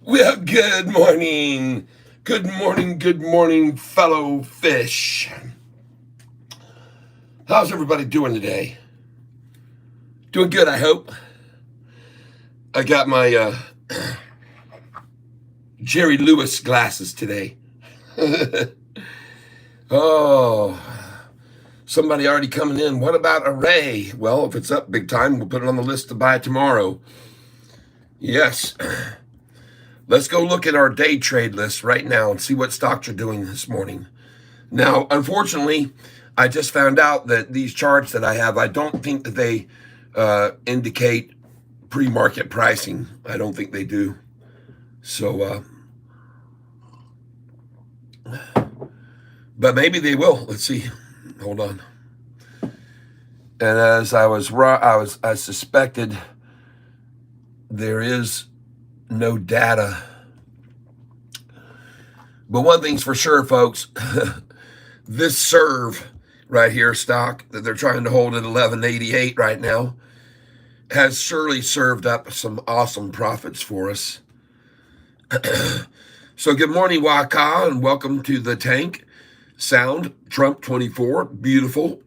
Well, good morning. Good morning, fellow fish. How's everybody doing today? Doing good, I hope. I got my Jerry Lewis glasses today. Oh, somebody already coming in. What about Array? Well, if it's up big time, we'll put it on the list to buy tomorrow. Yes. Let's go look at our day trade list right now and see what stocks are doing this morning. Now, unfortunately, I just found out that these charts that I have, I don't think that they indicate pre-market pricing. I don't think they do. So, but maybe they will. Let's see. Hold on. And as I suspected, there is no data. But one thing's for sure, folks. This serve right here, stock that they're trying to hold at 1188 right now, has surely served up some awesome profits for us. So good morning, Waka, and welcome to the tank. Sound, Trump 24, beautiful.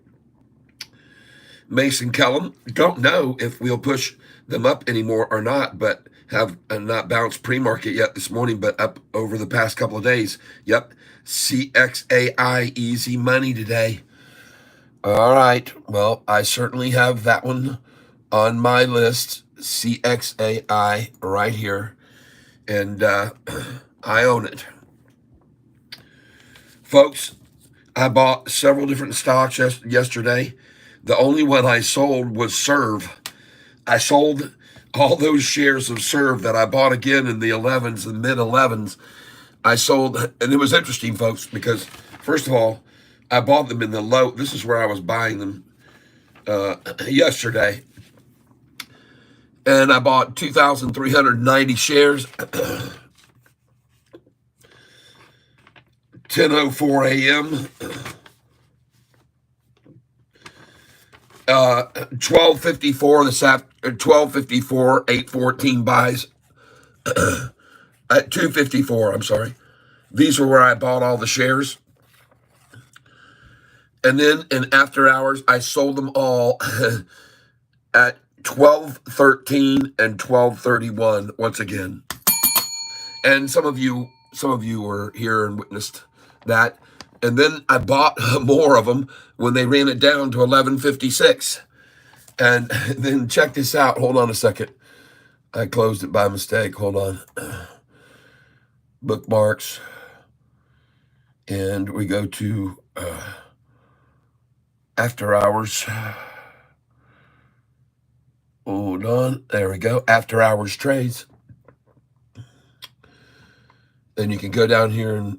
Mason Kellum, don't know if we'll push them up anymore or not, but have not bounced pre-market yet this morning, but up over the past couple of days. Yep, CXAI, easy money today. All right, well, I certainly have that one on my list, CXAI right here, and I own it. Folks, I bought several different stocks yesterday. The only one I sold was Serve. I sold all those shares of Serve that I bought again in the 11s and mid 11s. I sold, and it was interesting, folks, because first of all, I bought them in the low. This is where I was buying them yesterday. And I bought 2,390 shares, 10:04 a.m., 12:54 this after 12:54, 8:14 buys at 2:54. I'm sorry. These were where I bought all the shares. And then in after hours, I sold them all at 12:13 and 12:31 once again. And some of you were here and witnessed that. And then I bought more of them when they ran it down to 11:56. And then check this out. Hold on a second. I closed it by mistake. Hold on. Bookmarks. And we go to after hours. Hold on. There we go. After hours trades. Then you can go down here and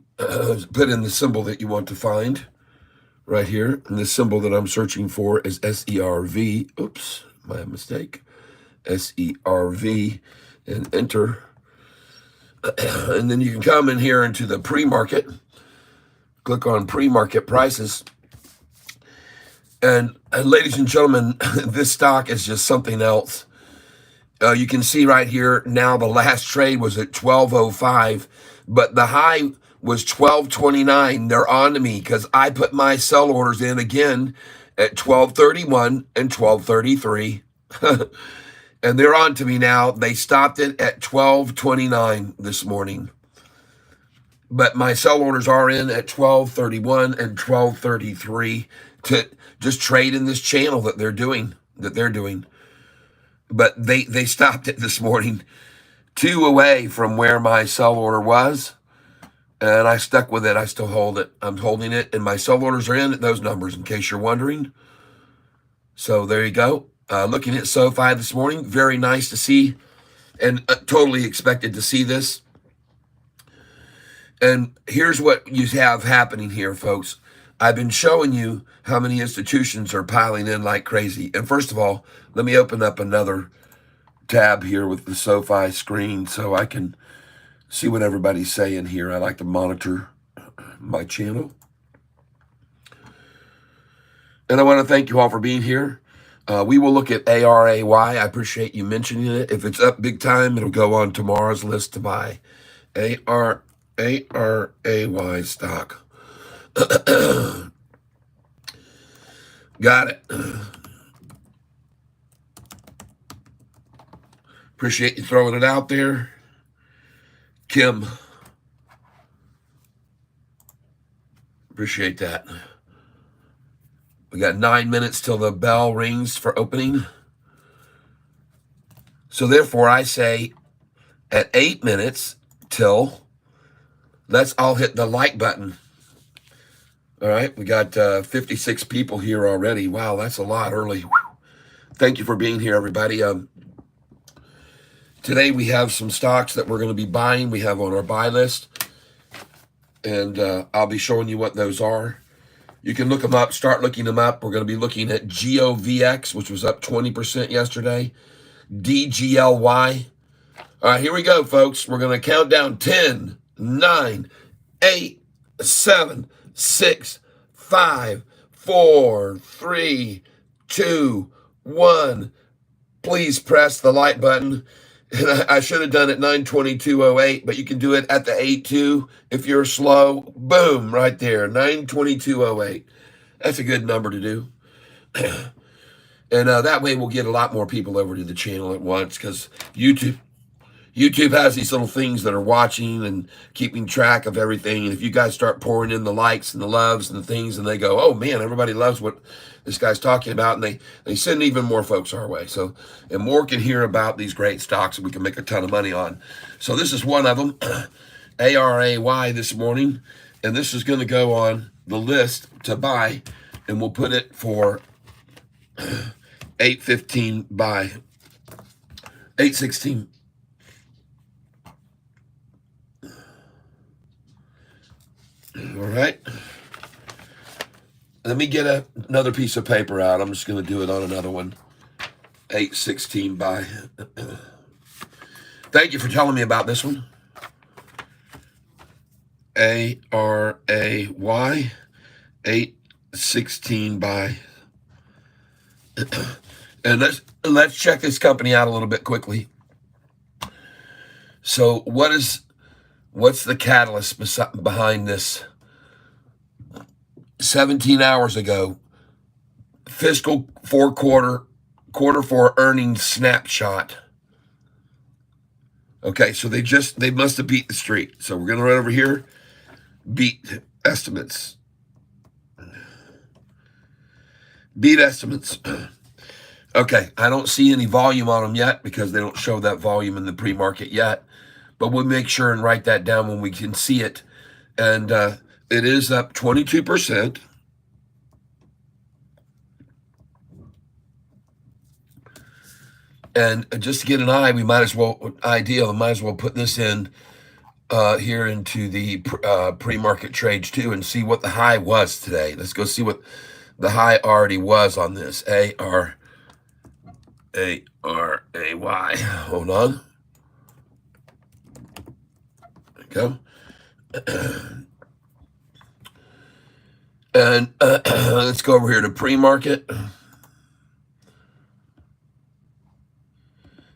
put in the symbol that you want to find right here. And the symbol that I'm searching for is SERV. Oops, my mistake. SERV and enter. And then you can come in here into the pre-market. Click on pre-market prices. And ladies and gentlemen, this stock is just something else. You can see right here now the last trade was at 12:05, but the high was 12:29. They're on to me because I put my sell orders in again at 12:31 and 12:33. And they're on to me now. They stopped it at 12:29 this morning. But my sell orders are in at 12:31 and 12:33 to just trade in this channel that they're doing. But they stopped it this morning, 2 away from where my sell order was, and I stuck with it. I still hold it. I'm holding it, and my sell orders are in at those numbers, in case you're wondering. So there you go. Looking at Sofi this morning, very nice to see, and totally expected to see this. And here's what you have happening here, folks. I've been showing you how many institutions are piling in like crazy. And first of all, let me open up another tab here with the Sofi screen so I can see what everybody's saying here. I like to monitor my channel. And I want to thank you all for being here. We will look at ARAY. I appreciate you mentioning it. If it's up big time, it'll go on tomorrow's list to buy. ARAY stock. Got it. Appreciate you throwing it out there. Kim. Appreciate that. We got 9 minutes till the bell rings for opening. So therefore, I say at 8 minutes till, let's all hit the like button. All right, we got 56 people here already. Wow, that's a lot early. Whew. Thank you for being here, everybody. Today we have some stocks that we're going to be buying. We have on our buy list, and I'll be showing you what those are. You can look them up, start looking them up. We're going to be looking at GOVX, which was up 20% yesterday. DGLY. All right, here we go, folks. We're going to count down 10, 9, 8, 7, 6, 5, 4, 3, 2, 1. Please press the like button. And I should have done it 9:22:08, but you can do it at the 8:2 if you're slow. Boom, right there, 9:22:08. That's a good number to do. And that way we'll get a lot more people over to the channel at once, because YouTube has these little things that are watching and keeping track of everything. And if you guys start pouring in the likes and the loves and the things, and they go, oh man, everybody loves what this guy's talking about, and they send even more folks our way. So, and more can hear about these great stocks that we can make a ton of money on. So this is one of them, ARAY this morning. And this is going to go on the list to buy, and we'll put it for 8:15 buy, 8:16. All right. Let me get another piece of paper out. I'm just going to do it on another one. 8:16 buy. Thank you for telling me about this one. ARAY 8:16 buy. And let's check this company out a little bit quickly. So what's the catalyst behind this? 17 hours ago, fiscal quarter 4 earnings snapshot. Okay, so they must have beat the street. So we're going to run over here, beat estimates. Beat estimates. Okay, I don't see any volume on them yet because they don't show that volume in the pre-market yet. But we'll make sure and write that down when we can see it. And it is up 22%. And just to get an idea, we might as well put this in here into the pre-market trades too, and see what the high was today. Let's go see what the high already was on this. ARAY. Hold on. Go. And let's go over here to pre-market.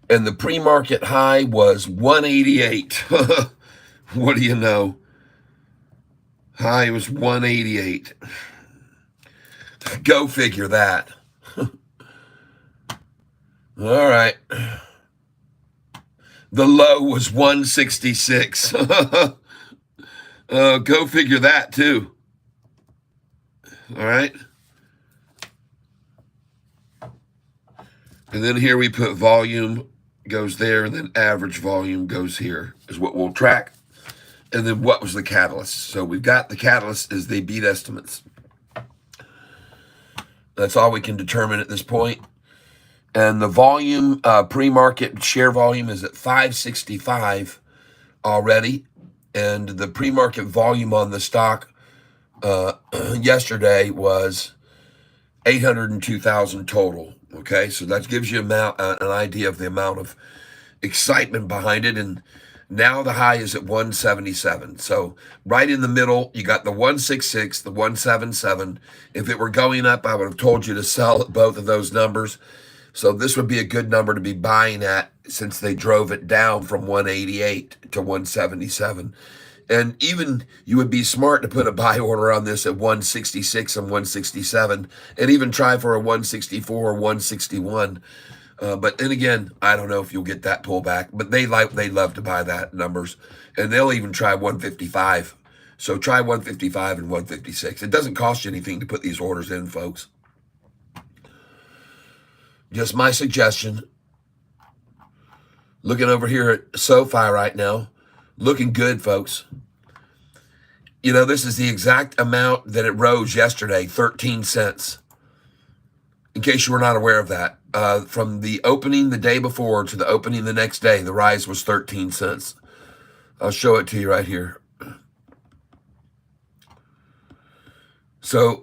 And the pre-market high was 188. What do you know? High was 188. Go figure that. All right. The low was 166. Go figure that too. All right. And then here we put volume goes there, and then average volume goes here is what we'll track. And then what was the catalyst? So we've got the catalyst is they beat estimates. That's all we can determine at this point. And the volume, pre-market share volume is at 565 already. And the pre-market volume on the stock yesterday was 802,000 total. Okay, so that gives you an idea of the amount of excitement behind it. And Now the high is at 177. So right in the middle, you got the 166, the 177. If it were going up, I would have told you to sell at both of those numbers. So this would be a good number to be buying at since they drove it down from 188 to 177. And even you would be smart to put a buy order on this at 166 and 167 and even try for a 164 or 161. But then again, I don't know if you'll get that pullback, but they love to buy that numbers, and they'll even try 155. So try 155 and 156. It doesn't cost you anything to put these orders in, folks. Just my suggestion. Looking over here at Sofi right now, looking good, folks. You know, this is the exact amount that it rose yesterday, 13 cents. In case you were not aware of that, from the opening the day before to the opening the next day, the rise was 13 cents. I'll show it to you right here. So,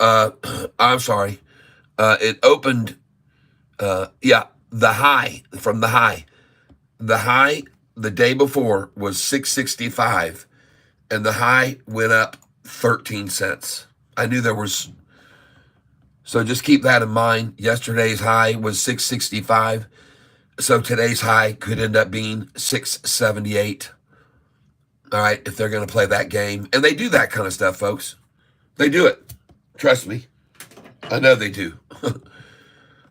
I'm sorry. It opened, the high, from the high. The high the day before was 665, and the high went up 13 cents. I knew there was... So just keep that in mind. Yesterday's high was 665. So today's high could end up being 678. All right, if they're going to play that game. And they do that kind of stuff, folks. They do it. Trust me. I know they do.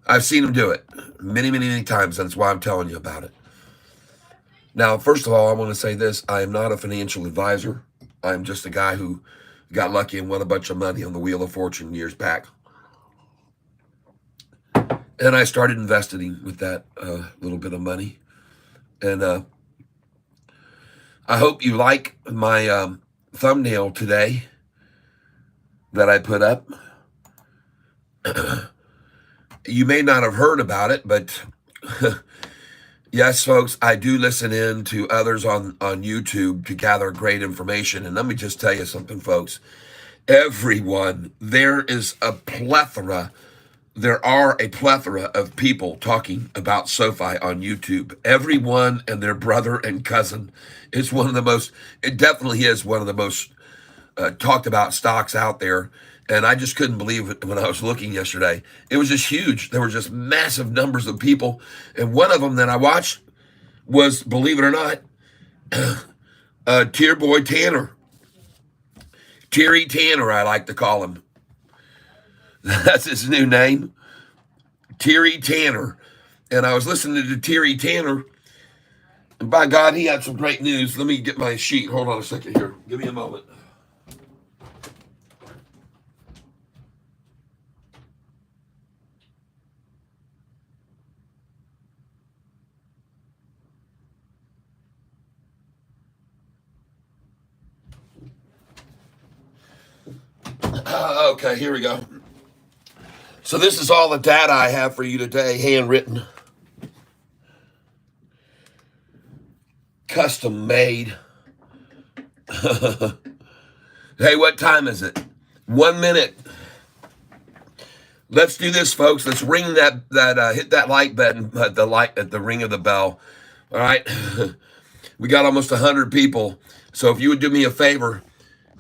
I've seen them do it many, many, many times. That's why I'm telling you about it. Now, first of all, I want to say this. I am not a financial advisor. I'm just a guy who got lucky and won a bunch of money on the Wheel of Fortune years back. And I started investing with that little bit of money. And I hope you like my thumbnail today that I put up. You may not have heard about it, but yes, folks, I do listen in to others on YouTube to gather great information. And let me just tell you something, folks. Everyone, there are a plethora of people talking about Sofi on YouTube. Everyone and their brother and cousin. It definitely is one of the most talked about stocks out there. And I just couldn't believe it when I was looking yesterday. It was just huge. There were just massive numbers of people. And one of them that I watched was, believe it or not, Tier Boy Tanner. Terry Tanner, I like to call him. That's his new name, Terry Tanner. And I was listening to Terry Tanner, and by God, he had some great news. Let me get my sheet. Hold on a second here. Give me a moment. Okay, here we go. So this is all the data I have for you today, handwritten, custom made. Hey, what time is it? 1 minute. Let's do this, folks. Let's ring hit that like button at the ring of the bell. All right. We got almost 100 people. So if you would do me a favor,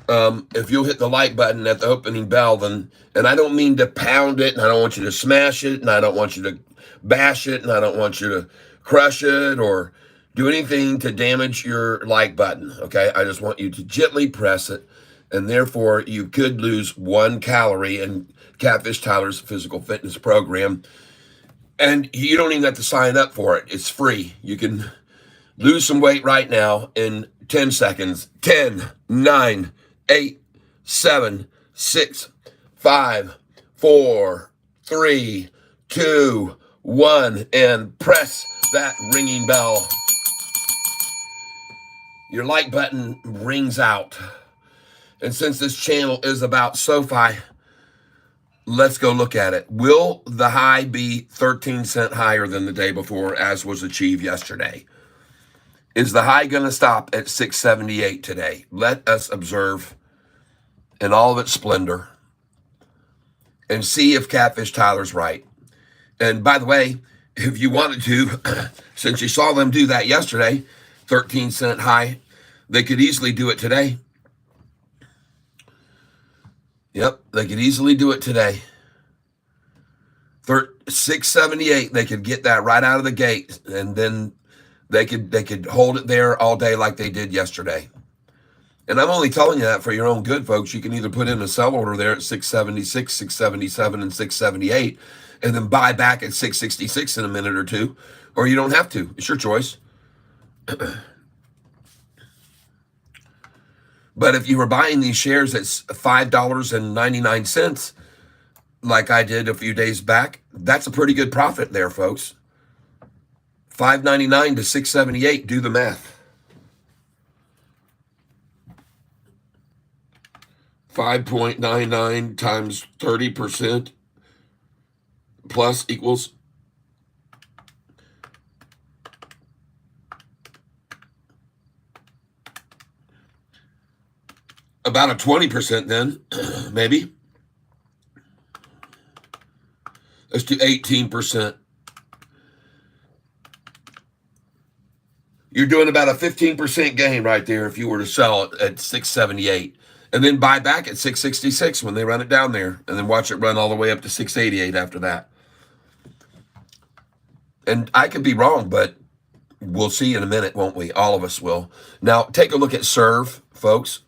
if you'll hit the like button at the opening bell, then, and I don't mean to pound it, and I don't want you to smash it, and I don't want you to bash it, and I don't want you to crush it or do anything to damage your like button, okay? I just want you to gently press it, and therefore you could lose 1 calorie in Catfish Tyler's physical fitness program, and you don't even have to sign up for it. It's free. You can lose some weight right now in 10 seconds. 10, 9, 8, 7, 6, 5, 4, 3, 2, 1, and press that ringing bell. Your like button rings out. And since this channel is about Sofi, let's go look at it. Will the high be 13 cents higher than the day before, as was achieved yesterday? Is the high going to stop at 678 today? Let us observe in all of its splendor and see if Catfish Tyler's right. And by the way, if you wanted to, since you saw them do that yesterday, 13-cent high. They could easily do it today. Yep, they could easily do it today. 678, they could get that right out of the gate, and then they could hold it there all day like they did yesterday. And I'm only telling you that for your own good, folks. You can either put in a sell order there at 676, 677, and 678, and then buy back at 666 in a minute or two, or you don't have to. It's your choice. But if you were buying these shares at $5.99, like I did a few days back, that's a pretty good profit there, folks. $5.99 to $6.78, do the math. 5.99 times 30% plus equals about a 20% then, maybe. Let's do 18%. You're doing about a 15% gain right there if you were to sell it at 678. And then buy back at 666 when they run it down there. And then watch it run all the way up to 688 after that. And I could be wrong, but we'll see in a minute, won't we? All of us will. Now, take a look at Serve, folks,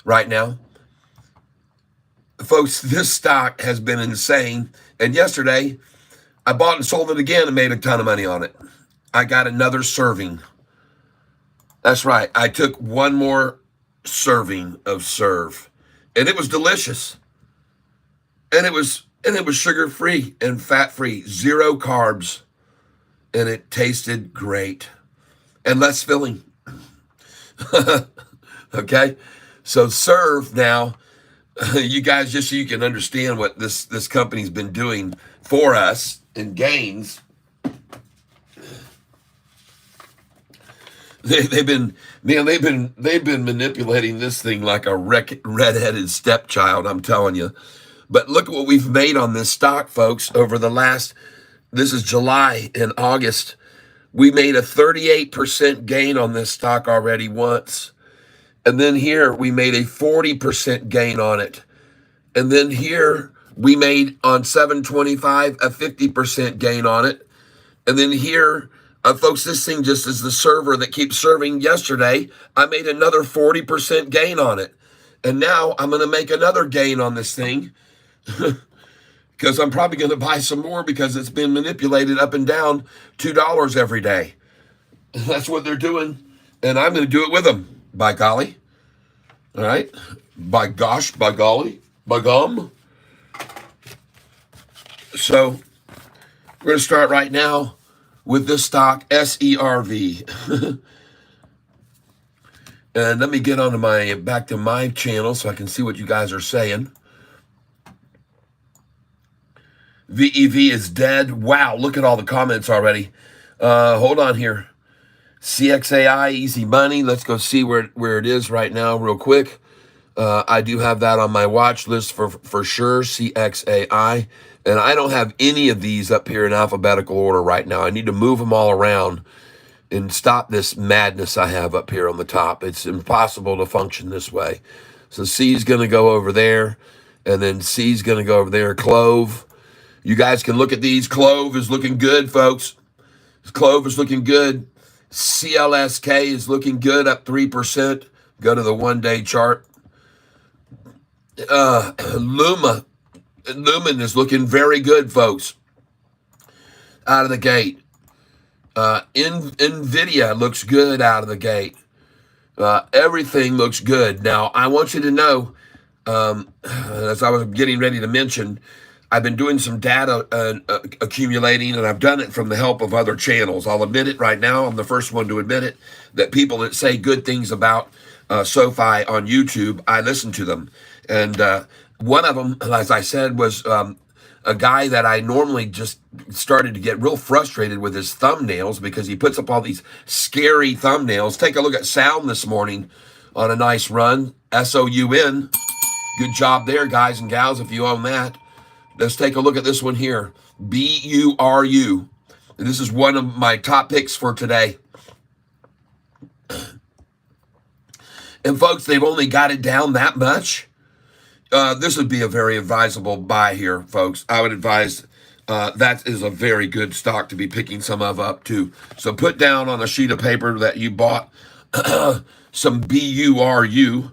right now. Folks, this stock has been insane. And yesterday, I bought and sold it again and made a ton of money on it. I got another serving. That's right. I took one more serving of Serve. And it was delicious. And it was sugar-free and fat-free. 0 carbs. And it tasted great. And less filling. Okay? So Serve now, you guys, just so you can understand what this company's been doing for us in gains. They've been manipulating this thing like a redheaded stepchild, I'm telling you. But look at what we've made on this stock, folks, over the last, this is July and August. We made a 38% gain on this stock already once. And then here we made a 40% gain on it. And then here we made on 725 a 50% gain on it. And then here, folks, this thing just is the server that keeps serving. Yesterday, I made another 40% gain on it. And now I'm going to make another gain on this thing because I'm probably going to buy some more because it's been manipulated up and down $2 every day. That's what they're doing. And I'm going to do it with them. By golly. All right. By gosh, by golly, by gum. So we're going to start right now with this stock, SERV. And let me get onto back to my channel so I can see what you guys are saying. VEV is dead. Wow, look at all the comments already. Hold on here. CXAI, easy money. Let's go see where it is right now real quick. I do have that on my watch list for sure, CXAI. And I don't have any of these up here in alphabetical order right now. I need to move them all around and stop this madness I have up here on the top. It's impossible to function this way. So C is going to go over there, and then C is going to go over there. Clove. You guys can look at these. Clove is looking good, folks. Clove is looking good. CLSK is looking good, up 3%. Go to the one-day chart. Lumen is looking very good, folks. Out of the gate. NVIDIA looks good out of the gate. Everything looks good. Now, I want you to know, as I was getting ready to mention, I've been doing some data accumulating, and I've done it from the help of other channels. I'll admit it right now. I'm the first one to admit it, that people that say good things about Sofi on YouTube, I listen to them. And one of them, as I said, was a guy that I normally just started to get real frustrated with his thumbnails because he puts up all these scary thumbnails. Take a look at Sound this morning on a nice run. SOUN. Good job there, guys and gals, if you own that. Let's take a look at this one here. BURU. This is one of my top picks for today. And folks, they've only got it down that much. This would be a very advisable buy here, folks. I would advise that is a very good stock to be picking some of up too. So put down on a sheet of paper that you bought some BURU.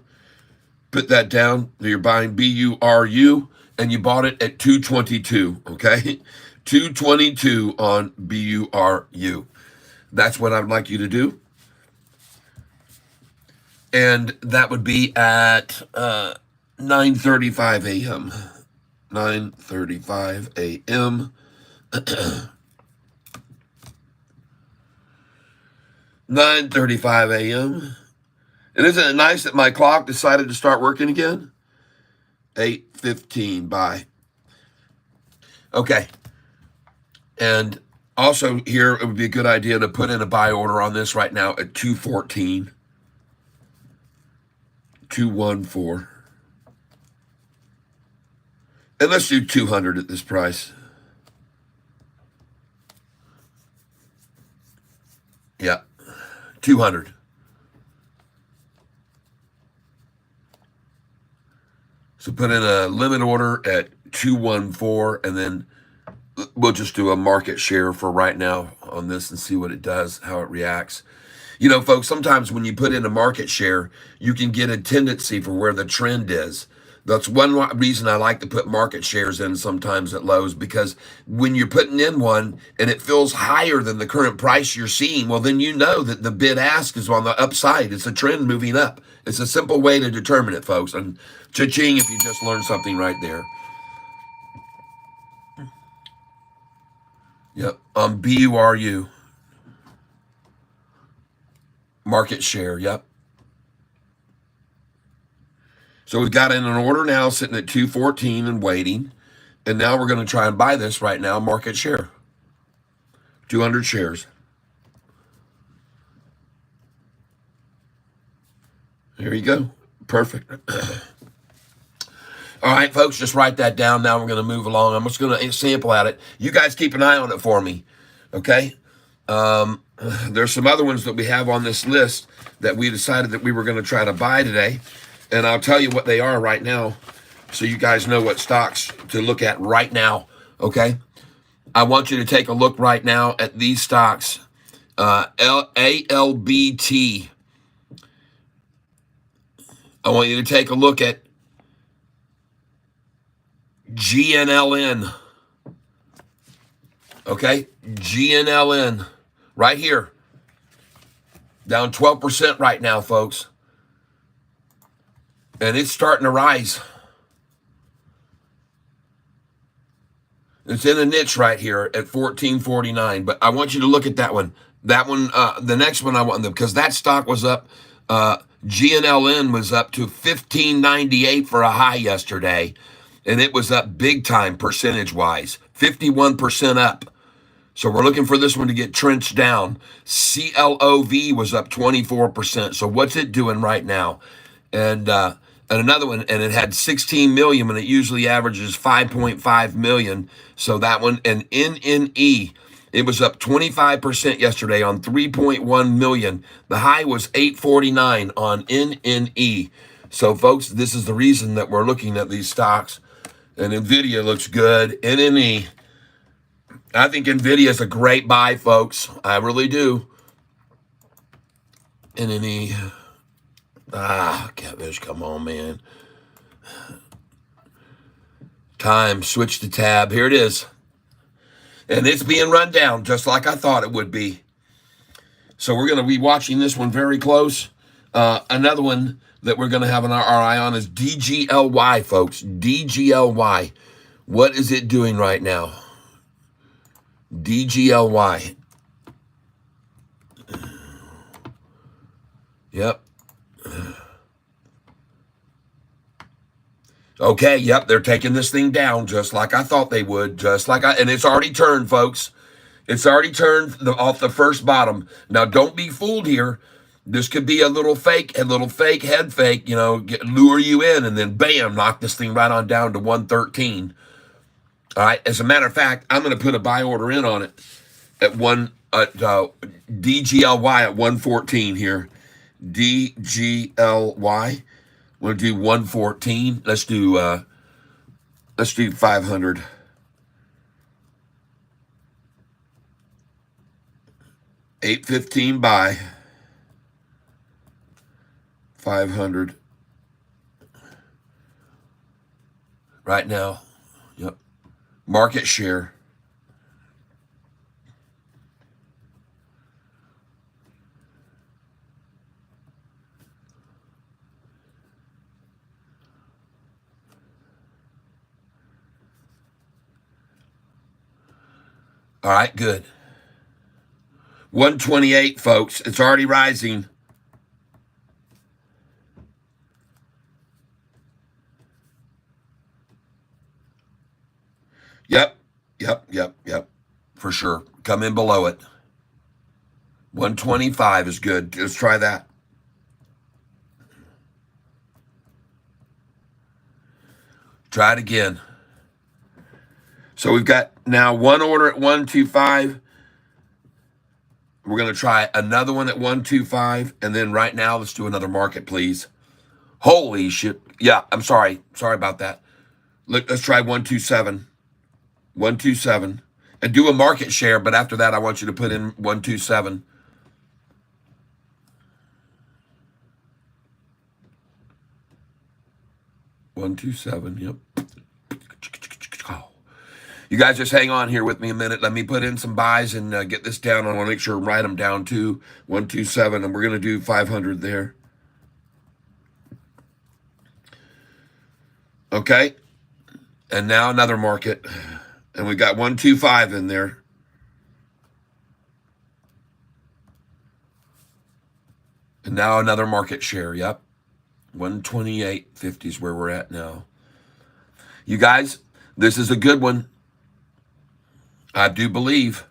Put that down. You're buying BURU, and you bought it at 222. Okay, 222 on BURU. That's what I'd like you to do. And that would be at 9:35 a.m. 9:35 a.m. 9:35 a.m. And isn't it nice that my clock decided to start working again? 8:15. Bye. Okay. And also here, it would be a good idea to put in a buy order on this right now at 214. 214. And let's do 200 at this price. Yeah, 200. So put in a limit order at 214, and then we'll just do a market share for right now on this and see what it does, how it reacts. You know, folks, sometimes when you put in a market share, you can get a tendency for where the trend is. That's one reason I like to put market shares in sometimes at lows, because when you're putting in one and it feels higher than the current price you're seeing, well, then you know that the bid ask is on the upside. It's a trend moving up. It's a simple way to determine it, folks. And cha-ching if you just learned something right there. Yep, on BURU. Market share, yep. So we've got in an order now sitting at 214 and waiting. And now we're going to try and buy this right now, market share. 200 shares. There you go. Perfect. All right, folks, just write that down. Now we're going to move along. I'm just going to sample at it. You guys keep an eye on it for me, okay? There's some other ones that we have on this list that we decided that we were going to try to buy today. And I'll tell you what they are right now so you guys know what stocks to look at right now, okay? I want you to take a look right now at these stocks. ALBT. I want you to take a look at GNLN. Okay? GNLN. Right here. Down 12% right now, folks. And it's starting to rise. It's in a niche right here at 14.49. But I want you to look at that one. That one, the next one I want them, because that stock was up. GNLN was up to 15.98 for a high yesterday. And it was up big time percentage-wise. 51% up. So we're looking for this one to get trenched down. CLOV was up 24%. So what's it doing right now? And another one, and it had 16 million, and it usually averages 5.5 million. So that one, and NNE, it was up 25% yesterday on 3.1 million. The high was 849 on NNE. So folks, this is the reason that we're looking at these stocks. And NVIDIA looks good. NNE. I think NVIDIA is a great buy, folks. I really do. NNE. Catfish, come on, man. Time, switch to tab. Here it is. And it's being run down just like I thought it would be. So we're going to be watching this one very close. Another one that we're going to have our eye on is DGLY, folks. DGLY. What is it doing right now? DGLY. Yep. Okay, yep, they're taking this thing down just like I thought they would, and it's already turned, folks. It's already turned off the first bottom. Now, don't be fooled here. This could be a little fake head fake, lure you in, and then bam, knock this thing right on down to 113. All right, as a matter of fact, I'm going to put a buy order in on it at DGLY at 114 here. DGLY. We'll do 114. Let's do 500. $8.15 buy. 500. Right now. Yep. Market share. All right, good. 128, folks. It's already rising. Yep. For sure. Come in below it. 125 is good. Let's try that. Try it again. So we've got now one order at 125. We're going to try another one at 125. And then right now, let's do another market, please. Holy shit. Yeah, I'm sorry. Sorry about that. Look, let's try 127. 127. And do a market share, but after that, I want you to put in 127. Yep. You guys just hang on here with me a minute. Let me put in some buys and get this down. I want to make sure write them down too. 127, and we're going to do 500 there. Okay. And now another market. And we got 125 in there. And now another market share. Yep. 128.50 is where we're at now. You guys, this is a good one. I do believe.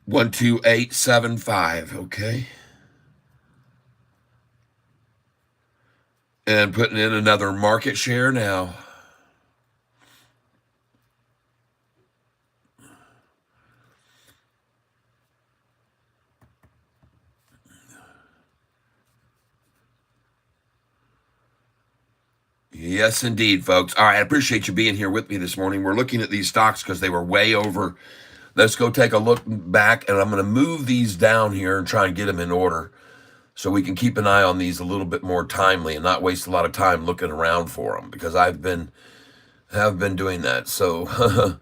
$128.75, okay. And putting in another market share now. Yes, indeed, folks. All right, I appreciate you being here with me this morning. We're looking at these stocks because they were way over. Let's go take a look back, and I'm going to move these down here and try and get them in order so we can keep an eye on these a little bit more timely and not waste a lot of time looking around for them, because have been doing that. So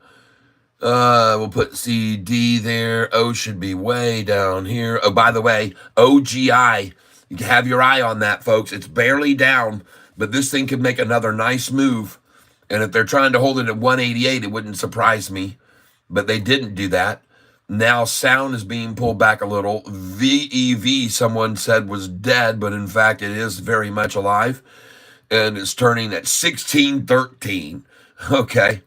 we'll put CD there. O should be way down here. Oh, by the way, OGI, you can have your eye on that, folks. It's barely down, but this thing could make another nice move. And if they're trying to hold it at 188, it wouldn't surprise me. But they didn't do that. Now sound is being pulled back a little. VEV, someone said, was dead, but in fact, it is very much alive. And it's turning at 1613. Okay.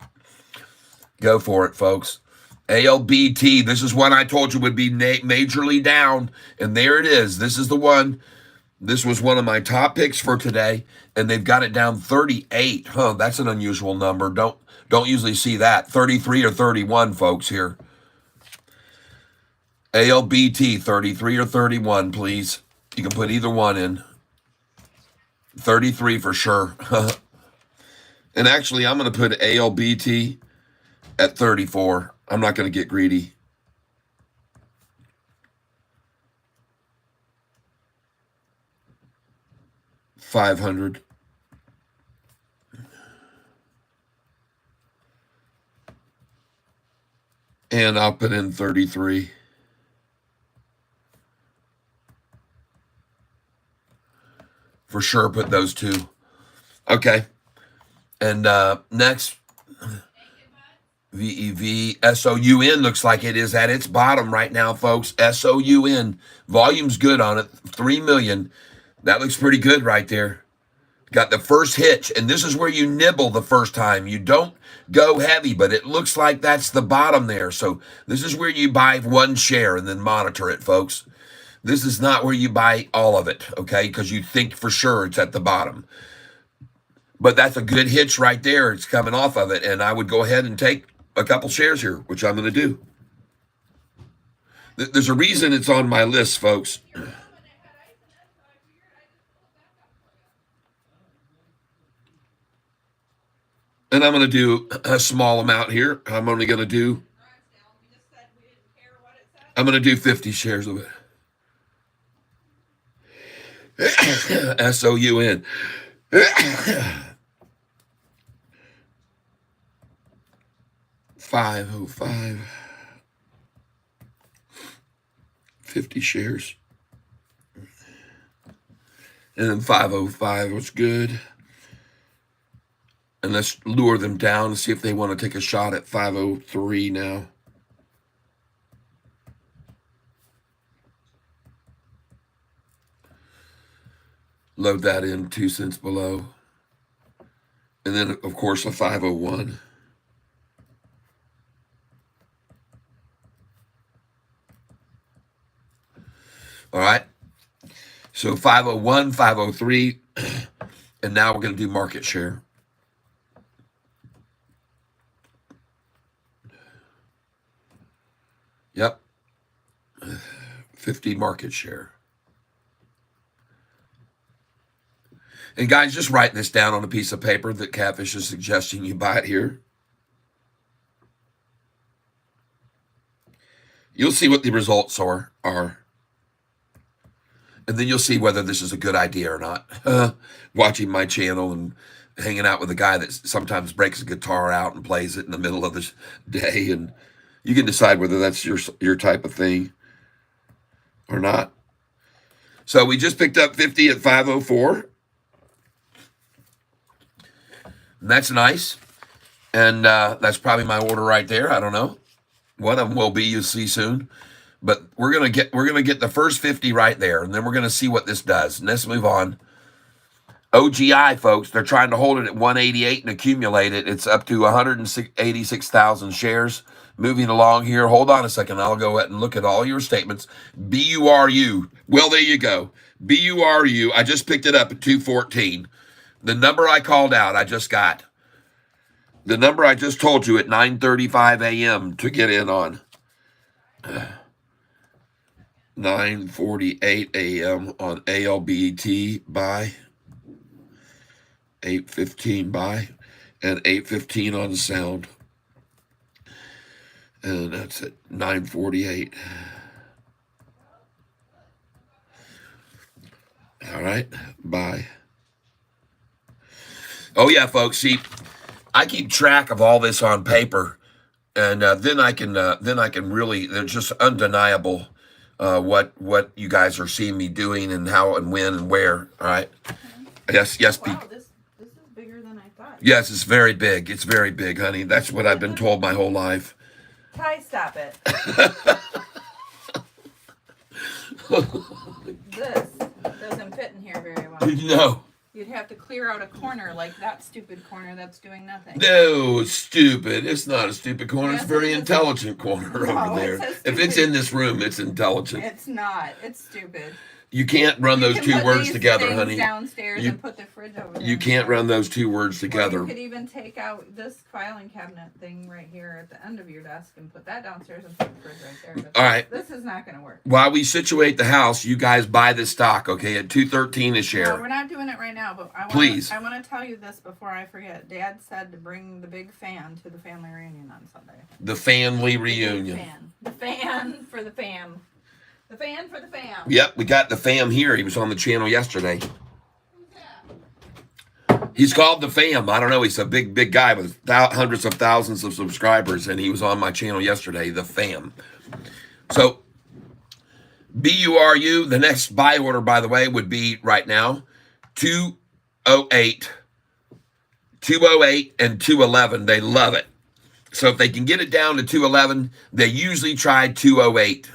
Go for it, folks. ALBT, this is one I told you would be majorly down. And there it is. This is the one. This was one of my top picks for today. And they've got it down 38. Huh, that's an unusual number. Don't usually see that. 33 or 31, folks, here. ALBT, 33 or 31, please. You can put either one in. 33 for sure. And actually, I'm going to put ALBT at 34. I'm not going to get greedy. $500. And I'll put in 33. For sure, put those two. Okay. And next, VEV, SOUN looks like it is at its bottom right now, folks. SOUN. Volume's good on it. 3 million. That looks pretty good right there. Got the first hitch, and this is where you nibble the first time. You don't go heavy, but it looks like that's the bottom there. So this is where you buy one share and then monitor it, folks. This is not where you buy all of it, okay? Because you think for sure it's at the bottom. But that's a good hitch right there. It's coming off of it. And I would go ahead and take a couple shares here, which I'm going to do. There's a reason it's on my list, folks. And I'm going to do a small amount here. I'm only going to do 50 shares of it. SOUN. 505. 50 shares. And then 505 was good. And let's lure them down and see if they want to take a shot at 503 now. Load that in 2 cents below. And then, of course, a 501. All right. So 501, 503. And now we're going to do market share. Yep. 50 market share. And guys, just write this down on a piece of paper that Catfish is suggesting you buy it here. You'll see what the results are. And then you'll see whether this is a good idea or not. Watching my channel and hanging out with a guy that sometimes breaks a guitar out and plays it in the middle of the day. And you can decide whether that's your type of thing or not. So we just picked up 50 at 504. And that's nice. And that's probably my order right there. I don't know. One of them will be, you'll see soon. But we're gonna get the first 50 right there, and then we're gonna see what this does. And let's move on. OGI, folks, they're trying to hold it at 188 and accumulate it. It's up to 186,000 shares. Moving along here. Hold on a second. I'll go ahead and look at all your statements. BURU. Well, there you go. BURU. I just picked it up at 214. The number I called out, I just got. The number I just told you at 9:35 a.m. to get in on. 9:48 a.m. on ALBT buy. 8:15 buy. And 8:15 on sound. And that's at 9:48. All right, bye. Oh yeah, folks. See, I keep track of all this on paper, and then I can really. It's just undeniable what you guys are seeing me doing and how and when and where. All right. Yes. Wow, this is bigger than I thought. Yes, it's very big. It's very big, honey. That's what I've been told my whole life. Ty, stop it. This doesn't fit in here very well. No. You'd have to clear out a corner like that stupid corner that's doing nothing. No, it's stupid. It's not a stupid corner. Yes, it's a very it is. Intelligent corner over there. If it's in this room, it's intelligent. It's not. It's stupid. You can't run those two words together, honey. Downstairs and put the fridge over there. You can't run those two words together. Or you could even take out this filing cabinet thing right here at the end of your desk and put that downstairs and put the fridge right there. But all right. This is not going to work. While we situate the house, you guys buy the stock, okay, at $2.13 a share. No, we're not doing it right now, but I want to tell you this before I forget. Dad said to bring the big fan to the family reunion on Sunday. The family reunion. The fan for the fam. The fan for the fam. Yep, we got the fam here. He was on the channel yesterday. He's called the fam. I don't know. He's a big guy with hundreds of thousands of subscribers, and he was on my channel yesterday, the fam. So, BURU, the next buy order, by the way, would be right now 208. 208 and 211. They love it. So if they can get it down to 211, they usually try 208.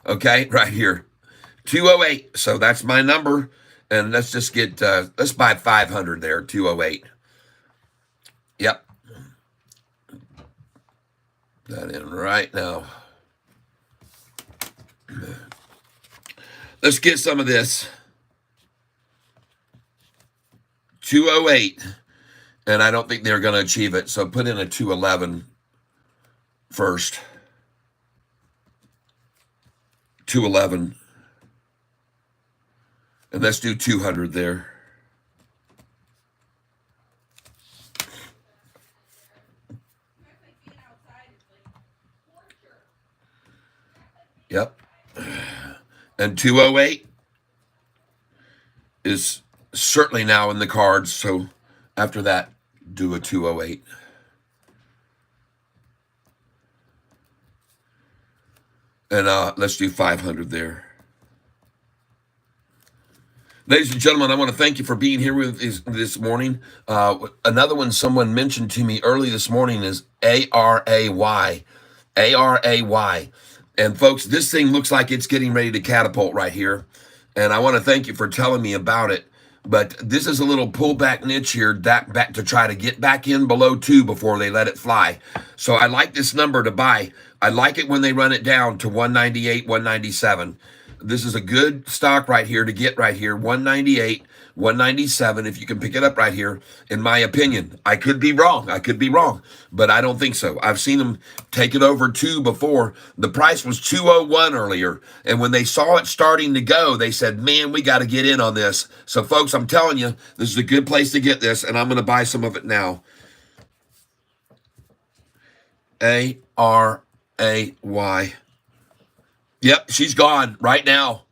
Okay, right here, 208. So that's my number, and let's just get let's buy 500 there, 208. Yep, that in right now. Let's get some of this. 208. And I don't think they're going to achieve it. So put in a 211 first. 211. And let's do 200 there. Yep. And 208 is certainly now in the cards. So after that, do a 208. And let's do 500 there. Ladies and gentlemen, I want to thank you for being here with us this morning. Another one someone mentioned to me early this morning is ARAY. ARAY. And folks, this thing looks like it's getting ready to catapult right here. And I want to thank you for telling me about it. But this is a little pullback niche here back to try to get back in below 2 before they let it fly. So I like this number to buy. I like it when they run it down to 198, 197. This is a good stock right here to get right here, 198, 197, if you can pick it up right here, in my opinion. I could be wrong, but I don't think so. I've seen them take it over 2 before. The price was 201 earlier, and when they saw it starting to go, they said, man, we got to get in on this. So, folks, I'm telling you, this is a good place to get this, and I'm going to buy some of it now. ARAY. Yep, she's gone right now.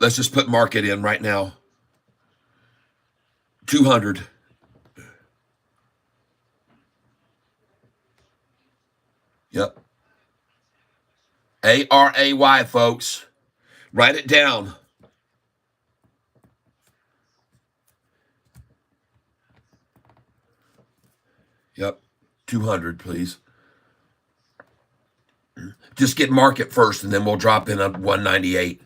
Let's just put market in right now. 200. Yep. ARAY, folks. Write it down. Yep. 200, please. Just get market first, and then we'll drop in at 198.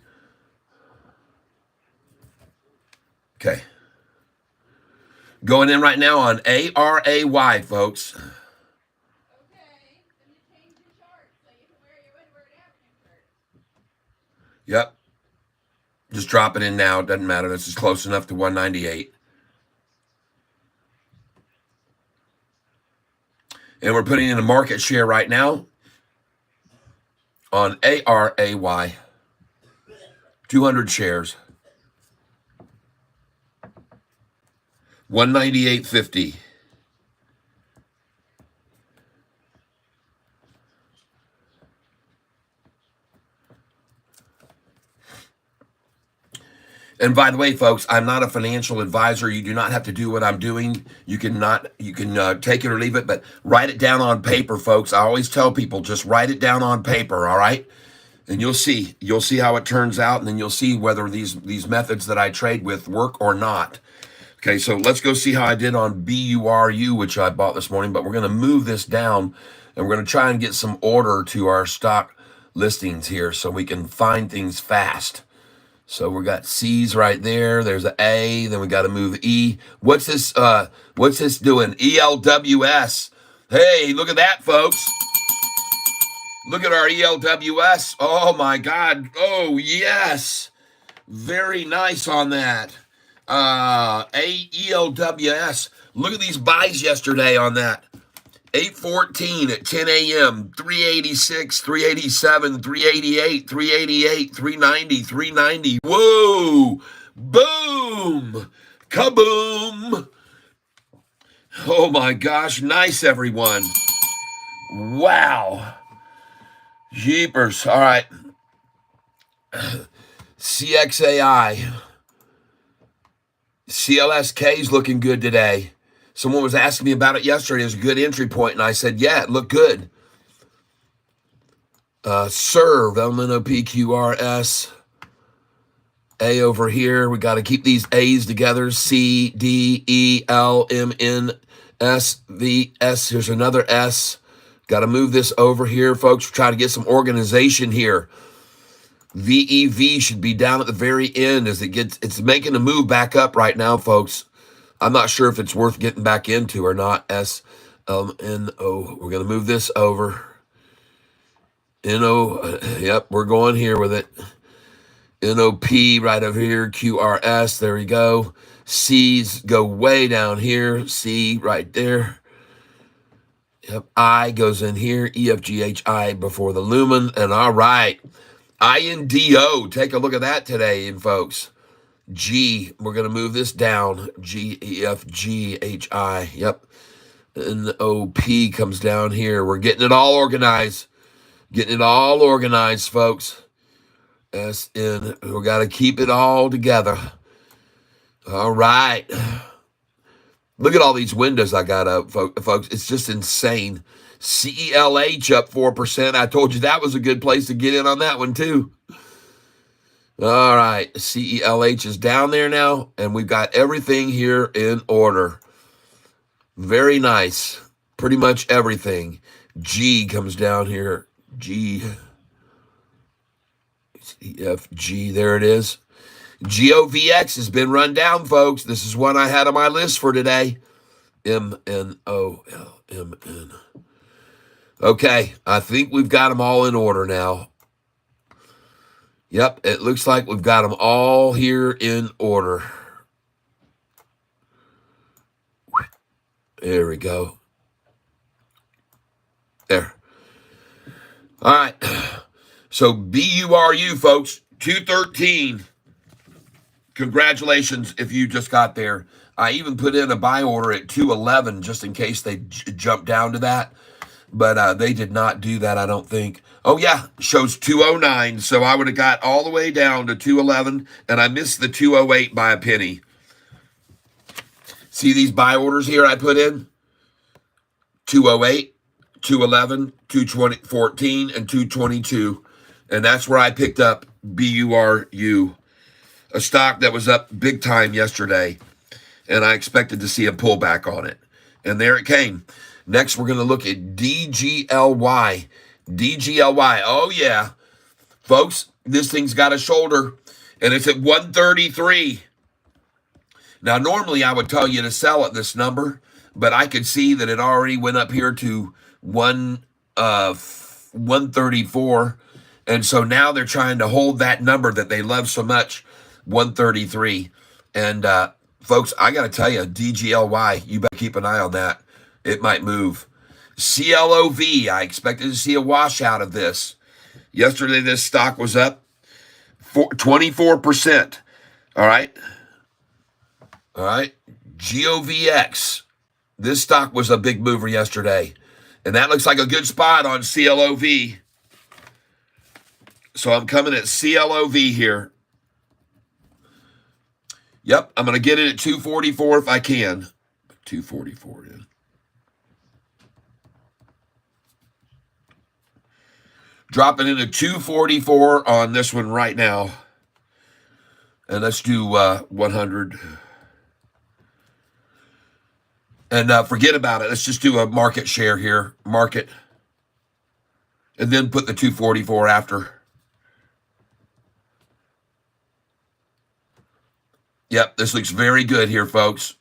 Okay. Going in right now on ARAY, folks. Okay. Then you change the chart so you can wear your Edward Avenue shirt. Yep. Just drop it in now. It doesn't matter. This is close enough to 198. And we're putting in a market share right now on ARAY. 200 shares. 198.50. And by the way, folks, I'm not a financial advisor. You do not have to do what I'm doing. You can take it or leave it, but write it down on paper, folks. I always tell people, just write it down on paper, all right? And you'll see how it turns out, and then you'll see whether these methods that I trade with work or not. Okay, so let's go see how I did on BURU, which I bought this morning, but we're going to move this down, and we're going to try and get some order to our stock listings here so we can find things fast. So we got C's right there. There's an A. Then we got to move E. What's this doing? ELWS. Hey, look at that, folks. Look at our ELWS. Oh, my God. Oh, yes. Very nice on that. ELWS. Look at these buys yesterday on that. 814 at 10 a.m., 386, 387, 388, 388, 390, 390. Whoa! Boom! Kaboom! Oh my gosh, nice everyone. Wow. Jeepers. All right. CXAI. CLSK is looking good today. Someone was asking me about it yesterday. It was a good entry point, and I said, yeah, it looked good. Serve, LNOPQRS. A over here. We got to keep these A's together. C, D, E, L, M, N, S, V, S. Here's another S. Got to move this over here, folks. We're trying to get some organization here. VEV should be down at the very end as it's making a move back up right now, folks. I'm not sure if it's worth getting back into or not. SLNO. We're going to move this over. NO. Yep, we're going here with it. NOP right over here. QRS. There we go. C's go way down here. C right there. Yep. I goes in here. E, F, G, H, I before the lumen. And all right. I-N-D-O. Take a look at that today, folks. G. We're going to move this down. G, E, F, G, H, I. Yep. N-O-P comes down here. We're getting it all organized. Getting it all organized, folks. S-N. We got to keep it all together. All right. Look at all these windows I got up, folks. It's just insane. CELH up 4%. I told you that was a good place to get in on that one, too. All right. CELH is down there now, and we've got everything here in order. Very nice. Pretty much everything. G comes down here. G. CFG. There it is. GOVX has been run down, folks. This is one I had on my list for today. MNOLMN. Okay, I think we've got them all in order now. Yep, it looks like we've got them all here in order. There we go. There. All right. So BURU, folks, 213. Congratulations if you just got there. I even put in a buy order at 211 just in case they jump down to that. But they did not do that, I don't think. Oh, yeah, shows 209. So I would have got all the way down to 211, and I missed the 208 by a penny. See these buy orders here I put in? 208, 211, 214, and 222. And that's where I picked up BURU, a stock that was up big time yesterday. And I expected to see a pullback on it. And there it came. Next, we're going to look at DGLY. DGLY. Oh, yeah. Folks, this thing's got a shoulder, and it's at 133. Now, normally I would tell you to sell at this number, but I could see that it already went up here to 134. And so now they're trying to hold that number that they love so much, 133. And, folks, I got to tell you, DGLY, you better keep an eye on that. It might move. CLOV, I expected to see a washout of this. Yesterday, this stock was up 24%. All right. All right. GOVX. This stock was a big mover yesterday. And that looks like a good spot on CLOV. So I'm coming at CLOV here. Yep, I'm going to get it at 244 if I can. 244, yeah. Dropping into 244 on this one right now. And let's do 100. And forget about it. Let's just do a market share here. Market. And then put the 244 after. Yep, this looks very good here, folks.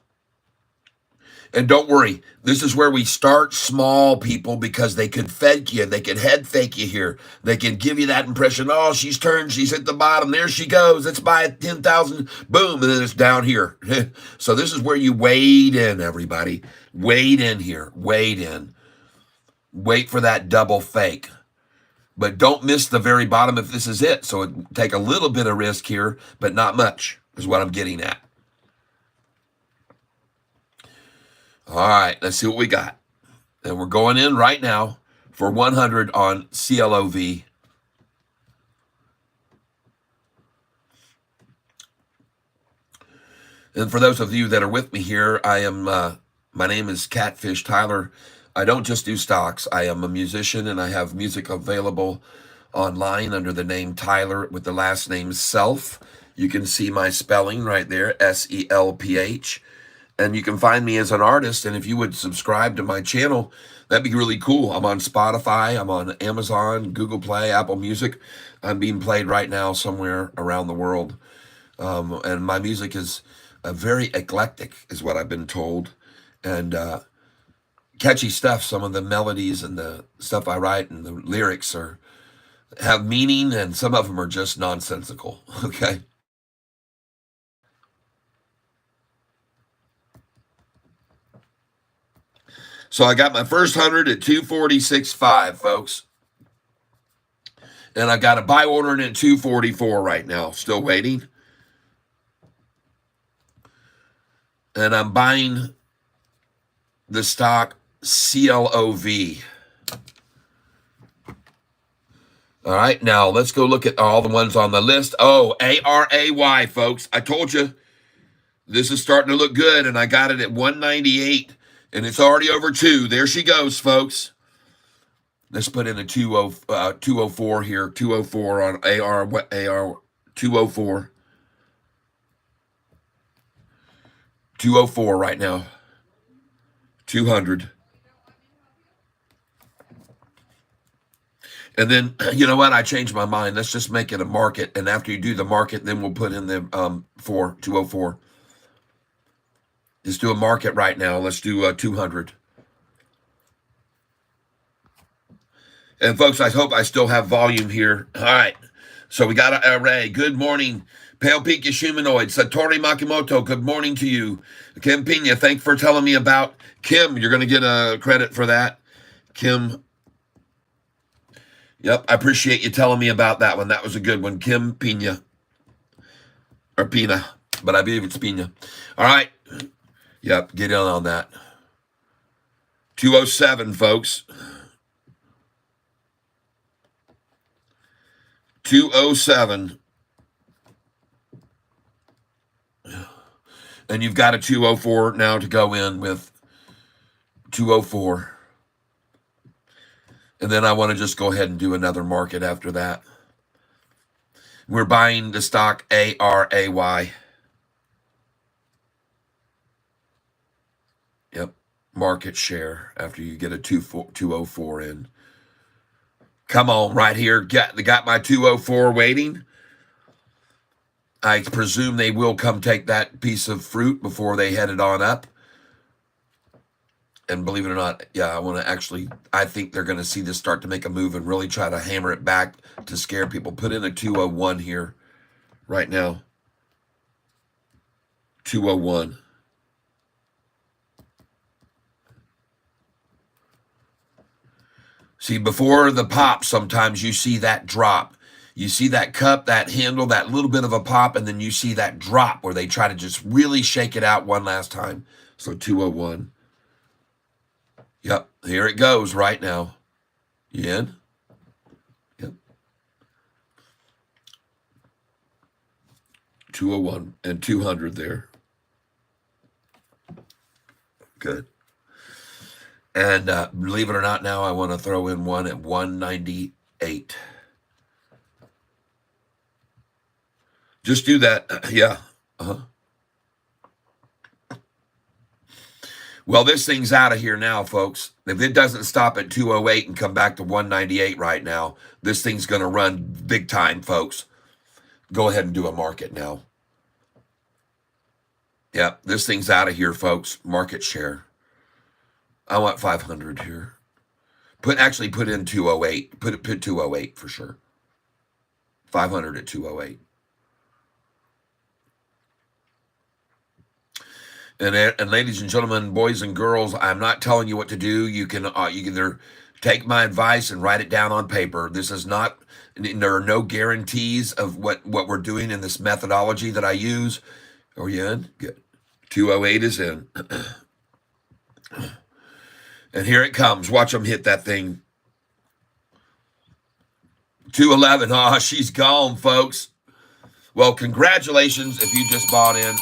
And don't worry, this is where we start small, people, because they could fake you. They can head fake you here. They can give you that impression, oh, she's turned, she's at the bottom. There she goes. Let's buy at 10,000. Boom, and then it's down here. So this is where you wade in, everybody. Wade in here. Wade in. Wait for that double fake. But don't miss the very bottom if this is it. So take a little bit of risk here, but not much is what I'm getting at. All right, let's see what we got. And we're going in right now for 100 on CLOV. And for those of you that are with me here, my name is Catfish Tyler. I don't just do stocks. I am a musician, and I have music available online under the name Tyler with the last name Self. You can see my spelling right there, SELPH. And you can find me as an artist. And if you would subscribe to my channel, that'd be really cool. I'm on Spotify. I'm on Amazon, Google Play, Apple Music. I'm being played right now somewhere around the world. And my music is very eclectic, is what I've been told. And catchy stuff. Some of the melodies and the stuff I write and the lyrics have meaning, and some of them are just nonsensical. Okay. So I got my first 100 at 246.5, folks. And I got a buy order in at 244 right now. Still waiting. And I'm buying the stock CLOV. All right, now let's go look at all the ones on the list. Oh, ARAY, folks. I told you this is starting to look good, and I got it at 198, and it's already over 2. There she goes, folks. Let's put in a 204 here, 204 on AR 204. 204 right now. 200. And then, you know what? I changed my mind. Let's just make it a market. And after you do the market, then we'll put in the 204. Let's do a market right now. Let's do 200. And folks, I hope I still have volume here. All right. So we got an array. Good morning, Pale Peak Humanoid. Satori Makimoto, good morning to you. Kim Pina, thanks for telling me about Kim. You're going to get a credit for that. Kim. Yep, I appreciate you telling me about that one. That was a good one. Kim Pina. Or Pina, but I believe it's Pina. All right. Yep, get in on that. 207, folks. 207. And you've got a 204 now to go in with 204. And then I want to just go ahead and do another market after that. We're buying the stock ARAY. Yep. Market share after you get a 204 in. Come on, right here. Got my 204 waiting. I presume they will come take that piece of fruit before they head it on up. And believe it or not, yeah, I think they're going to see this start to make a move and really try to hammer it back to scare people. Put in a 201 here right now. 201. See, before the pop, sometimes you see that drop. You see that cup, that handle, that little bit of a pop, and then you see that drop where they try to just really shake it out one last time. So 201. Yep, here it goes right now. You in? Yep. 201 and 200 there. Good. And believe it or not, now I want to throw in one at 198. Just do that. Yeah. Uh-huh. Well, this thing's out of here now, folks. If it doesn't stop at 208 and come back to 198 right now, this thing's going to run big time, folks. Go ahead and do a market now. Yep, this thing's out of here, folks. Market share. I want 500 here. Put in 208. Put 208 for sure. 500 at 208. And ladies and gentlemen, boys and girls, I'm not telling you what to do. You can either take my advice and write it down on paper. This is not, there are no guarantees of what we're doing in this methodology that I use. Are you in? Good. 208 is in. And here it comes. Watch them hit that thing. 211. Ah, she's gone, folks. Well, congratulations if you just bought in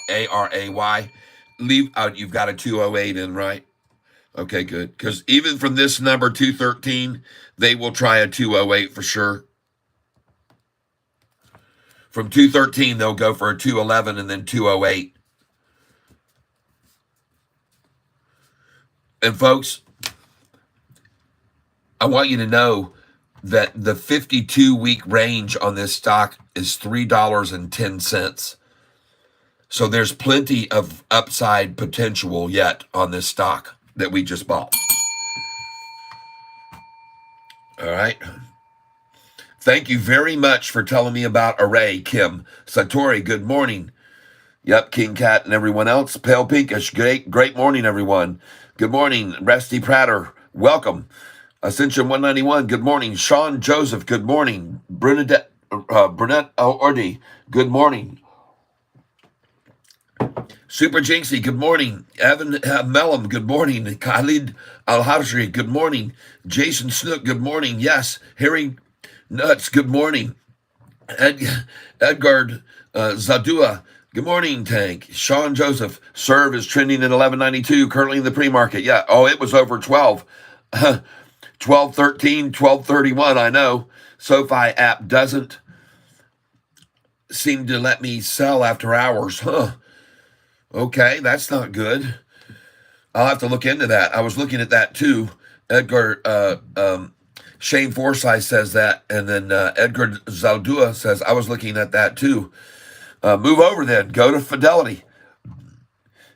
ARAY. You've got a 208 in, right? Okay, good. Because even from this number, 213, they will try a 208 for sure. From 213, they'll go for a 211 and then 208. And folks, I want you to know that the 52-week range on this stock is $3.10. So there's plenty of upside potential yet on this stock that we just bought. All right. Thank you very much for telling me about Array, Kim. Satori, good morning. Yep, King Cat and everyone else. Pale Pinkish, great morning, everyone. Good morning, Rusty Prater. Welcome. Ascension 191, good morning. Sean Joseph, good morning. Brunette Ordi, good morning. Super Jinxie, good morning. Evan Mellum, good morning. Khalid Al-Hajri, good morning. Jason Snook, good morning. Yes. Harry Nuts, good morning. Edgard Zadua, good morning, Tank. Sean Joseph, serve is trending at 11.92, currently in the pre-market. Yeah, oh, it was over 12. 12.13, 12.31, I know. Sofi app doesn't seem to let me sell after hours. Huh. Okay, that's not good. I'll have to look into that. I was looking at that too. Edgar Shane Forsyth says that, and then Edgar Zaldua says I was looking at that too. Move over then. Go to Fidelity.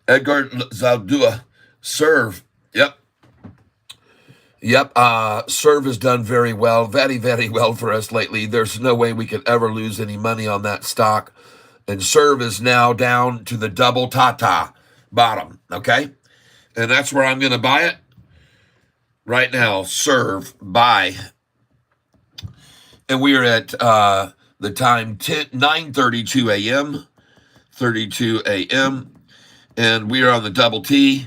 Edgar Zaldua, serve. Yep. Serve has done very well, very, very well for us lately. There's no way we could ever lose any money on that stock. And serve is now down to the double tata bottom, okay? And that's where I'm going to buy it right now. Serve, buy. And we are at the time 9:32 a.m., 32 a.m., and we are on the double T.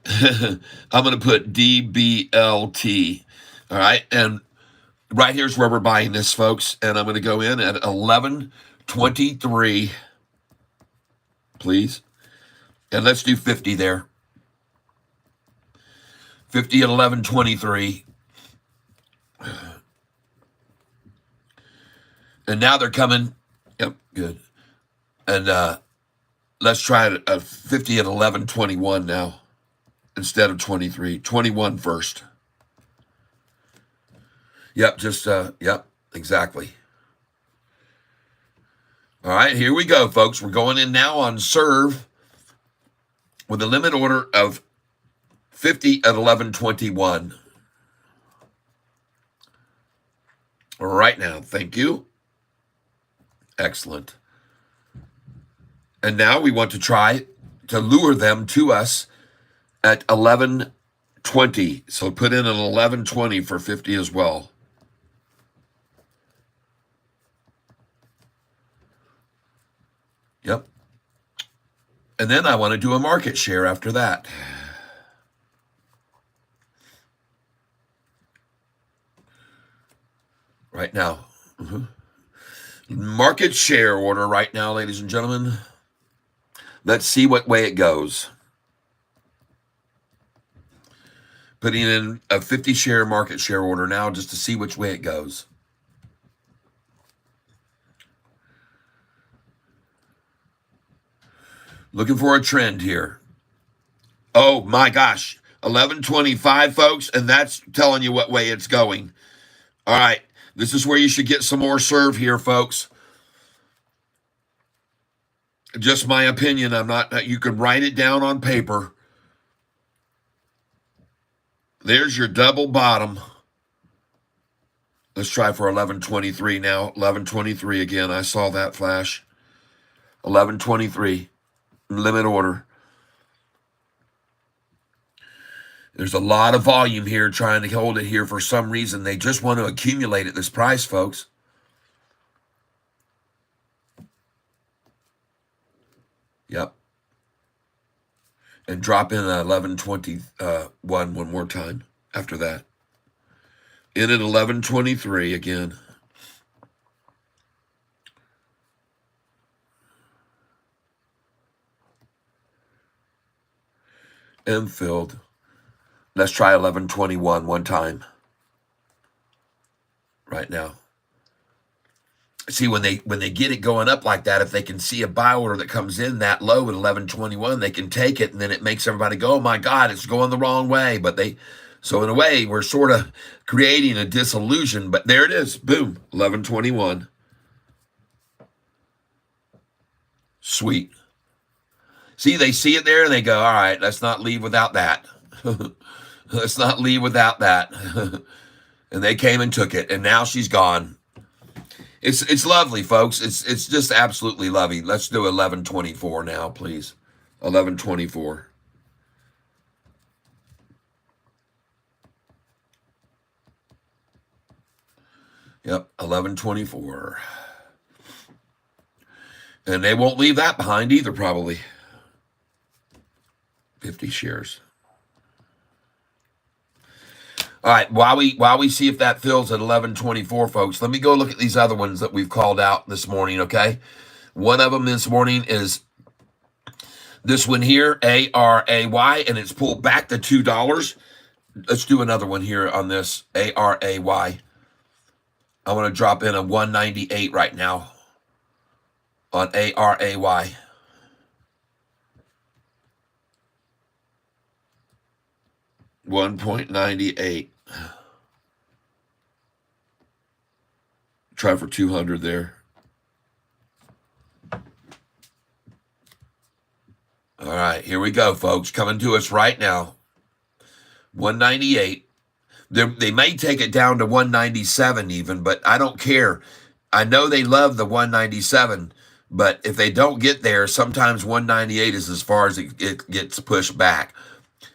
I'm going to put DBLT, all right? And right here's where we're buying this, folks, and I'm going to go in at 11.23, please. And let's do 50 there. 50 at 11.23. And now they're coming. Yep, good. And let's try it at 50 at 11.21 now instead of 23. 21 first. Yep, yep, exactly. All right, here we go, folks. We're going in now on serve with a limit order of 50 at 11.21. Right now, thank you. Excellent. And now we want to try to lure them to us at 11.20. So put in an 11.20 for 50 as well. Yep. And then I want to do a market share after that. Right now. Market share order right now, ladies and gentlemen. Let's see what way it goes. Putting in a 50 share market share order now just to see which way it goes. Looking for a trend here. Oh my gosh. 11.25, folks, and that's telling you what way it's going. All right. This is where you should get some more serve here, folks. Just my opinion. I'm not, you can write it down on paper. There's your double bottom. Let's try for 11.23 now. 11.23 again. I saw that flash. 11.23. Limit order. There's a lot of volume here trying to hold it here for some reason. They just want to accumulate at this price, folks. Yep. And drop in 11.21 one more time after that. In at 11.23 again. And filled. Let's try 11.21 one time. Right now. See, when they get it going up like that, if they can see a buy order that comes in that low at 11.21, they can take it, and then it makes everybody go, oh my God, it's going the wrong way. So in a way, we're sort of creating a disillusion, but there it is. Boom, 11.21. Sweet. See, they see it there and they go, all right, let's not leave without that. Let's not leave without that. And they came and took it, and now she's gone. It's lovely, folks. It's just absolutely lovely. Let's do 1124 now, please. 1124. Yep, 1124. And they won't leave that behind either, probably. 50 shares. All right, while we see if that fills at 1124, folks, let me go look at these other ones that we've called out this morning, okay? One of them this morning is this one here, ARAY, and it's pulled back to $2. Let's do another one here on this, ARAY. I want to drop in a 198 right now on ARAY. 1.98. Try for 200 there. All right, here we go, folks. Coming to us right now. 198. They may take it down to 197 even, but I don't care. I know they love the 197, but if they don't get there, sometimes 198 is as far as it gets pushed back.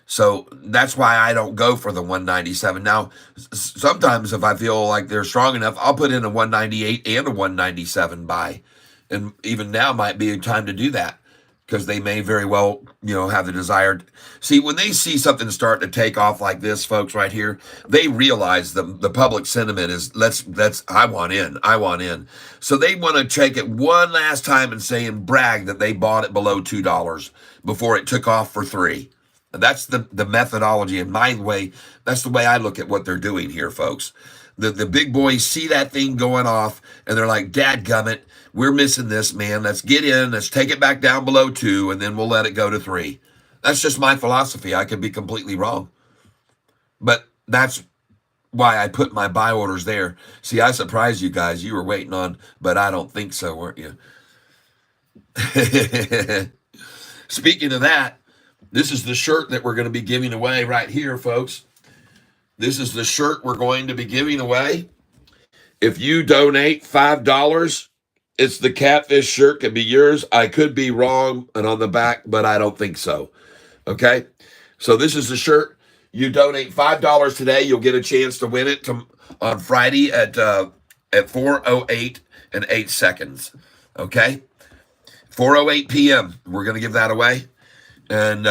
So that's why I don't go for the 197. Now, sometimes if I feel like they're strong enough, I'll put in a 198 and a 197 buy. And even now might be a time to do that because they may very well, have the desired. See, when they see something start to take off like this, folks, right here, they realize the public sentiment is I want in. So they want to take it one last time and say and brag that they bought it below $2 before it took off for $3. And that's the methodology in my way. That's the way I look at what they're doing here, folks. The big boys see that thing going off, and they're like, "Dadgummit, we're missing this, man. Let's get in. Let's take it back down below 2, and then we'll let it go to 3." That's just my philosophy. I could be completely wrong. But that's why I put my buy orders there. See, I surprised you guys. You were waiting on, but I don't think so, weren't you? Speaking of that, this is the shirt that we're going to be giving away right here, folks. This is the shirt we're going to be giving away. If you donate $5, it's the Catfish shirt. Could be yours. I could be wrong and on the back, but I don't think so. Okay? So this is the shirt. You donate $5 today, you'll get a chance to win it on Friday at 4:08 and 8 seconds. Okay? 4:08 p.m. We're going to give that away. And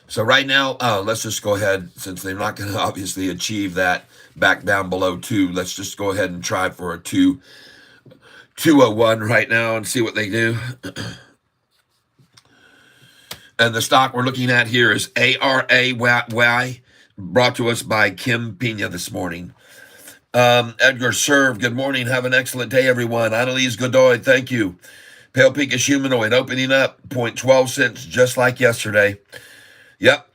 so right now, let's just go ahead, since they're not going to obviously achieve that back down below 2, let's just go ahead and try for a 201 right now and see what they do. And the stock we're looking at here is ARAY, brought to us by Kim Pena this morning. Edgar Serve, good morning. Have an excellent day, everyone. Annalise Godoy, thank you. Pale Pinkish Humanoid opening up 0.12 cents, just like yesterday. Yep.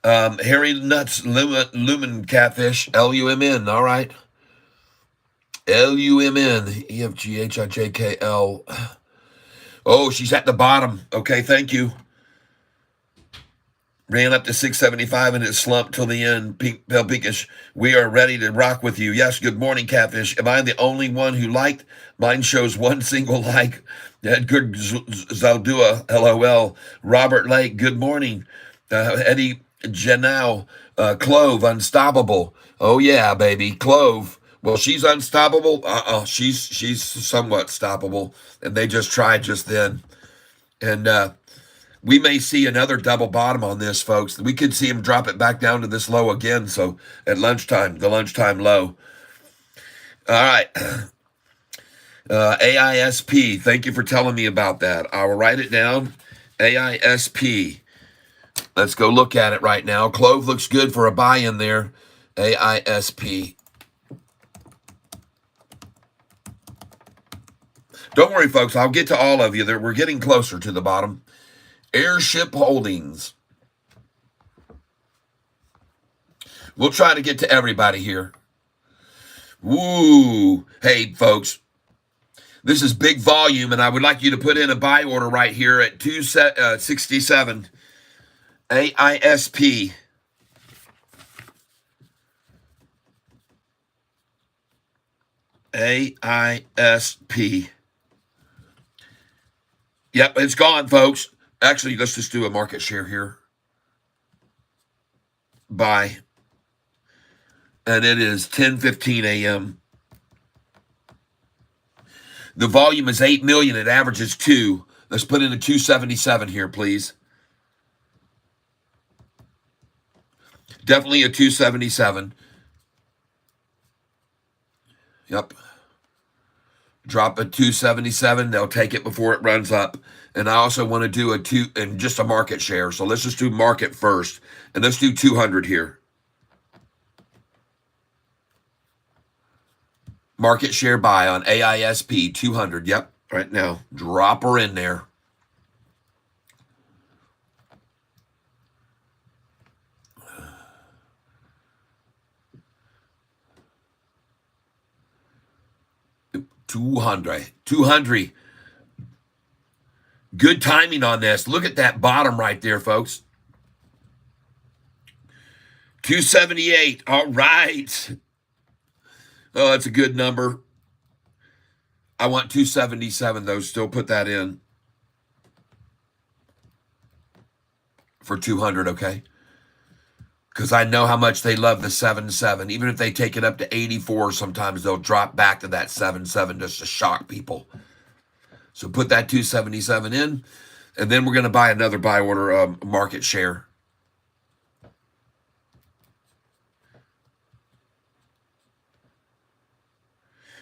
Harry Nuts Lumen Catfish, LUMN. All right. LUMN, EFGHIJKL. Oh, she's at the bottom. Okay, thank you. Ran up to 675 and it slumped till the end. Pale Pinkish, we are ready to rock with you. Yes, good morning, Catfish. Am I the only one who liked? Mine shows one single like. Edgar Zaldua, LOL. Robert Lake, good morning. Eddie Janau, Clove, Unstoppable. Oh, yeah, baby. Clove. Well, she's unstoppable. She's somewhat stoppable. And they just tried just then. And we may see another double bottom on this, folks. We could see him drop it back down to this low again. So at lunchtime, the lunchtime low. All right. AISP, thank you for telling me about that. I will write it down. AISP. Let's go look at it right now. Clove looks good for a buy in there. AISP. Don't worry, folks. I'll get to all of you. We're getting closer to the bottom. Airship Holdings. We'll try to get to everybody here. Woo. Hey, folks. This is big volume, and I would like you to put in a buy order right here at 267. AISP. AISP. Yep, it's gone, folks. Actually, let's just do a market share here. Buy. And it is 10:15 a.m. The volume is 8 million. It averages 2. Let's put in a 277 here, please. Definitely a 277. Yep. Drop a 277. They'll take it before it runs up. And I also want to do just a market share. So let's just do market first. And let's do 200 here. Market share buy on AISP 200. Yep, right now. Drop her in there. $200. Good timing on this. Look at that bottom right there, folks. 278. All right. Oh, that's a good number. I want 277, though. Still put that in for 200, okay? Because I know how much they love the 7.7. Even if they take it up to 84, sometimes they'll drop back to that 7.7 just to shock people. So put that 277 in, and then we're going to buy another buy order market share.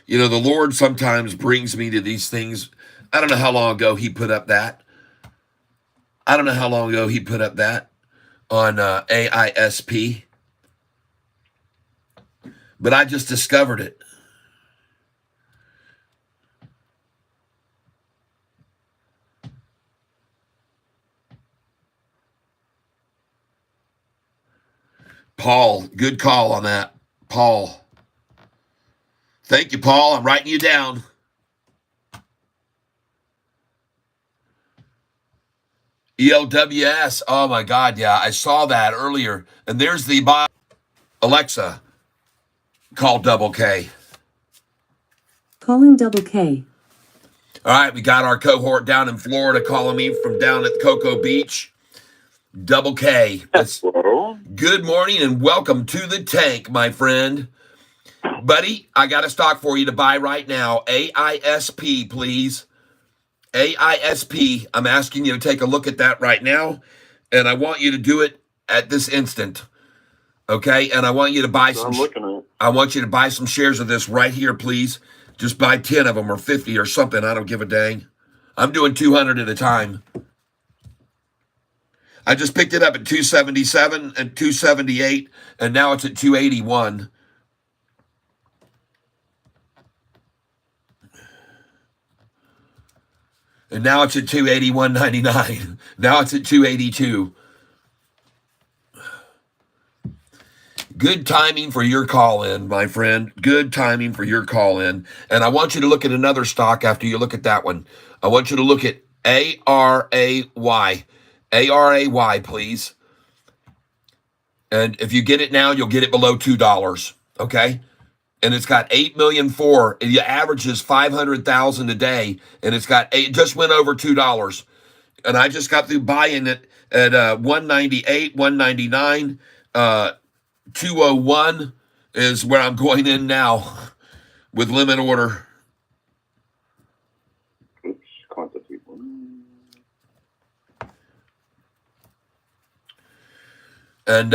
You know, the Lord sometimes brings me to these things. I don't know how long ago he put up that. I don't know how long ago he put up that on AISP. But I just discovered it. Paul, good call on that. Paul. Thank you, Paul. I'm writing you down. ELWS. Oh, my God. Yeah, I saw that earlier. And there's the Alexa. Call Double K. Calling Double K. All right, we got our cohort down in Florida calling me from down at Cocoa Beach. Double K. Hello. Good morning and welcome to the tank, my friend. Buddy, I got a stock for you to buy right now. AISP, please. AISP. I'm asking you to take a look at that right now, and I want you to do it at this instant. Okay? And I want you to buy I want you to buy some shares of this right here, please. Just buy 10 of them or 50 or something. I don't give a dang. I'm doing 200 at a time. I just picked it up at 277 and 278, and now it's at 281. And now it's at 281.99. Now it's at 282. Good timing for your call in, my friend. Good timing for your call in. And I want you to look at another stock after you look at that one. I want you to look at ARAY. ARAY, please. And if you get it now, you'll get it below $2. Okay? And it's got 8,000,004. It averages 500,000 a day, and it's got just went over $2. And I just got through buying it at 198, 199, 201 is where I'm going in now with limit order. Oops, quantity. And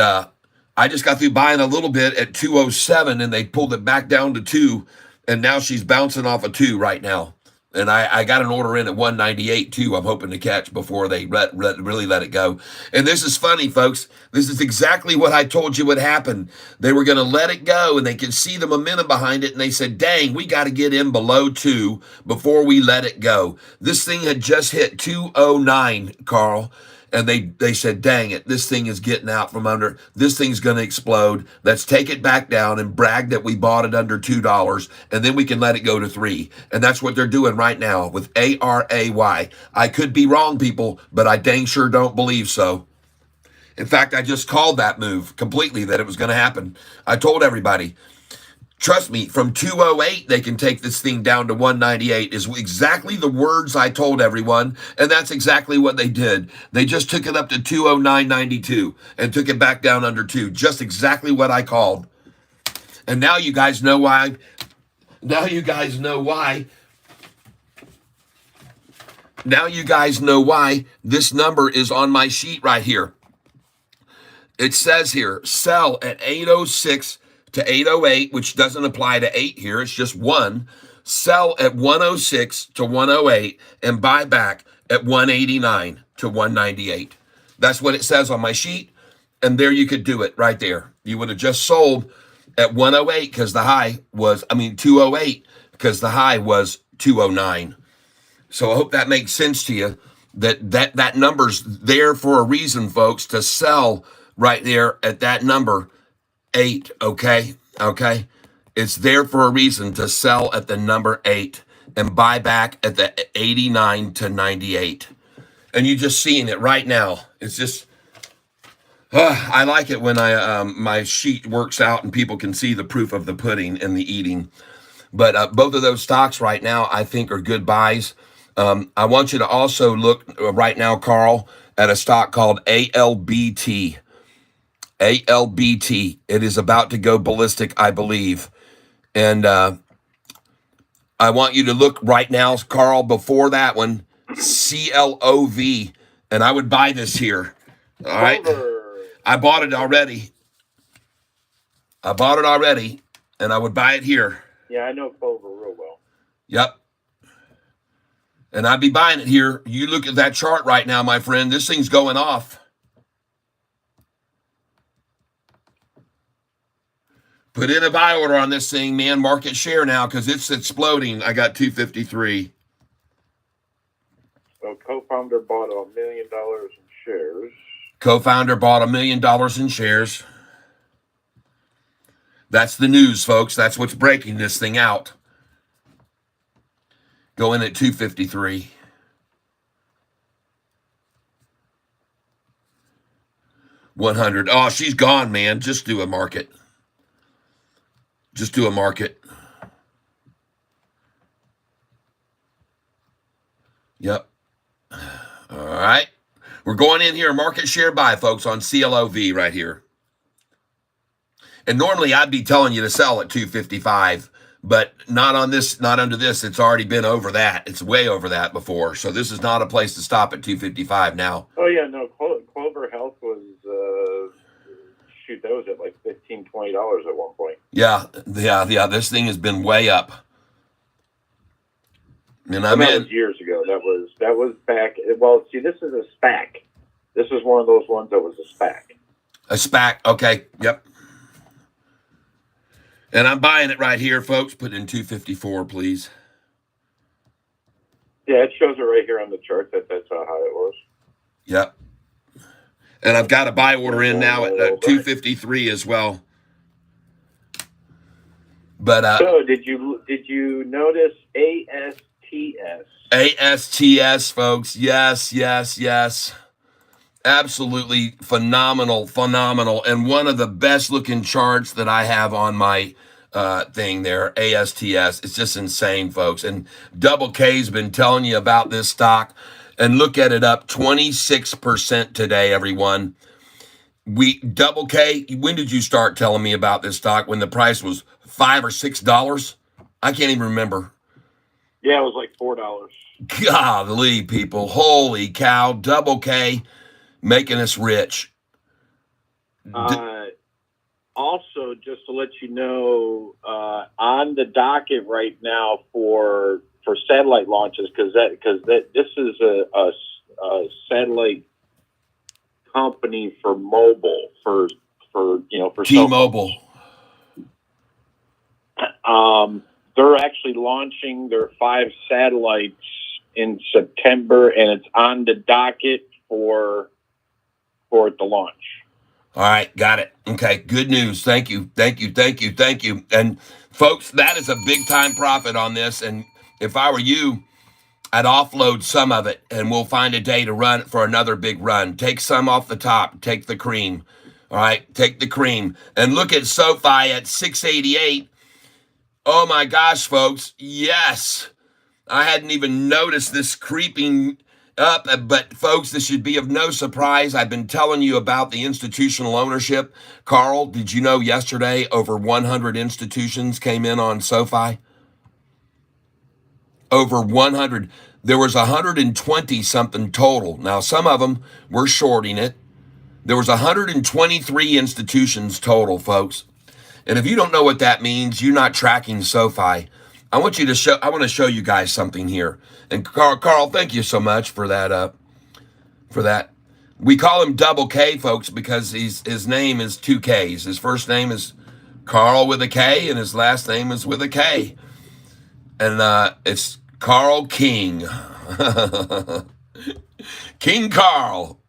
I just got through buying a little bit at 207, and they pulled it back down to 2, and now she's bouncing off of 2 right now. And I got an order in at 198 too. I'm hoping to catch before they really let it go. And this is funny, folks. This is exactly what I told you would happen. They were going to let it go, and they could see the momentum behind it, and they said, dang, we got to get in below 2 before we let it go. This thing had just hit 209, Carl. And they said, dang it, this thing is getting out from under. This thing's going to explode. Let's take it back down and brag that we bought it under $2, and then we can let it go to 3. And that's what they're doing right now with ARAY. I could be wrong, people, but I dang sure don't believe so. In fact, I just called that move completely that it was going to happen. I told everybody. Trust me, from 208, they can take this thing down to 198 is exactly the words I told everyone. And that's exactly what they did. They just took it up to 209.92 and took it back down under 2. Just exactly what I called. And now you guys know why. Now you guys know why. Now you guys know why this number is on my sheet right here. It says here, sell at 806 to 808, which doesn't apply to 8 here. It's just 1. Sell at 106 to 108 and buy back at 189 to 198. That's what it says on my sheet. And there you could do it right there. You would have just sold at 108 because the high was, 208 because the high was 209. So I hope that makes sense to you, that number's there for a reason, folks, to sell right there at that number 8, okay? Okay? It's there for a reason to sell at the number 8 and buy back at the 89 to 98. And you're just seeing it right now. It's just, I like it when my sheet works out and people can see the proof of the pudding and the eating. But both of those stocks right now, I think, are good buys. I want you to also look right now, Carl, at a stock called ALBT. ALBT. It is about to go ballistic, I believe. And I want you to look right now, Carl, before that one, CLOV. And I would buy this here. All right. I bought it already. And I would buy it here. Yeah, I know Clover real well. Yep. And I'd be buying it here. You look at that chart right now, my friend. This thing's going off. Put in a buy order on this thing, man. Market share now because it's exploding. I got 253. So co-founder bought $1 million in shares. Co-founder bought $1 million in shares. That's the news, folks. That's what's breaking this thing out. Go in at 253. $100. Oh, she's gone, man. Just do a market. Just do a market. Yep. All right. We're going in here, market share buy, folks, on CLOV right here. And normally I'd be telling you to sell at 255, but not on this, not under this. It's already been over that. It's way over that before. So this is not a place to stop at 255 now. Oh, yeah, no, Clover Health was, that was at like $15, $20 at one point. Yeah. This thing has been way up. And that was years ago. That was back. Well, see, this is a SPAC. This is one of those ones that was a SPAC. A SPAC. Okay. Yep. And I'm buying it right here, folks. Put in 254, please. Yeah, it shows it right here on the chart. That's how high it was. Yep. And I've got a buy order in now at 253 as well. But so did you notice ASTS? ASTS, folks. Yes. Absolutely phenomenal. And one of the best looking charts that I have on my thing there, ASTS. It's just insane, folks. And Double K's been telling you about this stock. And look at it, up 26% today, everyone. Double K, when did you start telling me about this stock? When the price was $5 or $6? I can't even remember. Yeah, it was like $4. Golly, people. Holy cow. Double K making us rich. Also, just to let you know, on the docket right now for satellite launches, because this is a satellite company for mobile for T-Mobile. They're actually launching their 5 satellites in September, and it's on the docket for it to launch. All right, got it. Okay, good news. Thank you. And folks, that is a big time profit on this. And if I were you, I'd offload some of it, and we'll find a day to run for another big run. Take some off the top. Take the cream. All right, take the cream. And look at Sofi at 688. Oh my gosh, folks. Yes. I hadn't even noticed this creeping up, but folks, this should be of no surprise. I've been telling you about the institutional ownership. Carl, did you know yesterday over 100 institutions came in on Sofi? Over 100. There was 120 something total. Now, some of them were shorting it. There was 123 institutions total, folks. And if you don't know what that means, you're not tracking SoFi. I want to show you guys something here. And Carl, thank you so much for that. We call him Double K, folks, because his name is 2 Ks. His first name is Carl with a K, and his last name is with a K. And it's Carl King. King Carl,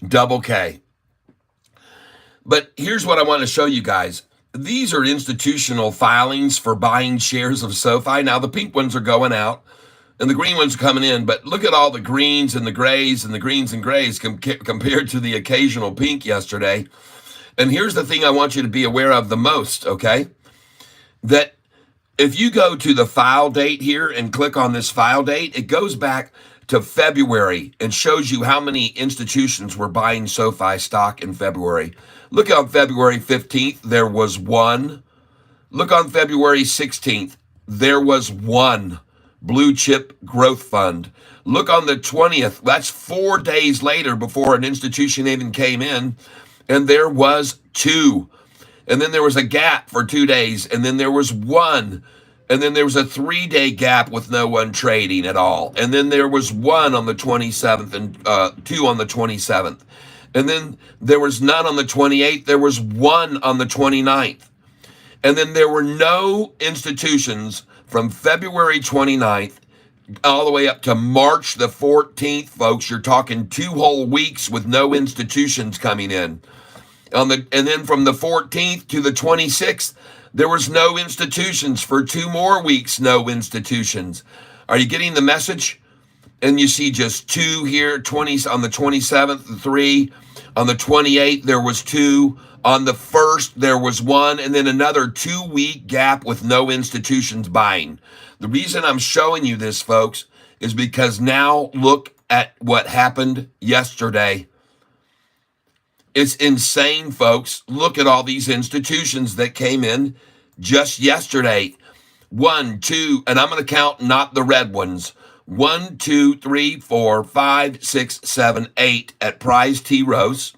Double K. But here's what I want to show you guys. These are institutional filings for buying shares of SoFi. Now, the pink ones are going out, and the green ones are coming in. But look at all the greens and the grays and the greens and grays compared to the occasional pink yesterday. And here's the thing I want you to be aware of the most, okay? That if you go to the file date here and click on this file date, it goes back to February and shows you how many institutions were buying SoFi stock in February. Look on February 15th, there was one. Look on February 16th, there was one blue chip growth fund. Look on the 20th, that's 4 days later before an institution even came in, and there was two. And then there was a gap for 2 days, and then there was one. And then there was a 3-day gap with no one trading at all. And then there was one on the 27th and two on the 27th. And then there was none on the 28th. There was one on the 29th. And then there were no institutions from February 29th all the way up to March the 14th, folks. You're talking 2 whole weeks with no institutions coming in. And then from the 14th to the 26th, there was no institutions for 2 more weeks, no institutions. Are you getting the message? And you see just 2 here, 20 on the 27th, 3. On the 28th, there was 2. On the 1st, there was 1, and then another 2-week gap with no institutions buying. The reason I'm showing you this, folks, is because now look at what happened yesterday. It's insane, folks. Look at all these institutions that came in just yesterday. 1, 2, and I'm going to count not the red ones. 1, 2, 3, 4, 5, 6, 7, 8 at Prize T. Rose.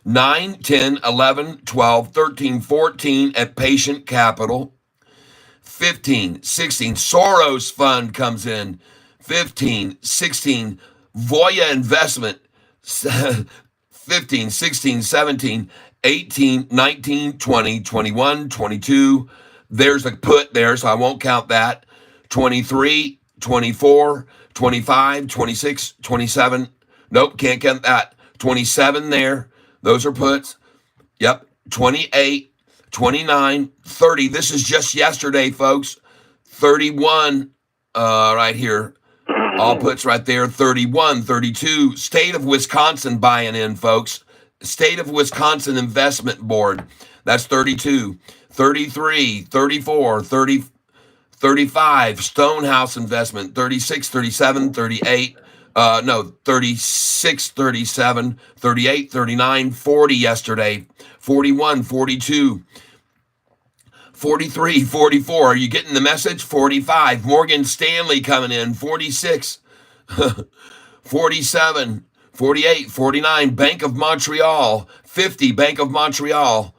9, 10, 11, 12, 13, 14 at Patient Capital. 15, 16, Soros Fund comes in. 15, 16, Voya Investment. 15, 16, 17, 18, 19, 20, 21, 22. There's a put there, so I won't count that. 23, 24, 25, 26, 27. Nope, can't count that. 27 there. Those are puts. Yep. 28, 29, 30. This is just yesterday, folks. 31 right here. All puts right there. 31, 32. State of Wisconsin buying in, folks. State of Wisconsin Investment Board. That's 32. 33, 34, 30, 35. Stonehouse Investment. 36, 37, 38. 36, 37, 38, 39, 40 yesterday. 41, 42. 43, 44. Are you getting the message? 45. Morgan Stanley coming in. 46. 47. 48. 49. Bank of Montreal. 50. Bank of Montreal.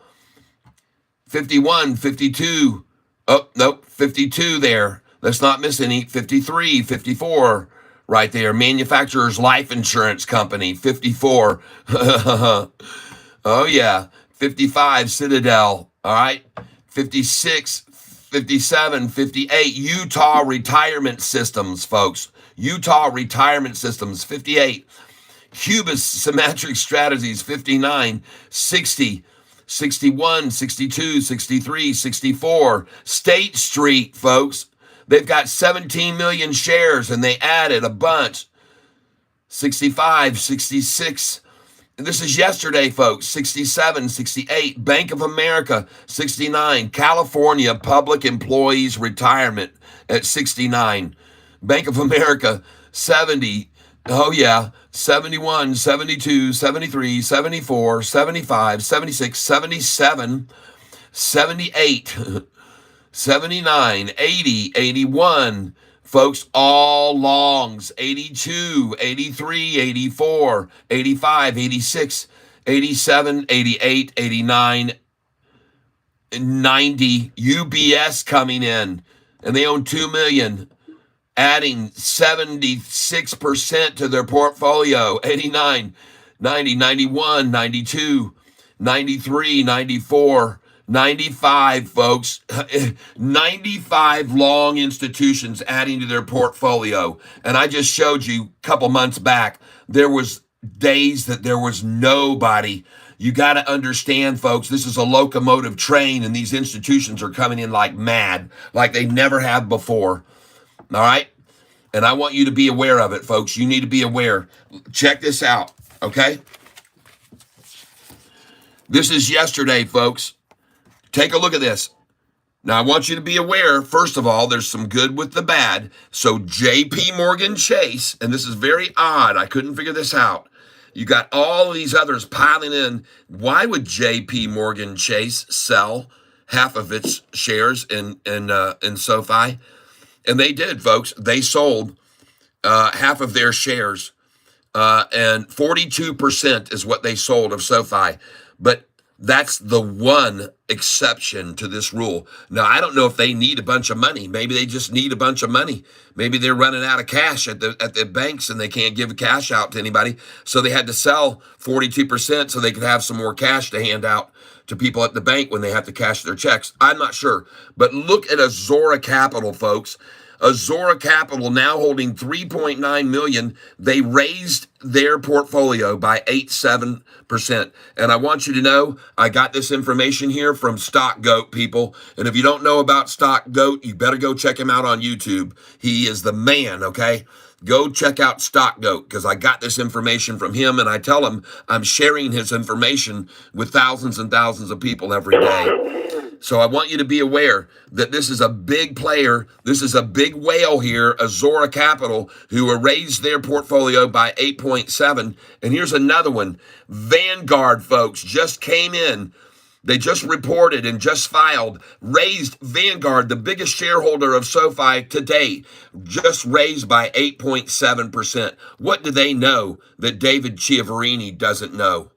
51. 52. Oh, nope. 52 there. Let's not miss any. 53. 54. Right there. Manufacturers Life Insurance Company. 54. Oh, yeah. 55. Citadel. All right. 56, 57, 58, Utah Retirement Systems, folks. Utah Retirement Systems, 58. Hubis Symmetric Strategies, 59, 60, 61, 62, 63, 64. State Street, folks. They've got 17 million shares, and they added a bunch. 65, 66, This is yesterday, folks. 67, 68. Bank of America, 69. California Public Employees Retirement at 69. Bank of America, 70. Oh, yeah. 71, 72, 73, 74, 75, 76, 77, 78, 79, 80, 81. Folks, all longs, 82, 83, 84, 85, 86, 87, 88, 89, 90. UBS coming in, and they own 2 million, adding 76% to their portfolio. 89, 90, 91, 92, 93, 94, 95, folks. 95 long institutions adding to their portfolio. And I just showed you a couple months back, there was days that there was nobody. You got to understand, folks, this is a locomotive train, and these institutions are coming in like mad, like they never have before. All right? And I want you to be aware of it, folks. You need to be aware. Check this out, okay? This is yesterday, folks. Take a look at this. Now, I want you to be aware, first of all, there's some good with the bad. So J.P. Morgan Chase, and this is very odd. I couldn't figure this out. You got all of these others piling in. Why would J.P. Morgan Chase sell half of its shares in SoFi? And they did, folks. They sold half of their shares, and 42% is what they sold of SoFi. But that's the one exception to this rule. Now, I don't know if they need a bunch of money. Maybe they just need a bunch of money. Maybe they're running out of cash at the banks and they can't give cash out to anybody. So they had to sell 42% so they could have some more cash to hand out to people at the bank when they have to cash their checks. I'm not sure. But look at Azora Capital, folks. Azora Capital now holding 3.9 million. They raised their portfolio by 87%. And I want you to know, I got this information here from Stock Goat, people. And if you don't know about Stock Goat, you better go check him out on YouTube. He is the man, okay? Go check out Stock Goat, because I got this information from him, and I tell him I'm sharing his information with thousands and thousands of people every day. So I want you to be aware that this is a big player. This is a big whale here, Azora Capital, who raised their portfolio by 8.7. And here's another one. Vanguard, folks, just came in. They just reported and just filed, raised. Vanguard, the biggest shareholder of SoFi to date, just raised by 8.7%. What do they know that David Chiaverini doesn't know?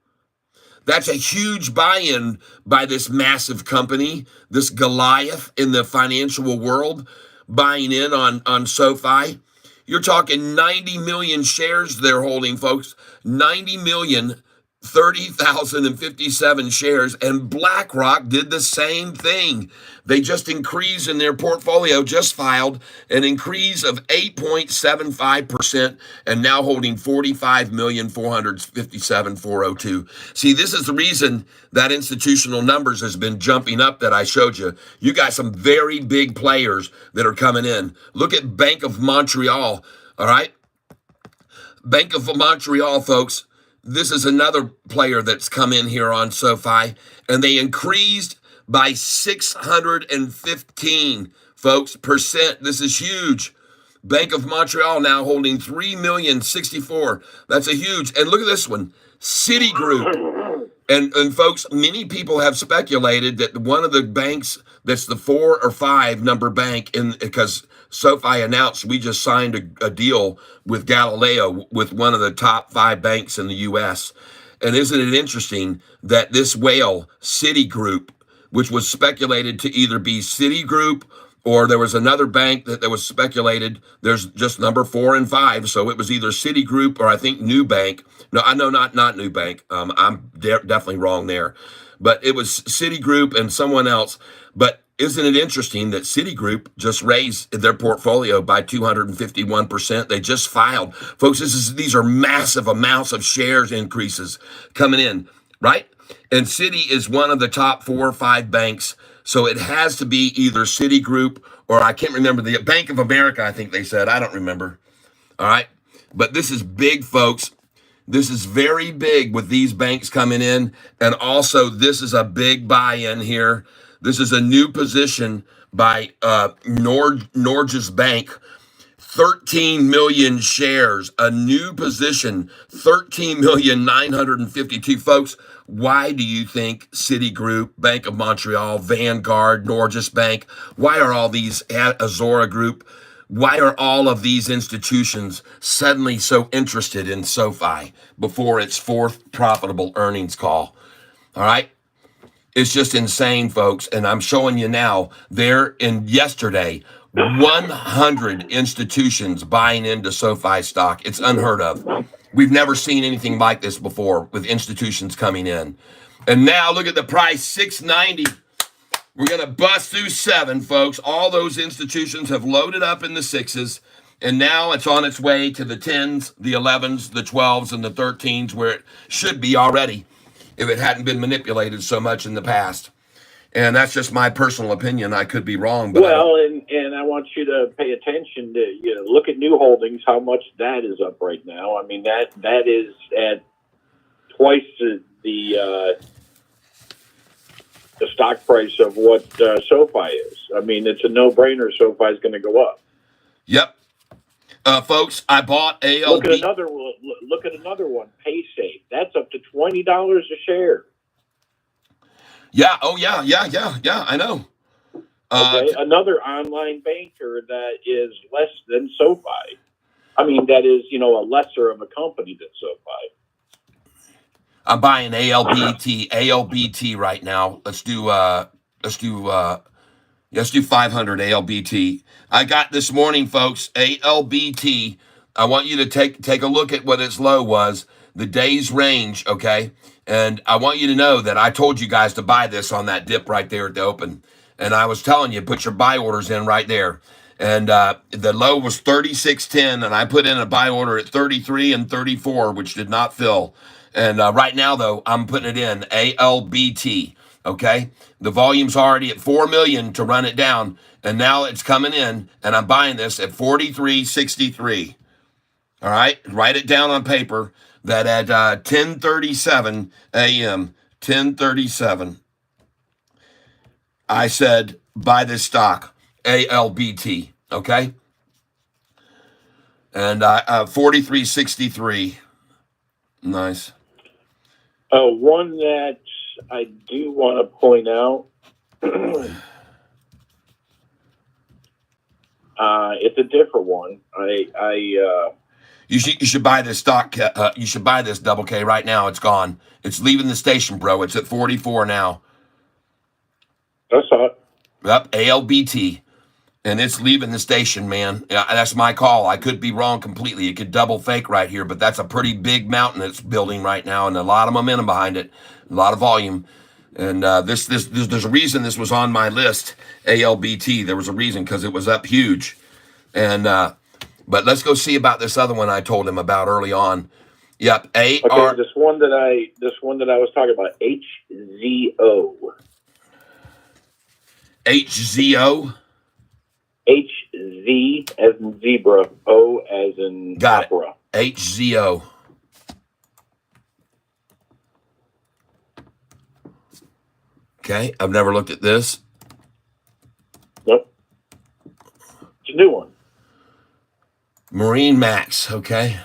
That's a huge buy-in by this massive company, this Goliath in the financial world, buying in on SoFi. You're talking 90 million shares they're holding, folks. 90 million, 30,057 shares. And BlackRock did the same thing. They just increased in their portfolio, just filed an increase of 8.75% and now holding 45,457,402. See, this is the reason that institutional numbers has been jumping up that I showed you. You got some very big players that are coming in. Look at Bank of Montreal, all right? Bank of Montreal, folks. This is another player that's come in here on SoFi, and they increased by 615, folks, percent. This is huge. Bank of Montreal now holding 3,064,000. That's a huge. And look at this one, Citigroup. And folks, many people have speculated that one of the banks that's the 4 or 5 number bank, because SoFi announced we just signed a deal with Galileo with one of the top 5 banks in the U.S. And isn't it interesting that this whale, Citigroup, which was speculated to either be Citigroup or there was another bank that was speculated, there's just number 4 and 5. So it was either Citigroup or I think New Bank. No, I know not New Bank. I'm definitely wrong there. But it was Citigroup and someone else. But isn't it interesting that Citigroup just raised their portfolio by 251%? They just filed. Folks, these are massive amounts of shares increases coming in, right? And Citi is one of the top 4 or 5 banks. So it has to be either Citigroup or I can't remember, the Bank of America, I think they said. I don't remember. All right. But this is big, folks. This is very big with these banks coming in. And also, this is a big buy-in here. This is a new position by Norges Bank. 13 million shares, a new position, 13,952,000 folks. Why do you think Citigroup, Bank of Montreal, Vanguard, Norges Bank, why are all these, Azora Group, why are all of these institutions suddenly so interested in SoFi before its fourth profitable earnings call? All right. It's just insane, folks. And I'm showing you now, there in yesterday, 100 institutions buying into SoFi stock. It's unheard of. We've never seen anything like this before with institutions coming in. And now look at the price, $6.90. We're going to bust through 7, folks. All those institutions have loaded up in the 6s. And now it's on its way to the 10s, the 11s, the 12s, and the 13s, where it should be already if it hadn't been manipulated so much in the past. And that's just my personal opinion. I could be wrong. But well, and I want you to pay attention to, look at New Holdings, how much that is up right now. I mean, that is at twice the stock price of what SoFi is. I mean, it's a no-brainer. SoFi is going to go up. Yep. Folks, I bought ALB. Look at another one, PaySafe. That's up to $20 a share. Yeah. Oh, yeah. I know. Okay. Another online banker that is less than SoFi. I mean, that is, a lesser of a company than SoFi. I'm buying ALBT right now. Let's do 500 ALBT. I got this morning, folks, ALBT. I want you to take a look at what its low was, the day's range, okay? And I want you to know that I told you guys to buy this on that dip right there at the open. And I was telling you, put your buy orders in right there. And the low was 36.10, and I put in a buy order at 33 and 34, which did not fill. And right now, though, I'm putting it in ALBT, okay? The volume's already at 4 million to run it down, and now it's coming in, and I'm buying this at 43.63. All right? Write it down on paper that at 10:37 a.m., 10:37, I said, buy this stock, ALBT, okay? And 43.63. Nice. One that I do want to point out, it's a different one. You should buy this stock. You should buy this Double K right now. It's gone. It's leaving the station, bro. It's at 44 now. That's hot. Yep, ALBT. And it's leaving the station, man. Yeah, that's my call. I could be wrong completely. It could double fake right here, but that's a pretty big mountain it's building right now, and a lot of momentum behind it, a lot of volume. And there's a reason this was on my list, ALBT. There was a reason, because it was up huge. And but let's go see about this other one I told him about early on. Yep, Okay, this one that I was talking about, HZO. HZO. HZ as in zebra, O as in Got opera. It. HZO. Okay, I've never looked at this. Nope. It's a new one. Marine Max, okay.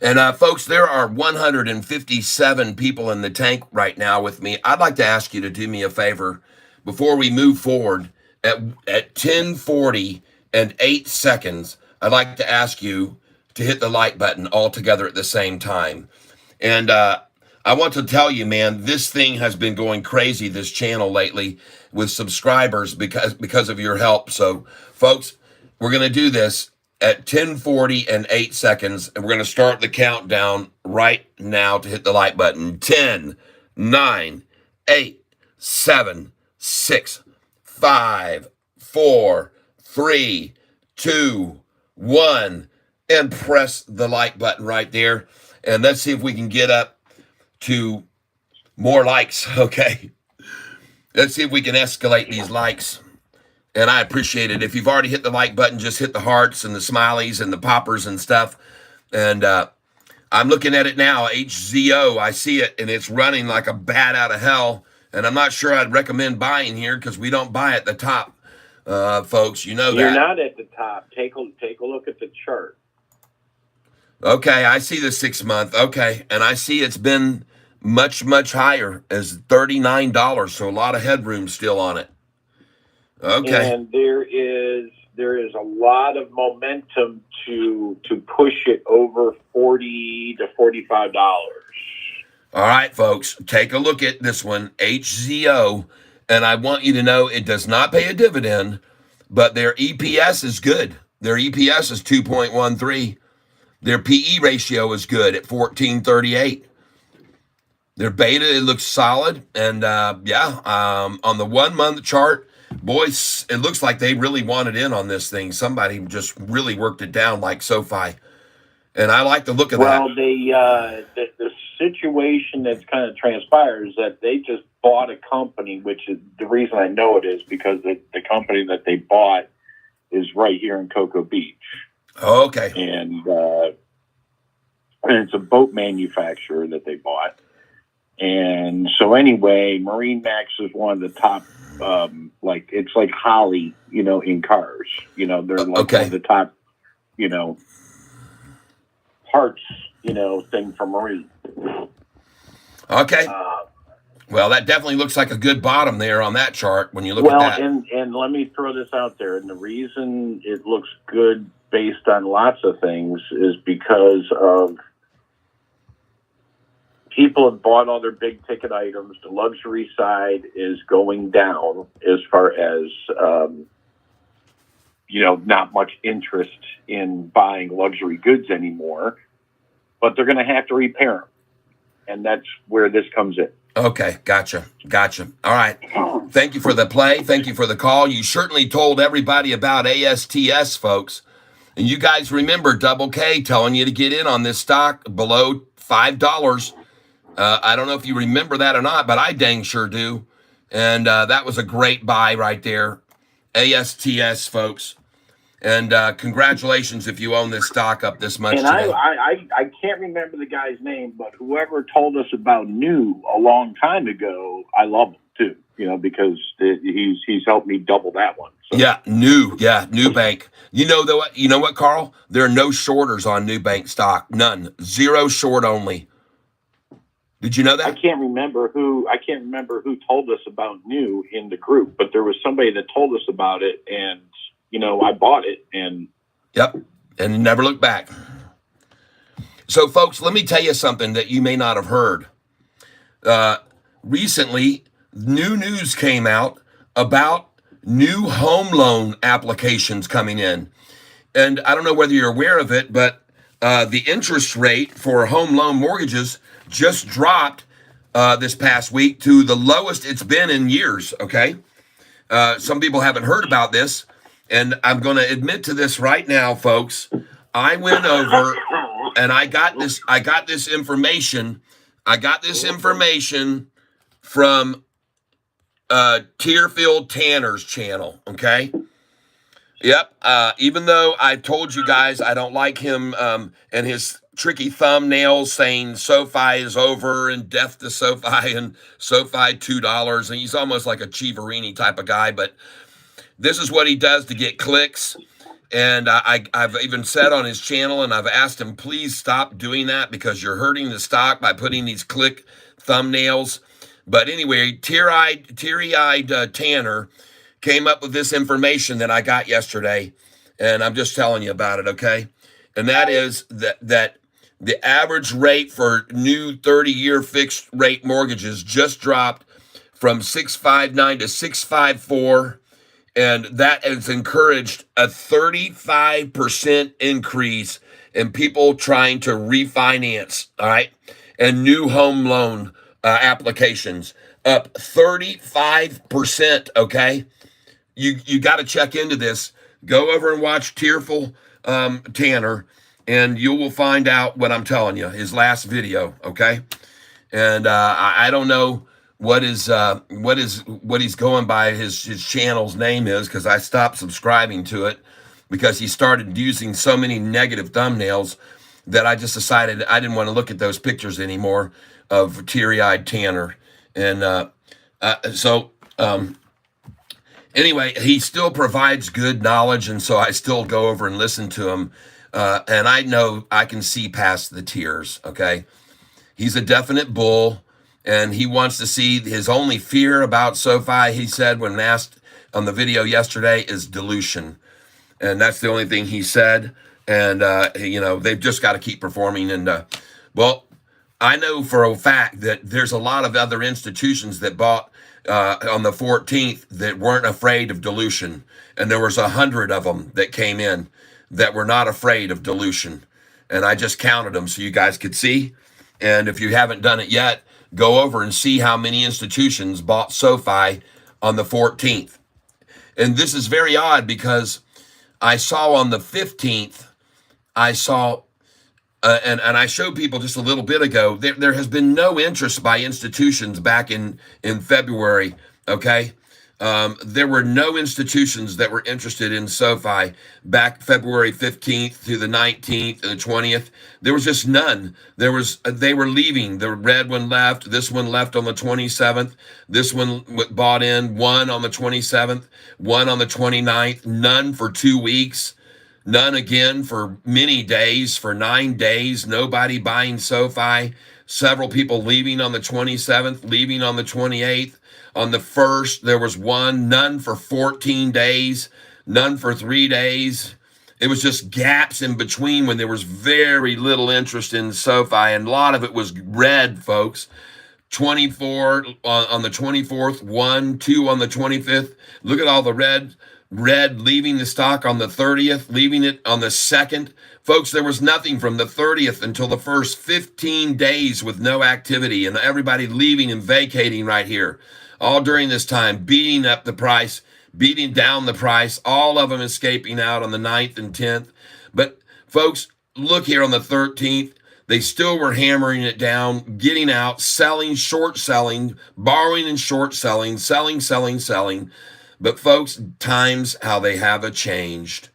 And folks, there are 157 people in the tank right now with me. I'd like to ask you to do me a favor before we move forward. At 10:40 and 8 seconds, I'd like to ask you to hit the like button all together at the same time. And I want to tell you, man, this thing has been going crazy, this channel lately, with subscribers because of your help. So, folks, we're going to do this at 10:40 and 8 seconds, and we're going to start the countdown right now to hit the like button. 10, 9, 8, 7, 6, 5, 4, 3, 2, 1, and press the like button right there. And let's see if we can get up to more likes, okay? Let's see if we can escalate these likes. And I appreciate it. If you've already hit the like button, just hit the hearts and the smileys and the poppers and stuff. And I'm looking at it now, HZO. I see it, and it's running like a bat out of hell. And I'm not sure I'd recommend buying here because we don't buy at the top, folks. You know You're that. not at the top. Take a look at the chart. Okay, I see the 6 month. Okay, and I see it's been much, much higher as $39. So a lot of headroom still on it. Okay. And there is a lot of momentum to push it over $40 to $45. All right, folks, take a look at this one, HZO, and I want you to know it does not pay a dividend, but their EPS is good. Their EPS is 2.13. Their PE ratio is good at 1438. Their beta, it looks solid, and on the 1 month chart, boys, it looks like they really wanted in on this thing. Somebody just really worked it down like Sofi. And I like the look of that. Well, the situation that's kind of transpired is that they just bought a company, which is the reason I know it is because the company that they bought is right here in Cocoa Beach. Oh, okay. And it's a boat manufacturer that they bought. And so anyway, Marine Max is one of the top, it's like Holly, in cars. They're like one of the top, parts, thing for Marine. Okay. Well, that definitely looks like a good bottom there on that chart when you look at that. And let me throw this out there. And the reason it looks good based on lots of things is because of people have bought all their big ticket items. The luxury side is going down as far as, not much interest in buying luxury goods anymore, but they're going to have to repair them. And that's where this comes in. Okay, gotcha. All right. Thank you for the play. Thank you for the call. You certainly told everybody about ASTS, folks. And you guys remember Double K telling you to get in on this stock below $5. I don't know if you remember that or not, but I dang sure do. And that was a great buy right there. ASTS, folks. And congratulations if you own this stock up this much. And today. I can't remember the guy's name, but whoever told us about New a long time ago, I love him too. Because he's helped me double that one. So. Yeah, New Bank. You know what, Carl? There are no shorters on New Bank stock. None. 0 short only. Did you know that? I can't remember who told us about New in the group, but there was somebody that told us about it, and I bought it, and yep, and never looked back. So, folks, let me tell you something that you may not have heard. Recently, new news came out about new home loan applications coming in, and I don't know whether you're aware of it, but the interest rate for home loan mortgages just dropped this past week to the lowest it's been in years. Okay, some people haven't heard about this. And I'm going to admit to this right now, folks. I went over and I got this information. I got this information from Tearfield Tanner's channel. Okay. Yep. Even though I told you guys I don't like him and his tricky thumbnails saying Sofi is over and death to Sofi and Sofi $2. And he's almost like a Chiaverini type of guy, but this is what he does to get clicks. And I've even said on his channel, and I've asked him, please stop doing that because you're hurting the stock by putting these click thumbnails. But anyway, teary-eyed Tanner came up with this information that I got yesterday, and I'm just telling you about it, okay? And that is that the average rate for new 30-year fixed rate mortgages just dropped from 6.59 to 6.54. And that has encouraged a 35% increase in people trying to refinance, all right? And new home loan applications up 35%, okay? You got to check into this. Go over and watch Tearful Tanner, and you will find out what I'm telling you, his last video, okay? And I don't know what he's going by his channel's name is, because I stopped subscribing to it because he started using so many negative thumbnails that I just decided I didn't want to look at those pictures anymore of teary-eyed Tanner. And so anyway, he still provides good knowledge, and so I still go over and listen to him. And I know I can see past the tears, okay? He's a definite bull, and he wants to see his only fear about SoFi, he said when asked on the video yesterday, is dilution. And that's the only thing he said. And, they've just got to keep performing. And, well, I know for a fact that there's a lot of other institutions that bought on the 14th that weren't afraid of dilution. And there was 100 of them that came in that were not afraid of dilution. And I just counted them so you guys could see. And if you haven't done it yet, go over and see how many institutions bought SoFi on the 14th. And this is very odd because I saw on the 15th, I saw, and I showed people just a little bit ago, there has been no interest by institutions back in February, okay? There were no institutions that were interested in SoFi back February 15th through the 19th and the 20th. There was just none. They were leaving. The red one left. This one left on the 27th. This one bought in. One on the 27th. One on the 29th. None for 2 weeks. None again for many days, for 9 days. Nobody buying SoFi. Several people leaving on the 27th, leaving on the 28th. On the 1st, there was one, none for 14 days, none for 3 days. It was just gaps in between when there was very little interest in SoFi, and a lot of it was red, folks. 24 on the 24th, 1, 2 on the 25th. Look at all the red leaving the stock on the 30th, leaving it on the 2nd. Folks, there was nothing from the 30th until the first 15 days with no activity, and everybody leaving and vacating right here. All during this time, beating up the price, beating down the price, all of them escaping out on the 9th and 10th. But folks, look here on the 13th, they still were hammering it down, getting out, selling, short selling, borrowing and short selling, selling. But folks, times how they have changed.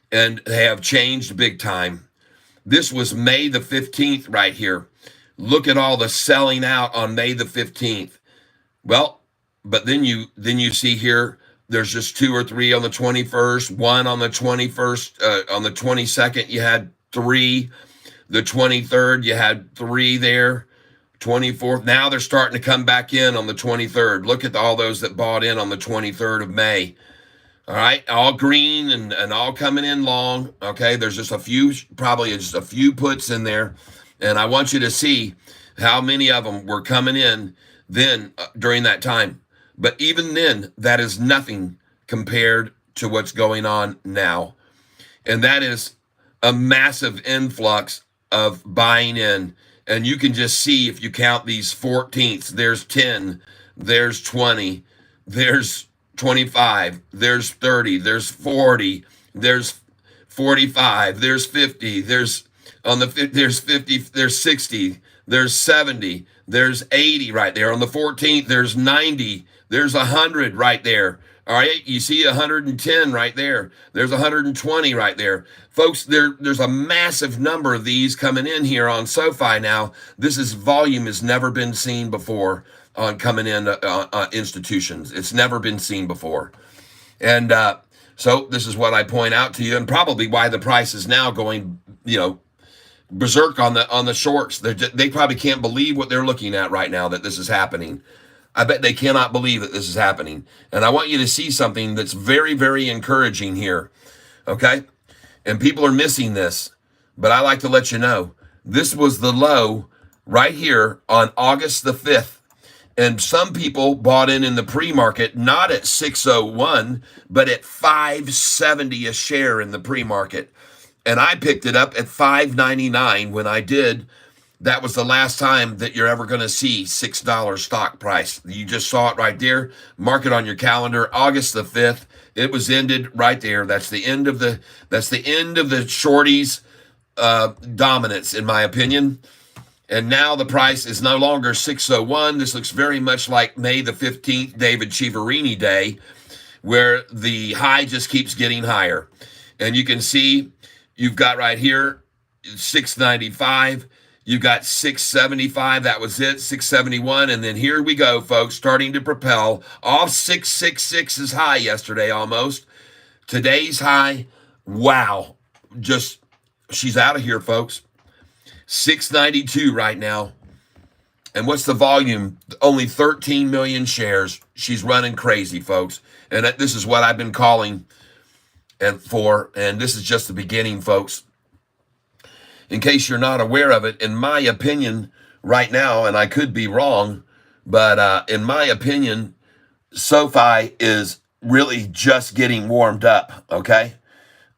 And they have changed big time. This was May the 15th right here. Look at all the selling out on May the 15th. Well, but then you see here, there's just 2 or 3 on the 21st, 1 on the 21st, on the 22nd, you had 3, the 23rd, you had 3 there, 24th. Now they're starting to come back in on the 23rd. Look at all those that bought in on the 23rd of May. All right, all green and all coming in long. Okay, there's just a few, probably just a few puts in there. And I want you to see how many of them were coming in then during that time. But even then, that is nothing compared to what's going on now. And that is a massive influx of buying in. And you can just see if you count these 14ths, there's 10, there's 20, there's 25, there's 30, there's 40, there's 45, there's 50, there's 50, there's 60, there's 70, there's 80 right there. On the 14th, there's 90, there's 100 right there. All right, you see 110 right there. There's 120 right there. Folks, there's a massive number of these coming in here on SoFi now. Volume has never been seen before on coming in institutions. It's never been seen before. And so this is what I point out to you, and probably why the price is now going, berserk on the shorts. They probably can't believe what they're looking at right now, that this is happening. I bet they cannot believe that this is happening. And I want you to see something that's very, very encouraging here. Okay? And people are missing this, but I like to let you know, this was the low right here on August the 5th. And some people bought in the pre-market, not at 601, but at 570 a share in the pre-market. And I picked it up at 599 when I did. That was the last time that you're ever going to see $6 stock price. You just saw it right there. Mark it on your calendar, August the 5th. It was ended right there. That's the end of the shorties dominance, in my opinion. And now the price is no longer 601. This looks very much like May the 15th, David Chiaverini Day, where the high just keeps getting higher. And you can see you've got right here, 695. You got 675. That was it. 671. And then here we go, folks, starting to propel off 666's high yesterday almost. Today's high. Wow. Just, she's out of here, folks. 692 right now. And what's the volume? Only 13 million shares. She's running crazy, folks. And this is what I've been calling and this is just the beginning, folks. In case you're not aware of it, in my opinion, right now, and I could be wrong, but in my opinion, Sofi is really just getting warmed up, okay?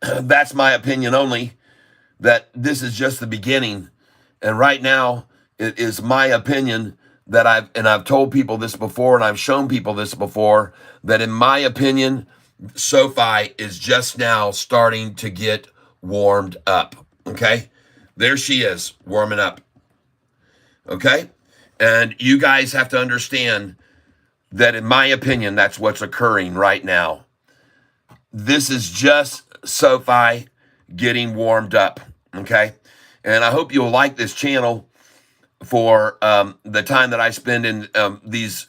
That's my opinion only, that this is just the beginning. And right now, it is my opinion that I've told people this before, and I've shown people this before, that in my opinion, Sofi is just now starting to get warmed up, okay? There she is, warming up, okay? And you guys have to understand that, in my opinion, that's what's occurring right now. This is just Sofi getting warmed up, okay? And I hope you'll like this channel for the time that I spend in these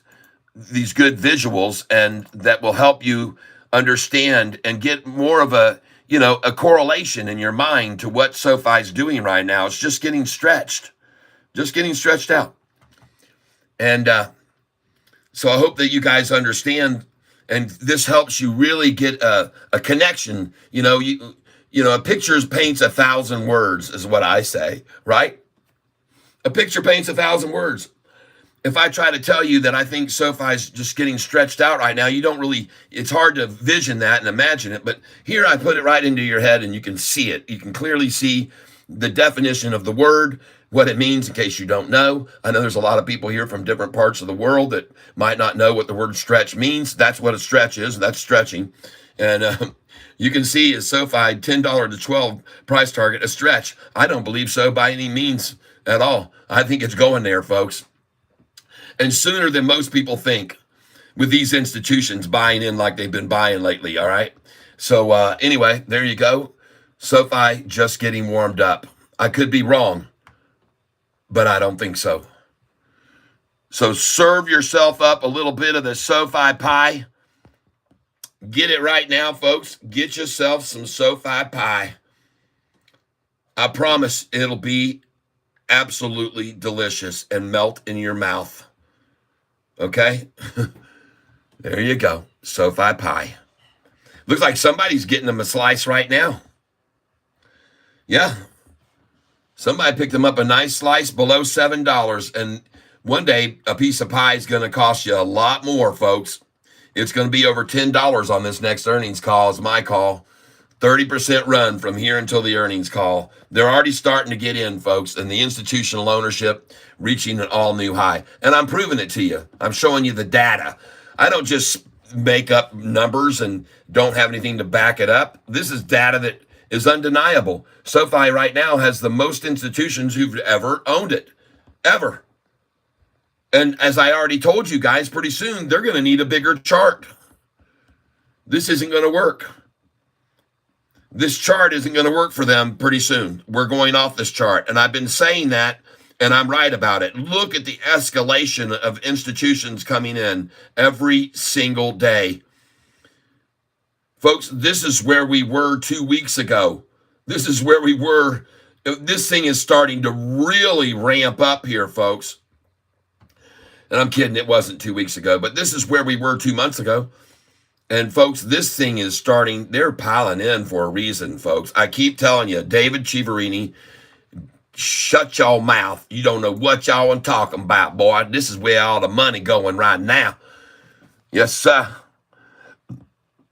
good visuals, and that will help you understand and get more of a correlation in your mind to what Sofi's doing right now. It's just getting stretched out. And so I hope that you guys understand, and this helps you really get a connection. A picture paints 1,000 words is what I say, right? A picture paints 1,000 words. If I try to tell you that I think Sofi's just getting stretched out right now, you don't really, it's hard to vision that and imagine it. But here I put it right into your head and you can see it. You can clearly see the definition of the word, what it means in case you don't know. I know there's a lot of people here from different parts of the world that might not know what the word stretch means. That's what a stretch is. That's stretching. And you can see is Sofi $10 to $12 price target a stretch? I don't believe so by any means at all. I think it's going there, folks. And sooner than most people think, with these institutions buying in like they've been buying lately, all right? So anyway, there you go. Sofi just getting warmed up. I could be wrong, but I don't think so. So serve yourself up a little bit of the Sofi pie. Get it right now, folks. Get yourself some Sofi pie. I promise it'll be absolutely delicious and melt in your mouth. Okay? There you go. Sofi pie. Looks like somebody's getting them a slice right now. Yeah. Somebody picked them up a nice slice below $7. And one day, a piece of pie is going to cost you a lot more, folks. It's going to be over $10 on this next earnings call, is my call. 30% run from here until the earnings call. They're already starting to get in, folks, and the institutional ownership reaching an all-new high. And I'm proving it to you. I'm showing you the data. I don't just make up numbers and don't have anything to back it up. This is data that is undeniable. Sofi right now has the most institutions who've ever owned it. Ever. And as I already told you guys, pretty soon they're going to need a bigger chart. This isn't going to work. This chart isn't going to work for them pretty soon. We're going off this chart. And I've been saying that, and I'm right about it. Look at the escalation of institutions coming in every single day. Folks, this is where we were 2 weeks ago. This is where we were. This thing is starting to really ramp up here, folks. And I'm kidding, it wasn't 2 weeks ago, but this is where we were 2 months ago. And folks, this thing is starting, they're piling in for a reason, folks. I keep telling you, David Chiaverini, shut y'all mouth. You don't know what y'all are talking about, boy. This is where all the money going right now. Yes, sir.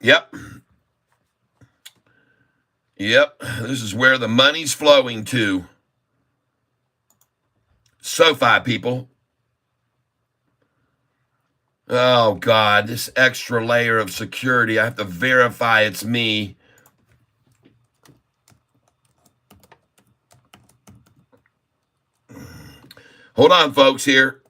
Yep. Yep. This is where the money's flowing to. Sofi, people. Oh, God, this extra layer of security. I have to verify it's me. Hold on, folks, here.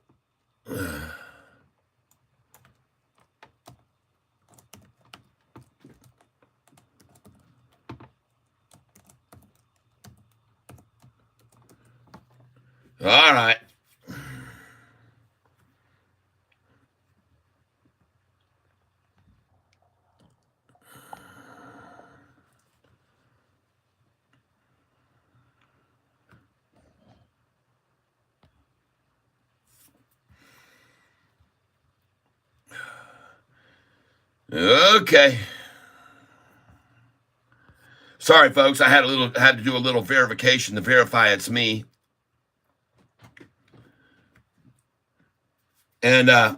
All right. Okay. Sorry, folks. I had to do a little verification to verify it's me. And I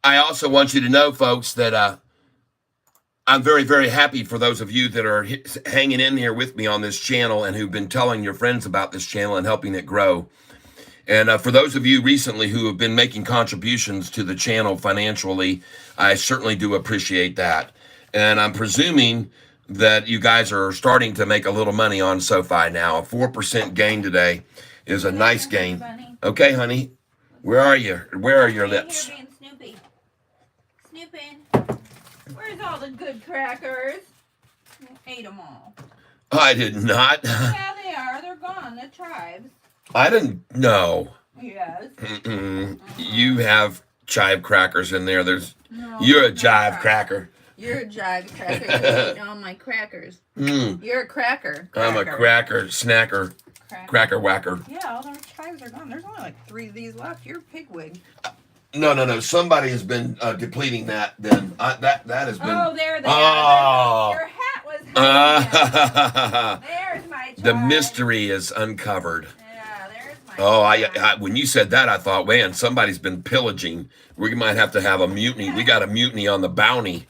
also want you to know, folks, that I'm very, very happy for those of you that are hanging in here with me on this channel and who've been telling your friends about this channel and helping it grow. And for those of you recently who have been making contributions to the channel financially, I certainly do appreciate that. And I'm presuming that you guys are starting to make a little money on Sofi now. A 4% gain today is a nice gain. Okay, honey. Where are you? Where are your lips? Here being Snoopy. Snooping. Where's all the good crackers? You ate them all. I did not. Yeah, they are. They're gone. The chives. I didn't know. Yes. You have chive crackers in there. No, You're a jive cracker. You're a jive cracker. You ate all my crackers. You're a cracker. I'm a cracker snacker. Cracker whacker. Yeah, all those chives are gone. There's only like 3 of these left. You're a pigwig. No. Somebody has been depleting that. Then that has been. Oh, there they Oh. are. Your hat was hanging. There's my chive. The mystery is uncovered. Yeah, there's my Oh, chive. when you said that, I thought, man, somebody's been pillaging. We might have to have a mutiny. We got a mutiny on the bounty.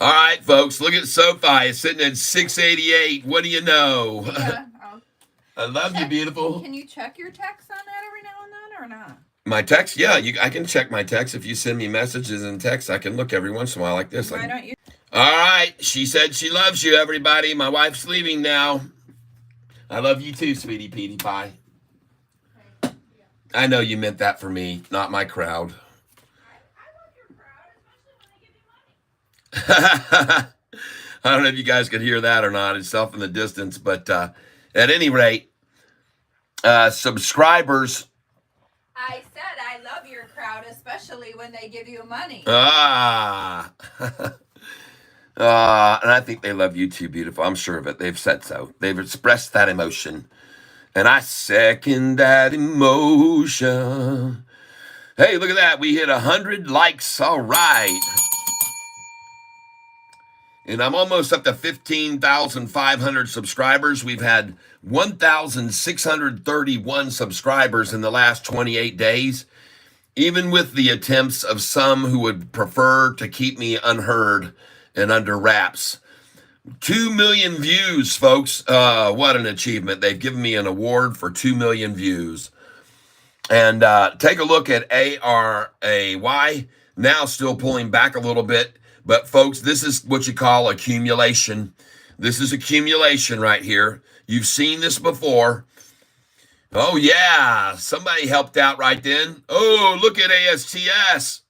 All right, folks, look at Sofi. It's sitting at 688. What do you know? Yeah, I love you, beautiful. Can you check your text on that every now and then or not? My text? Yeah, I can check my text. If you send me messages in text, I can look every once in a while like this. Why don't you? All right. She said she loves you, everybody. My wife's leaving now. I love you too, sweetie Petey Pie. I know you meant that for me, not my crowd. I don't know if you guys could hear that or not. It's off in the distance, but at any rate, subscribers. I said I love your crowd, especially when they give you money. And I think they love you too, beautiful. I'm sure of it. They've said so. They've expressed that emotion, and I second that emotion. Hey, look at that. We hit 100 likes. All right. And I'm almost up to 15,500 subscribers. We've had 1,631 subscribers in the last 28 days, even with the attempts of some who would prefer to keep me unheard and under wraps. 2 million views, folks. What an achievement. They've given me an award for 2 million views. And take a look at ARAY. Now still pulling back a little bit. But folks, this is what you call accumulation. This is accumulation right here. You've seen this before. Oh, yeah. Somebody helped out right then. Oh, look at ASTS.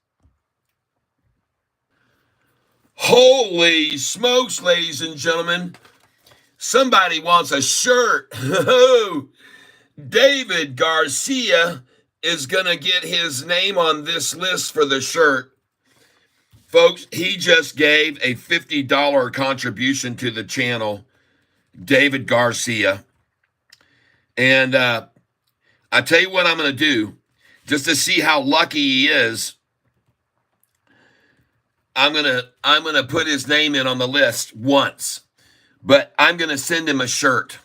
Holy smokes, ladies and gentlemen. Somebody wants a shirt. David Garcia is going to get his name on this list for the shirt. Folks, he just gave a $50 contribution to the channel, David Garcia. And I tell you what I'm going to do, just to see how lucky he is. I'm gonna put his name in on the list once, but I'm gonna send him a shirt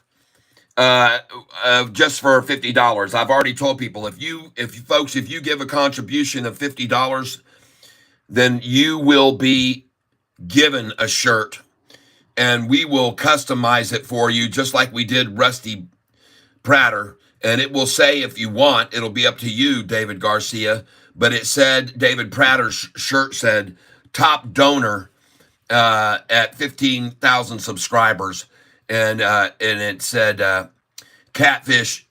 just for $50. I've already told people if you give a contribution of $50, then you will be given a shirt, and we will customize it for you, just like we did Rusty Prater. And it will say, if you want, it'll be up to you, David Garcia. But it said, David Prater's shirt said, top donor at 15,000 subscribers. And it said, Catfish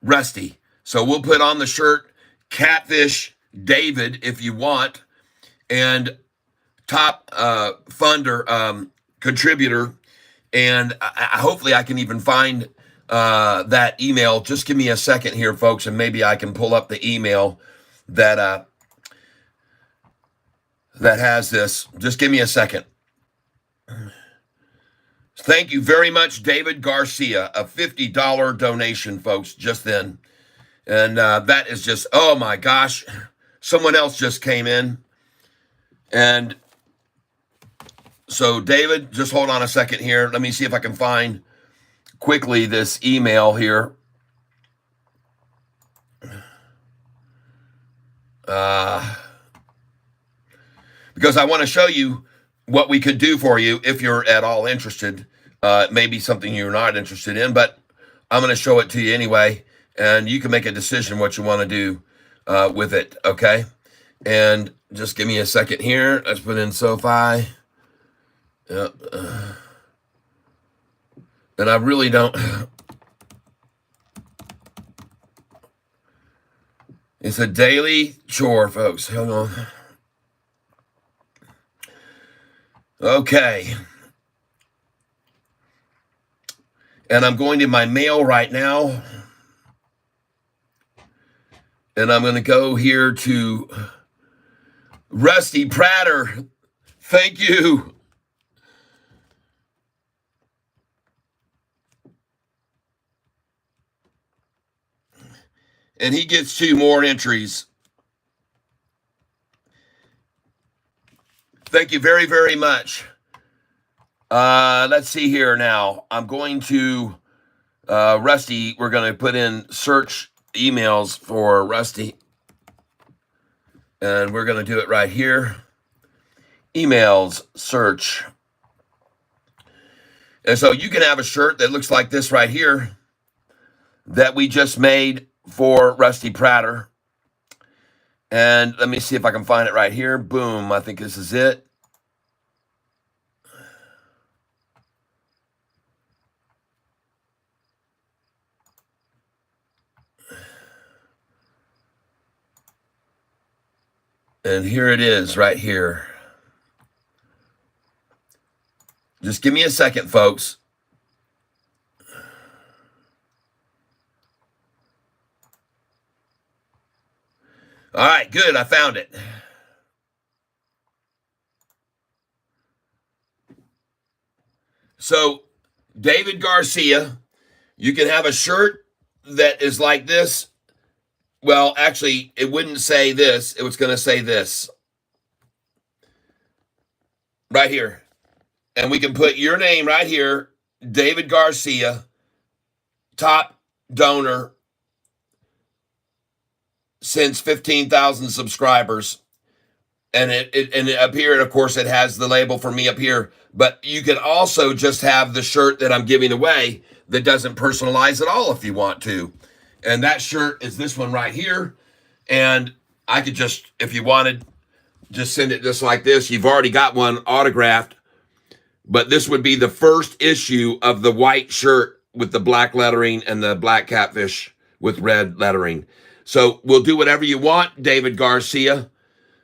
Rusty. So we'll put on the shirt, Catfish David if you want, and top funder, contributor. And hopefully I can even find that email. Just give me a second here, folks, and maybe I can pull up the email that that has this. Just give me a second. Thank you very much, David Garcia, a $50 donation, folks, just then. And that is just, oh my gosh, someone else just came in. And so, David, just hold on a second here. Let me see if I can find quickly this email here. Because I want to show you what we could do for you if you're at all interested. Maybe something you're not interested in, but I'm going to show it to you anyway, and you can make a decision what you want to do with it, okay? And just give me a second here. Let's put in Sofi. And I really don't... It's a daily chore, folks. Hang on. Okay. And I'm going to my mail right now. And I'm going to go here to Rusty Prater. Thank you. And he gets 2 more entries. Thank you very, very much. Let's see here now. I'm going to Rusty. We're going to put in search emails for Rusty. And we're going to do it right here. Emails, search. And so you can have a shirt that looks like this right here that we just made for Rusty Prater. And let me see if I can find it right here. Boom. I think this is it. And here it is right here. Just give me a second, folks. All right, good. I found it. So, David Garcia, you can have a shirt that is like this. Well, actually, it wouldn't say this. It was going to say this. Right here. And we can put your name right here, David Garcia, top donor since 15,000 subscribers. And it up here, of course, it has the label for me up here. But you can also just have the shirt that I'm giving away that doesn't personalize at all if you want to. And that shirt is this one right here. And I could just, if you wanted, just send it just like this. You've already got one autographed. But this would be the first issue of the white shirt with the black lettering and the black catfish with red lettering. So we'll do whatever you want, David Garcia.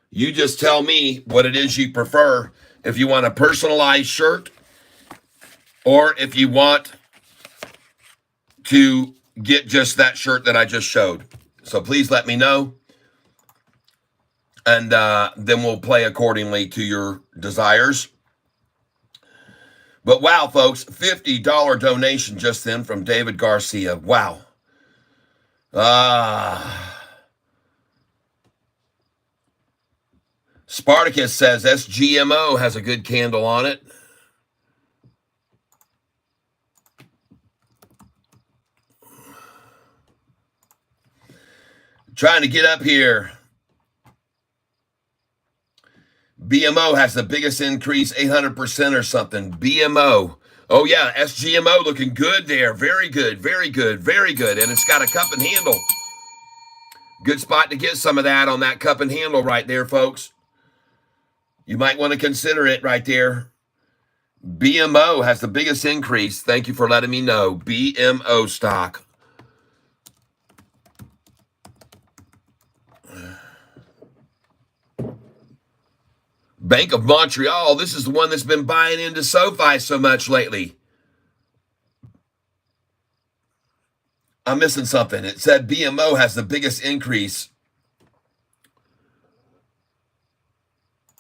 You just tell me what it is you prefer. If you want a personalized shirt or if you want to get just that shirt that I just showed. So please let me know. And then we'll play accordingly to your desires. But wow, folks, $50 donation just then from David Garcia. Wow. Spartacus says SGMO has a good candle on it. Trying to get up here. BMO has the biggest increase, 800% or something. BMO. Oh, yeah, SGMO looking good there. Very good, very good, very good. And it's got a cup and handle. Good spot to get some of that on that cup and handle right there, folks. You might want to consider it right there. BMO has the biggest increase. Thank you for letting me know. BMO stock. Bank of Montreal. This is the one that's been buying into Sofi so much lately. I'm missing something. It said BMO has the biggest increase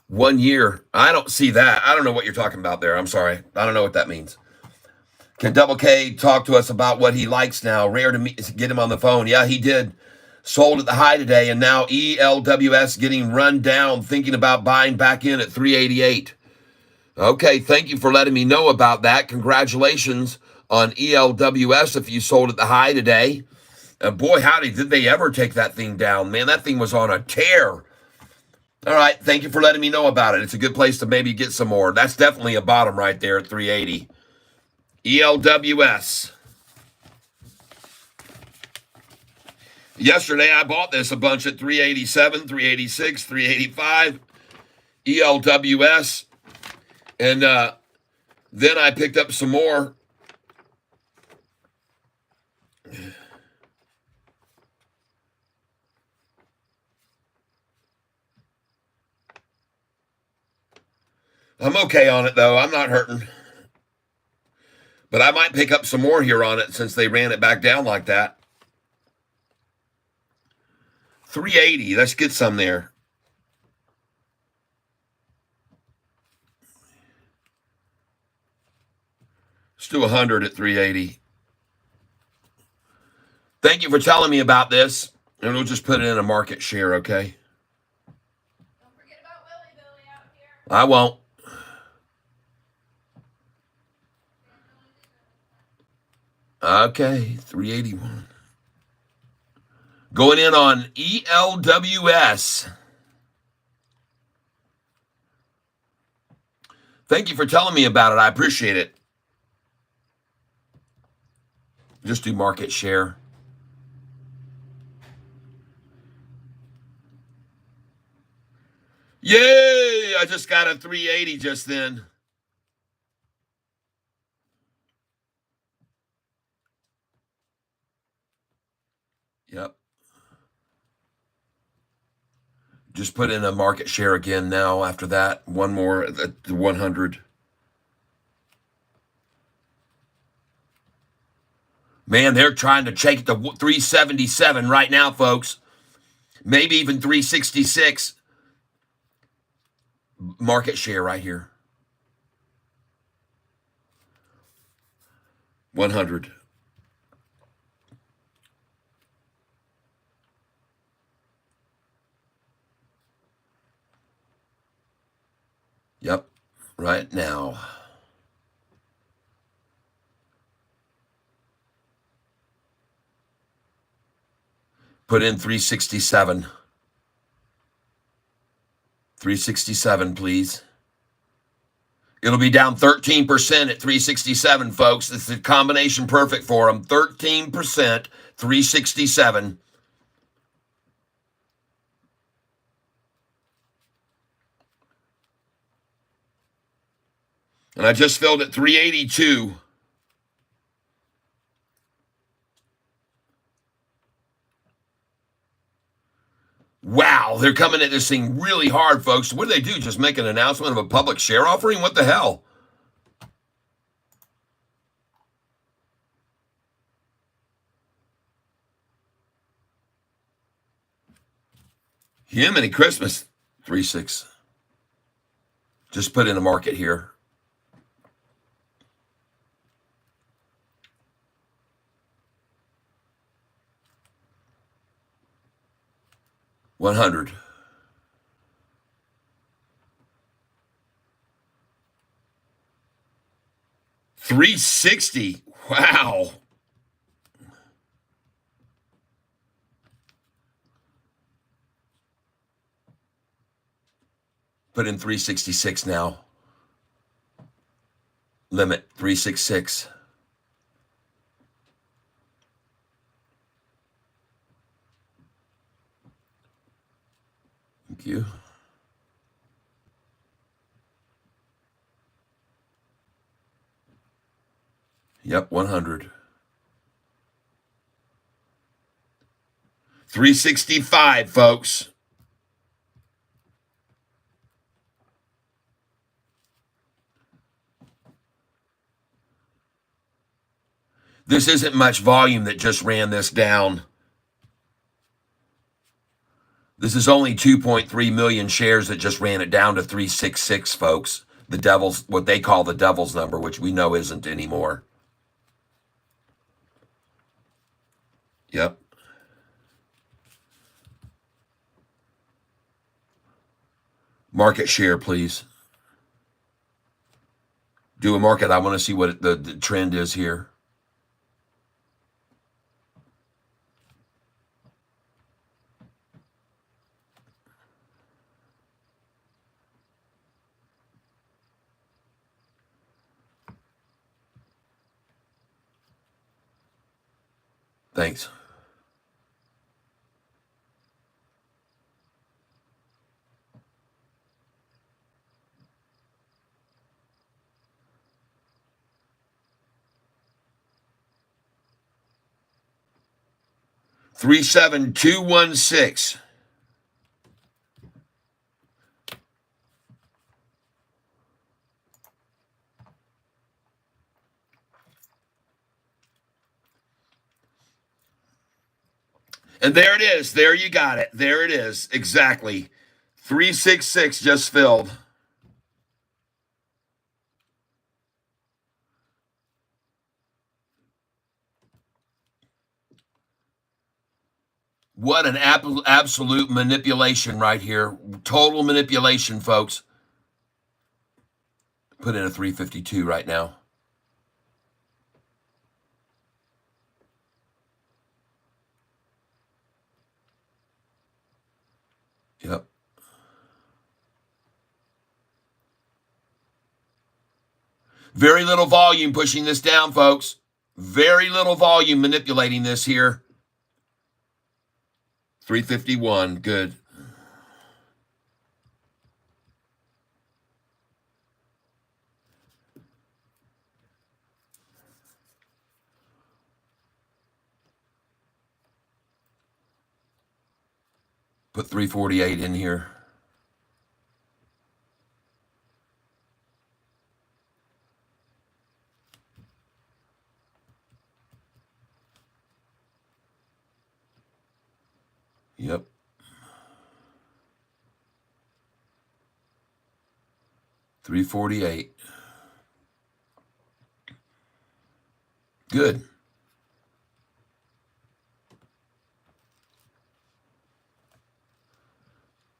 1 year. I don't see that. I don't know what you're talking about there. I'm sorry. I don't know what that means. Can Double K talk to us about what he likes now? Rare to get him on the phone. Yeah, he did. Sold at the high today, and now ELWS getting run down, thinking about buying back in at 388. Okay, thank you for letting me know about that. Congratulations on ELWS if you sold at the high today. And boy, howdy, did they ever take that thing down. Man, that thing was on a tear. All right, thank you for letting me know about it. It's a good place to maybe get some more. That's definitely a bottom right there at 380. ELWS. Yesterday, I bought this a bunch at 387, 386, 385. ELWS. And then I picked up some more. I'm okay on it, though. I'm not hurting. But I might pick up some more here on it since they ran it back down like that. 380. Let's get some there. Let's do 100 at 380. Thank you for telling me about this. And we'll just put it in a market share, okay? Don't forget about Willy Billy out here. I won't. Okay, 381. Going in on ELWS. Thank you for telling me about it. I appreciate it. Just do market share. Yay! I just got a 380 just then. Yep. Just put in a market share again now after that. One more at the 100. Man, they're trying to take it to 377 right now, folks. Maybe even 366. Market share right here. 100. Yep, right now. Put in 367. 367, please. It'll be down 13% at 367, folks. It's the combination perfect for them. 13%, 367. And I just filled at 382. Wow, they're coming at this thing really hard, folks. What do they do? Just make an announcement of a public share offering? What the hell? Jiminy Christmas. 3.6. Just put in a market here. $100. $360. Wow. Put in 366 now. Limit 366. Thank you. Yep, 100. 365, folks. This isn't much volume that just ran this down. This is only 2.3 million shares that just ran it down to 366, folks. The devil's, what they call the devil's number, which we know isn't anymore. Yep. Market share, please. Do a market. I want to see what the trend is here. Thanks. Three 7 2 1 6. And there it is. There you got it. There it is. Exactly. 366 just filled. What an absolute manipulation right here. Total manipulation, folks. Put in a 352 right now. Yep. Very little volume pushing this down, folks. Very little volume manipulating this here. 351. Good. Put 348 in here. Yep. $348. Good.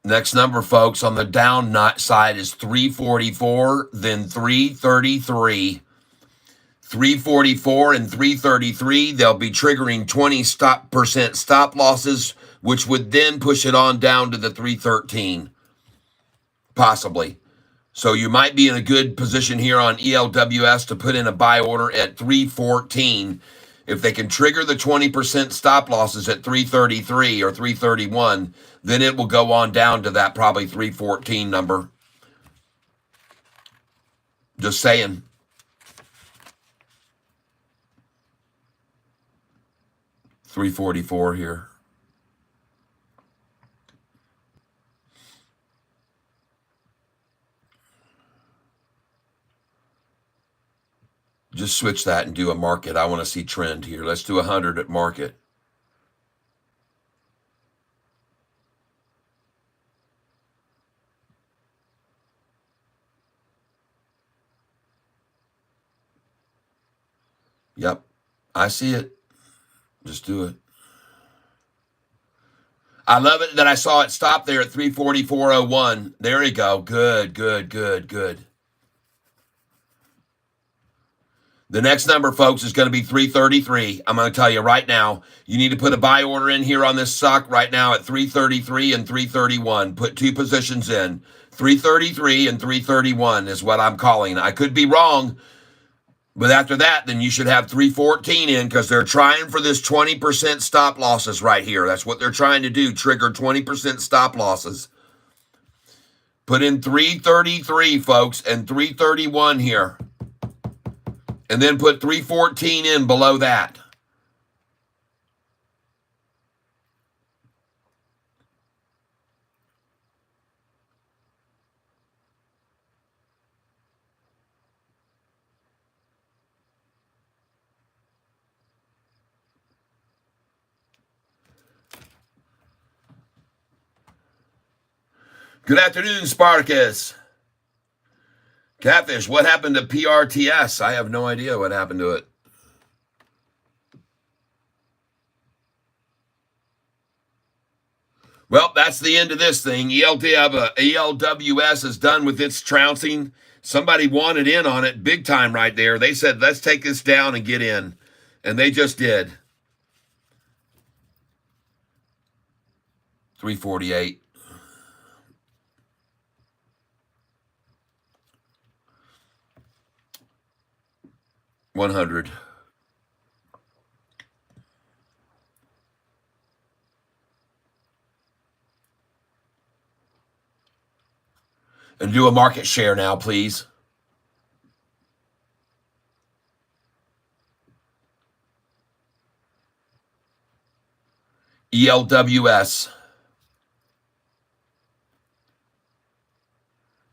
Next number, folks, on the down side is 344, then 333. 344 and 333, they'll be triggering 20% stop losses, which would then push it on down to the 313, possibly. So you might be in a good position here on ELWS to put in a buy order at 314. If they can trigger the 20% stop losses at 333 or 331, then it will go on down to that probably 314 number. Just saying. $344 here. Just switch that and do a market. I want to see trend here. Let's do 100 at market. Yep, I see it. Just do it. I love it that I saw it stop there at 344.01. There you go. Good, good, good, good. The next number, folks, is going to be 333. I'm going to tell you right now, you need to put a buy order in here on this suck right now at 333 and 331. Put two positions in. 333 and 331 is what I'm calling. I could be wrong, but after that, then you should have 314 in because they're trying for this 20% stop losses right here. That's what they're trying to do, trigger 20% stop losses. Put in 333, folks, and 331 here. And then put 314 in below that. Good afternoon, Spartacus. Catfish, what happened to PRTS? I have no idea what happened to it. Well, that's the end of this thing. ELWS is done with its trouncing. Somebody wanted in on it big time right there. They said, let's take this down and get in. And they just did. 348. $100. And do a market share now, please. ELWS.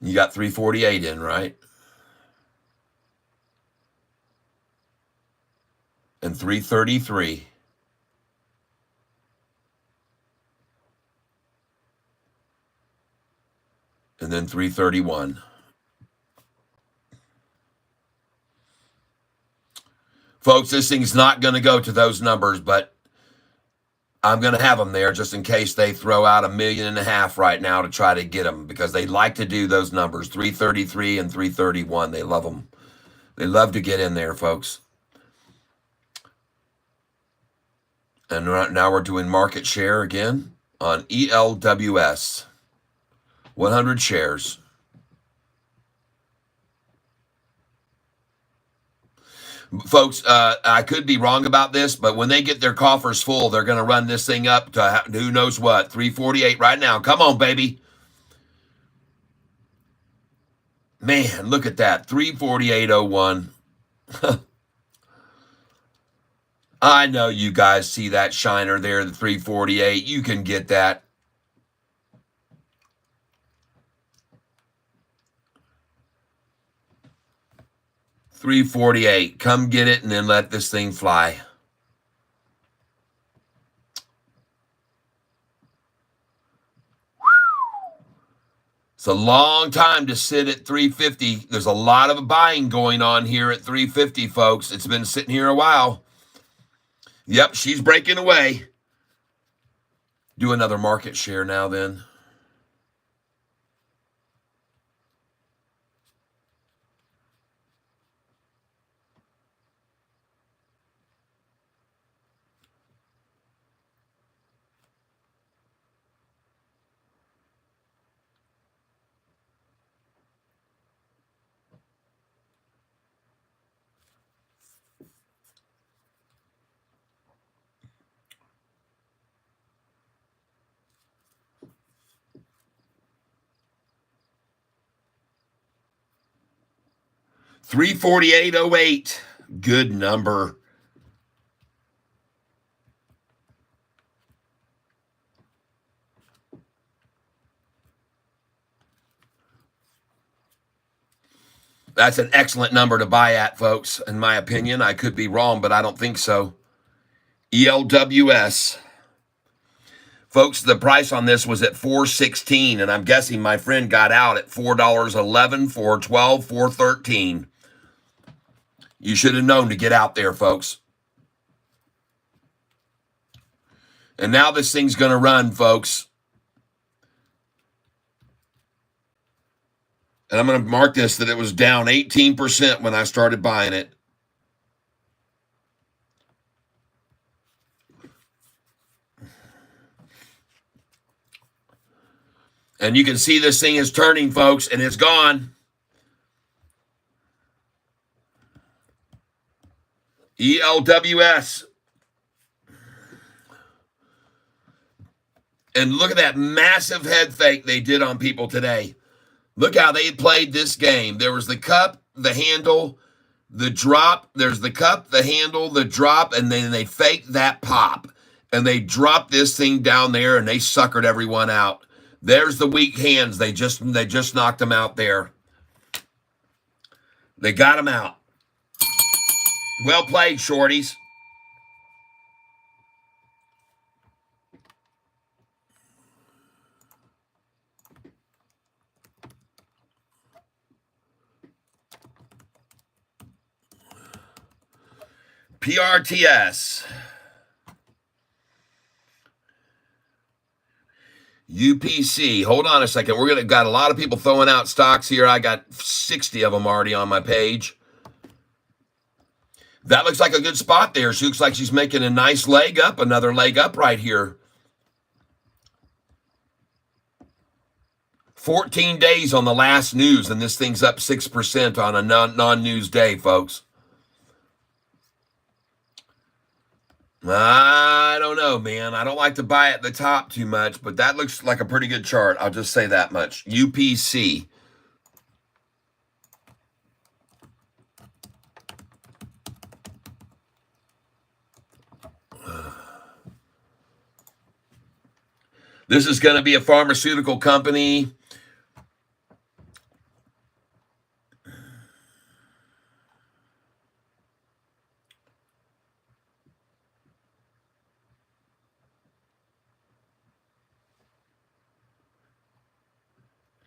You got 348 in, right? And 333. And then 331. Folks, this thing's not going to go to those numbers, but I'm going to have them there just in case they throw out $1.5 million right now to try to get them, because they like to do those numbers, 333 and 331. They love them. They love to get in there, folks. And right now we're doing market share again on ELWS. 100 shares. Folks, I could be wrong about this, but when they get their coffers full, they're going to run this thing up to who knows what, 348 right now. Come on, baby. Man, look at that, 348.01. I know you guys see that shiner there, the 348. You can get that. $348. Come get it and then let this thing fly. It's a long time to sit at 350. There's a lot of buying going on here at 350, folks. It's been sitting here a while. Yep, she's breaking away. Do another market share now then. $348.08. Good number. That's an excellent number to buy at, folks. In my opinion, I could be wrong, but I don't think so. ELWS. Folks, the price on this was at $4.16, and I'm guessing my friend got out at $4.11, $4.12, $4.13. You should have known to get out there, folks. And now this thing's going to run, folks. And I'm going to mark this that it was down 18% when I started buying it. And you can see this thing is turning, folks, and it's gone. ELWS. And look at that massive head fake they did on people today. Look how they played this game. There was the cup, the handle, the drop. There's the cup, the handle, the drop, and then they faked that pop. And they dropped this thing down there, and they suckered everyone out. There's the weak hands. They just knocked them out there. They got them out. Well played, shorties. PRTS. UPC. Hold on a second. We're got a lot of people throwing out stocks here. I got 60 of them already on my page. That looks like a good spot there. She looks like she's making a nice leg up, another leg up right here. 14 days on the last news, and this thing's up 6% on a non-news day, folks. I don't know, man. I don't like to buy at the top too much, but that looks like a pretty good chart. I'll just say that much. UPC. This is going to be a pharmaceutical company.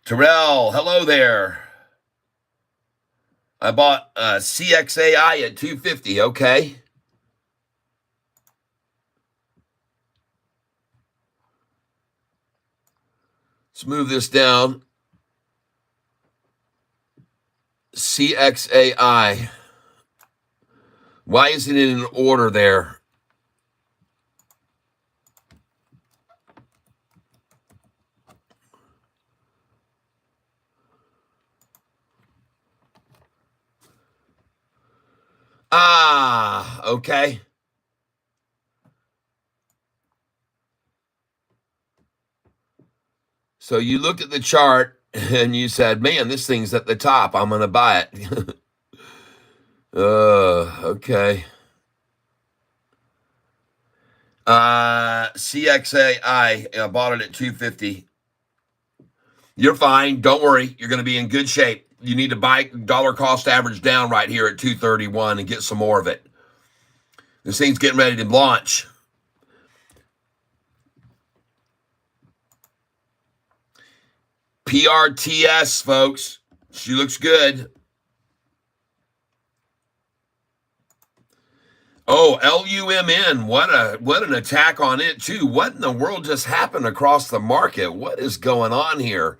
Terrell, hello there. I bought CXAI at 250. Okay. Let's move this down. CXAI. Why isn't it in order there? Ah, okay. So you looked at the chart and you said, man, this thing's at the top. I'm going to buy it. Okay. CXAI, I bought it at 250. You're fine. Don't worry. You're going to be in good shape. You need to buy dollar cost average down right here at 231 and get some more of it. This thing's getting ready to launch. PRTS, folks. She looks good. Oh, LUMN. What an attack on it, too. What in the world just happened across the market? What is going on here?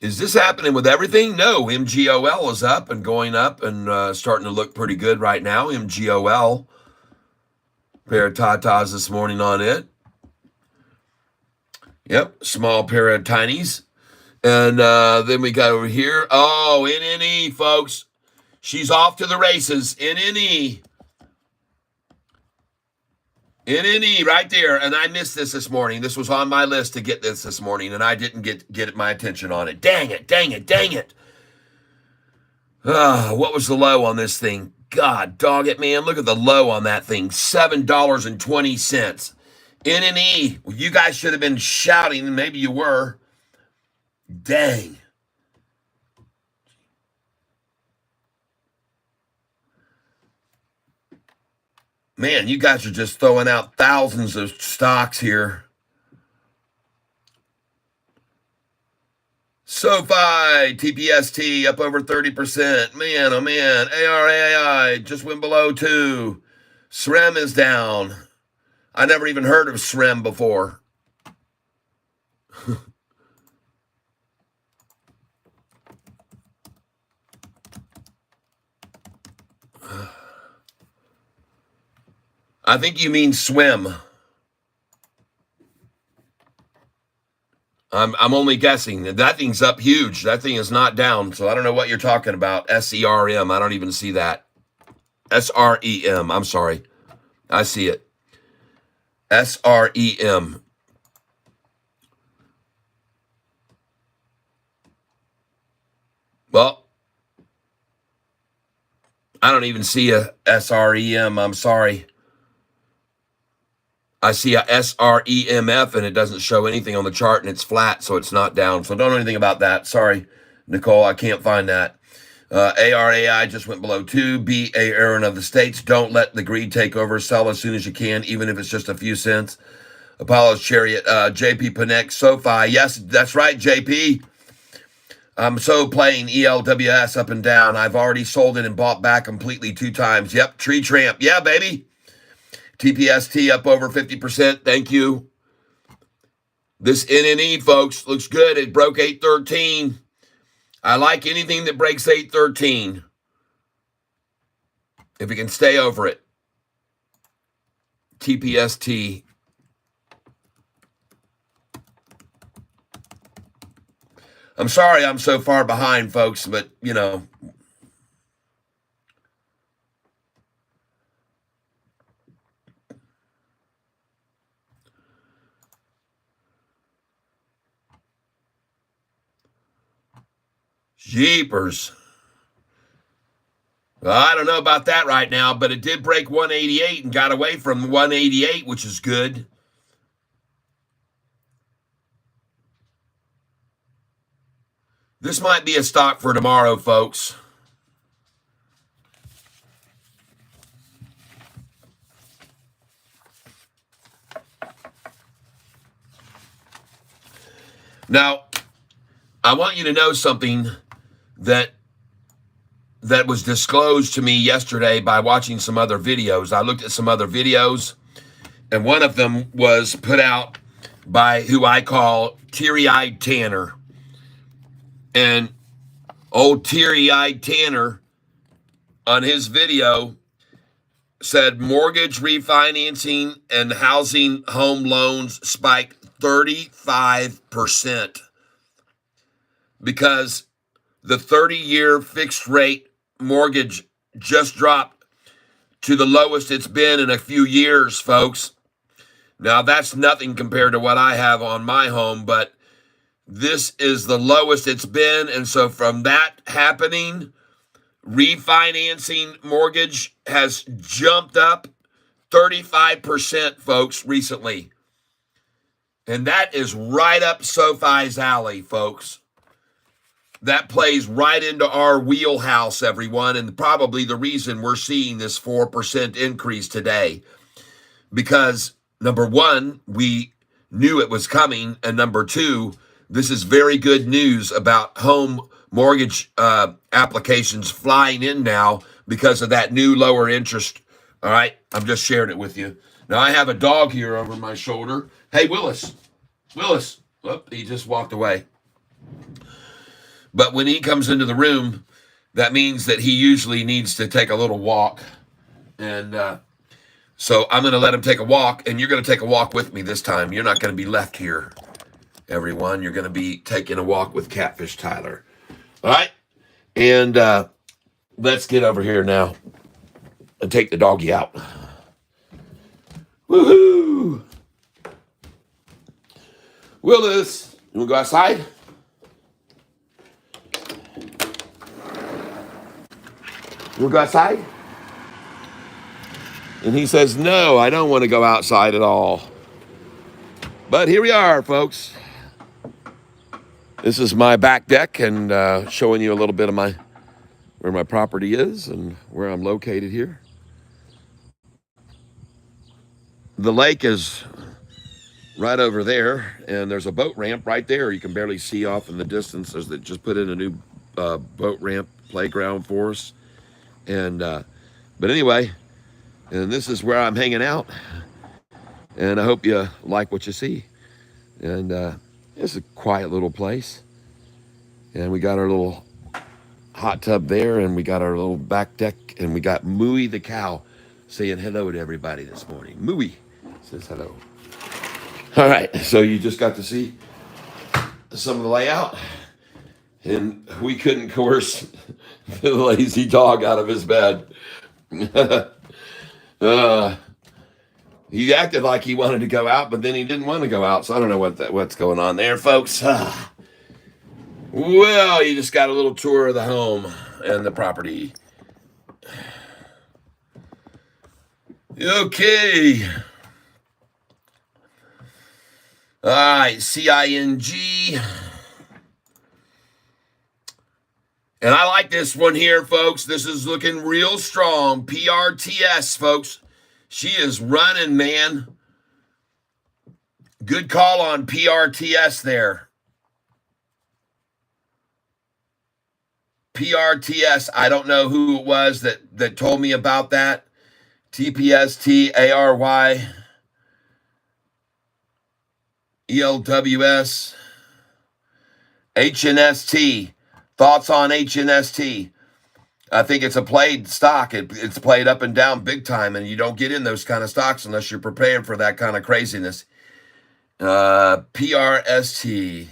Is this happening with everything? No, MGOL is up and going up and starting to look pretty good right now. MGOL. Pair of tatas this morning on it. Yep, small pair of tinies. And then we got over here. Oh, NNE, folks. She's off to the races. NNE. NNE right there. And I missed this morning. This was on my list to get this morning, and I didn't get my attention on it. Dang it, dang it, dang it. What was the low on this thing? God, dog it, man. Look at the low on that thing. $7.20. NNE. Well, you guys should have been shouting. Maybe you were. Dang. Man, you guys are just throwing out thousands of stocks here. Sofi, TPST up over 30%. Man, oh man. ARAI just went below 2. SREM is down. I never even heard of SREM before. I think you mean swim. I'm only guessing. That thing's up huge. That thing is not down. So I don't know what you're talking about. SERM. I don't even see that. SREM. I'm sorry. I see it. SREM. Well, I don't even see a SREM. I'm sorry. I see a SREMF, and it doesn't show anything on the chart, and it's flat, so it's not down. So don't know anything about that. Sorry, Nicole, I can't find that. ARAI just went below 2. B. A. Aaron of the States. Don't let the greed take over. Sell as soon as you can, even if it's just a few cents. Apollo's Chariot. JP Panek. SoFi. Yes, that's right, JP. I'm so playing ELWS up and down. I've already sold it and bought back completely 2 times. Yep, Tree Tramp. Yeah, baby. TPST up over 50%. Thank you. This NNE, folks, looks good. It broke 813. I like anything that breaks 813. If it can stay over it. TPST. I'm sorry I'm so far behind, folks, but, you know. Jeepers. Well, I don't know about that right now, but it did break 188 and got away from 188, which is good. This might be a stock for tomorrow, folks. Now, I want you to know something that was disclosed to me yesterday by watching some other videos. I looked at some other videos, and one of them was put out by who I call Teary-Eyed Tanner. And old Teary-Eyed Tanner on his video said mortgage refinancing and housing home loans spiked 35% because the 30-year fixed rate mortgage just dropped to the lowest it's been in a few years, folks. Now, that's nothing compared to what I have on my home, but this is the lowest it's been. And so from that happening, refinancing mortgage has jumped up 35%, folks, recently. And that is right up Sofi's alley, folks. That plays right into our wheelhouse, everyone, and probably the reason we're seeing this 4% increase today. Because, number one, we knew it was coming, and number two, this is very good news about home mortgage applications flying in now because of that new lower interest. All right, I'm just sharing it with you. Now, I have a dog here over my shoulder. Hey, Willis. Willis. Whoop, he just walked away. But when he comes into the room, that means that he usually needs to take a little walk. And so I'm going to let him take a walk, and you're going to take a walk with me this time. You're not going to be left here, everyone. You're going to be taking a walk with Catfish Tyler. All right? And let's get over here now and take the doggy out. Woohoo! Willis, you want to go outside? You want to go outside? And he says, no, I don't want to go outside at all. But here we are, folks. This is my back deck and showing you a little bit of where my property is and where I'm located here. The lake is right over there, and there's a boat ramp right there. You can barely see off in the distance. They just put in a new boat ramp playground for us. And but anyway, and this is where I'm hanging out. And I hope you like what you see. And it's a quiet little place. And we got our little hot tub there, and we got our little back deck, and we got Mooey the cow saying hello to everybody this morning. Mooey says hello. All right, so you just got to see some of the layout. And we couldn't coerce the lazy dog out of his bed. He acted like he wanted to go out, but then he didn't want to go out. So I don't know what's going on there, folks. Well, you just got a little tour of the home and the property. Okay. All right, CING. And I like this one here, folks. This is looking real strong. PRTS, folks. She is running, man. Good call on PRTS there. PRTS. I don't know who it was that told me about that. TPSTARY ELWS HNST. Thoughts on HNST? I think it's a played stock. It's played up and down big time, and you don't get in those kind of stocks unless you're prepared for that kind of craziness. PRST.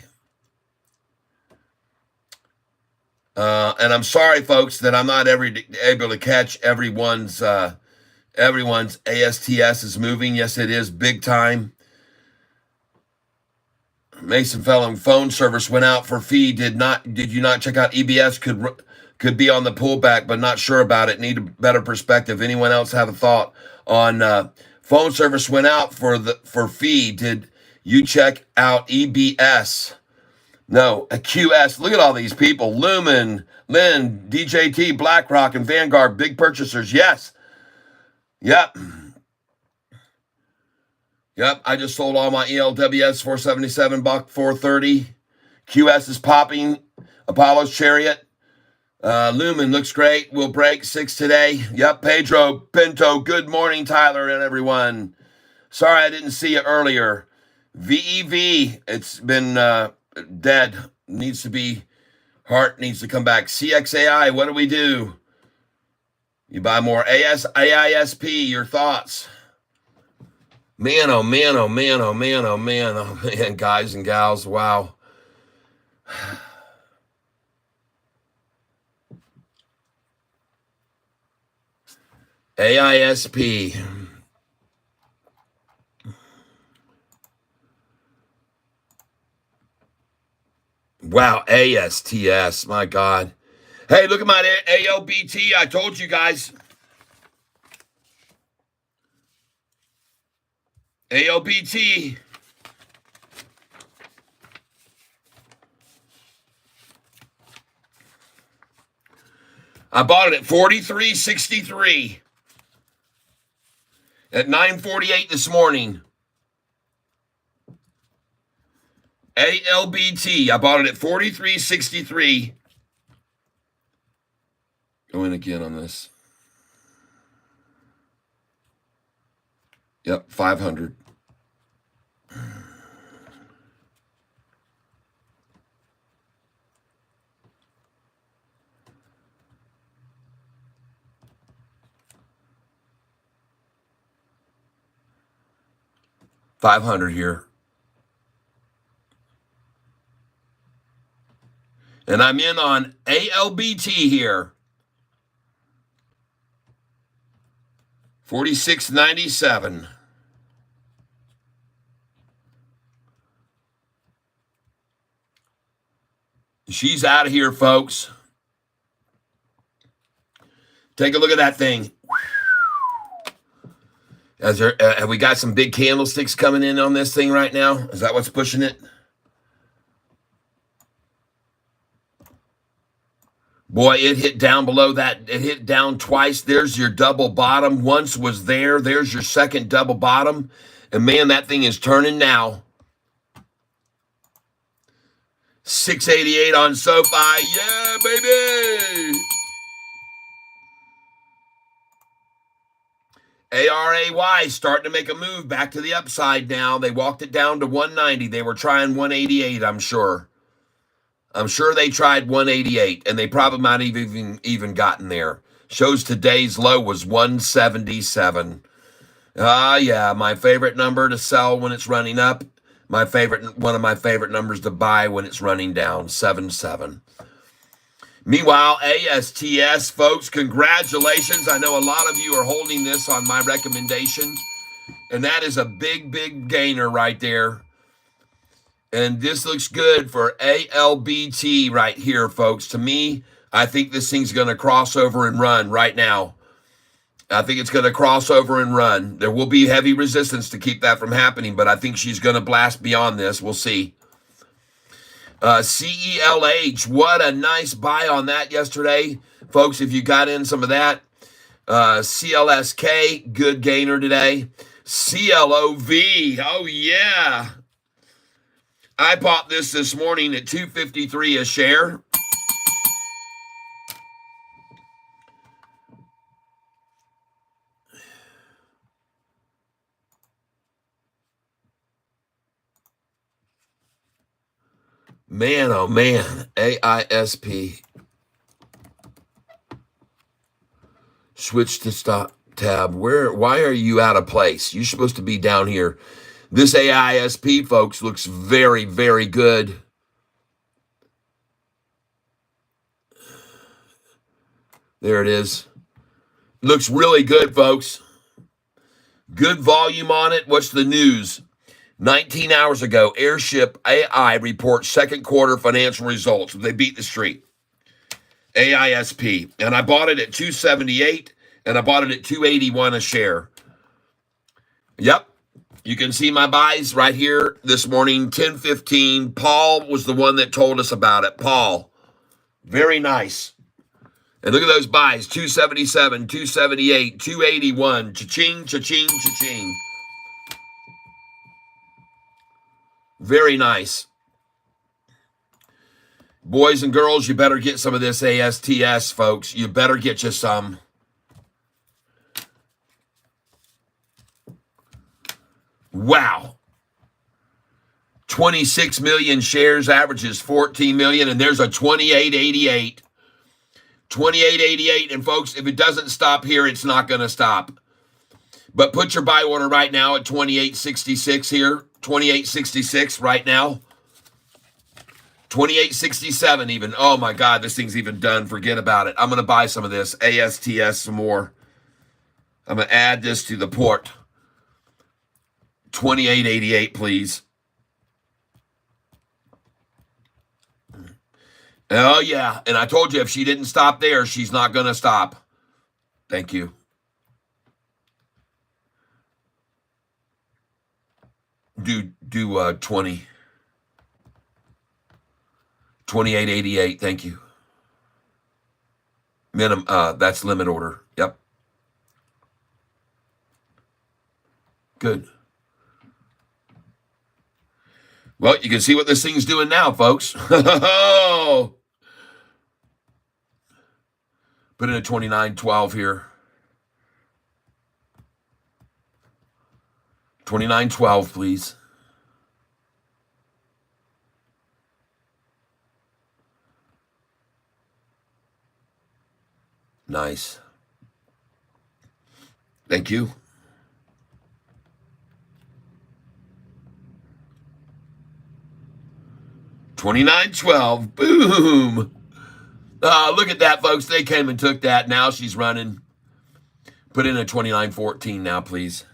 And I'm sorry, folks, that I'm not able to catch everyone's ASTS is moving. Yes, it is big time. Mason Fellow phone service went out for fee. Did you not check out EBS? Could be on the pullback, but not sure about it. Need a better perspective. Anyone else have a thought on phone service went out for fee? Did you check out EBS? No, a QS. Look at all these people. Lumen, Lynn, DJT, BlackRock, and Vanguard, big purchasers. Yes. Yep. Yep. I just sold all my ELWS, 477 buck, 430. QS is popping. Apollo's Chariot. Lumen looks great. We'll break 6 today. Yep. Pedro Pinto. Good morning, Tyler and everyone. Sorry I didn't see you earlier. VEV. It's been dead. Needs to be. Heart needs to come back. CXAI. What do we do? You buy more AISP. Your thoughts? Man, oh man, oh man, oh man, oh man, oh man, guys and gals. Wow. AISP. Wow, ASTS, my God. Hey, look at my ALBT. I told you guys. ALBT. I bought it at 43.63 at 9:48 this morning. ALBT. I bought it at 43.63. Go in again on this. Yep, 500. $500 here. And I'm in on ALBT here. 46.97. She's out of here, folks. Take a look at that thing. Have we got some big candlesticks coming in on this thing right now? Is that what's pushing it? Boy, it hit down below that. It hit down twice. There's your double bottom. Once was there. There's your second double bottom. And man, that thing is turning now. 688 on Sofi. Yeah, baby. ARAY starting to make a move back to the upside now. They walked it down to 190. They were trying 188, I'm sure. I'm sure they tried 188, and they probably might have even gotten there. Shows today's low was 177. Yeah, my favorite number to sell when it's running up. One of my favorite numbers to buy when it's running down, 77. Meanwhile, ASTS, folks, congratulations. I know a lot of you are holding this on my recommendation, and that is a big, big gainer right there. And this looks good for ALBT right here, folks. To me, I think this thing's going to cross over and run right now. I think it's going to cross over and run. There will be heavy resistance to keep that from happening, but I think she's going to blast beyond this. We'll see. CELH, what a nice buy on that yesterday. Folks, if you got in some of that. CLSK, good gainer today. CLOV, oh yeah. I bought this morning at $2.53 a share. Man, oh man. AISP. Switch to stop tab. Why are you out of place? You're supposed to be down here. This AISP, folks, looks very, very good. There it is. Looks really good, folks. Good volume on it. What's the news? 19 hours ago, Airship AI reports second quarter financial results. They beat the street. AISP. And I bought it at 278 and I bought it at 281 a share. Yep. You can see my buys right here this morning, 10:15. Paul was the one that told us about it. Paul. Very nice. And look at those buys, 277, 278, 281. Cha-ching, cha-ching, cha-ching. Very nice. Boys and girls, you better get some of this ASTS, folks. You better get you some. Wow. 26 million shares, averages 14 million, and there's a 2888. 2888, and folks, if it doesn't stop here, it's not going to stop. But put your buy order right now at 2866 here. 2866 right now. 2867 even. Oh my God, this thing's even done. Forget about it. I'm going to buy some of this ASTS some more. I'm going to add this to the port. 2888, please. Oh, yeah. And I told you if she didn't stop there, she's not going to stop. Thank you. Do 20. 2888. Thank you. Minimum. That's limit order. Yep. Good. Well, you can see what this thing's doing now, folks. Put in a 2912 here. 2912, please. Nice. Thank you. $29.12. Boom. Look at that, folks. They came and took that. Now she's running. Put in a 29.14 now, please.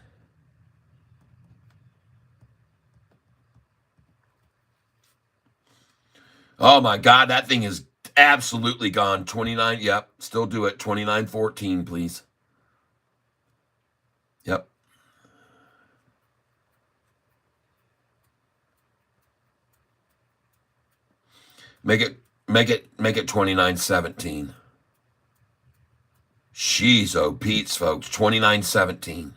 Oh, my God. That thing is absolutely gone. 29. Yep. Still do it. 29.14, please. Yep. Make it 29.17. She's Pete's, folks. 29.17.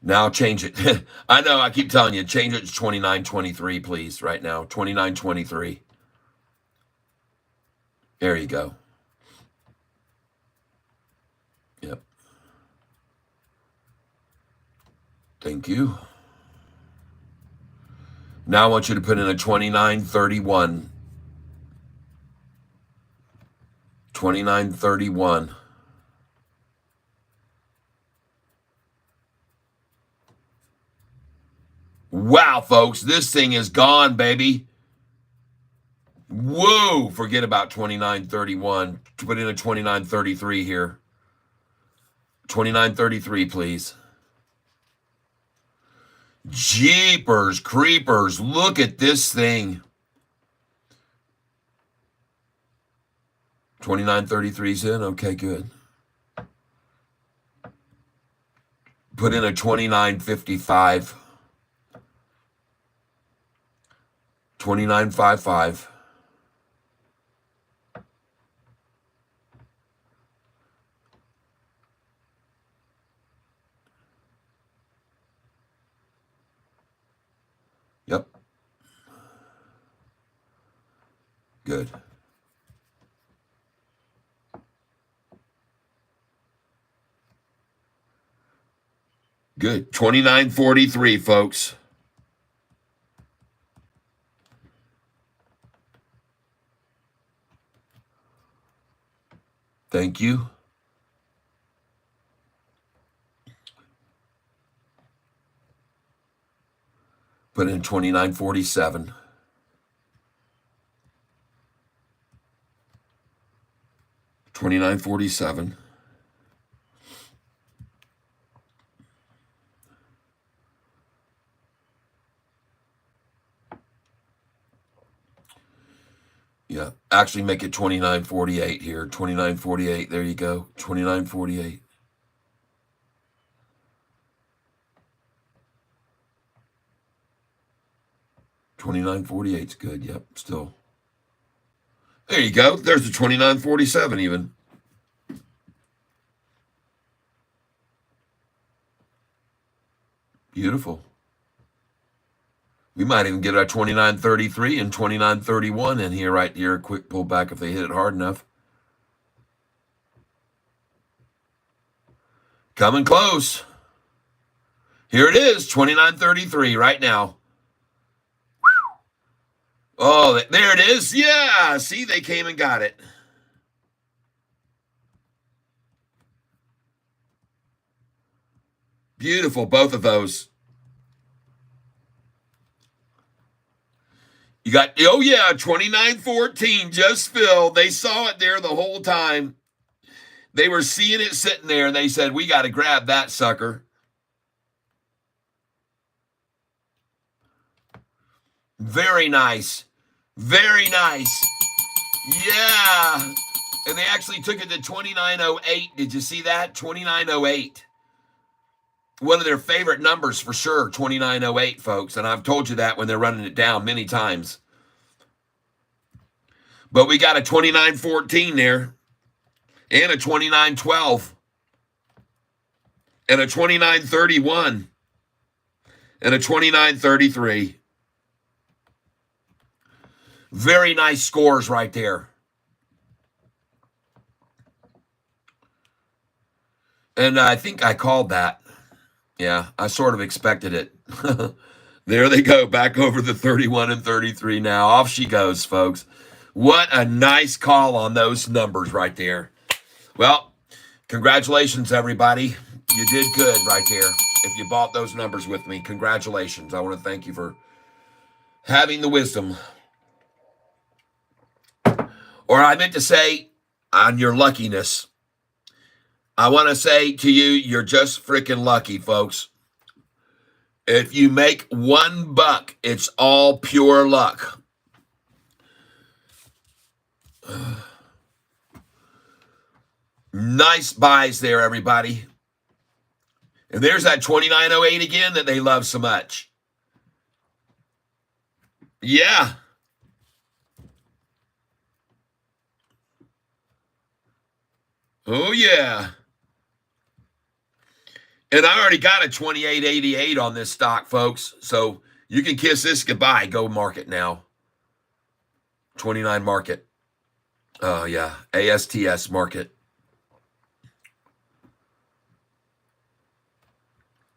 Now change it. I know, I keep telling you, change it to 29.23, please, right now. 29.23. There you go. Yep. Thank you. Now I want you to put in a 29.31. 29.31. Wow, folks, this thing is gone, baby. Whoa, forget about 29.31. Put in a 29.33 here. 29.33, please. Jeepers creepers, look at this thing. 29.33's in. Okay, good. Put in a 29.55. 29.55. Yep. Good. Good. 29.43, folks. Thank you. Put in 29.47. $29.47. Yeah, actually make it 29.48 here. 29.48. There you go. 29.48. $29.48's good. Yep, still. There you go. There's the 29.47 even. Beautiful. We might even get our 29.33 and 29.31 in here right here. A quick pullback if they hit it hard enough. Coming close. Here it is, 29.33 right now. Oh, there it is. Yeah, see, they came and got it. Beautiful, both of those. You got, oh yeah, 29.14 just filled. They saw it there the whole time. They were seeing it sitting there, and they said, we got to grab that sucker. Very nice. Very nice. Yeah. And they actually took it to 29.08. Did you see that? 29.08. One of their favorite numbers for sure, 29.08, folks. And I've told you that when they're running it down many times. But we got a 29.14 there. And a 29.12. And a 29.31. And a 29.33. Very nice scores right there. And I think I called that. Yeah, I sort of expected it. There they go, back over the 31 and 33 now. Off she goes, folks. What a nice call on those numbers right there. Well, congratulations, everybody. You did good right there. If you bought those numbers with me, congratulations. I want to thank you for having the wisdom. Or I meant to say, on your luckiness. I want to say to you, you're just freaking lucky, folks. If you make $1, it's all pure luck. Nice buys there, everybody. And there's that 29.08 again that they love so much. Yeah. Oh, yeah. And I already got a 28.88 on this stock, folks. So you can kiss this goodbye. Go market now. 29 market. Oh, yeah. ASTS market.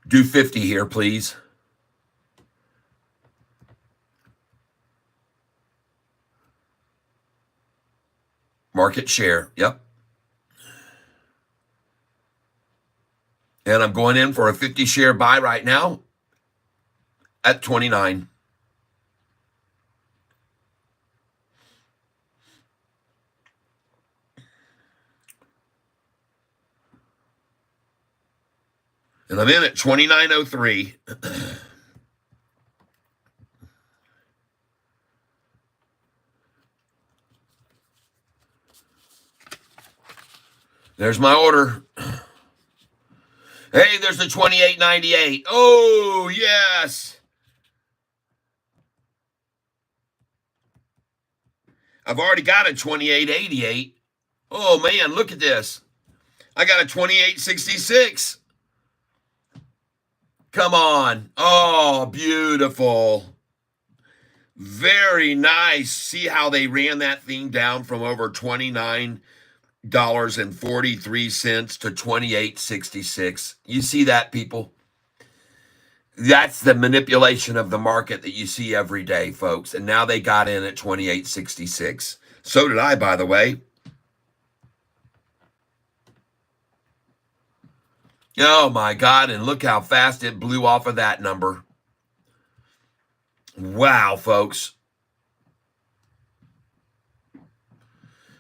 Do 50 here, please. Market share. Yep. And I'm going in for a 50 share buy right now at 29. And I'm in at 29.03. There's my order. Hey, there's the 28.98. Oh, yes. I've already got a 28.88. Oh, man, look at this. I got a 28.66. Come on. Oh, beautiful. Very nice. See how they ran that thing down from over $29.43 to $28.66. You see that, people? That's the manipulation of the market that you see every day, folks. And now they got in at 28.66. So did I, by the way. Oh my God. And look how fast it blew off of that number. Wow, folks.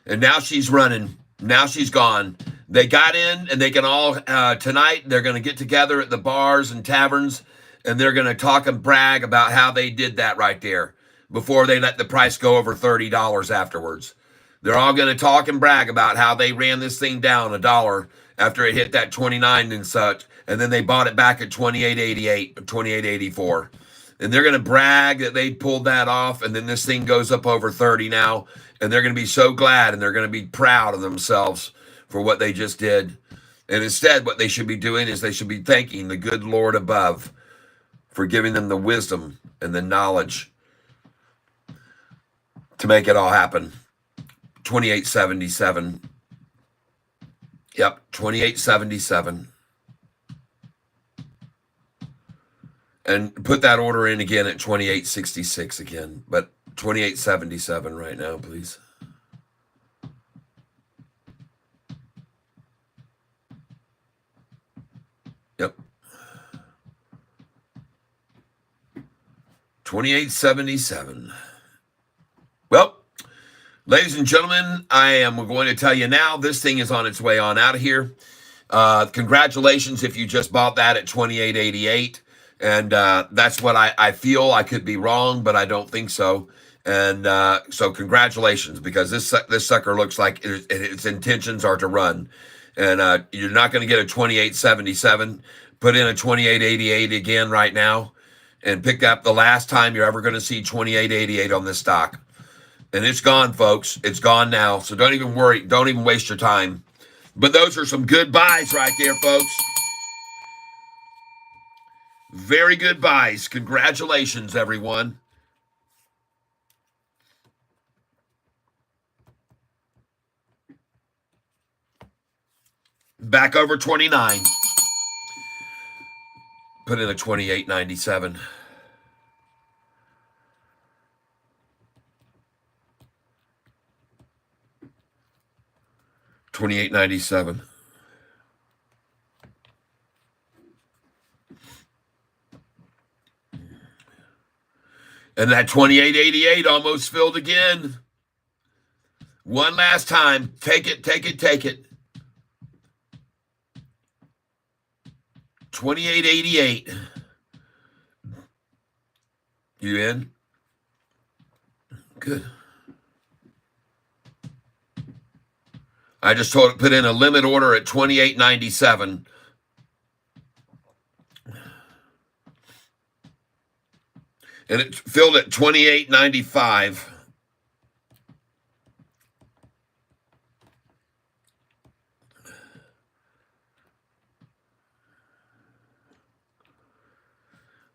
And now she's running. Now she's gone. They got in, and they can all, tonight, they're going to get together at the bars and taverns, and they're going to talk and brag about how they did that right there before they let the price go over $30 afterwards. They're all going to talk and brag about how they ran this thing down $1 after it hit that 29 and such, and then they bought it back at 28.88 or 28.84. And they're going to brag that they pulled that off, and then this thing goes up over 30 now, and they're going to be so glad, and they're going to be proud of themselves for what they just did. And instead, what they should be doing is they should be thanking the good Lord above for giving them the wisdom and the knowledge to make it all happen. 28.77. Yep, 28.77. And put that order in again at 28.66 again, but 28.77 right now, please. Yep. 28.77. Well, ladies and gentlemen, I am going to tell you now, this thing is on its way on out of here. Congratulations if you just bought that at 28.88. And that's what I feel. I could be wrong, but I don't think so. And so congratulations, because this sucker looks like its intentions are to run. And you're not going to get a 28.77. Put in a 28.88 again right now and pick up the last time you're ever going to see 28.88 on this stock. And it's gone, folks. It's gone now. So don't even worry. Don't even waste your time. But those are some good buys right there, folks. Very good buys. Congratulations, everyone. Back over 29. Put in a 28.97. $28.97. And that 28.88 almost filled again. One last time. Take it, take it, take it. 28.88. You in? Good. I just put in a limit order at 28.97. And it filled at 28.95.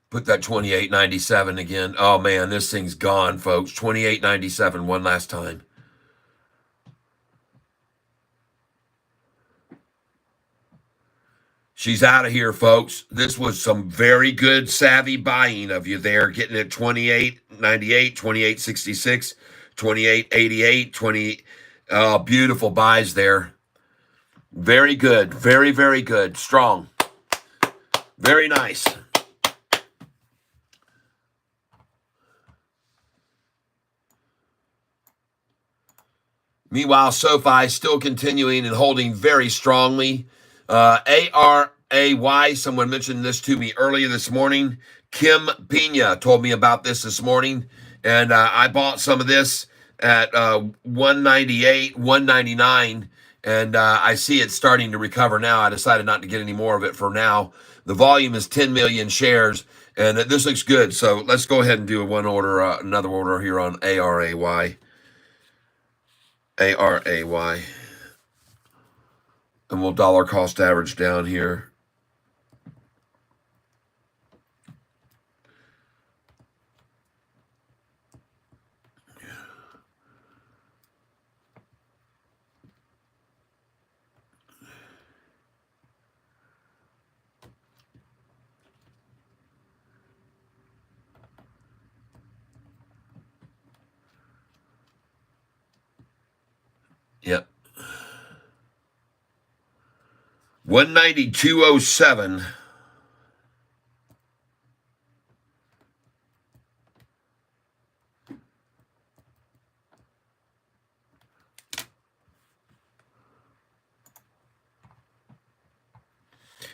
Put that 28.97 again. Oh man, this thing's gone, folks. 28.97 one last time. She's out of here, folks. This was some very good, savvy buying of you there, getting at 28.98, 28.66, 28.88, 20. Beautiful buys there. Very good. Very, very good. Strong. Very nice. Meanwhile, Sofi still continuing and holding very strongly. ARAY, someone mentioned this to me earlier this morning. Kim Pena told me about this morning, and I bought some of this at 198, 199, and I see it starting to recover now. I decided not to get any more of it for now. The volume is 10 million shares, and this looks good. So let's go ahead and do another order here on ARAY. ARAY. And we'll dollar cost average down here. 192.07.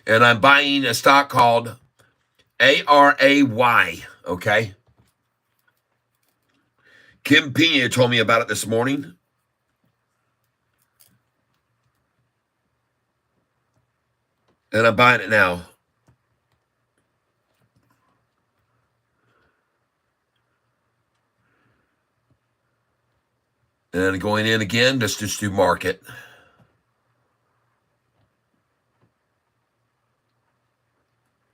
And I'm buying a stock called ARAY, okay? Kim Pena told me about it this morning. And I'm buying it now. And going in again, just do market.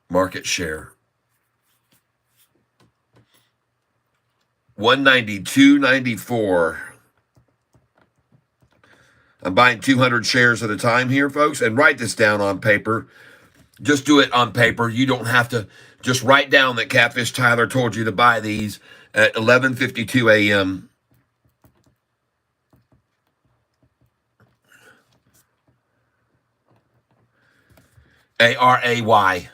Market share. 192.94. I'm buying 200 shares at a time here, folks, and write this down on paper. Just do it on paper. You don't have to just write down that Catfish Tyler told you to buy these at 11:52 a.m. ARAY.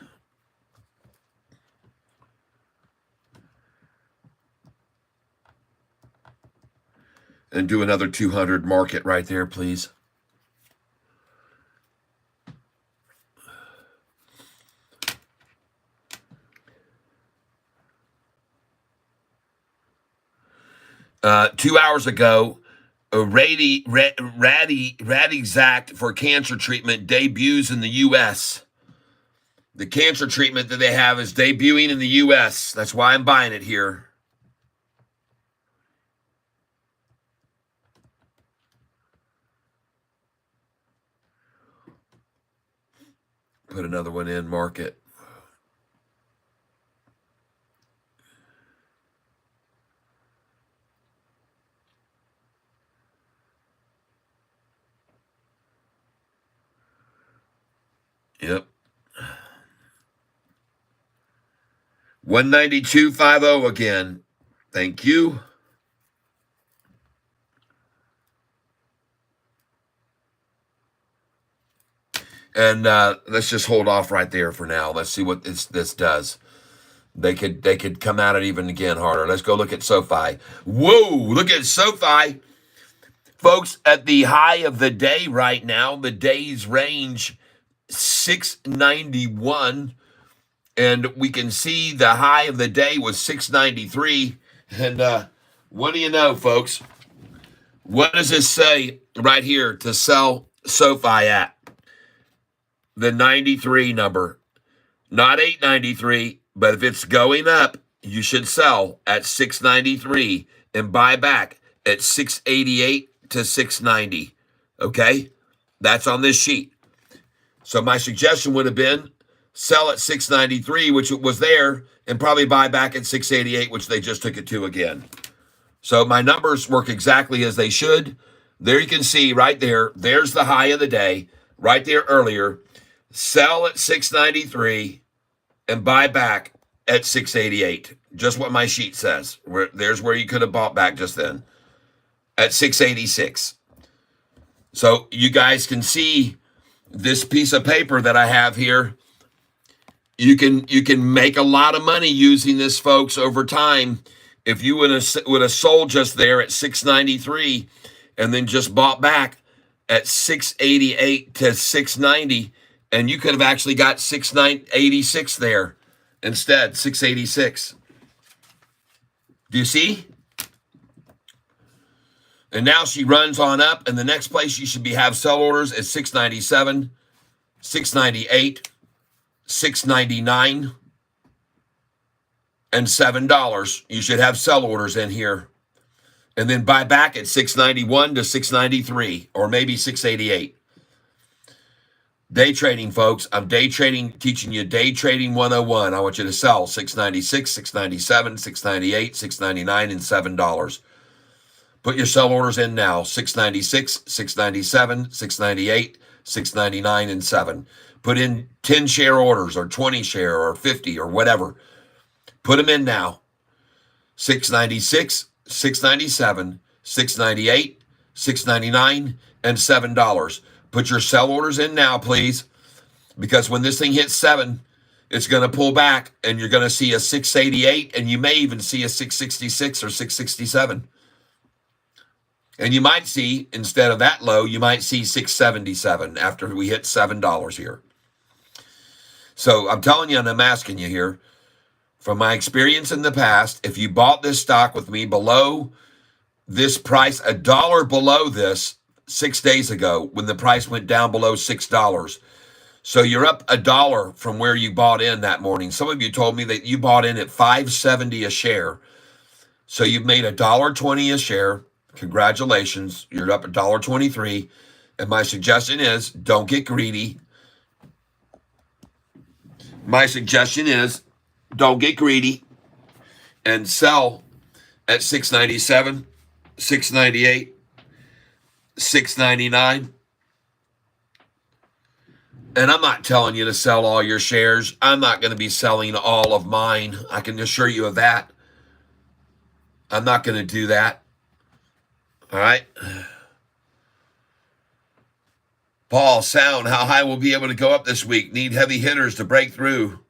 And do another 200 market right there, please. Two hours ago, Radixact for cancer treatment debuts in the U.S. The cancer treatment that they have is debuting in the U.S. That's why I'm buying it here. Put another one in market. Yep. 192.50 again. Thank you. And let's just hold off right there for now. Let's see what this does. They could come at it even again harder. Let's go look at Sofi. Whoa, look at Sofi. Folks, at the high of the day right now, the day's range 691. And we can see the high of the day was 693. And what do you know, folks? What does this say right here to sell Sofi at? The 93 number. Not 893, but if it's going up, you should sell at 693 and buy back at 688 to 690. Okay? That's on this sheet. So my suggestion would have been sell at 693, which was there, and probably buy back at 688, which they just took it to again. So my numbers work exactly as they should. There you can see right there, there's the high of the day, right there earlier. Sell at 693 and buy back at 688. Just what my sheet says. There's where you could have bought back just then. At 686. So you guys can see this piece of paper that I have here. You can make a lot of money using this, folks, over time. If you would have sold just there at 693 and then just bought back at 688 to 690, and you could have actually got 686 there instead, 686. Do you see? And now she runs on up, and the next place you should have sell orders is 697, 698, 699, and $7. You should have sell orders in here. And then buy back at 691 to 693, or maybe 688. Day trading, folks. I'm day trading, teaching you day trading 101. I want you to sell 696, 697, 698, 699, and $7. Put your sell orders in now. 696, 697, 698, 699, and 7. Put in 10 share orders or 20 share or 50 or whatever. Put them in now. 696, 697, 698, 699, and $7. Put your sell orders in now, please. because when this thing hits 7, it's going to pull back, and you're going to see a 688, and you may even see a 666 or 667. And you might see, instead of that low, you might see 677 after we hit $7 here. So I'm telling you, and I'm asking you here, from my experience in the past, if you bought this stock with me below this price, $1 below this 6 days ago, when the price went down below $6, so you're up $1 from where you bought in that morning. Some of you told me that you bought in at $5.70 a share. So you've made $1.20 a share. Congratulations. You're up $1.23. And my suggestion is don't get greedy. My suggestion is don't get greedy and sell at $6.97, $6.98, $6.99. And I'm not telling you to sell all your shares. I'm not going to be selling all of mine. I can assure you of that. I'm not going to do that. All right. Paul, sound, how high will be able to go up this week? Need heavy hitters to break through.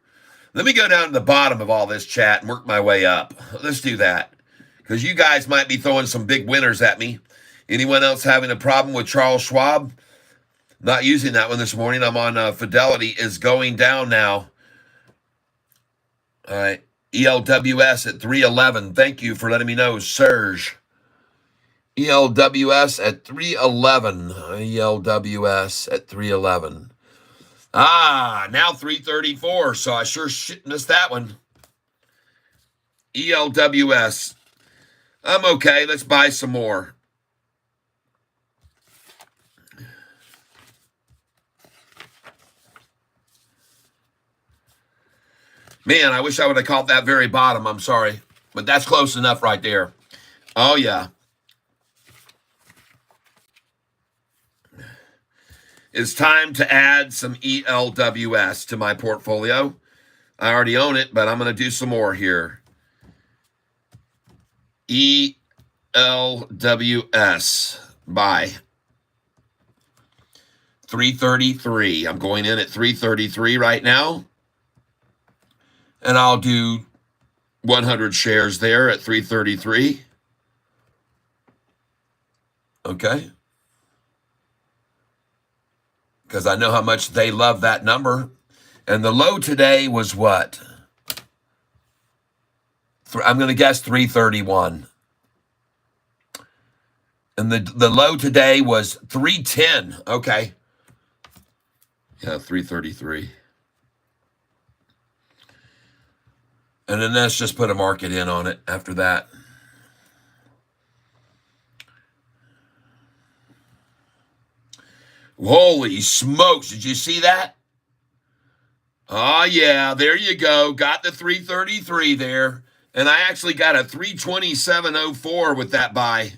Let me go down to the bottom of all this chat and work my way up. Let's do that. Because you guys might be throwing some big winners at me. Anyone else having a problem with Charles Schwab? Not using that one this morning. I'm on Fidelity is going down now. All right. ELWS at 311. Thank you for letting me know, Serge. ELWS at 311. ELWS at 311. Now 334. So I sure missed that one. ELWS. I'm okay. Let's buy some more. Man, I wish I would have caught that very bottom. I'm sorry. But that's close enough right there. Oh, yeah. It's time to add some ELWS to my portfolio. I already own it, but I'm going to do some more here. ELWS. Buy. 333. I'm going in at 333 right now. And I'll do 100 shares there at 333. Okay. Because I know how much they love that number. And the low today was what? I'm going to guess 331. And the low today was 310. Okay. Yeah, 333. And then let's just put a market in on it after that. Holy smokes. Did you see that? Oh, yeah. There you go. Got the 333 there. And I actually got a 327.04 with that buy.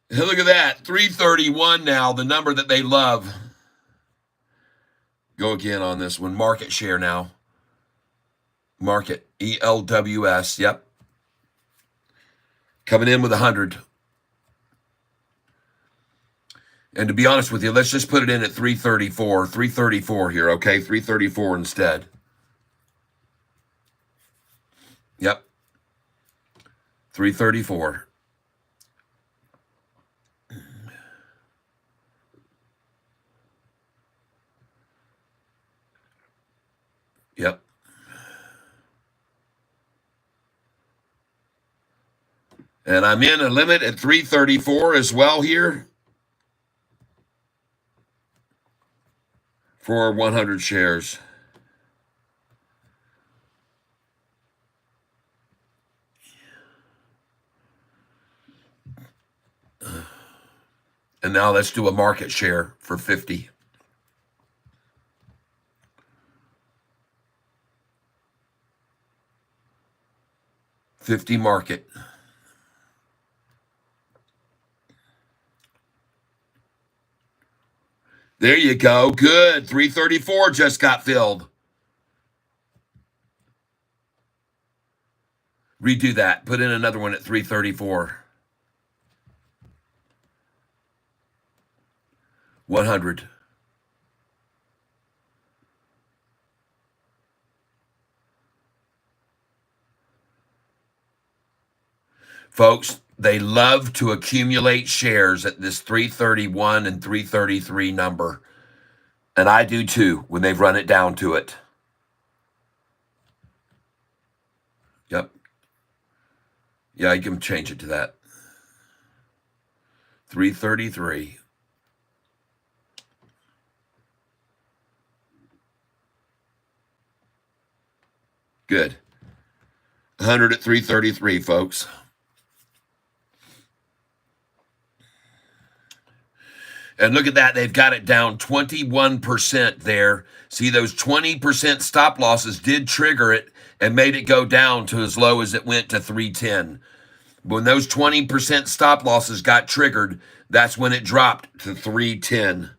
Look at that. 331 now, the number that they love. Go again on this one. Market share now. Market. ELWS. Yep. Coming in with 100. And to be honest with you, let's just put it in at 334. 334 here, okay? 334 instead. Yep. 334. Yep. And I'm in a limit at 334 as well here for 100 shares. And now let's do a market share for 50. 50 market. There you go. Good. 334 just got filled. Redo that. Put in another one at 334. 100. Folks, they love to accumulate shares at this 331 and 333 number. And I do too when they've run it down to it. Yep. Yeah, you can change it to that. 333. Good. 100 at 333, folks. And look at that. They've got it down 21% there. See, those 20% stop losses did trigger it and made it go down to as low as it went to 310. When those 20% stop losses got triggered, that's when it dropped to 310.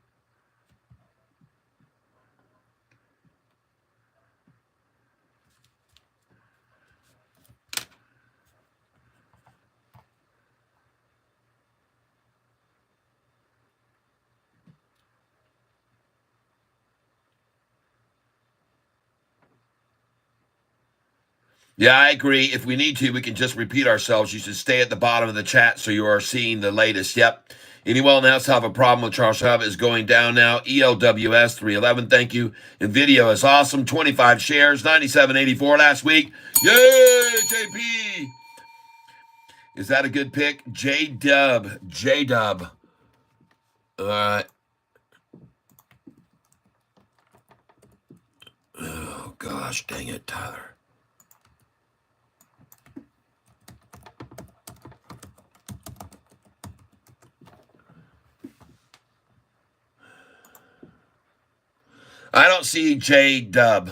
Yeah, I agree. If we need to, we can just repeat ourselves. You should stay at the bottom of the chat so you are seeing the latest. Yep. Anyone else have a problem with Charles Schwab is going down now. ELWS 311, thank you. NVIDIA is awesome. 25 shares, 97.84 last week. Yay, JP. Is that a good pick? J-Dub. J-Dub. All right. Oh, gosh, dang it, Tyler. I don't see J-Dub.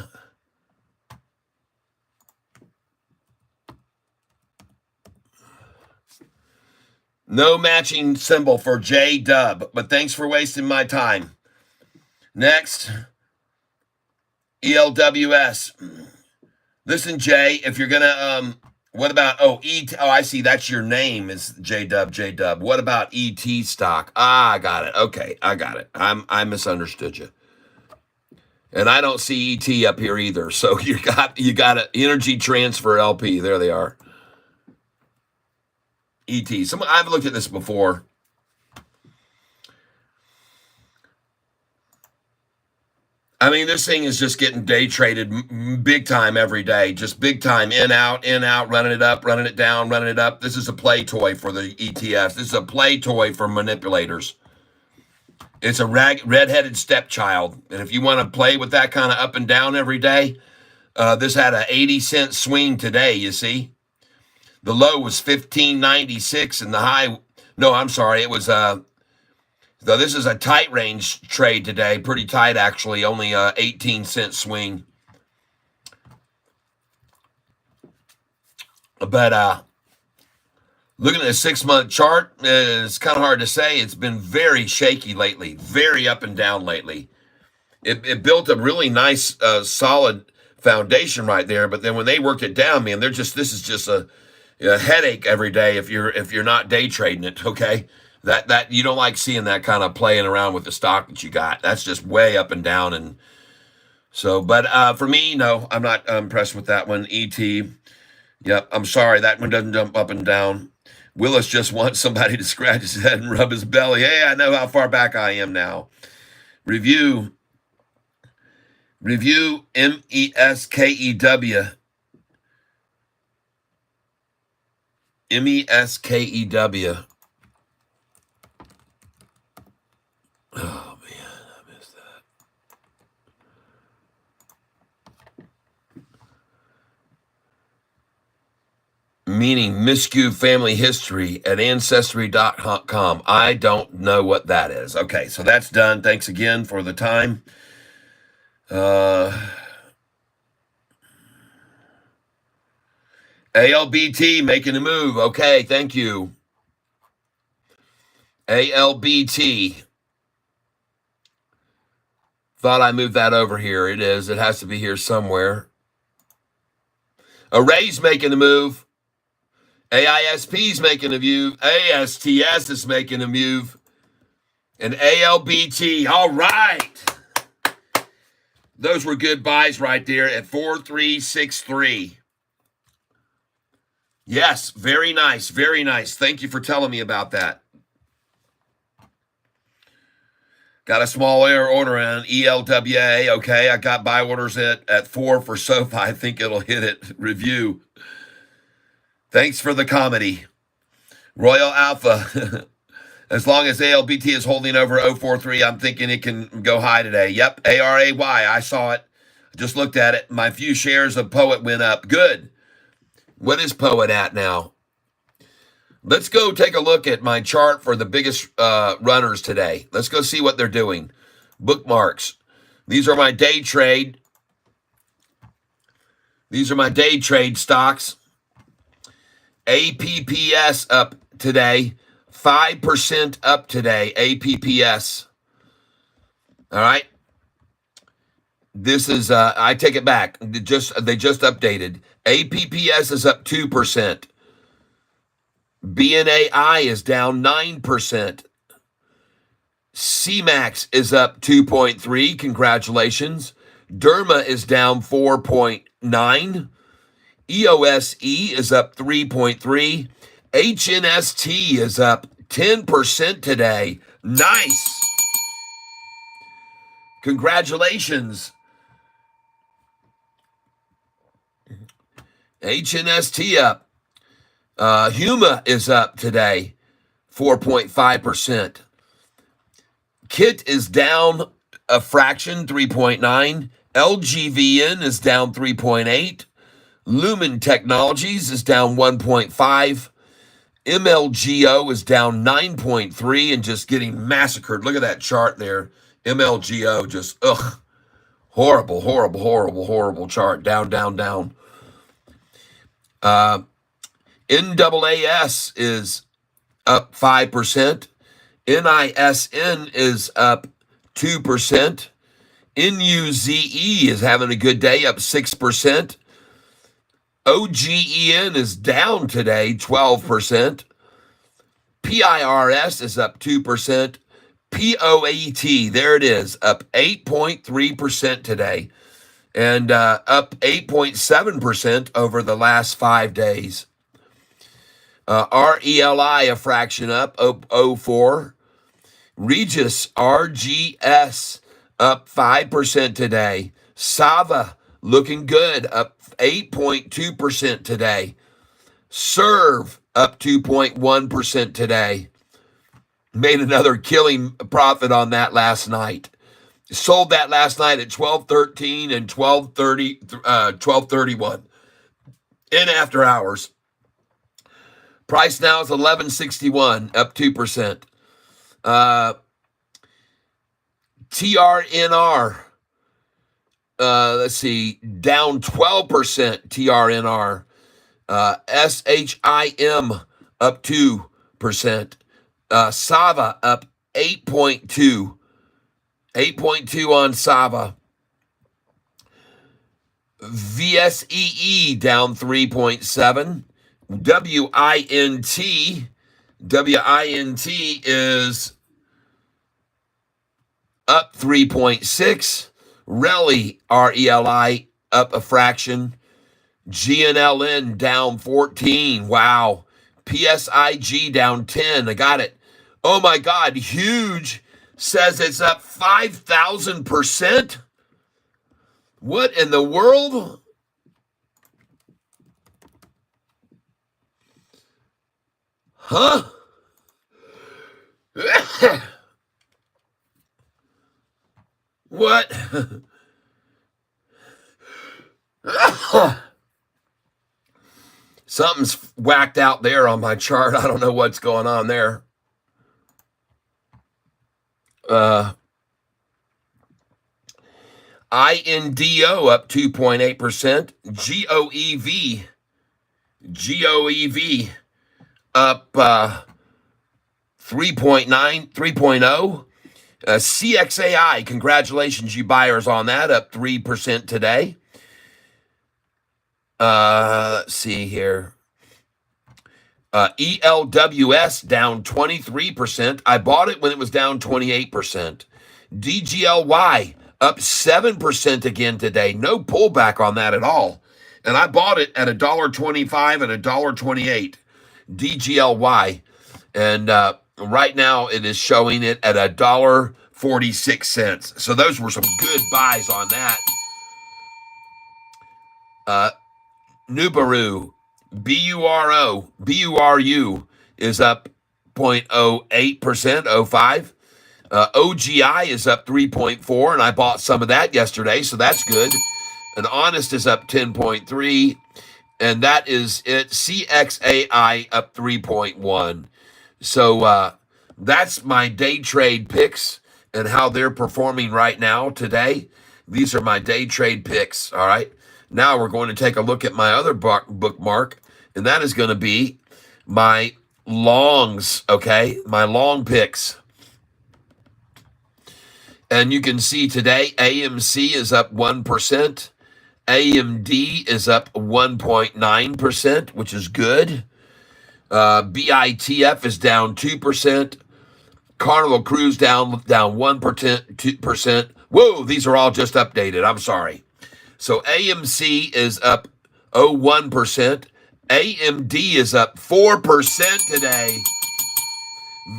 No matching symbol for J-Dub, but thanks for wasting my time. Next, ELWS. Listen, Jay, if you're going to, what about, I see, that's your name is J-Dub, J-Dub. What about ET stock? I got it. Okay, I got it. I misunderstood you. And I don't see ET up here either. So you got an energy transfer LP. There they are. ET. I've looked at this before. I mean, this thing is just getting day traded big time every day. Just big time, in, out, running it up, running it down, running it up. This is a play toy for the ETFs. This is a play toy for manipulators. It's a red-headed stepchild. And if you want to play with that kind of up and down every day, this had an 80-cent swing today, you see. The low was $15.96 and the high, no, I'm sorry, it was, though this is a tight range trade today, pretty tight actually, only a 18-cent swing. But looking at the 6-month chart, it's kind of hard to say. It's been very shaky lately, very up and down lately. It built a really nice, solid foundation right there. But then when they worked it down, man, this is just a headache every day if you're not day trading it. Okay, that you don't like seeing that kind of playing around with the stock that you got. That's just way up and down. And so, but for me, no, I'm not impressed with that one. ET. Yep, I'm sorry, that one doesn't jump up and down. Willis just wants somebody to scratch his head and rub his belly. Hey, I know how far back I am now. Review MESKEW. MESKEW. Oh, man, I missed that. Meaning Miskew Family History at Ancestry.com. I don't know what that is. Okay, so that's done. Thanks again for the time. ALBT making a move. Okay, thank you. ALBT. Thought I moved that over here. It is. It has to be here somewhere. Array's making a move. AISP's making a move. ASTS is making a move. And ALBT. All right. Those were good buys right there at 4363. Yes, very nice. Very nice. Thank you for telling me about that. Got a small order on ELWA. Okay, I got buy orders at 4 for Sofi. I think it'll hit it. Review. Thanks for the comedy. Royal Alpha. As long as ALBT is holding over 043, I'm thinking it can go high today. Yep, ARAY. I saw it. Just looked at it. My few shares of Poet went up. Good. What is Poet at now? Let's go take a look at my chart for the biggest runners today. Let's go see what they're doing. Bookmarks. These are my day trade. These are my day trade stocks. APPS up today. 5% up today. APPS. All right. This is, I take it back. They just updated. APPS is up 2%. BNAI is down 9%. CMAX is up 2.3. Congratulations. Derma is down 4.9. EOSE is up 3.3. HNST is up 10% today. Nice. Congratulations. HNST up. Huma is up today, 4.5%. KIT is down a fraction, 3.9. LGVN is down 3.8. Lumen Technologies is down 1.5. MLGO is down 9.3 and just getting massacred. Look at that chart there. MLGO just, horrible chart. Down, down, down. NAAS is up 5%. NISN is up 2%. NUZE is having a good day, up 6%. OGEN is down today, 12%. PIRS is up 2%. POET, there it is, up 8.3% today. And up 8.7% over the last 5 days. RELI, a fraction up, 0.04. Regis, RGS, up 5% today. Sava, looking good, up 8.2% today. Serve, up 2.1% today. Made another killing profit on that last night. Sold that last night at 12.13 and 12.31 in after hours. Price now is 11.61, up 2%. TRNR, let's see, down 12%. TRNR. SHIM up 2%. Sava up 8.2. 8.2 on Sava. VSEE down 3.7. WINT is up 3.6. Reli, RELI, up a fraction. GNLN down 14. Wow. PSIG down 10. I got it. Oh my God. Huge says it's up 5,000%. What in the world? Huh? What? Something's whacked out there on my chart. I don't know what's going on there. INDO up 2.8%. GOEV up 3.0. CXAI, congratulations, you buyers on that, up 3% today. Let's see here. ELWS down 23%. I bought it when it was down 28%. DGLY up 7% again today. No pullback on that at all. And I bought it at $1.25 and $1.28. DGLY. And right now it is showing it at $1.46. So those were some good buys on that. Nubaru, BURU is up 0.08%, 05. OGI is up 3.4, and I bought some of that yesterday, so that's good. And Honest is up 10.3, and that is it. CXAI up 3.1. So that's my day trade picks and how they're performing right now today. These are my day trade picks, all right? Now we're going to take a look at my other bookmark, and that is going to be my longs, okay? My long picks. And you can see today AMC is up 1%. AMD is up 1.9%, which is good. BITF is down 2%. Carnival Cruise down 1%, 2%. Whoa, these are all just updated. I'm sorry. So AMC is up 0.01%. AMD is up 4% today.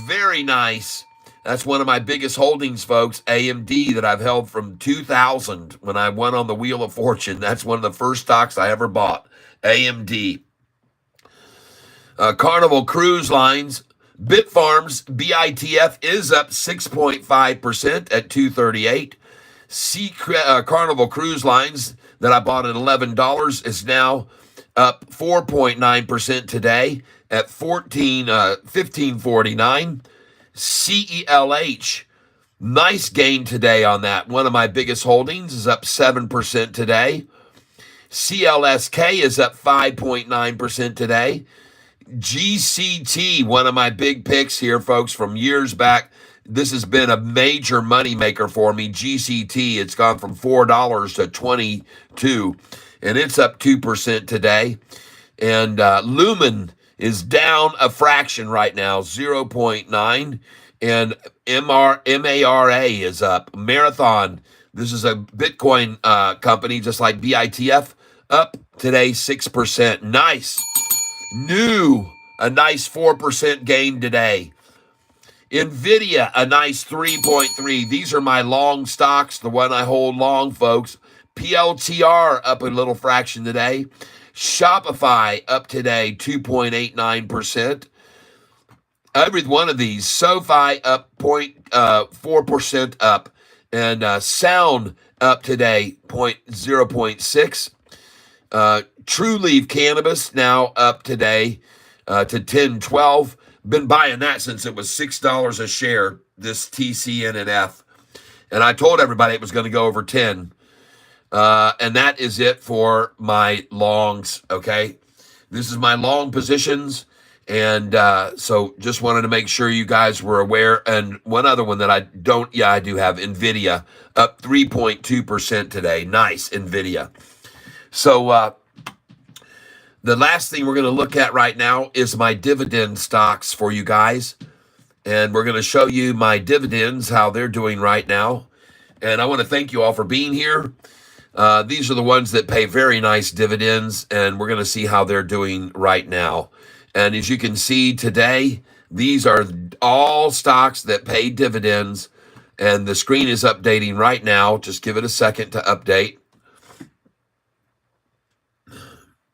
Very nice. That's one of my biggest holdings, folks. AMD that I've held from 2000 when I went on the Wheel of Fortune. That's one of the first stocks I ever bought. AMD. Carnival Cruise Lines. Bitfarms, BITF is up 6.5% at 238. Carnival Cruise Lines that I bought at $11 is now up 4.9% today at 1549. CELH, nice gain today on that. One of my biggest holdings is up 7% today. CLSK is up 5.9% today. GCT, one of my big picks here, folks, from years back. This has been a major money maker for me. GCT, it's gone from $4 to $22, and it's up 2% today. And Lumen is down a fraction right now, 0.9, and MARA is up. Marathon, this is a Bitcoin company, just like BITF, up today 6%. Nice. A nice 4% gain today. NVIDIA, a nice 3.3. These are my long stocks, the one I hold long, folks. PLTR up a little fraction today. Shopify up today 2.89%. Every one of these. Sofi up 0.4% up. And Sound up today 0.6. True Leaf Cannabis now up today to 10.12. Been buying that since it was $6 a share, this TCNNF. And I told everybody it was going to go over 10. And that is it for my longs, okay? This is my long positions. And so just wanted to make sure you guys were aware. And one other one that I do have, NVIDIA, up 3.2% today. Nice, NVIDIA. So the last thing we're going to look at right now is my dividend stocks for you guys. And we're going to show you my dividends, how they're doing right now. And I want to thank you all for being here. These are the ones that pay very nice dividends, and we're going to see how they're doing right now. And as you can see today, these are all stocks that pay dividends, and the screen is updating right now. Just give it a second to update.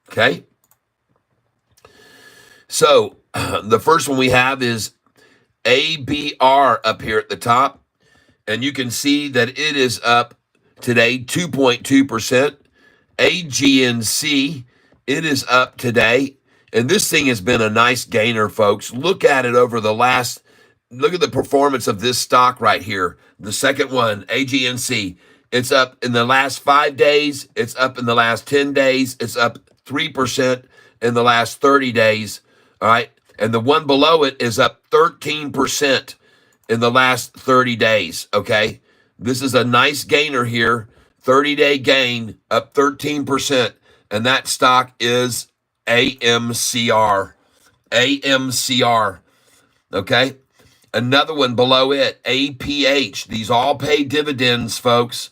Okay. So the first one we have is ABR up here at the top, and you can see that it is up today 2.2%. AGNC, it is up today, and this thing has been a nice gainer, folks. Look at it over the last, look at the performance of this stock right here. The second one, AGNC, it's up in the last 5 days. It's up in the last 10 days. It's up 3% in the last 30 days. All right. And the one below it is up 13% in the last 30 days. Okay. This is a nice gainer here. 30-day gain up 13%. And that stock is AMCR. AMCR, okay? Another one below it, APH. These all pay dividends, folks.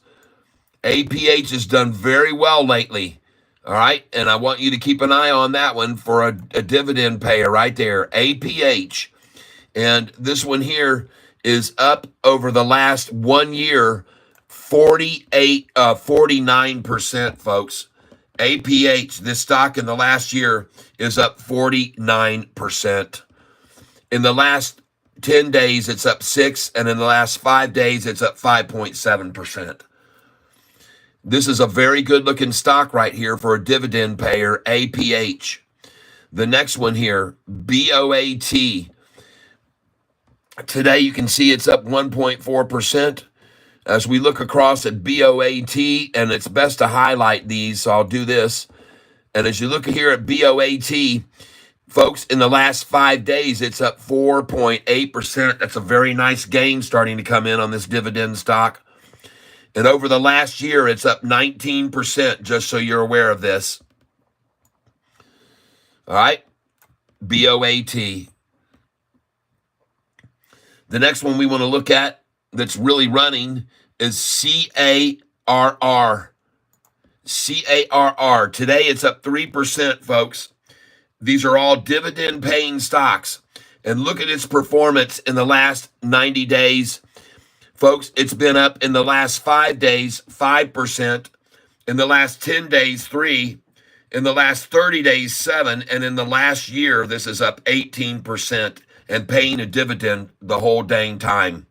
APH has done very well lately, all right? And I want you to keep an eye on that one for a dividend payer right there, APH. And this one here is up over the last 1 year, 49%, folks. APH, this stock in the last year is up 49%. In the last 10 days, it's up 6, and in the last 5 days, it's up 5.7%. This is a very good-looking stock right here for a dividend payer, APH. The next one here, BOAT. Today, you can see it's up 1.4%. As we look across at BOAT, and it's best to highlight these, so I'll do this. And as you look here at BOAT, folks, in the last 5 days, it's up 4.8%. That's a very nice gain starting to come in on this dividend stock. And over the last year, it's up 19%, just so you're aware of this. All right, BOAT. The next one we want to look at that's really running is CARR. CARR. Today it's up 3%, folks. These are all dividend paying stocks. And look at its performance in the last 90 days. Folks, it's been up in the last 5 days, 5%. In the last 10 days, 3%. In the last 30 days, 7%. And in the last year, this is up 18% and paying a dividend the whole dang time.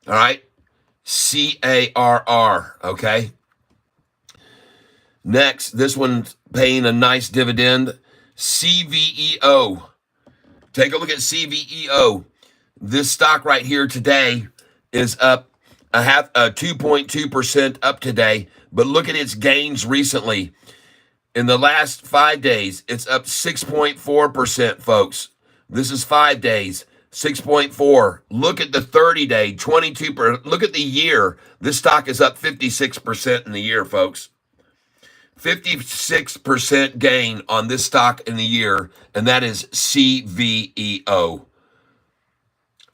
All right? CARR, okay? Next, this one's paying a nice dividend. CVEO. Take a look at CVEO. This stock right here today is up 2.2% up today, but look at its gains recently. In the last 5 days, it's up 6.4%, folks. This is 5 days. 6.4. Look at the 30-day, 22%. Look at the year. This stock is up 56% in the year, folks. 56% gain on this stock in the year, and that is CVEO. All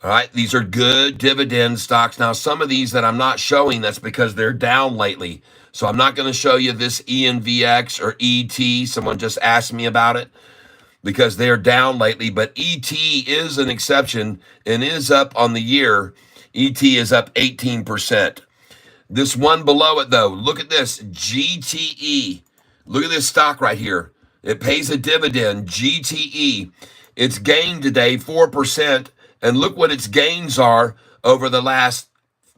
right, these are good dividend stocks. Now, some of these that I'm not showing, that's because they're down lately. So I'm not going to show you this ENVX or ET. Someone just asked me about it, because they're down lately, but ET is an exception and is up on the year. ET is up 18%. This one below it, though, look at this, GTE. Look at this stock right here. It pays a dividend, GTE. It's gained today 4%, and look what its gains are over the last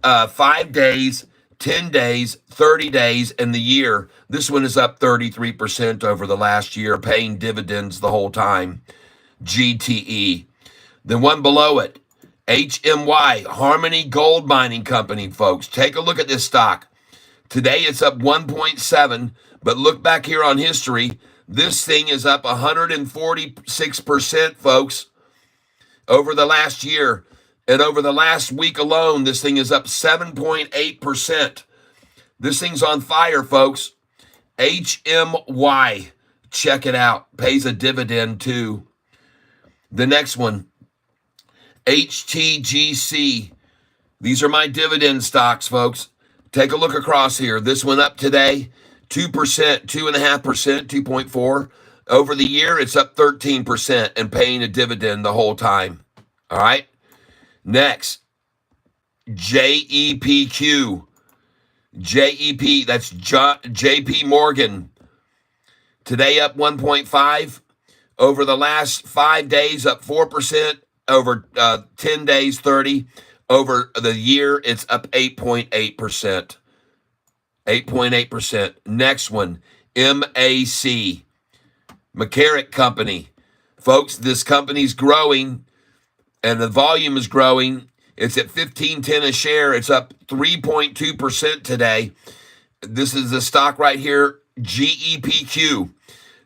5 days, 10 days, 30 days, and the year. This one is up 33% over the last year, paying dividends the whole time. GTE. The one below it, HMY, Harmony Gold Mining Company, folks. Take a look at this stock. Today it's up 1.7, but look back here on history. This thing is up 146%, folks, over the last year. And over the last week alone, this thing is up 7.8%. This thing's on fire, folks. HMY. Check it out. Pays a dividend, too. The next one, HTGC. These are my dividend stocks, folks. Take a look across here. This one up today, 2%, 2.5%, 2.4%. Over the year, it's up 13% and paying a dividend the whole time. All right? Next, JEPQ. JEP, that's JP Morgan. Today up 1.5. Over the last 5 days, up 4%. Over 10 days, 30. Over the year, it's up 8.8%. 8.8%. Next one, MAC. McCarrick Company. Folks, this company's growing, and the volume is growing. It's at $15.10 a share. It's up 3.2% today. This is the stock right here, GEPQ.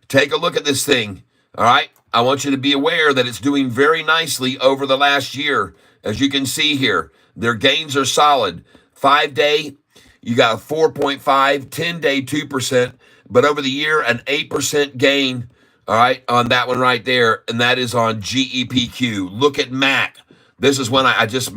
Take a look at this thing, all right? I want you to be aware that it's doing very nicely over the last year. As you can see here, their gains are solid. 5-day, you got a 4.5, 10-day, 2%, but over the year, an 8% gain All right, on that one right there, and that is on GEPQ. Look at MAC. This is when I just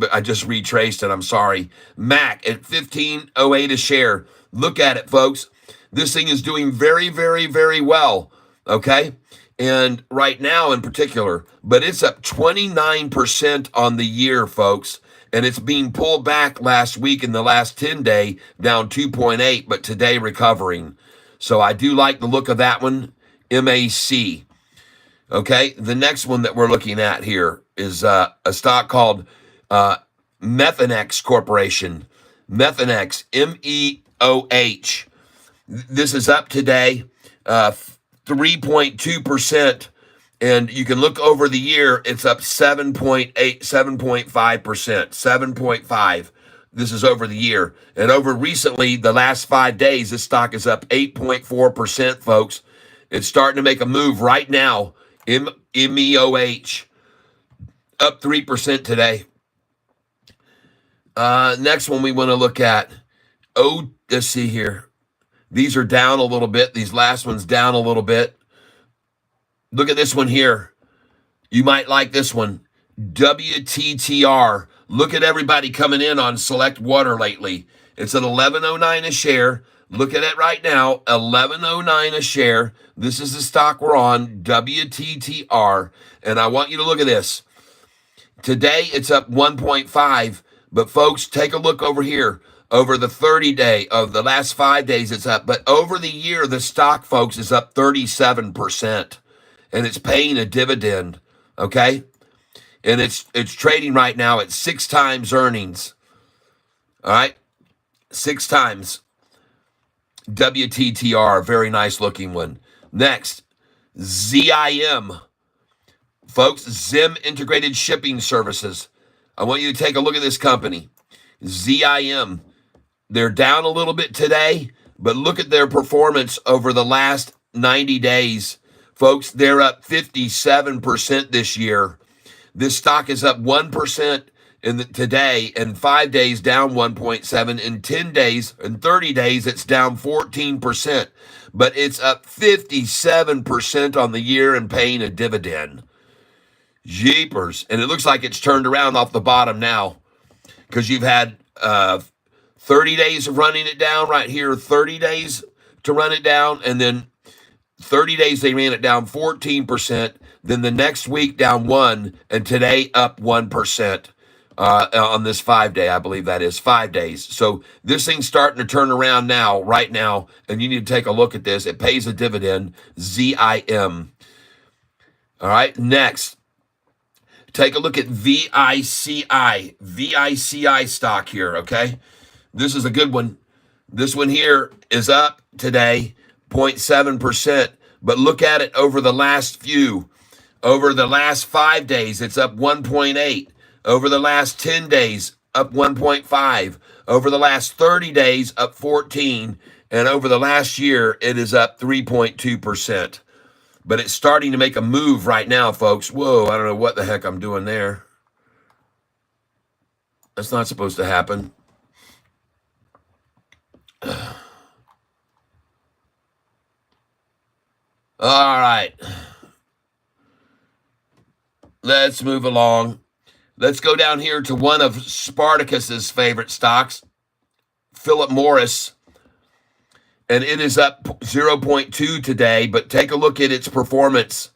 retraced it. I'm sorry. MAC at 15.08 a share. Look at it, folks. This thing is doing very, very, very well. Okay, and right now in particular, but it's up 29% on the year, folks. And it's being pulled back last week in the last 10-day, down 2.8, but today recovering. So I do like the look of that one. MAC. Okay, the next one that we're looking at here is a stock called Methanex Corporation. Methanex, MEOH. This is up today, 3.2%. And you can look over the year, it's up 7.8, 7.5%, 7.5. This is over the year. And over recently, the last 5 days, this stock is up 8.4%, folks. It's starting to make a move right now. MEOH, up 3% today. Next one we want to look at. Oh, let's see here. These are down a little bit. These last ones down a little bit. Look at this one here. You might like this one. WTTR. Look at everybody coming in on Select Water lately. It's at $11.09 a share. Look at it right now, $11.09 a share. This is the stock we're on, WTTR. And I want you to look at this. Today, it's up 1.5. But folks, take a look over here. Over the 30-day of the last 5 days, it's up. But over the year, the stock, folks, is up 37%. And it's paying a dividend, okay? And it's trading right now at 6 times earnings. All right? 6 times. WTTR, very nice looking one. Next, ZIM. Folks, Zim Integrated Shipping Services. I want you to take a look at this company. ZIM. They're down a little bit today, but look at their performance over the last 90 days. Folks, they're up 57% this year. This stock is up 1% today, and 5 days down 1.7. In 10 days, in 30 days, it's down 14%. But it's up 57% on the year and paying a dividend. Jeepers. And it looks like it's turned around off the bottom now, because you've had 30 days of running it down right here, 30 days to run it down, and then 30 days they ran it down 14%, then the next week down 1%, and today up 1% on this 5 day, I believe that is 5 days. So this thing's starting to turn around now, right now, and you need to take a look at this. It pays a dividend, ZIM. All right, next, take a look at VICI stock here, okay? This is a good one. This one here is up today, 0.7%, but look at it over the last few. Over the last 5 days, it's up 1.8. Over the last 10 days, up 1.5. Over the last 30 days, up 14. And over the last year, it is up 3.2%. But it's starting to make a move right now, folks. Whoa, I don't know what the heck I'm doing there. That's not supposed to happen. All right. Let's move along. Let's go down here to one of Spartacus's favorite stocks, Philip Morris. And it is up 0.2 today, but take a look at its performance.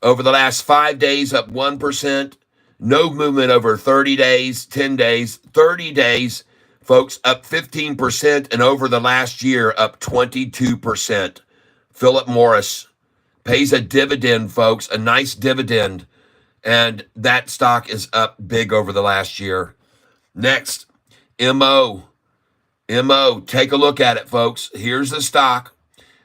Over the last 5 days, up 1%. No movement over 30 days, 10 days, 30 days. Folks, up 15%, and over the last year, up 22%. Philip Morris pays a dividend, folks, a nice dividend, and that stock is up big over the last year. Next, MO. Take a look at it, folks. Here's the stock.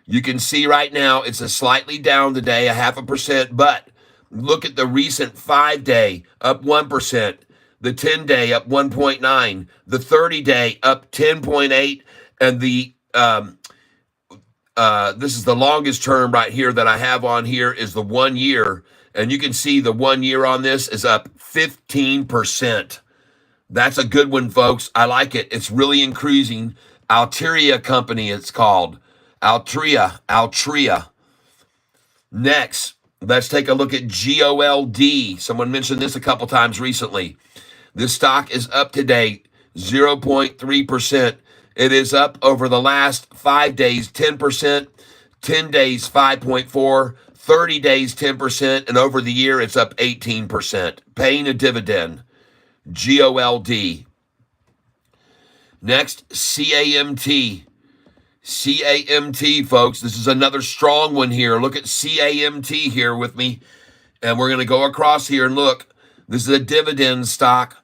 You can see right now it's a slightly down today, 0.5%, but look at the recent 5 day, up 1%. The 10 day, up 1.9. The 30 day, up 10.8. And the this is the longest term right here that I have on here is the 1 year. And you can see the 1 year on this is up 15%. That's a good one, folks. I like it. It's really increasing. Altria Company, it's called. Altria. Next, let's take a look at GOLD. Someone mentioned this a couple times recently. This stock is up to date 0.3%. It is up over the last 5 days 10%, 10 days 5.4, 30 days 10%, and over the year it's up 18%. Paying a dividend. GOLD. Next, CAMT. CAMT, folks. This is another strong one here. Look at CAMT here with me. And we're going to go across here and look. This is a dividend stock.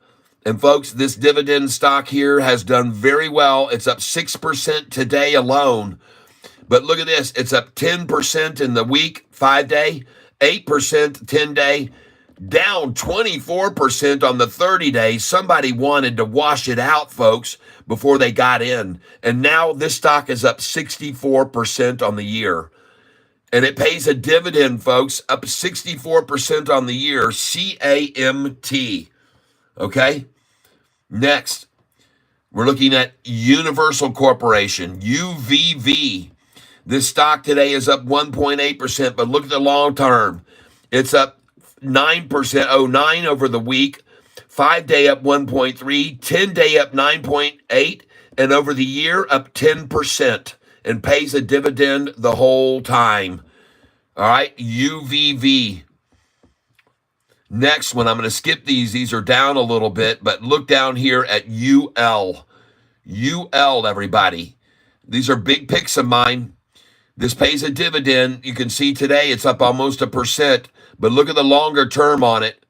And folks, this dividend stock here has done very well. It's up 6% today alone. But look at this. It's up 10% in the week, 5-day, 8% 10-day, down 24% on the 30-day. Somebody wanted to wash it out, folks, before they got in. And now this stock is up 64% on the year. And it pays a dividend, folks, up 64% on the year. CAMT. Okay? Next, we're looking at Universal Corporation, UVV. This stock today is up 1.8%, but look at the long term. It's up 9%, 9 over the week, 5-day up 1.3, 10-day up 9.8, and over the year up 10%, and pays a dividend the whole time. All right, UVV. Next one, I'm going to skip these. These are down a little bit, but look down here at UL. UL, everybody. These are big picks of mine. This pays a dividend. You can see today it's up almost 1%, but look at the longer term on it.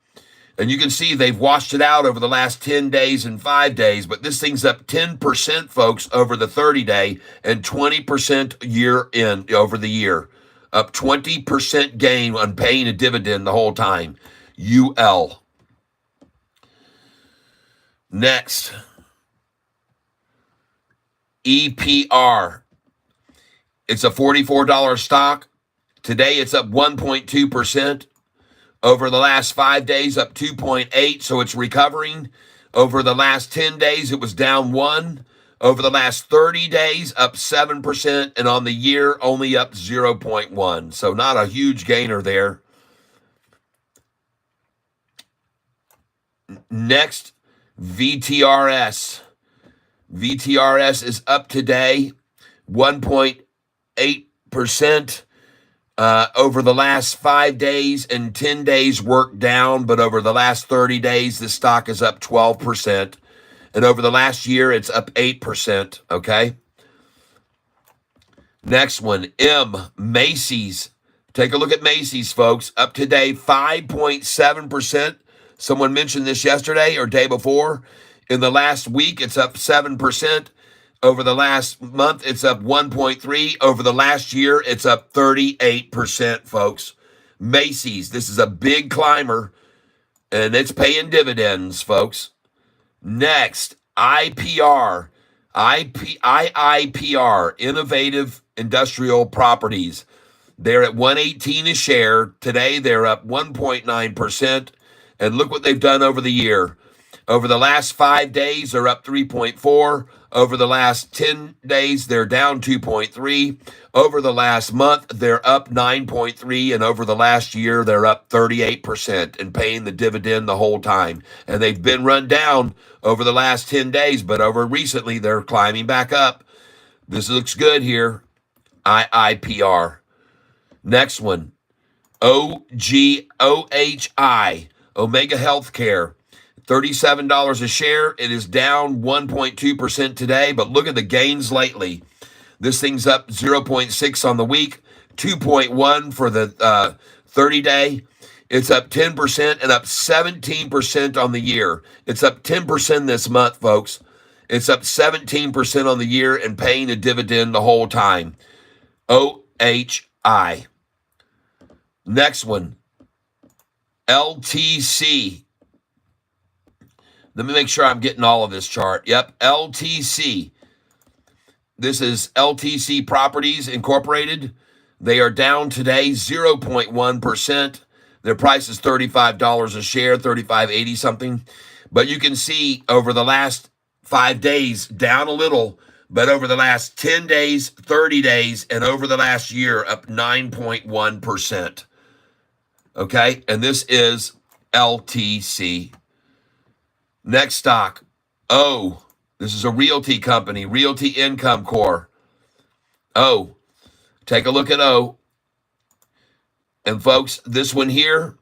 And you can see they've washed it out over the last 10 days and 5 days, but this thing's up 10%, folks, over the 30-day and 20% year in over the year. Up 20% gain on paying a dividend the whole time. UL. Next, EPR. It's a $44 stock. Today it's up 1.2%. Over the last 5 days, up 2.8, so it's recovering. Over the last 10 days, it was down 1. Over the last 30 days, up 7%, and on the year, only up 0.1. So not a huge gainer there. Next, VTRS. VTRS is up today 1.8%. Over the last 5 days and 10 days worked down, but over the last 30 days, the stock is up 12%. And over the last year, it's up 8%, okay? Next one, Macy's. Take a look at Macy's, folks. Up today, 5.7%. Someone mentioned this yesterday or day before. In the last week, it's up 7%. Over the last month, it's up 1.3. Over the last year, it's up 38%, folks. Macy's, this is a big climber, and it's paying dividends, folks. Next, IPR. IIPR, Innovative Industrial Properties. They're at 118 a share. Today, they're up 1.9%. And look what they've done over the year. Over the last 5 days, they're up 3.4. Over the last 10 days, they're down 2.3. Over the last month, they're up 9.3. And over the last year, they're up 38% and paying the dividend the whole time. And they've been run down over the last 10 days, but over recently, they're climbing back up. This looks good here. IIPR. Next one. OHI. Omega Healthcare, $37 a share. It is down 1.2% today, but look at the gains lately. This thing's up 0.6 on the week, 2.1 for the 30-day. It's up 10% and up 17% on the year. It's up 10% this month, folks. It's up 17% on the year and paying a dividend the whole time. OHI. Next one. LTC. Let me make sure I'm getting all of this chart. Yep, LTC. This is LTC Properties Incorporated. They are down today 0.1%. Their price is $35 a share, $35.80 something. But you can see over the last 5 days, down a little, but over the last 10 days, 30 days, and over the last year, up 9.1%. Okay, and this is LTC. Next stock, O. This is a realty company, Realty Income Corp. O. Take a look at O. And folks, this one here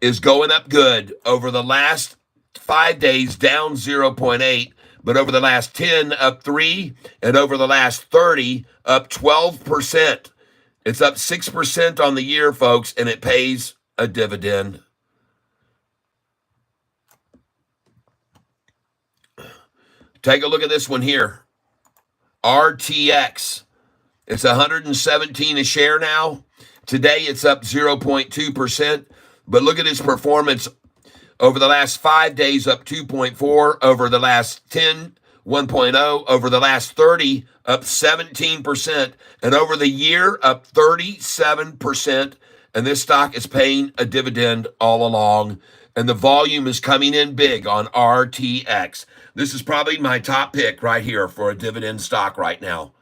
is going up good. Over the last 5 days, down 0.8, but over the last 10, up 3, and over the last 30, up 12%. It's up 6% on the year, folks, and it pays a dividend. Take a look at this one here. RTX. It's 117 a share now. Today it's up 0.2%, but look at its performance over the last 5 days, up 2.4, over the last 10, 1.0, over the last 30, up 17%, and over the year, up 37%, and this stock is paying a dividend all along, and the volume is coming in big on RTX. This is probably my top pick right here for a dividend stock right now.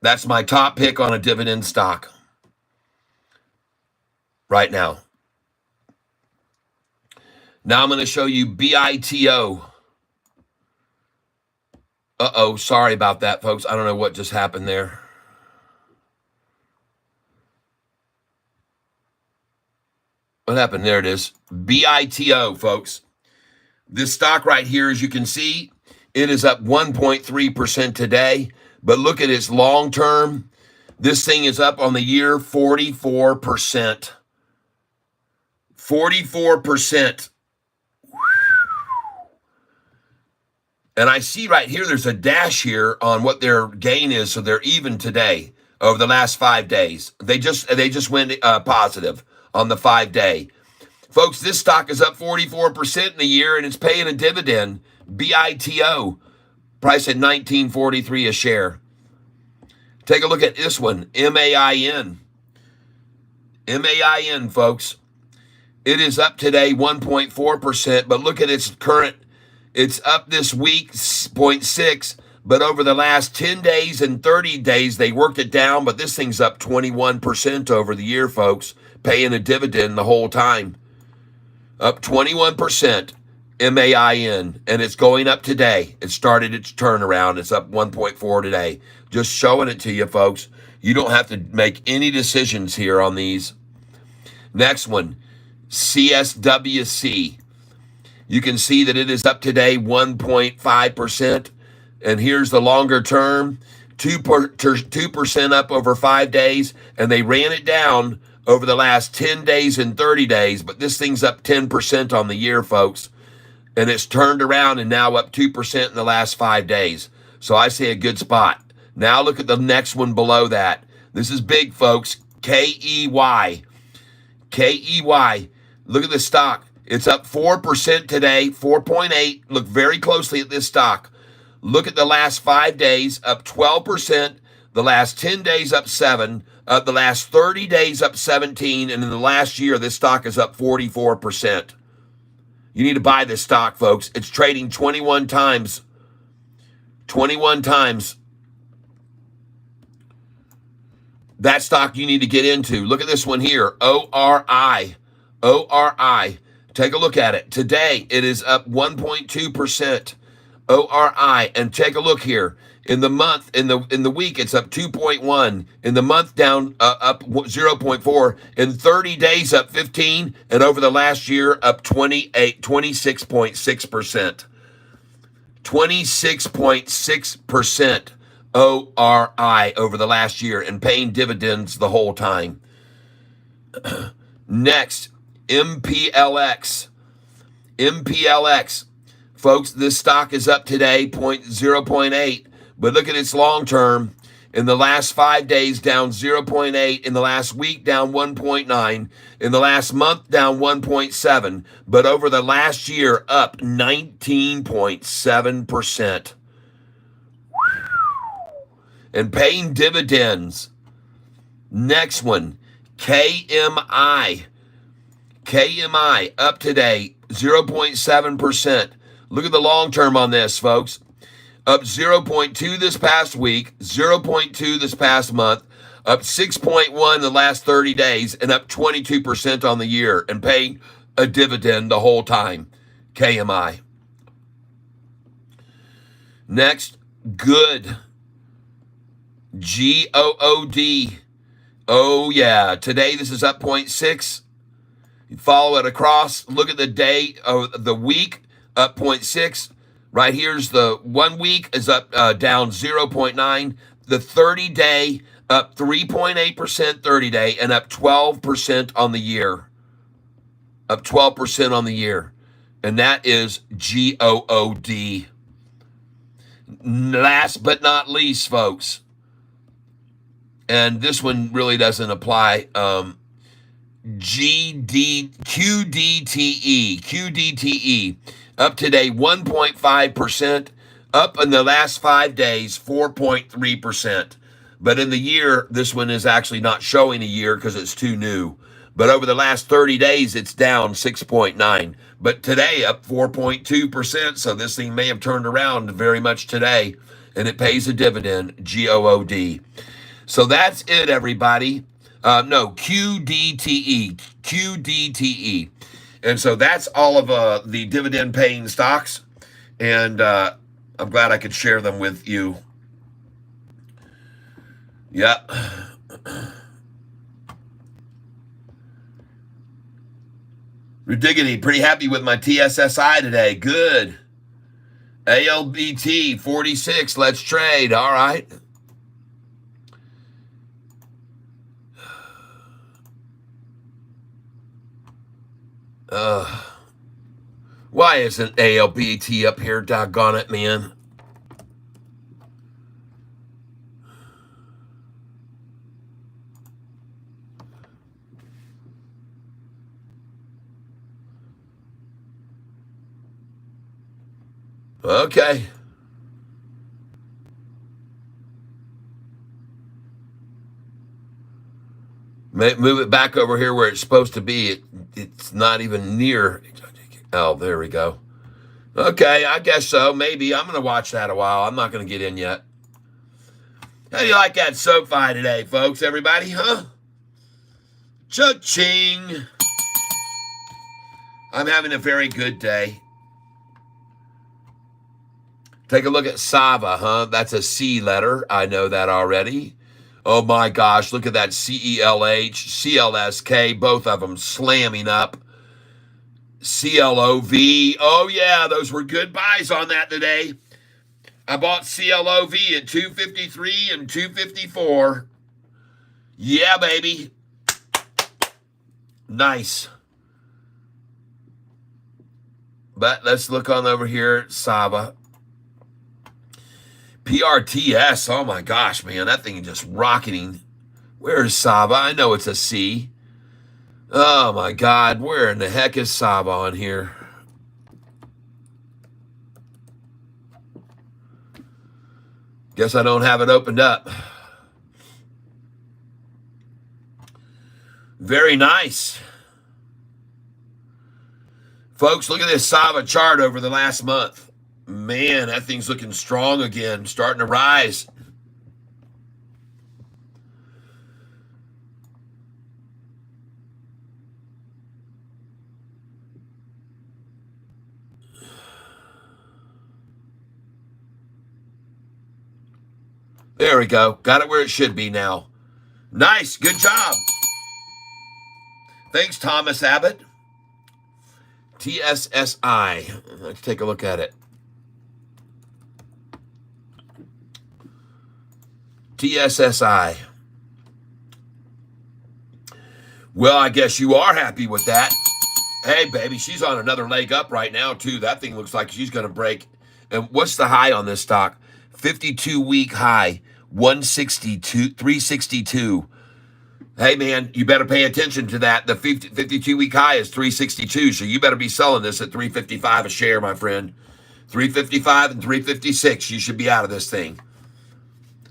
That's my top pick on a dividend stock right now. Now I'm going to show you BITO. Uh-oh, sorry about that, folks. I don't know what just happened there. What happened? There it is. BITO, folks. This stock right here, as you can see, it is up 1.3% today. But look at its long term. This thing is up on the year 44%. 44%. And I see right here, there's a dash here on what their gain is. So they're even today over the last 5 days. They just went positive on the 5 day. Folks, this stock is up 44% in the year and it's paying a dividend. BITO. Price at $19.43 a share. Take a look at this one, MAIN. MAIN, folks. It is up today 1.4%, but look at its current. It's up this week 0.6, but over the last 10 days and 30 days, they worked it down, but this thing's up 21% over the year, folks, paying a dividend the whole time. Up 21%. MAIN, and it's going up today. It started its turnaround. It's up 1.4 today. Just showing it to you, folks. You don't have to make any decisions here on these. Next one, CSWC. You can see that it is up today 1.5%, and here's the longer term, 2% up over 5 days, and they ran it down over the last 10 days and 30 days, but this thing's up 10% on the year, folks. And it's turned around and now up 2% in the last 5 days. So I say a good spot. Now look at the next one below that. This is big, folks. KEY. KEY. Look at the stock. It's up 4% today, 4.8. Look very closely at this stock. Look at the last 5 days, up 12%. The last 10 days, up 7. The last 30 days, up 17. And in the last year, this stock is up 44%. You need to buy this stock, folks. It's trading 21 times. 21 times. That stock you need to get into. Look at this one here. ORI. ORI. Take a look at it. Today, it is up 1.2%. ORI. And take a look here. In the month, in the week, it's up 2.1. In the month, down up 0.4. In 30 days, up 15. And over the last year, up 26.6%. 26.6% ORI over the last year and paying dividends the whole time. Next, MPLX. MPLX. Folks, this stock is up today 0.8. But look at its long term. In the last 5 days, down 0.8. In the last week, down 1.9. In the last month, down 1.7. But over the last year, up 19.7%. And paying dividends. Next one, KMI. KMI, up today, 0.7%. Look at the long term on this, folks. up 0.2 this past week, 0.2 this past month, up 6.1 the last 30 days, and up 22% on the year, and paying a dividend the whole time. KMI. Next, good. GOOD. Oh, yeah. Today, this is up 0.6. You follow it across. Look at the day of the week, up 0.6. Right here's the 1 week is up, down 0.9. The 30-day, up 3.8% 30-day, and up 12% on the year. Up 12% on the year. And that is GOOD. Last but not least, folks, and this one really doesn't apply, QDTE, up today 1.5%, up in the last 5 days 4.3%. But in the year, this one is actually not showing a year because it's too new. But over the last 30 days, it's down 6.9. But today, up 4.2%. So this thing may have turned around very much today, and it pays a dividend, GOOD. So that's it, everybody. No, QDTE. And so that's all of the dividend-paying stocks. And I'm glad I could share them with you. Yeah. Ridiggity, pretty happy with my TSSI today. Good. ALBT 46, let's trade. All right. Why isn't ALBT up here? Doggone it, man. Okay. Move it back over here where it's supposed to be. It's not even near. Oh, there we go. Okay, I guess so. Maybe. I'm going to watch that a while. I'm not going to get in yet. How do you like that Sofi today, folks? Everybody, huh? Cha-ching. I'm having a very good day. Take a look at Sava, huh? That's a C letter. I know that already. Oh my gosh, look at that CELH, CLSK, both of them slamming up. CLOV. Oh yeah, those were good buys on that today. I bought CLOV at 253 and 254. Yeah, baby. Nice. But let's look on over here at Sava. PRTS, oh my gosh, man, that thing is just rocketing. Where's Sava? I know it's a C. Oh my God, where in the heck is Sava on here? Guess I don't have it opened up. Very nice. Folks, look at this Sava chart over the last month. Man, that thing's looking strong again, starting to rise. There we go. Got it where it should be now. Nice. Good job. Thanks, Thomas Abbott. TSSI. Let's take a look at it. TSSI. Well, I guess you are happy with that. Hey, baby, she's on another leg up right now, too. That thing looks like she's going to break. And what's the high on this stock? 52-week high, 362. Hey, man, you better pay attention to that. The 52-week high is 362, so you better be selling this at 355 a share, my friend. 355 and 356, you should be out of this thing.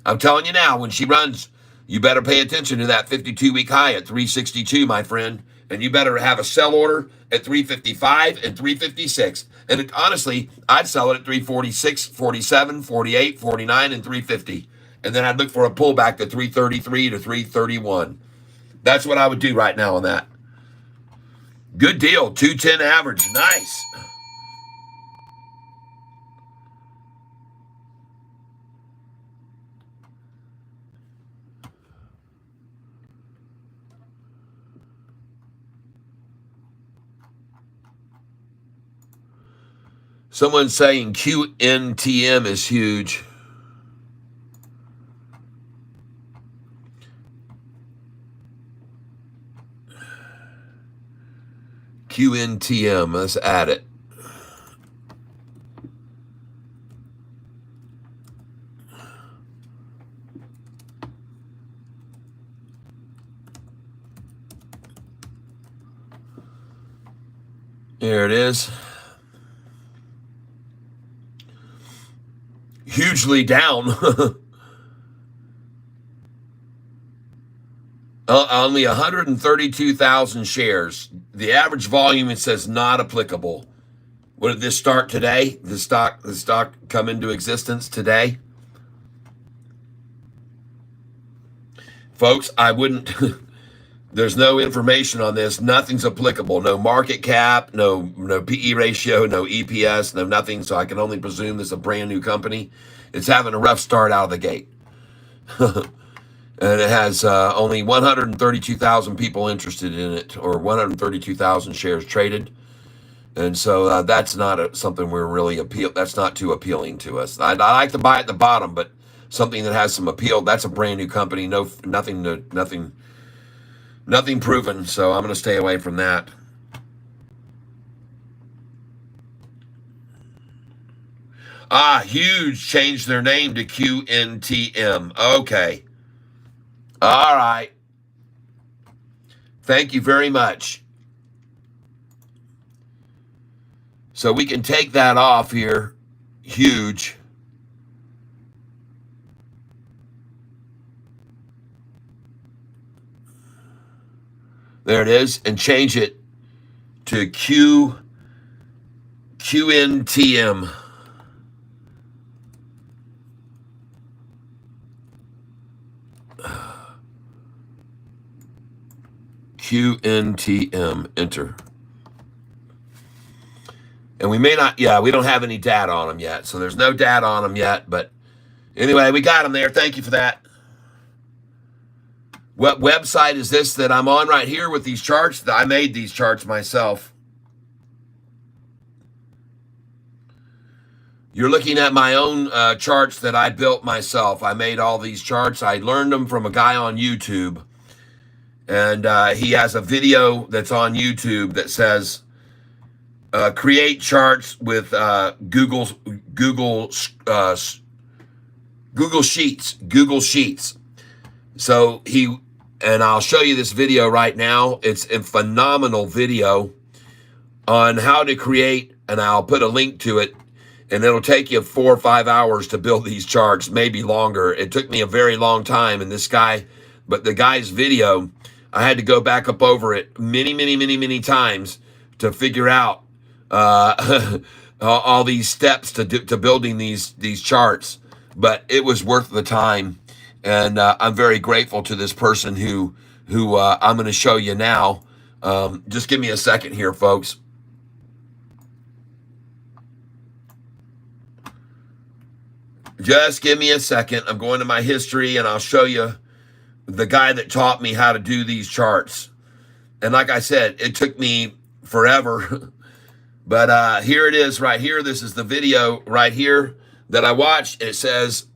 I'm telling you now, when she runs, you better pay attention to that 52-week high at 362, my friend. And you better have a sell order at 355 and 356. And honestly, I'd sell it at 346, 47, 48, 49, and 350. And then I'd look for a pullback to 333 to 331. That's what I would do right now on that. Good deal. 210 average. Nice. Someone's saying QNTM is huge. QNTM, let's add it. There it is. Hugely down. Only 132,000 shares. The average volume, it says not applicable. What did this start today? The stock come into existence today? Folks, I wouldn't, there's no information on this. Nothing's applicable. No market cap, no PE ratio, no EPS, no nothing. So I can only presume this is a brand new company. It's having a rough start out of the gate. And it has only 132,000 people interested in it, or 132,000 shares traded. And so that's not something we're really that's not too appealing to us. I like to buy at the bottom, but something that has some appeal, that's a brand new company. Nothing proven. So I'm going to stay away from that. Huge changed their name to QNTM. Okay. All right. Thank you very much. So we can take that off here. Huge. There it is. And change it to QNTM. QNTM, enter. And we may not, we don't have any data on them yet. So there's no data on them yet. But anyway, we got them there. Thank you for that. What website is this that I'm on right here with these charts? I made these charts myself. You're looking at my own charts that I built myself. I made all these charts. I learned them from a guy on YouTube. And he has a video that's on YouTube that says, create charts with Google Sheets. So and I'll show you this video right now. It's a phenomenal video on how to create, and I'll put a link to it, and it'll take you 4 or 5 hours to build these charts, maybe longer. It took me a very long time, and but the guy's video, I had to go back up over it many times to figure out all these steps to building these charts. But it was worth the time, and I'm very grateful to this person who I'm going to show you now. Just give me a second here, folks. Just give me a second. I'm going to my history, and I'll show you the guy that taught me how to do these charts. And like I said, it took me forever. But here it is right here. This is the video right here that I watched. It says,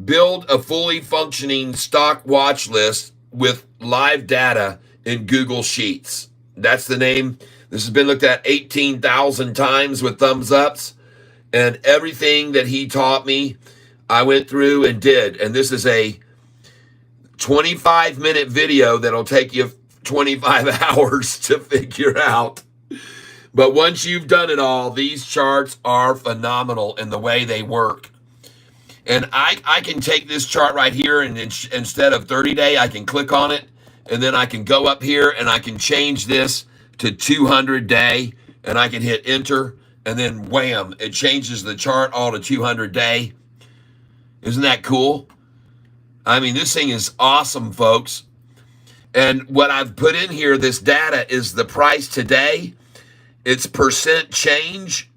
build a fully functioning stock watch list with live data in Google Sheets. That's the name. This has been looked at 18,000 times with thumbs ups. And everything that he taught me, I went through and did. And this is a 25-minute video that'll take you 25 hours to figure out. But once you've done it all, these charts are phenomenal in the way they work. And I can take this chart right here, and instead of 30-day, I can click on it, and then I can go up here, and I can change this to 200-day, and I can hit enter, and then wham, it changes the chart all to 200 day. Isn't that cool? I mean, this thing is awesome, folks. And what I've put in here, this data is the price today. It's percent change.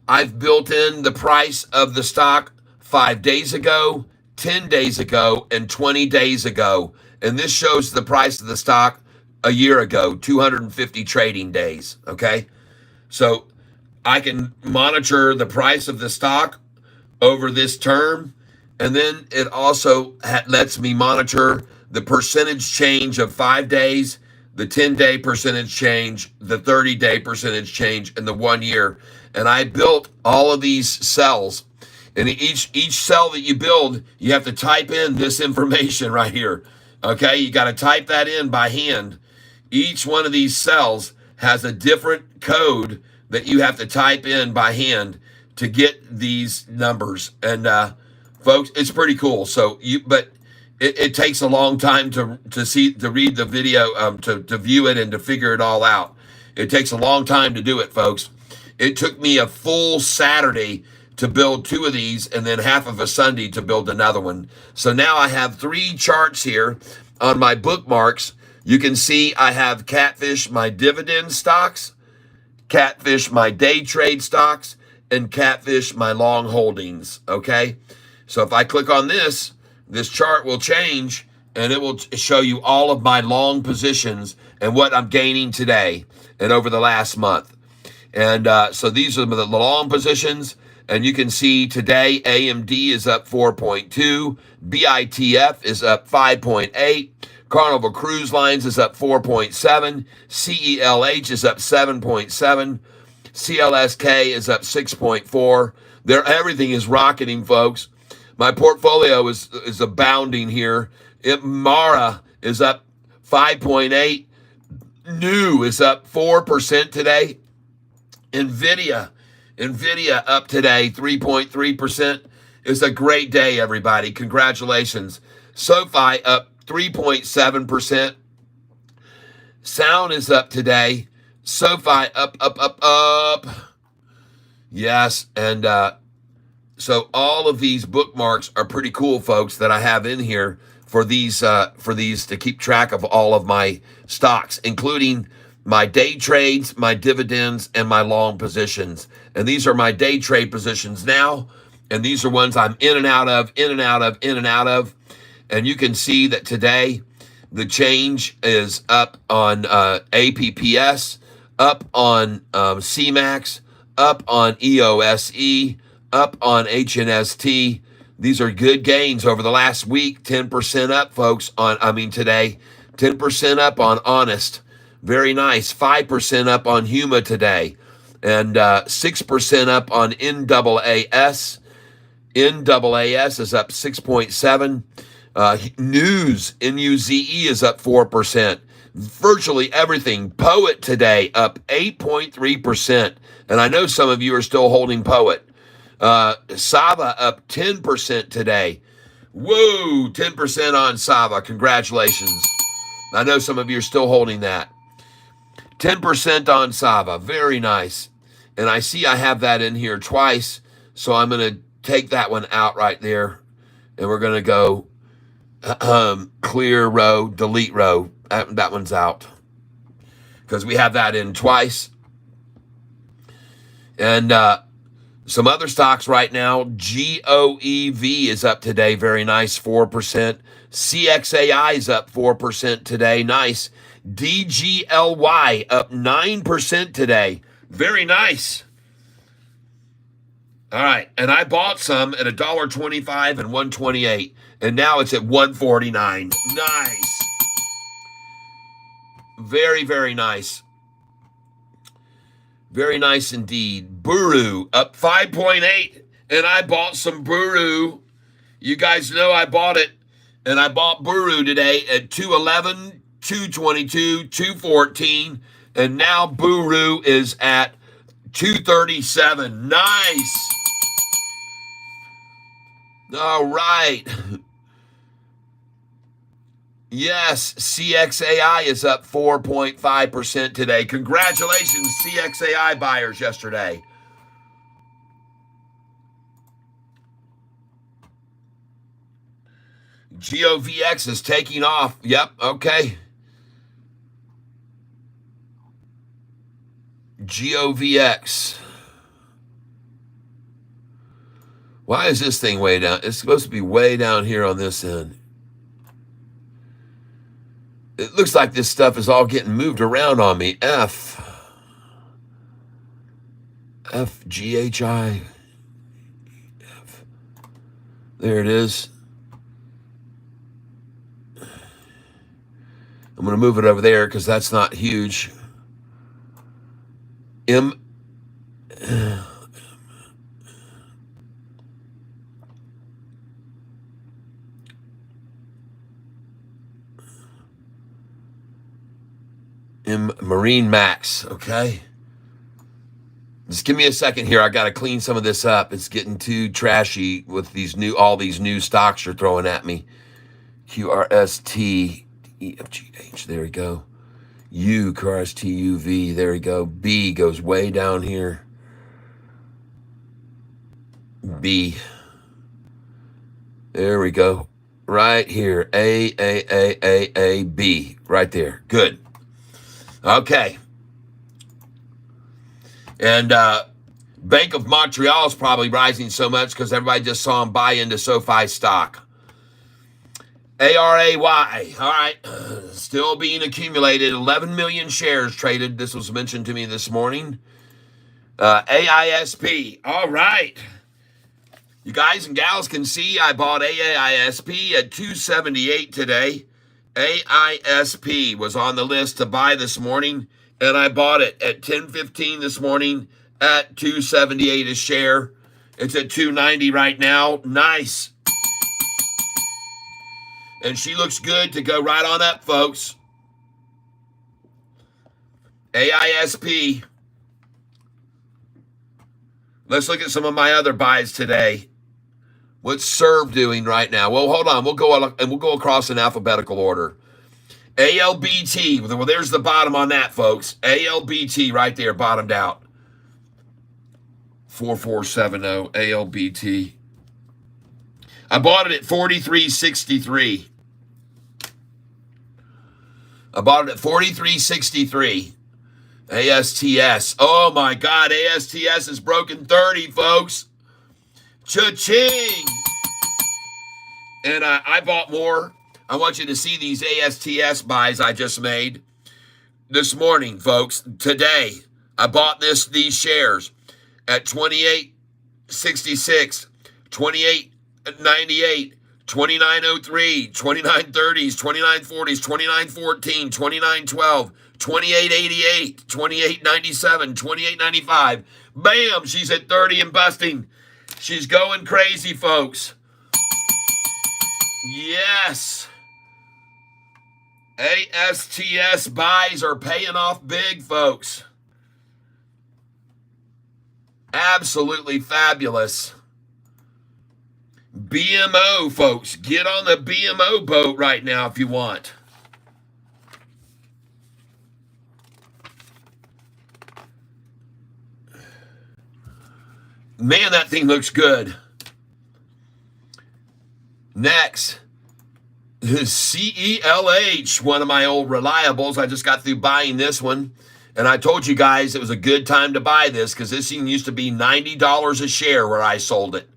I've built in the price of the stock 5 days ago, 10 days ago, and 20 days ago. And this shows the price of the stock a year ago, 250 trading days, okay? So I can monitor the price of the stock over this term, and then it also lets me monitor the percentage change of 5 days, the 10-day percentage change, the 30-day percentage change, and the 1 year. And I built all of these cells. And each cell that you build, you have to type in this information right here. Okay, you got to type that in by hand. Each one of these cells has a different code that you have to type in by hand to get these numbers. And folks, it's pretty cool. So but it takes a long time to read the video, to view it and to figure it all out. It takes a long time to do it, folks. It took me a full Saturday to build 2 of these, and then half of a Sunday to build another one. So now I have 3 charts here on my bookmarks. You can see I have Catfish, my dividend stocks, Catfish, my day trade stocks, and Catfish, my long holdings, okay? So if I click on this chart will change, and it will show you all of my long positions and what I'm gaining today and over the last month. And so these are the long positions. And you can see today AMD is up 4.2, BITF is up 5.8, Carnival Cruise Lines is up 4.7, CELH is up 7.7, CLSK is up 6.4. Everything is rocketing, folks. My portfolio is abounding here. Mara is up 5.8. New is up 4% today. NVIDIA up today, 3.3%. It's a great day, everybody. Congratulations. Sofi up 3.7%. Sound is up today. Sofi up. Yes, and so all of these bookmarks are pretty cool, folks, that I have in here for these to keep track of all of my stocks, including my day trades, my dividends, and my long positions. And these are my day trade positions now. And these are ones I'm in and out of. And you can see that today the change is up on APPS, up on CMAX, up on EOSE, up on HNST. These are good gains over the last week. 10% up, folks, today. 10% up on Honest. Very nice. 5% up on Huma today. And 6% up on NAAS. NAAS is up 6.7. News, NUZE is up 4%. Virtually everything. Poet today up 8.3%. And I know some of you are still holding Poet. Sava up 10% today. Whoa, 10% on Sava. Congratulations. I know some of you are still holding that. 10% on Sava. Very nice. And I see I have that in here twice. So I'm going to take that one out right there. And we're going to go clear row, delete row. That one's out. Because we have that in twice. And some other stocks right now. GOEV is up today. Very nice. 4%. CXAI is up 4% today. Nice. DGLY up 9% today. Very nice. All right. And I bought some at $1.25 and $1.28. And now it's at $1.49. Nice. Very, very nice. Very nice indeed. Buru up 5.8. And I bought some Buru. You guys know I bought it. And I bought Buru today at $2.11, $2.22, $2.14. And now Buru is at $2.37. Nice. All right. Yes, CXAI is up 4.5% today. Congratulations, CXAI buyers yesterday. GOVX is taking off. Yep, okay. GOVX. Why is this thing way down? It's supposed to be way down here on this end. It looks like this stuff is all getting moved around on me. FGHI. There it is. I'm going to move it over there because that's not huge. Marine Max, okay? Just give me a second here. I got to clean some of this up. It's getting too trashy with all these new stocks you're throwing at me. QRST, EFGH, there we go. U, QRSTUV, there we go. B goes way down here. B. There we go. Right here. A, B. Right there. Good. Okay. And Bank of Montreal is probably rising so much because everybody just saw him buy into Sofi stock. ARAY. All right. Still being accumulated. 11 million shares traded. This was mentioned to me this morning. AISP. All right. You guys and gals can see I bought AISP at 278 today. AISP was on the list to buy this morning, and I bought it at 10:15 this morning at 278 a share. It's at 290 right now. Nice. And she looks good to go right on up, folks. AISP. Let's look at some of my other buys today. What's Serve doing right now? Well, hold on. We'll go across in alphabetical order. ALBT. Well, there's the bottom on that, folks. ALBT right there, bottomed out. 4470 ALBT. I bought it at 43.63. I bought it at 43.63. ASTS. Oh my God, ASTS has broken 30, folks. Cha-ching! And I bought more. I want you to see these ASTS buys I just made this morning, folks. Today, I bought these shares at 28.66, 28.98, 29.03, 29.30s, 29.40s, 29.14, 29.12, 28.88, 28.97, 28.95. Bam! She's at 30 and busting. She's going crazy, folks. Yes. ASTS buys are paying off big, folks. Absolutely fabulous. BMO, folks. Get on the BMO boat right now if you want. Man, that thing looks good. Next, CELH, one of my old reliables. I just got through buying this one. And I told you guys it was a good time to buy this because this thing used to be $90 a share where I sold it.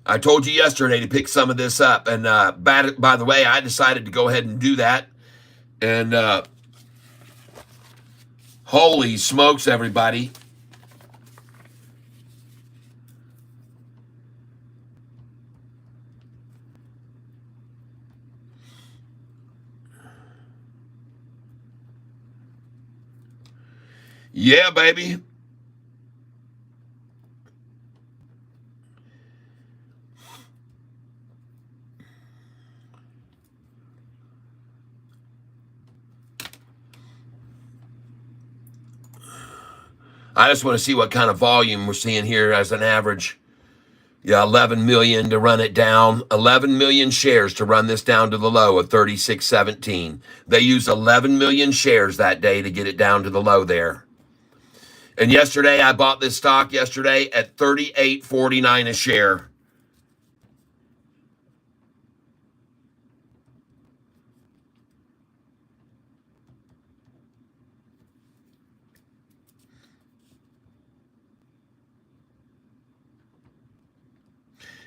I told you yesterday to pick some of this up. And by the way, I decided to go ahead and do that. And holy smokes, everybody. Yeah, baby. I just want to see what kind of volume we're seeing here as an average. Yeah, 11 million to run it down. 11 million shares to run this down to the low of 36.17. They used 11 million shares that day to get it down to the low there. And yesterday, I bought this stock yesterday at 38.49 a share.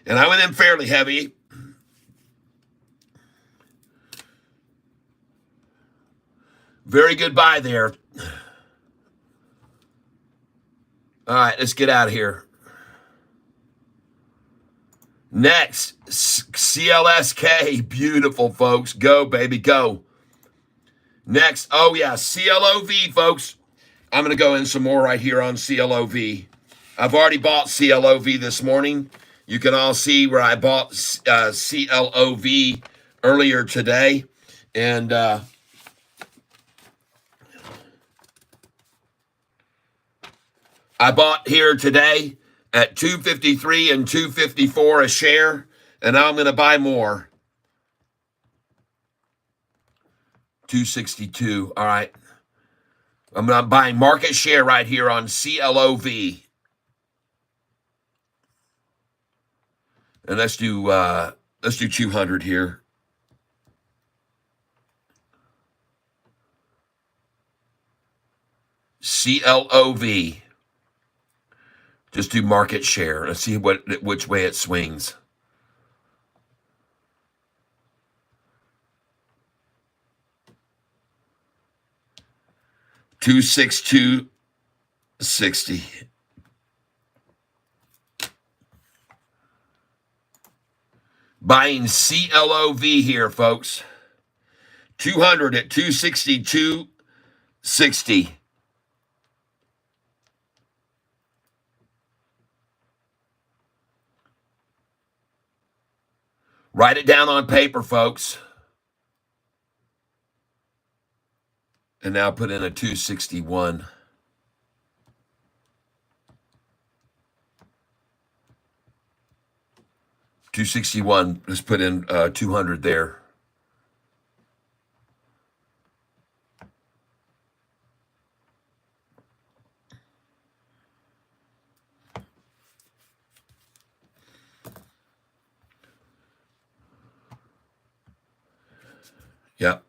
And I went in fairly heavy. Very good buy there. All right, let's get out of here. Next, CLSK. Beautiful, folks. Go, baby, go. Next, oh yeah, CLOV, folks. I'm going to go in some more right here on CLOV. I've already bought CLOV this morning. You can all see where I bought CLOV earlier today. And I bought here today at $2.53 and $2.54 a share. And now I'm going to buy more. $2.62. All right. I'm buying market share right here on CLOV. And let's do 200 here. CLOV. Just do market share. Let's see which way it swings. $262.60. Buying CLOV here, folks. 200 at $262.60. Write it down on paper, folks. And now put in a 261. $261. Let's put in 200 there. Yep.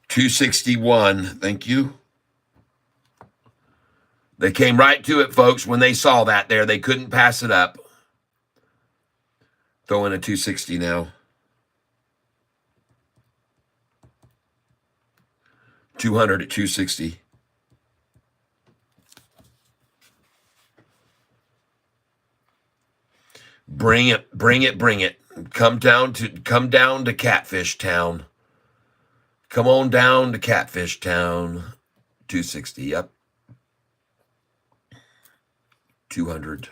$261. Thank you. They came right to it, folks. When they saw that there, they couldn't pass it up. Throw in a 260 now. 200 at 260. Bring it, bring it, bring it. Come down to Catfish Town. Come on down to Catfish Town. 260, yep. 200.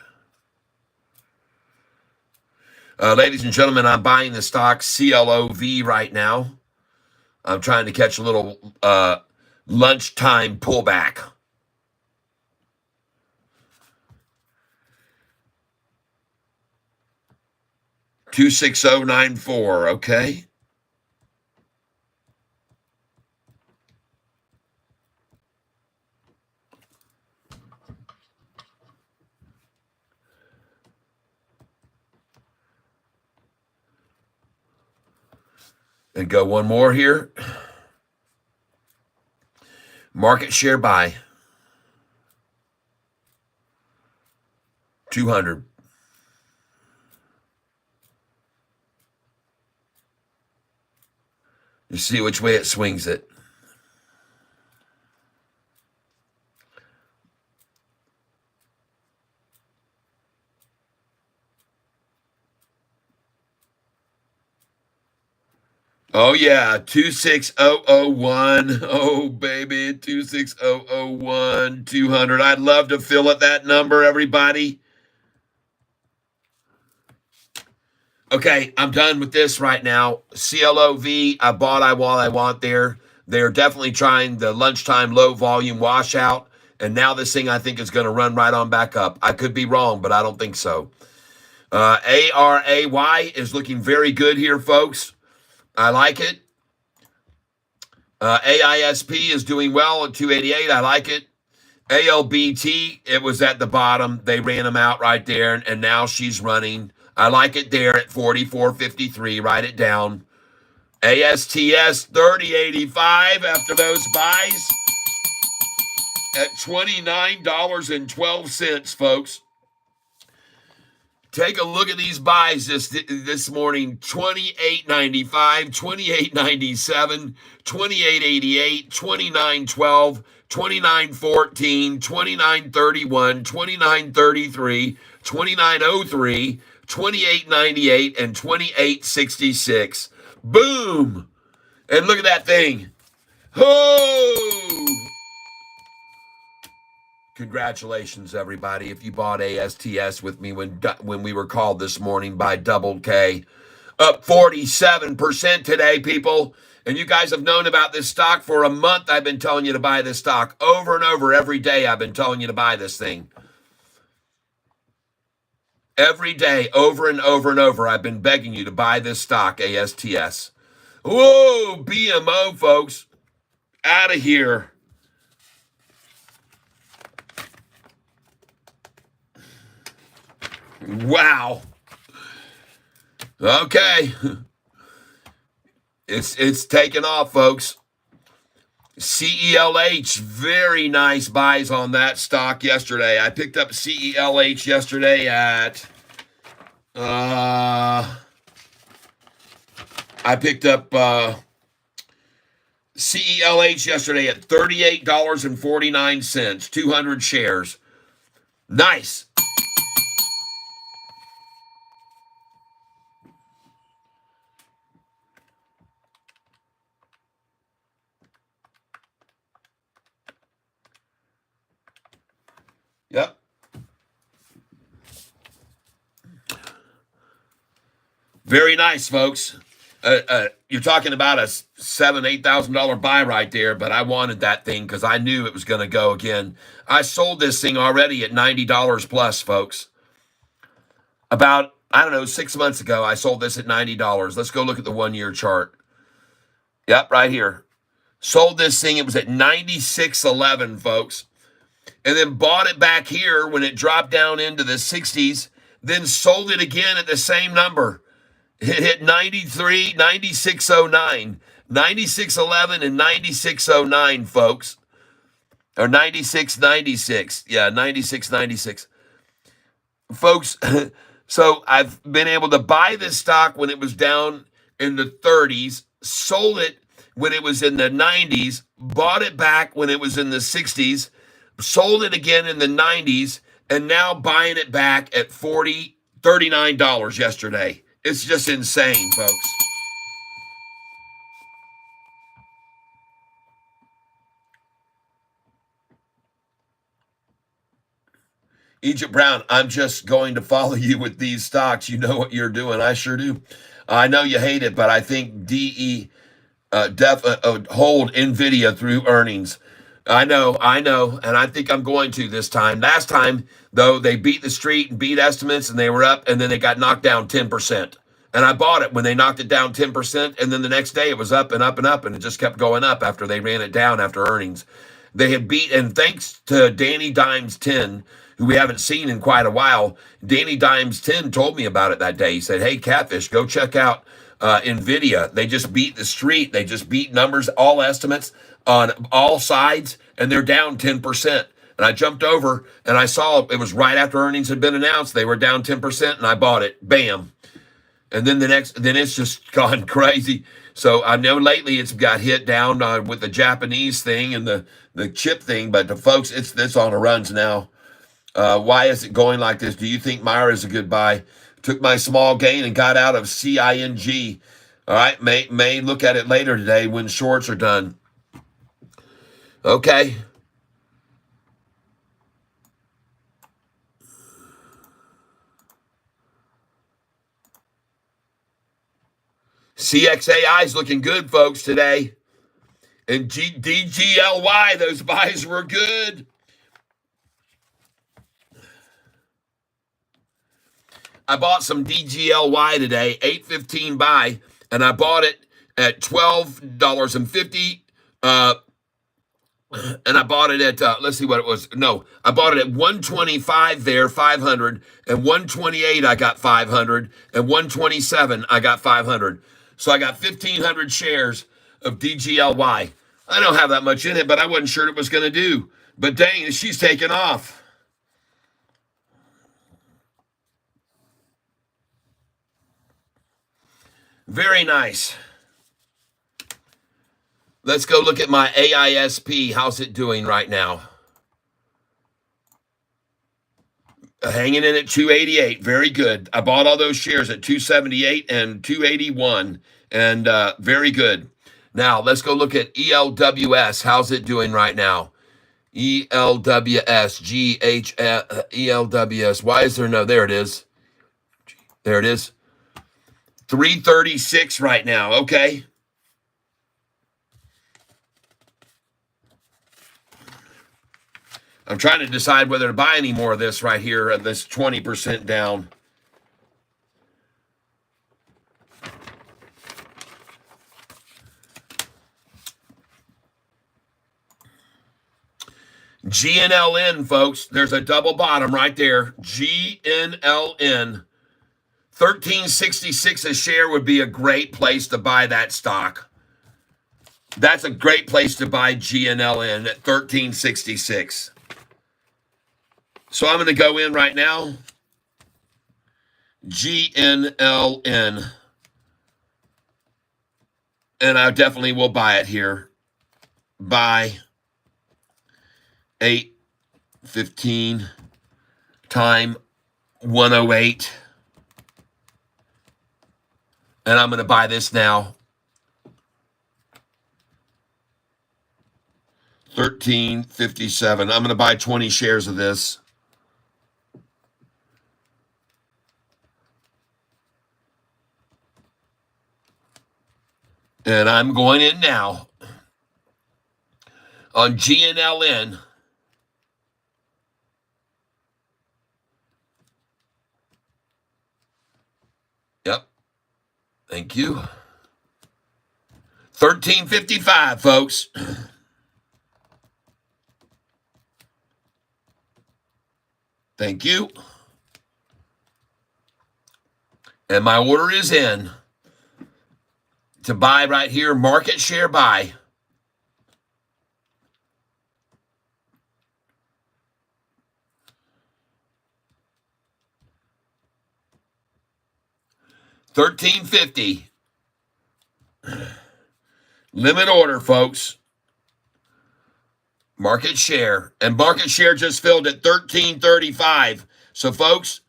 Ladies and gentlemen, I'm buying the stock CLOV right now. I'm trying to catch a little lunchtime pullback. $260.94, okay. And go one more here. Market share buy. 200. You see which way it swings it. Oh, yeah, 26001. Oh, baby, 26001, 200. I'd love to fill at that number, everybody. Okay, I'm done with this right now. CLOV, I bought while I want there. They are definitely trying the lunchtime low volume washout. And now this thing, I think, is going to run right on back up. I could be wrong, but I don't think so. ARAY is looking very good here, folks. I like it. AISP is doing well at 288. I like it. ALBT, it was at the bottom. They ran them out right there, and now she's running. I like it there at 44.53. Write it down. ASTS 30.85 after those buys at $29.12, folks. Take a look at these buys this morning. $28.95, $28.97, $28.88, $29.12, $29.14, $29.31, $29.33, $29.03, $28.98, and $28.66. Boom! And look at that thing. Oh! Congratulations, everybody. If you bought ASTS with me when we were called this morning by Double K, up 47% today, people. And you guys have known about this stock for a month. I've been telling you to buy this stock over and over every day. I've been telling you to buy this thing. Every day, over and over and over, I've been begging you to buy this stock, ASTS. Whoa, BMO, folks. Out of here. Wow. Okay. It's taken off, folks. CELH, very nice buys on that stock yesterday. I picked up CELH yesterday at I picked up CELH yesterday at $38.49, 200 shares. Nice. Yep. Very nice, folks. You're talking about a $7,000-8,000 buy right there, but I wanted that thing because I knew it was going to go again. I sold this thing already at $90 plus, folks. About, 6 months ago, I sold this at $90. Let's go look at the 1-year chart. Yep, right here. Sold this thing. It was at 96.11, folks. And then bought it back here when it dropped down into the 60s, then sold it again at the same number. It hit 93, 96.09, 96.11 and 96.09, folks. Or 96.96. Yeah, 96.96. Folks, so I've been able to buy this stock when it was down in the 30s, sold it when it was in the 90s, bought it back when it was in the 60s, sold it again in the 90s, and now buying it back at $39 yesterday. It's just insane, folks. Egypt Brown, I'm just going to follow you with these stocks. You know what you're doing. I sure do. I know you hate it, but I think DE hold NVIDIA through earnings. I know, and I think I'm going to this time. Last time, though, they beat the street and beat estimates, and they were up, and then they got knocked down 10%. And I bought it when they knocked it down 10%, and then the next day it was up and up and up, and it just kept going up after they ran it down after earnings. They had beat, and thanks to Danny Dimes 10, who we haven't seen in quite a while, Danny Dimes 10 told me about it that day. He said, hey, Catfish, go check out NVIDIA. They just beat the street. They just beat numbers, all estimates on all sides, and they're down 10%. And I jumped over, and I saw it was right after earnings had been announced. They were down 10%, and I bought it. Bam. And then then it's just gone crazy. So I know lately it's got hit down with the Japanese thing and the chip thing, but the folks, it's on the runs now. Why is it going like this? Do you think Myra is a good buy? Took my small gain and got out of CING. All right, may look at it later today when shorts are done. Okay. CXAI is looking good, folks, today. And DGLY, those buys were good. I bought some DGLY today, $8.15 buy, and I bought it at $12.50. And I bought it at let's see what it was. No, I bought it at 125 there, 500, and 128 I got 500, and 127 I got 500. So I got 1,500 shares of DGLY. I don't have that much in it, but I wasn't sure it was going to do. But dang, she's taken off. Very nice. Let's go look at my AISP. How's it doing right now? Hanging in at 288. Very good. I bought all those shares at 278 and 281. And very good. Now, let's go look at ELWS. How's it doing right now? ELWS. ELWS. Why is there no? There it is. There it is. 336 right now. Okay. I'm trying to decide whether to buy any more of this right here at this 20% down. GNLN, folks. There's a double bottom right there. GNLN. 1366 a share would be a great place to buy that stock. That's a great place to buy GNLN at 1366. So I'm going to go in right now. GNLN. And I definitely will buy it here. Buy 8.15 time 108. And I'm going to buy this now. 13.57. I'm going to buy 20 shares of this. And I'm going in now on GNLN. Yep. Thank you. 13.55, folks. Thank you. And my order is in to buy right here, market share buy. $13.50. Limit order, folks. Market share. And market share just filled at $13.35. So, folks,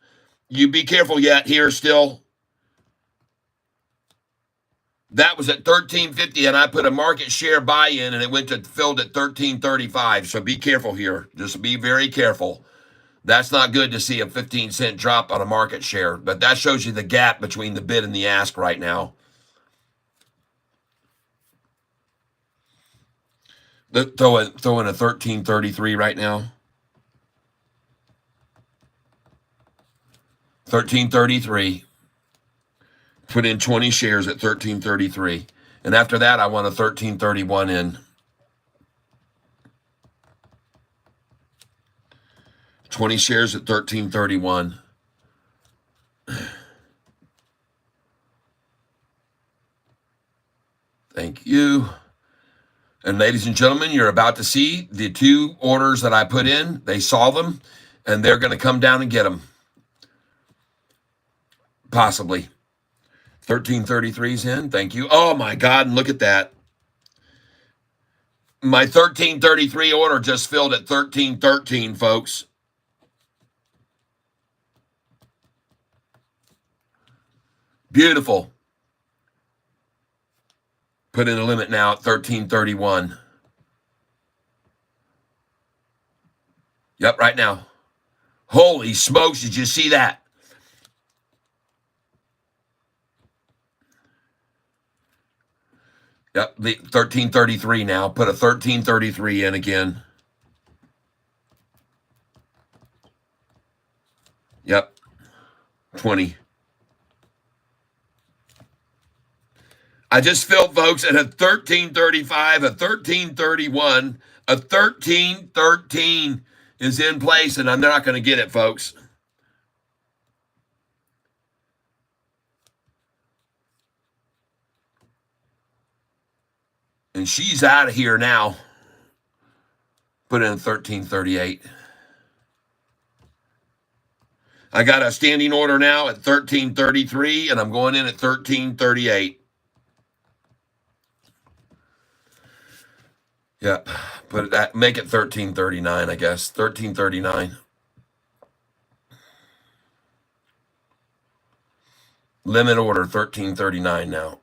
you be careful yet here still. That was at $13.50, and I put a market share buy in, and it went to filled at $13.35. So be careful here. Just be very careful. That's not good to see a 15-cent drop on a market share, but that shows you the gap between the bid and the ask right now. Throw in a $13.33 right now. $13.33. Put in 20 shares at $13.33. And after that, I want a $13.31 in. 20 shares at $13.31. Thank you. And ladies and gentlemen, you're about to see the two orders that I put in. They saw them, and they're going to come down and get them. Possibly. 1333's in. Thank you. Oh, my God. And look at that. My 1333 order just filled at 1313, folks. Beautiful. Put in a limit now at 1331. Yep, right now. Holy smokes, did you see that? Yep, the 1333 now. Put a 1333 in again. Yep, 20. I just filled, folks, at a 1335, a 1331, a 1313 is in place, and I'm not going to get it, folks. And she's out of here now. Put in 1338. I got a standing order now at 1333, and I'm going in at 1338. Yep. Put that, make it 1339, I guess. 1339. Limit order 1339 now.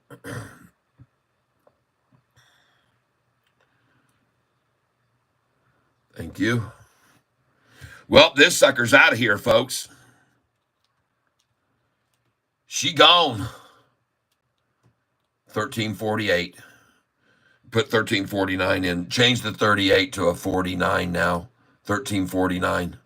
Thank you. Well, this sucker's out of here, folks. She gone. 1348. Put 1349 in. Change the 38 to a 49 now. 1349.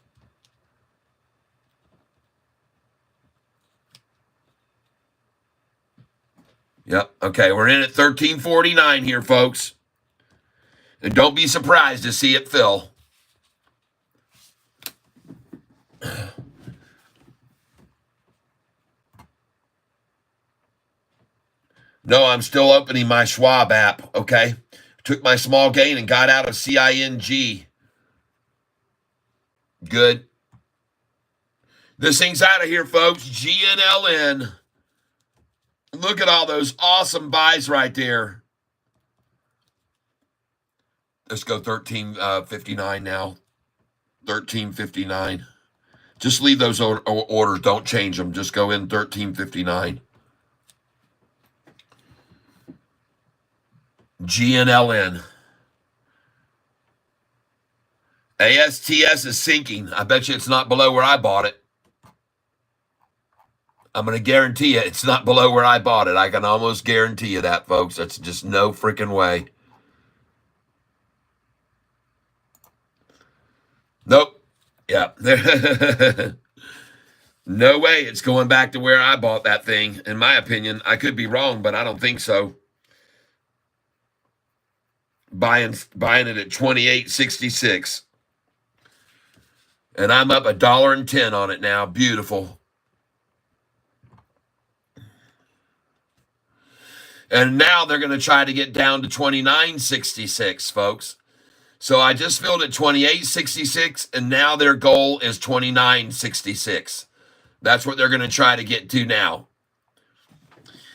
Yep. Okay, we're in at 1349 here, folks. And don't be surprised to see it fill. No, I'm still opening my Schwab app, okay? Took my small gain and got out of CING. Good. This thing's out of here, folks. GNLN. Look at all those awesome buys right there. Let's go 1359 now. 1359. Just leave those orders. Don't change them. Just go in 1359. GNLN. ASTS is sinking. I bet you it's not below where I bought it. I'm going to guarantee you it's not below where I bought it. I can almost guarantee you that, folks. That's just no freaking way. Nope. Yeah. No way it's going back to where I bought that thing. In my opinion, I could be wrong, but I don't think so. Buying it at $28.66. And I'm up $1.10 on it now. Beautiful. And now they're going to try to get down to $29.66, folks. So I just filled at $28.66, and now their goal is $29.66. That's what they're going to try to get to now.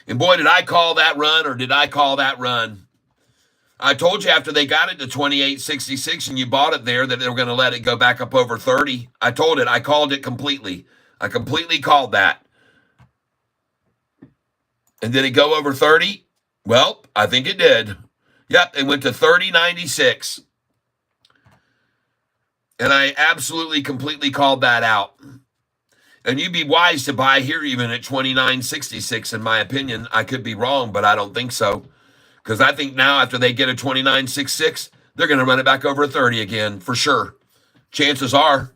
And boy, did I call that run, or did I call that run? I told you after they got it to $28.66 and you bought it there that they were going to let it go back up over 30. I told it. I called it completely. I completely called that. And did it go over 30? Well, I think it did. Yep, it went to 30.96. And I absolutely, completely called that out. And you'd be wise to buy here even at $29.66, in my opinion. I could be wrong, but I don't think so. Because I think now after they get a $29.66, they're going to run it back over 30 again, for sure. Chances are.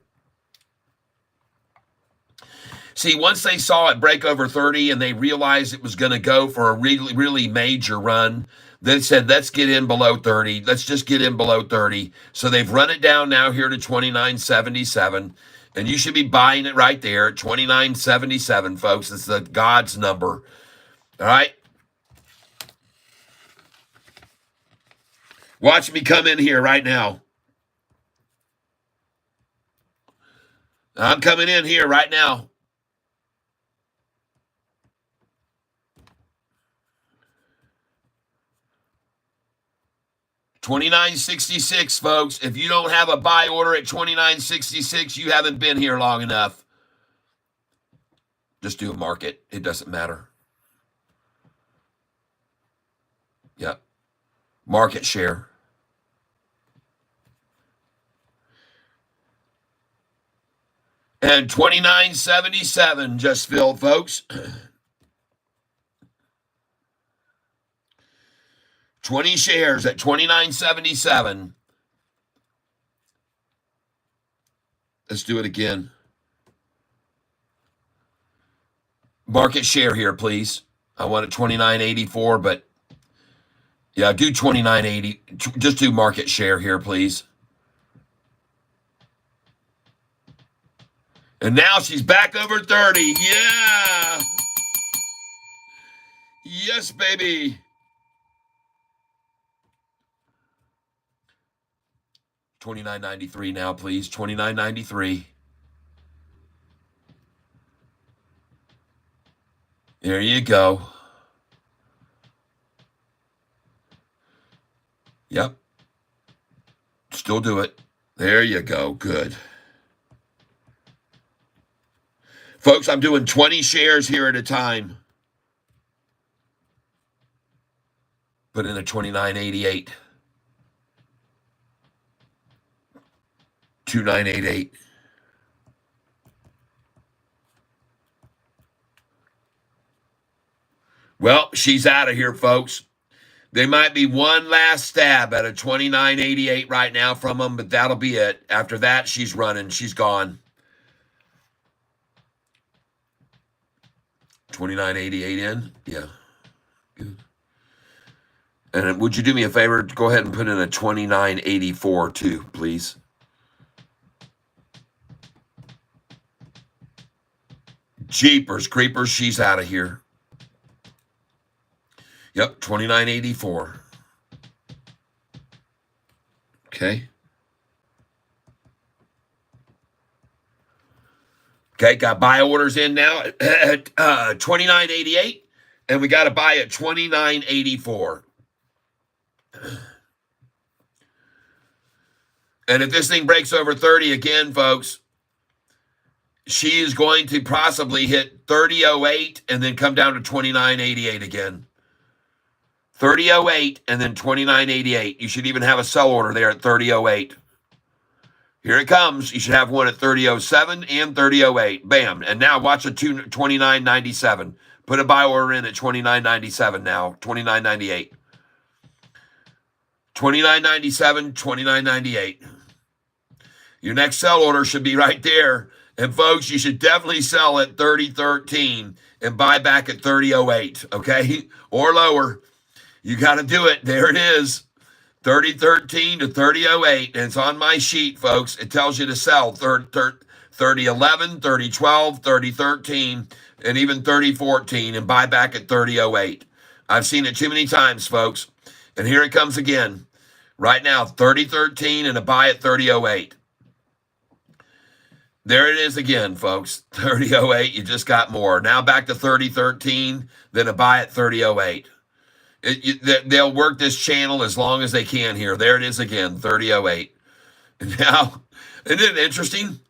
See, once they saw it break over 30 and they realized it was going to go for a really, really major run, they said, let's get in below 30. Let's just get in below 30. So they've run it down now here to $29.77. And you should be buying it right there at $29.77, folks. It's the God's number. All right? Watch me come in here right now. I'm coming in here right now. $29.66, folks. If you don't have a buy order at $29.66, you haven't been here long enough. Just do a market. It doesn't matter. Yep. Market share. And $29.77 just filled, folks. 20 shares at $29.77. Let's do it again. Market share here, please. I want it $29.84, but yeah, do $29.80. Just do market share here, please. And now she's back over 30. Yeah. Yes, baby. $29.93 now, please. $29.93. There you go. Yep. Still do it. There you go. Good. Folks, I'm doing 20 shares here at a time. Put in a $29.88. $29.88. Well, she's out of here, folks. There might be one last stab at a $29.88 right now from them, but that'll be it. After that, she's running. She's gone. $29.88 in? Yeah. Good. And would you do me a favor? Go ahead and put in a $29.84 too, please. Jeepers creepers, she's out of here. Yep, $29.84. Okay. Okay, got buy orders in now at $29.88, and we got to buy at $29.84. And if this thing breaks over 30 again, folks, she is going to possibly hit 30.08 and then come down to $29.88 again. 30.08 and then $29.88. You should even have a sell order there at 30.08. Here it comes. You should have one at 30.07 and 30.08. Bam. And now watch a $29.97. Put a buy order in at $29.97 now. $29.98. $29.97, $29.98. Your next sell order should be right there. And folks, you should definitely sell at 30.13 and buy back at 30.08, okay? Or lower. You got to do it. There it is. 30.13 to 30.08. And it's on my sheet, folks. It tells you to sell 30.11, 30.12, 30.13, and even 30.14 and buy back at 30.08. I've seen it too many times, folks. And here it comes again. Right now, 30.13 and a buy at 30.08. There it is again, folks. 30.08, you just got more. Now back to 30.13, then a buy at 30.08. They'll work this channel as long as they can here. There it is again, 30.08. And now, isn't it interesting?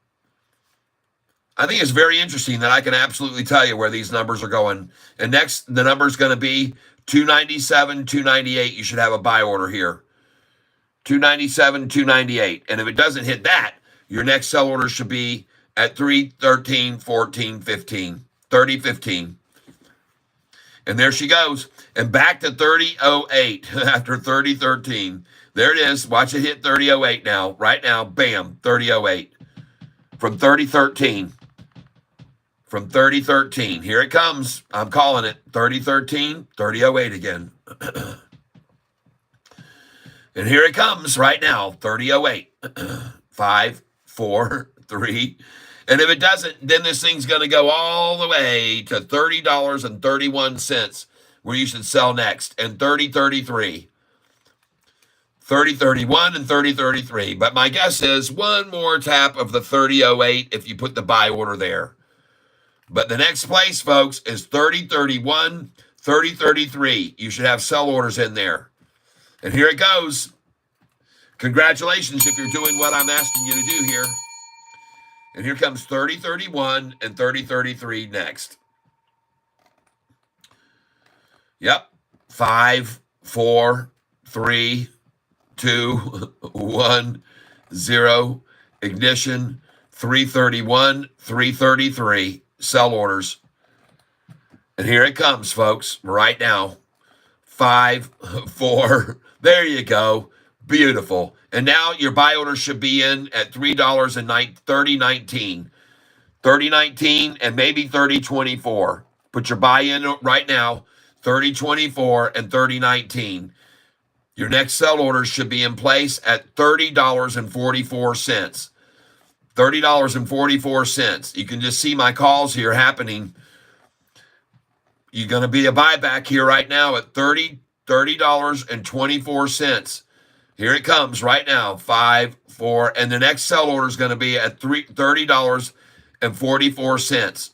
I think it's very interesting that I can absolutely tell you where these numbers are going. And next, the number is going to be 297, 298. You should have a buy order here. 297, 298. And if it doesn't hit that, your next sell order should be at 313, 14, 15, 30, 15. And there she goes. And back to 30.08 after 30.13. There it is. Watch it hit 30.08 now. Right now, bam, 30.08. From 30.13. From 30.13. Here it comes. I'm calling it 30.13, 30.08 again. And here it comes right now, 30.08. 5, 4, 3. And if it doesn't, then this thing's going to go all the way to $30.31 where you should sell next. And 30.33. 30.31 and 30.33. But my guess is one more tap of the 30.08 if you put the buy order there. But the next place, folks, is 30.31, 30.33. You should have sell orders in there. And here it goes. Congratulations if you're doing what I'm asking you to do here. And here comes 30.31 and 30.33 next. Yep. 5, 4, 3, 2, 1, 0. Ignition. 3.31, 3.33. Sell orders. And here it comes, folks, right now. 5, 4. There you go. Beautiful. And now your buy order should be in at $3.30.19. 30.19 and maybe 30.24. Put your buy in right now, 30.24 and 30.19. Your next sell order should be in place at $30.44. $30.44. You can just see my calls here happening. You're going to be a buyback here right now at $30.24. Here it comes right now, 5, 4, and the next sell order is going to be at $30.44.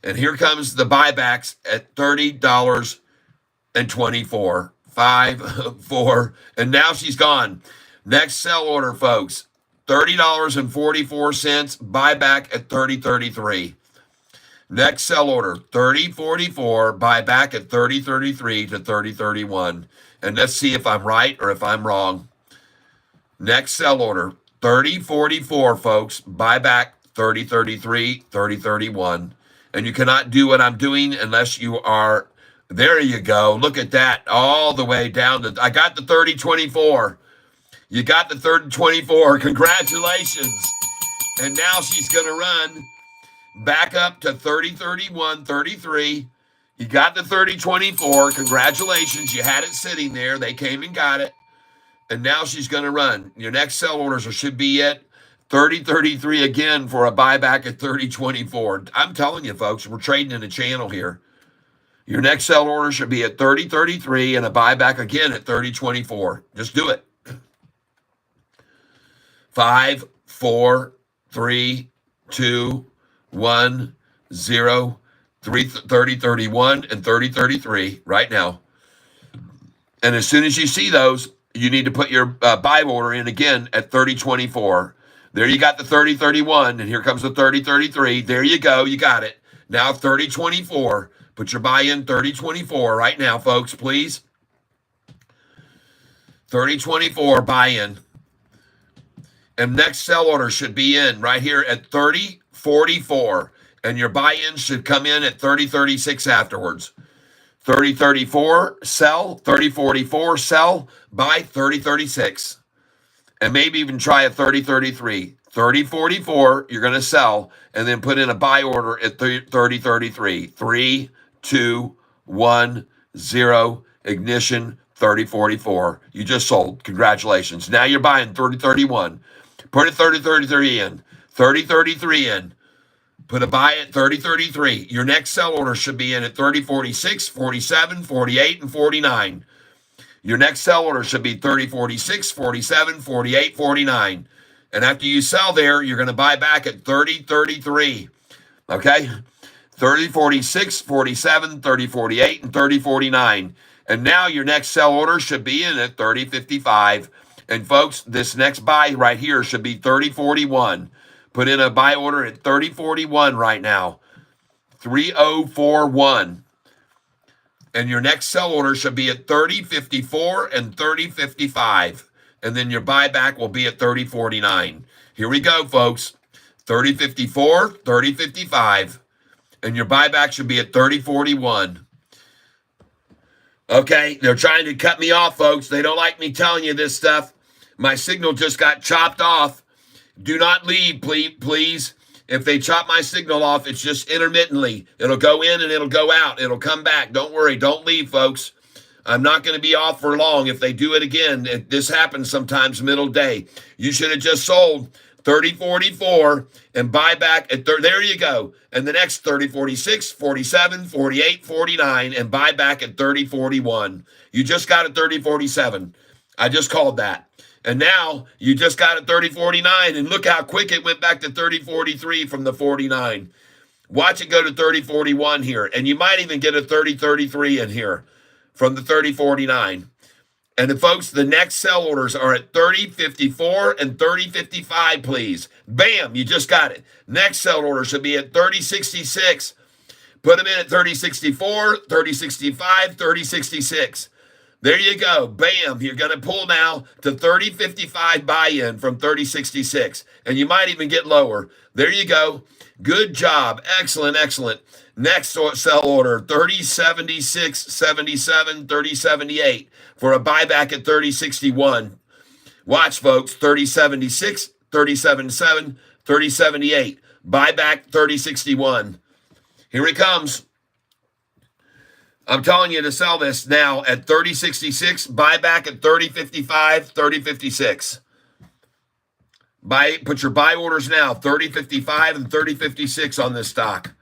And here comes the buybacks at $30.24. 5, 4, and now she's gone. Next sell order, folks, $30.44, buyback at $30.33. Next sell order, $30.44, buyback at $30.33 to $30.31. And let's see if I'm right or if I'm wrong. Next sell order, $30.44, folks, buyback $30.33, $30.31. And you cannot do what I'm doing unless you are. There you go. Look at that. All the way down to, I got the 30.24. You got the 30.24. Congratulations. And now she's going to run back up to 30.31, 33. You got the 30.24. Congratulations. You had it sitting there. They came and got it. And now she's going to run. Your next sell orders should be at 30.33 again for a buyback at 30.24. I'm telling you, folks, we're trading in a channel here. Your next sell order should be at 30.33 and a buyback again at 30.24. Just do it. 5, 4, 3, 2, 1, 0, 30.31 and 30.33 right now. And as soon as you see those, you need to put your buy order in again at 30.24. There you got the 30.31, and here comes the 30.33. There you go. You got it. Now 30.24. Put your buy in 30.24 right now, folks, please. 30.24 buy in. And next sell order should be in right here at 30.44. And your buy in should come in at 30.36 afterwards. 30.34 sell, 30.44 sell, buy 30.36. And maybe even try a 30.33. 30.44, you're going to sell, and then put in a buy order at 30.33. 3, 2, 1, 0, ignition, 30.44. You just sold. Congratulations. Now you're buying 30.31. Put a 30.33 in. 30.33 in. Put a buy at 30.33. Your next sell order should be in at 30.46, 47, 48, and 49. Your next sell order should be 30.46, 47, 48, 49. And after you sell there, you're going to buy back at 30.33. Okay? 30.46, 47, 30.48, and 30.49. And now your next sell order should be in at 30.55. And folks, this next buy right here should be 30.41. Put in a buy order at 30.41 right now. 3041. And your next sell order should be at 30.54 and 30.55. And then your buyback will be at 30.49. Here we go, folks. 30.54, 30.55. And your buyback should be at 30.41. Okay, they're trying to cut me off, folks. They don't like me telling you this stuff. My signal just got chopped off. Do not leave, please. If they chop my signal off, it's just intermittently. It'll go in and it'll go out. It'll come back. Don't worry. Don't leave, folks. I'm not going to be off for long. If they do it again, this happens sometimes middle day. You should have just sold 30.44 and buy back at there you go. And the next 30.46, 47, 48, 49 and buy back at 30.41. You just got at 30.47. I just called that. And now you just got at 30.49 and look how quick it went back to 30.43 from the 49. Watch it go to 30.41 here. And you might even get a 30.33 in here from the 30.49. And the folks, the next sell orders are at 30.54 and 30.55, please. Bam, you just got it. Next sell order should be at 30.66. Put them in at 30.64, 30.65, 30.66. There you go. Bam. You're going to pull now to 30.55 buy-in from 30.66. And you might even get lower. There you go. Good job. Excellent, excellent. Next sell order, 3076.77, 3078 for a buyback at 3061. Watch, folks, 3076, 3077, 3078. Buyback 3061. Here it comes. I'm telling you to sell this now at 3066, buyback at 3055, 3056. Put your buy orders now, 3055 and 3056 on this stock.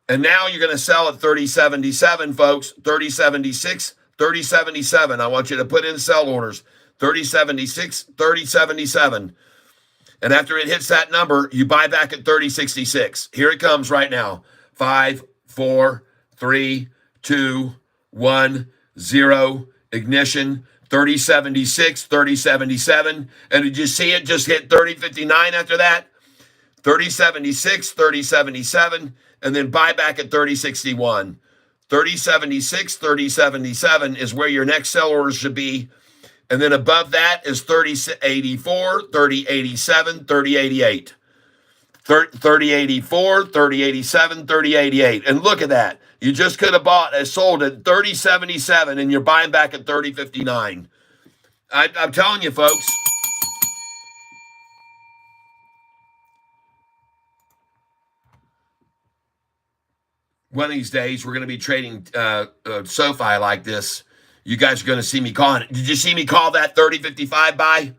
And now you're going to sell at 3077, folks. 3076, 3077. I want you to put in sell orders. 3076, 3077. And after it hits that number, you buy back at 3066. Here it comes right now. 5, 4, 3, 2, 1, 0. Ignition. 3076, 3077. And did you see it just hit 3059 after that? 3076, 3077. And then buy back at 3061. 3076, 3077 is where your next sell orders should be. And then above that is 3084, 3087, 3088. 3084, 3087, 3088. And look at that. You just could have bought and sold at 3077 and you're buying back at 3059. I'm telling you, folks. One of these days, we're going to be trading Sofi like this. You guys are going to see me calling it. Did you see me call that 3055 buy?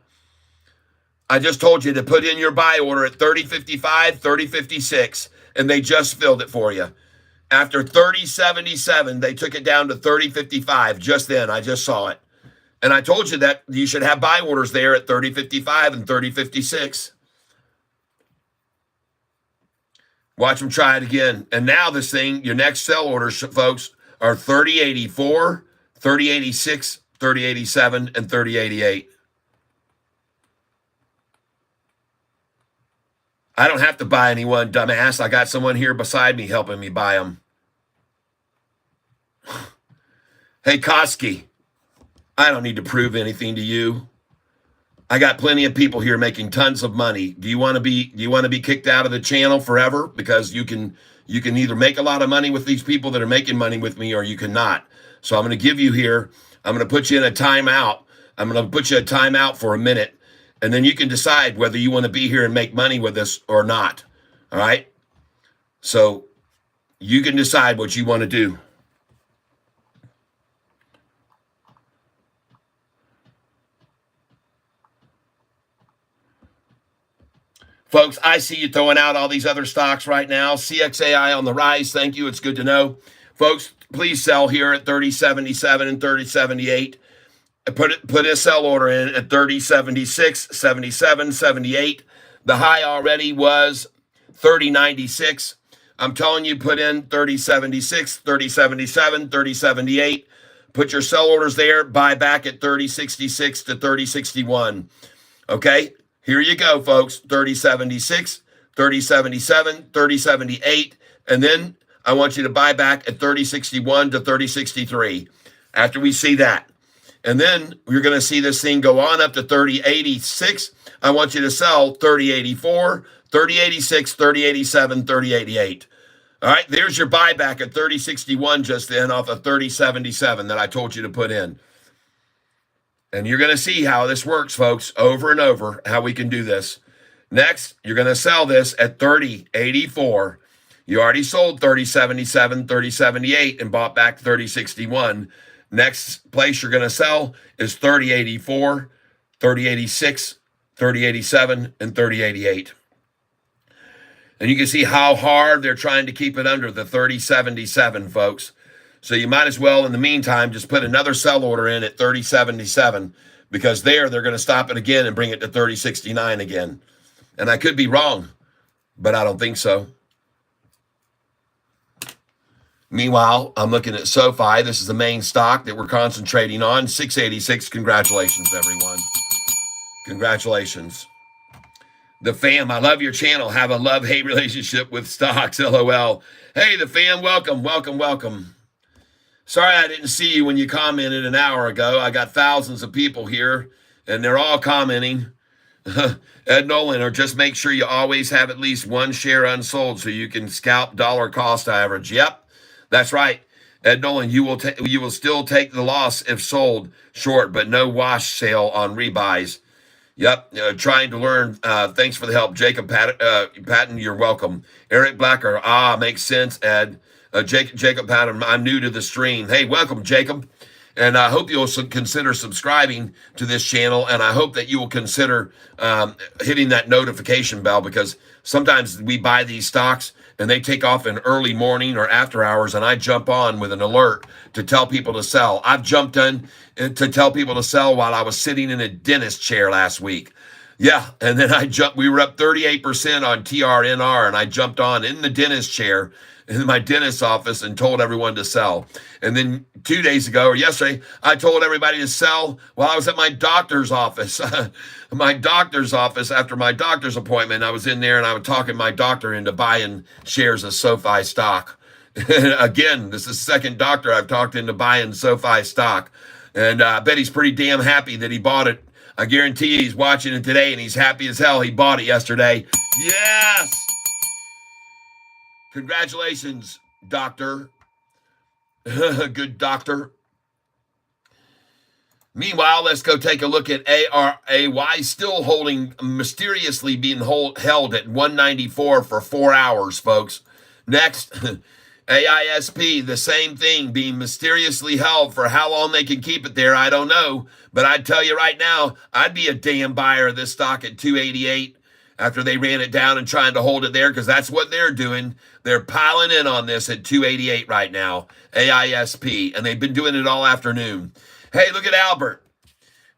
I just told you to put in your buy order at 3055, 3056, and they just filled it for you. After 3077, they took it down to 3055 just then. I just saw it. And I told you that you should have buy orders there at 3055 and 3056. Watch them try it again. And now this thing, your next sell orders, folks, are 3084, 3086, 3087, and 3088. I don't have to buy anyone, dumbass. I got someone here beside me helping me buy them. Hey, Koski, I don't need to prove anything to you. I got plenty of people here making tons of money. Do you want to be kicked out of the channel forever? Because you can either make a lot of money with these people that are making money with me, or you cannot. So I'm going to give you here. I'm going to put you in a timeout. I'm going to put you a timeout for a minute, and then you can decide whether you want to be here and make money with us or not. All right? So you can decide what you want to do. Folks, I see you throwing out all these other stocks right now. CXAI on the rise. Thank you. It's good to know. Folks, please sell here at 3077 and 3078. Put a sell order in at 3076, 77, 78. The high already was 3096. I'm telling you, put in 3076, 3077, 3078. Put your sell orders there. Buy back at 3066 to 3061. Okay? Here you go, folks. 3076, 3077, 3078. And then I want you to buy back at 3061 to 3063 after we see that. And then you're going to see this thing go on up to 3086. I want you to sell 3084, 3086, 3087, 3088. All right, there's your buyback at 3061 just then off of 3077 that I told you to put in. And you're going to see how this works, folks, over and over, how we can do this. Next, you're going to sell this at 3084. You already sold 3077, 3078, and bought back 3061. Next place you're going to sell is 3084, 3086, 3087, and 3088. And you can see how hard they're trying to keep it under the 3077, folks. So you might as well, in the meantime, just put another sell order in at 3077, because they're going to stop it again and bring it to 3069 again. And I could be wrong, but I don't think so. Meanwhile, I'm looking at Sofi. This is the main stock that we're concentrating on. 686. Congratulations, everyone. Congratulations. The fam, I love your channel. Have a love-hate relationship with stocks, LOL. Hey, the fam, welcome, welcome, welcome. Sorry I didn't see you when you commented an hour ago. I got thousands of people here, and they're all commenting. Ed Nolan, or just make sure you always have at least one share unsold so you can scalp dollar cost average. Yep, that's right. Ed Nolan, you will still take the loss if sold short, but no wash sale on rebuys. Yep, trying to learn. Thanks for the help, Jacob Patton. You're welcome. Eric Blacker. Makes sense, Ed. Jacob Patton. I'm new to the stream. Hey, welcome, Jacob. And I hope you'll consider subscribing to this channel, and I hope that you will consider hitting that notification bell, because sometimes we buy these stocks and they take off in early morning or after hours, and I jump on with an alert to tell people to sell. I've jumped in to tell people to sell while I was sitting in a dentist chair last week. Yeah, and then we were up 38% on TRNR, and I jumped on in the dentist chair in my dentist's office and told everyone to sell. And then 2 days ago or yesterday, I told everybody to sell while I was at my doctor's office. My doctor's office, after my doctor's appointment, I was in there and I was talking my doctor into buying shares of Sofi stock. Again, this is the second doctor I've talked into buying Sofi stock. And I bet he's pretty damn happy that he bought it. I guarantee he's watching it today and he's happy as hell he bought it yesterday. Yes! Congratulations, doctor. Good doctor. Meanwhile, let's go take a look at ARAY, still mysteriously being held at 194 for 4 hours, folks. Next, AISP, the same thing, being mysteriously held. For how long they can keep it there, I don't know. But I'd tell you right now, I'd be a damn buyer of this stock at 288 after they ran it down and trying to hold it there, because that's what they're doing. They're piling in on this at 288 right now, AISP, and they've been doing it all afternoon. Hey, look at Albert.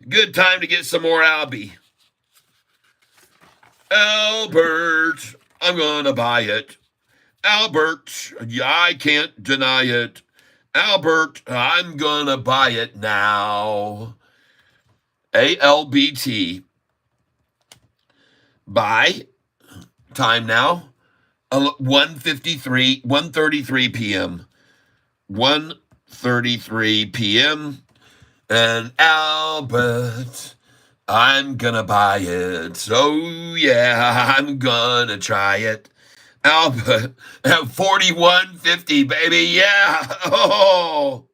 Good time to get some more Albie. Albert, I'm going to buy it. Albert, yeah, I can't deny it. Albert, I'm going to buy it now. ALBT. Buy. Time now. 1:33 p.m. 1:33 p.m. And Albert, I'm going to buy it. Oh, yeah, I'm going to try it. Albert, at 41.50, baby, yeah. Oh.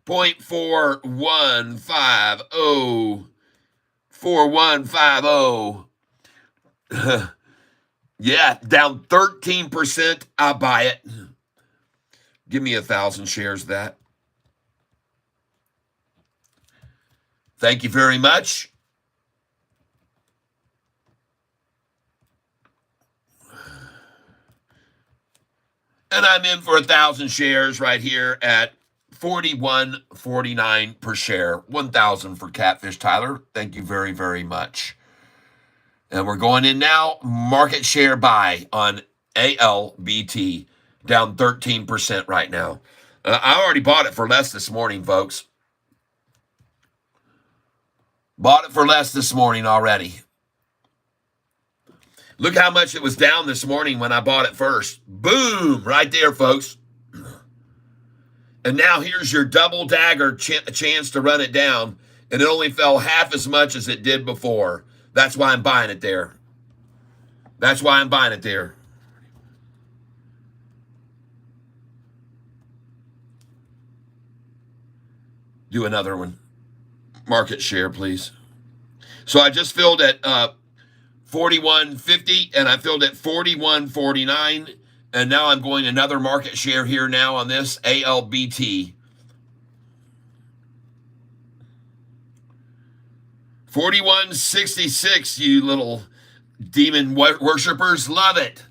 0.4150. 4150. Yeah, down 13%. I'll buy it. Give me 1,000 shares of that. Thank you very much. And I'm in for 1,000 shares right here at $41.49 per share. 1,000 for Catfish Tyler. Thank you very, very much. And we're going in now. Market share buy on ALBT. Down 13% right now. I already bought it for less this morning, folks. Bought it for less this morning already. Look how much it was down this morning when I bought it first. Boom! Right there, folks. And now here's your double dagger chance to run it down. And it only fell half as much as it did before. That's why I'm buying it there. That's why I'm buying it there. Do another one. Market share, please. So I just filled at 41.50 and I filled at 41.49. And now I'm going another market share here now on this ALBT. 41.66, you little demon worshipers. Love it.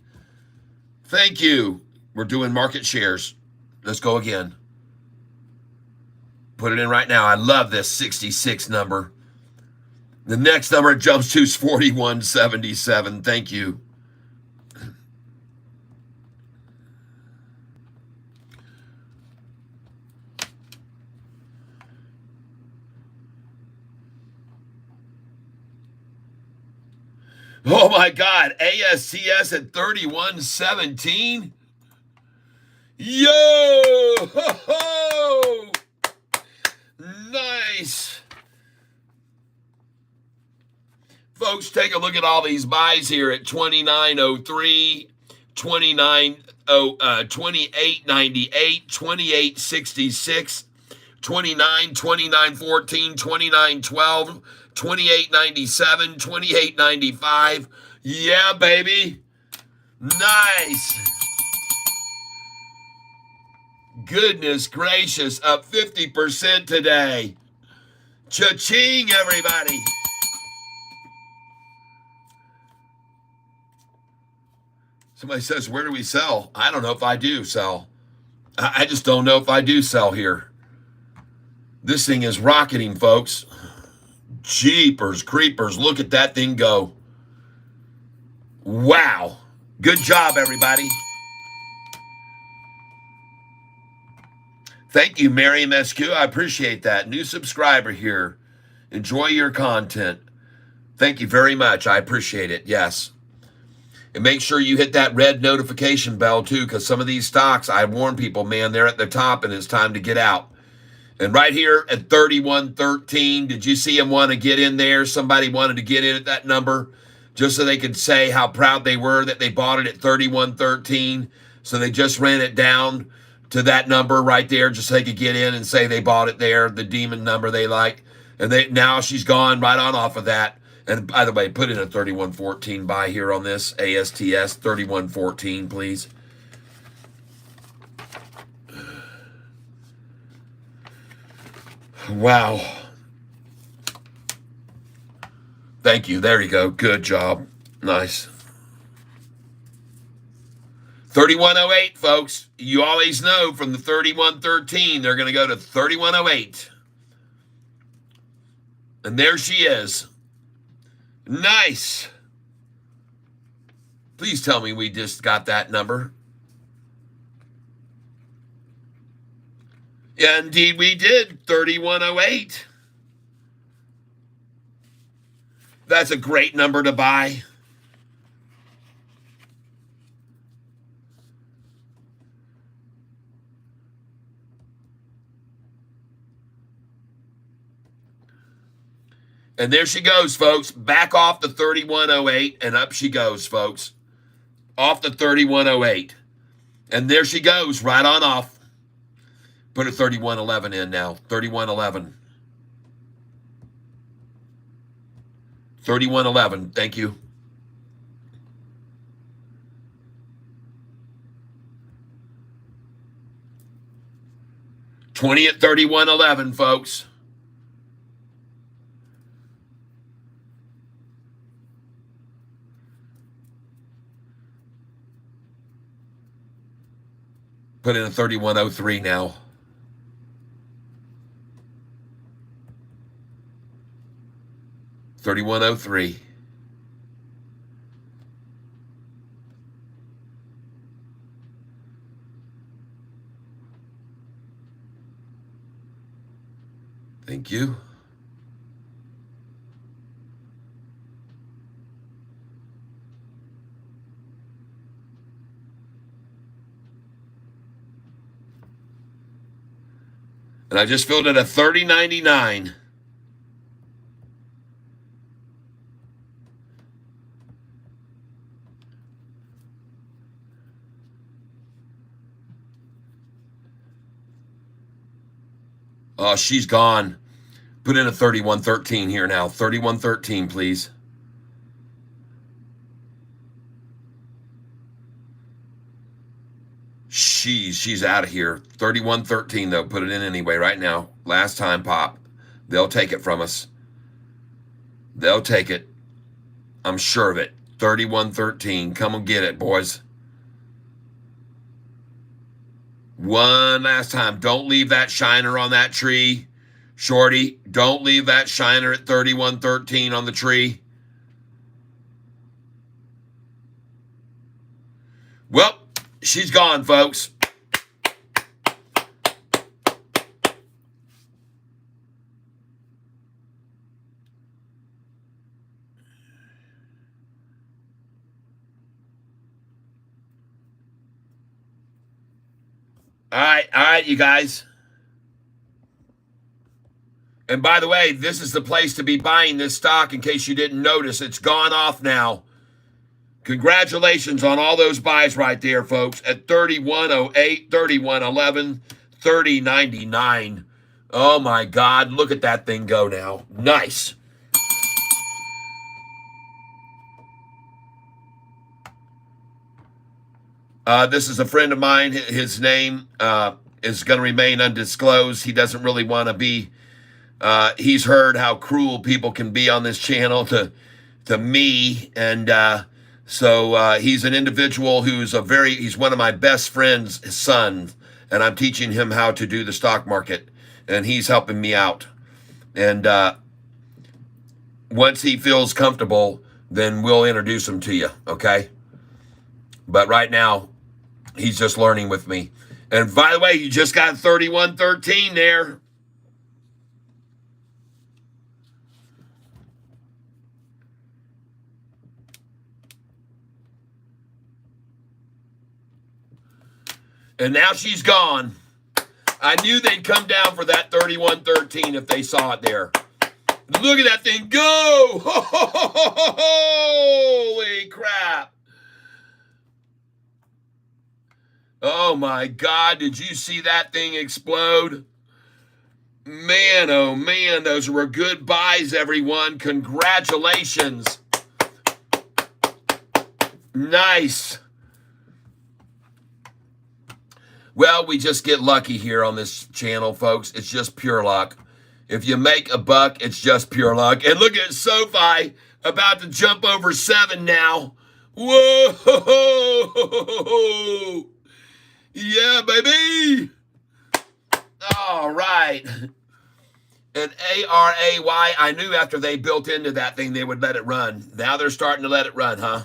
Thank you. We're doing market shares. Let's go again. Put it in right now. I love this 66 number. The next number it jumps to is 41.77. Thank you. Oh my God, ASCS at 31.17. Yo! Ho-ho! Nice. Folks, take a look at all these buys here at 29.03, 28.98, 28.66, 29, 29.14, 29.12, 28.97, 28.95. Yeah, baby. Nice. Goodness gracious, up 50% today. Cha-ching, everybody. Somebody says, where do we sell? I don't know if I do sell. I just don't know if I do sell here. This thing is rocketing, folks. Jeepers creepers. Look at that thing go. Wow. Good job, everybody. Thank you, Mary MSQ. I appreciate that. New subscriber here. Enjoy your content. Thank you very much. I appreciate it. Yes. And make sure you hit that red notification bell, too, because some of these stocks, I warn people, man, they're at the top and it's time to get out. And right here at 31.13, did you see them want to get in there? Somebody wanted to get in at that number just so they could say how proud they were that they bought it at 31.13. So they just ran it down to that number right there just so they could get in and say they bought it there, the demon number they like. And now she's gone right on off of that. And by the way, put in a 31.14 buy here on this ASTS 31.14, please. Wow. Thank you. There you go. Good job. Nice. 31.08, folks. You always know from the 31.13, they're going to go to 31.08. And there she is. Nice. Please tell me we just got that number. Yeah, indeed we did. 31.08. That's a great number to buy. And there she goes, folks. Back off the 31.08 and up she goes, folks. Off the 31.08. And there she goes, right on off. Put a 31.11 in now. 31.11. 31.11. Thank you. $20 at 31.11, folks. Put in a 31.03 now. $31.03. Thank you. And I just filled it at $30.99. Oh, she's gone. Put in a 31.13 here now. 31.13, please. She's out of here. 31.13 though. Put it in anyway right now. Last time, Pop. They'll take it from us. They'll take it. I'm sure of it. 31.13. Come and get it, boys. One last time. Don't leave that shiner on that tree. Shorty, don't leave that shiner at 31.13 on the tree. Well, she's gone, folks. All right, you guys. And by the way, this is the place to be buying this stock in case you didn't notice. It's gone off now. Congratulations on all those buys right there, folks, at 31.08, 31.11, 30.99. Oh, my God. Look at that thing go now. Nice. This is a friend of mine. His name is going to remain undisclosed. He doesn't really want to be. He's heard how cruel people can be on this channel to me. And so he's an individual who's he's one of my best friend's sons. And I'm teaching him how to do the stock market. And he's helping me out. And once he feels comfortable, then we'll introduce him to you, okay? But right now, he's just learning with me. And by the way, you just got 31.13 there. And now she's gone. I knew they'd come down for that 31.13 if they saw it there. Look at that thing go! Holy crap! Oh my God, did you see that thing explode? Man, oh man, those were good buys, everyone. Congratulations. Nice. Well, we just get lucky here on this channel, folks. It's just pure luck. If you make a buck, it's just pure luck. And look at Sofi about to jump over 7 now. Whoa! Yeah, baby. All right. And ARAY, I knew after they built into that thing, they would let it run. Now they're starting to let it run, huh?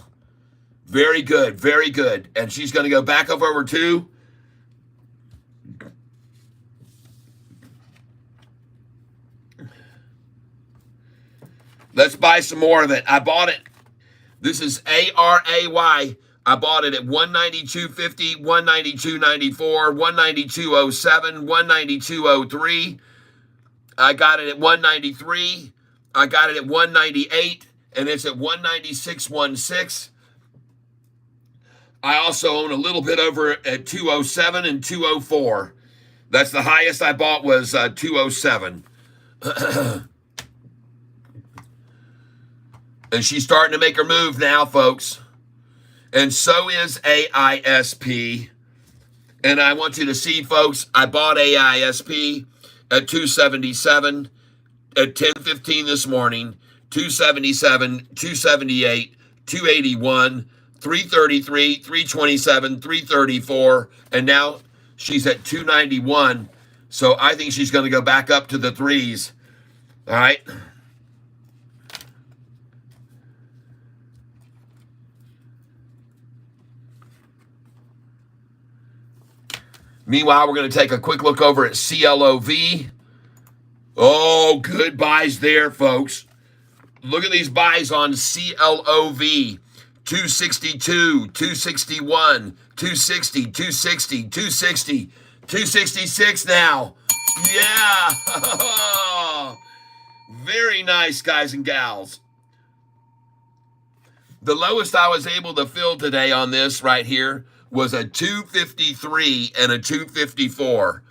Very good, very good. And she's going to go back up over 2. Let's buy some more of it. I bought it. This is ARAY. I bought it at 192.50, 192.94, 192.07, 192.03. I got it at 193. I got it at 198, and it's at 196.16. I also own a little bit over at 207 and 204. That's the highest I bought was 207. And she's starting to make her move now, folks. And so is AISP. And I want you to see, folks, I bought AISP at 277 at 10:15 this morning, 277, 278, 281, 333, 327, 334, and now she's at 291. So I think she's going to go back up to the 3s. All right. Meanwhile, we're going to take a quick look over at CLOV. Oh, good buys there, folks. Look at these buys on CLOV. 262, 261, 260, 260, 260, 266 now. Yeah. Very nice, guys and gals. The lowest I was able to fill today on this right here was a 253 and a 254.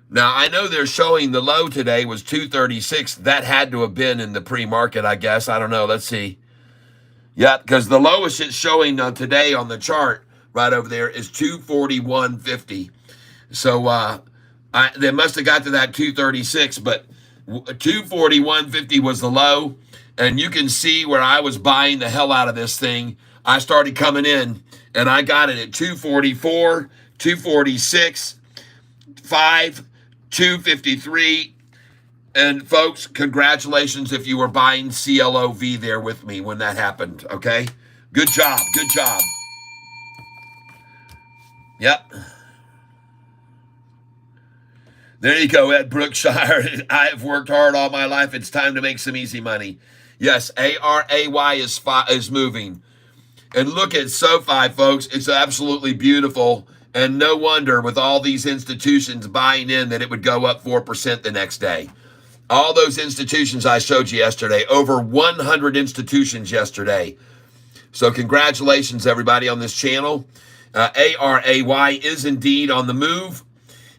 Now, I know they're showing the low today was 236. That had to have been in the pre-market, I guess. I don't know. Let's see. Yeah, because the lowest it's showing today on the chart right over there is 241.50. So they must have got to that 236, but 241.50 was the low. And you can see where I was buying the hell out of this thing. I started coming in. And I got it at 244, 246, 5, 253. And folks, congratulations if you were buying CLOV there with me when that happened, okay? Good job, good job. Yep. There you go, Ed Brookshire. I have worked hard all my life. It's time to make some easy money. Yes, ARAY is moving. And look at Sofi, folks. It's absolutely beautiful. And no wonder with all these institutions buying in that it would go up 4% the next day. All those institutions I showed you yesterday, over 100 institutions yesterday. So congratulations, everybody, on this channel. ARAY is indeed on the move,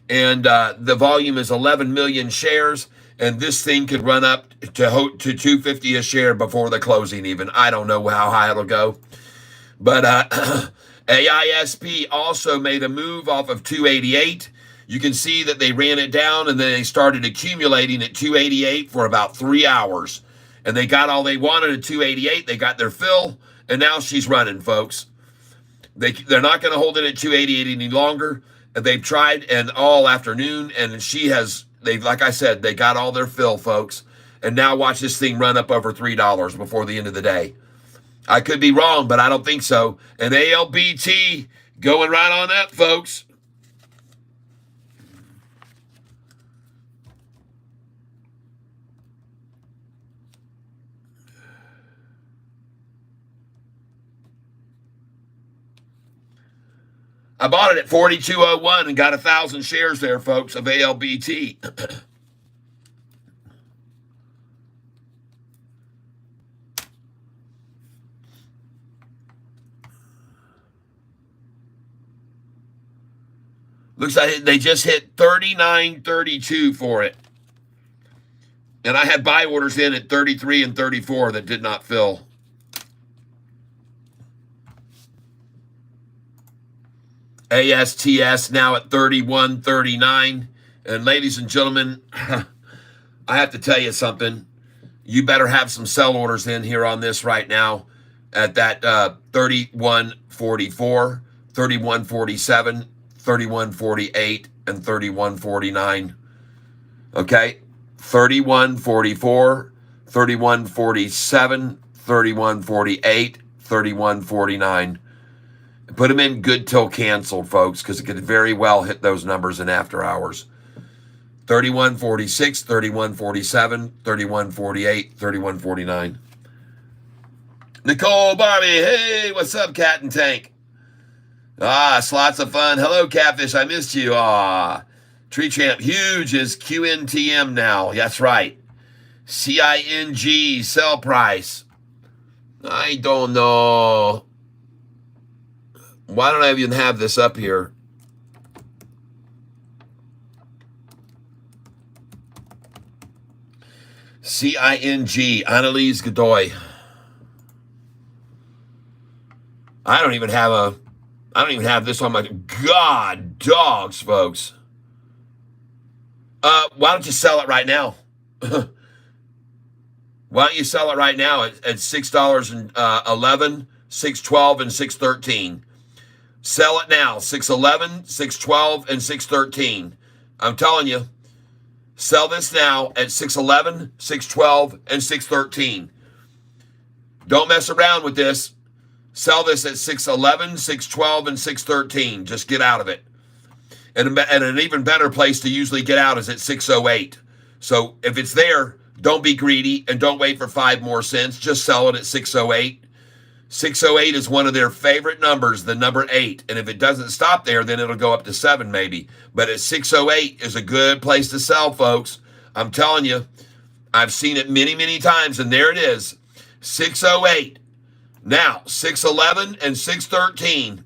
and the volume is 11 million shares, and this thing could run up to 250 a share before the closing even. I don't know how high it'll go. But AISP also made a move off of 288. You can see that they ran it down, and then they started accumulating at 288 for about 3 hours. And they got all they wanted at 288. They got their fill, and now she's running, folks. They're not going to hold it at 288 any longer. They've tried and all afternoon, and like I said, they got all their fill, folks. And now watch this thing run up over $3 before the end of the day. I could be wrong, but I don't think so. And ALBT going right on up, folks. I bought it at 42.01 and got 1,000 shares there, folks, of ALBT. Looks like they just hit 39.32 for it. And I had buy orders in at 33 and 34 that did not fill. ASTS now at 31.39. And ladies and gentlemen, I have to tell you something. You better have some sell orders in here on this right now at that 31.44, 31.47, 31.48, and 31.49. Okay? 31.44, 31.47, 31.48, 31.49. Put them in good till canceled, folks, because it could very well hit those numbers in after hours. 31.46, 31.47, 31.48, 31.49. Nicole Barbie, hey, what's up, Cat and Tank? It's lots of fun. Hello, Catfish, I missed you. Tree Champ, huge is QNTM now. That's right. CING, sell price. I don't know. Why don't I even have this up here? CING, Annalise Godoy. I don't even have this on my, God, dogs, folks. Why don't you sell it right now? Why don't you sell it right now at $6.11, $6.12, and $6.13? Sell it now, $6.11, $6.12, and $6.13. I'm telling you, sell this now at $6.11, $6.12, and $6.13. Don't mess around with this. Sell this at $6.11, $6.12, and $6.13. Just get out of it. And an even better place to usually get out is at $6.08. So if it's there, don't be greedy and don't wait for 5 more cents. Just sell it at $6.08. 608 is one of their favorite numbers, the number 8. And if it doesn't stop there, then it'll go up to 7 maybe. But at 608 is a good place to sell, folks. I'm telling you, I've seen it many, many times, and there it is. 608. Now, 611 and 613.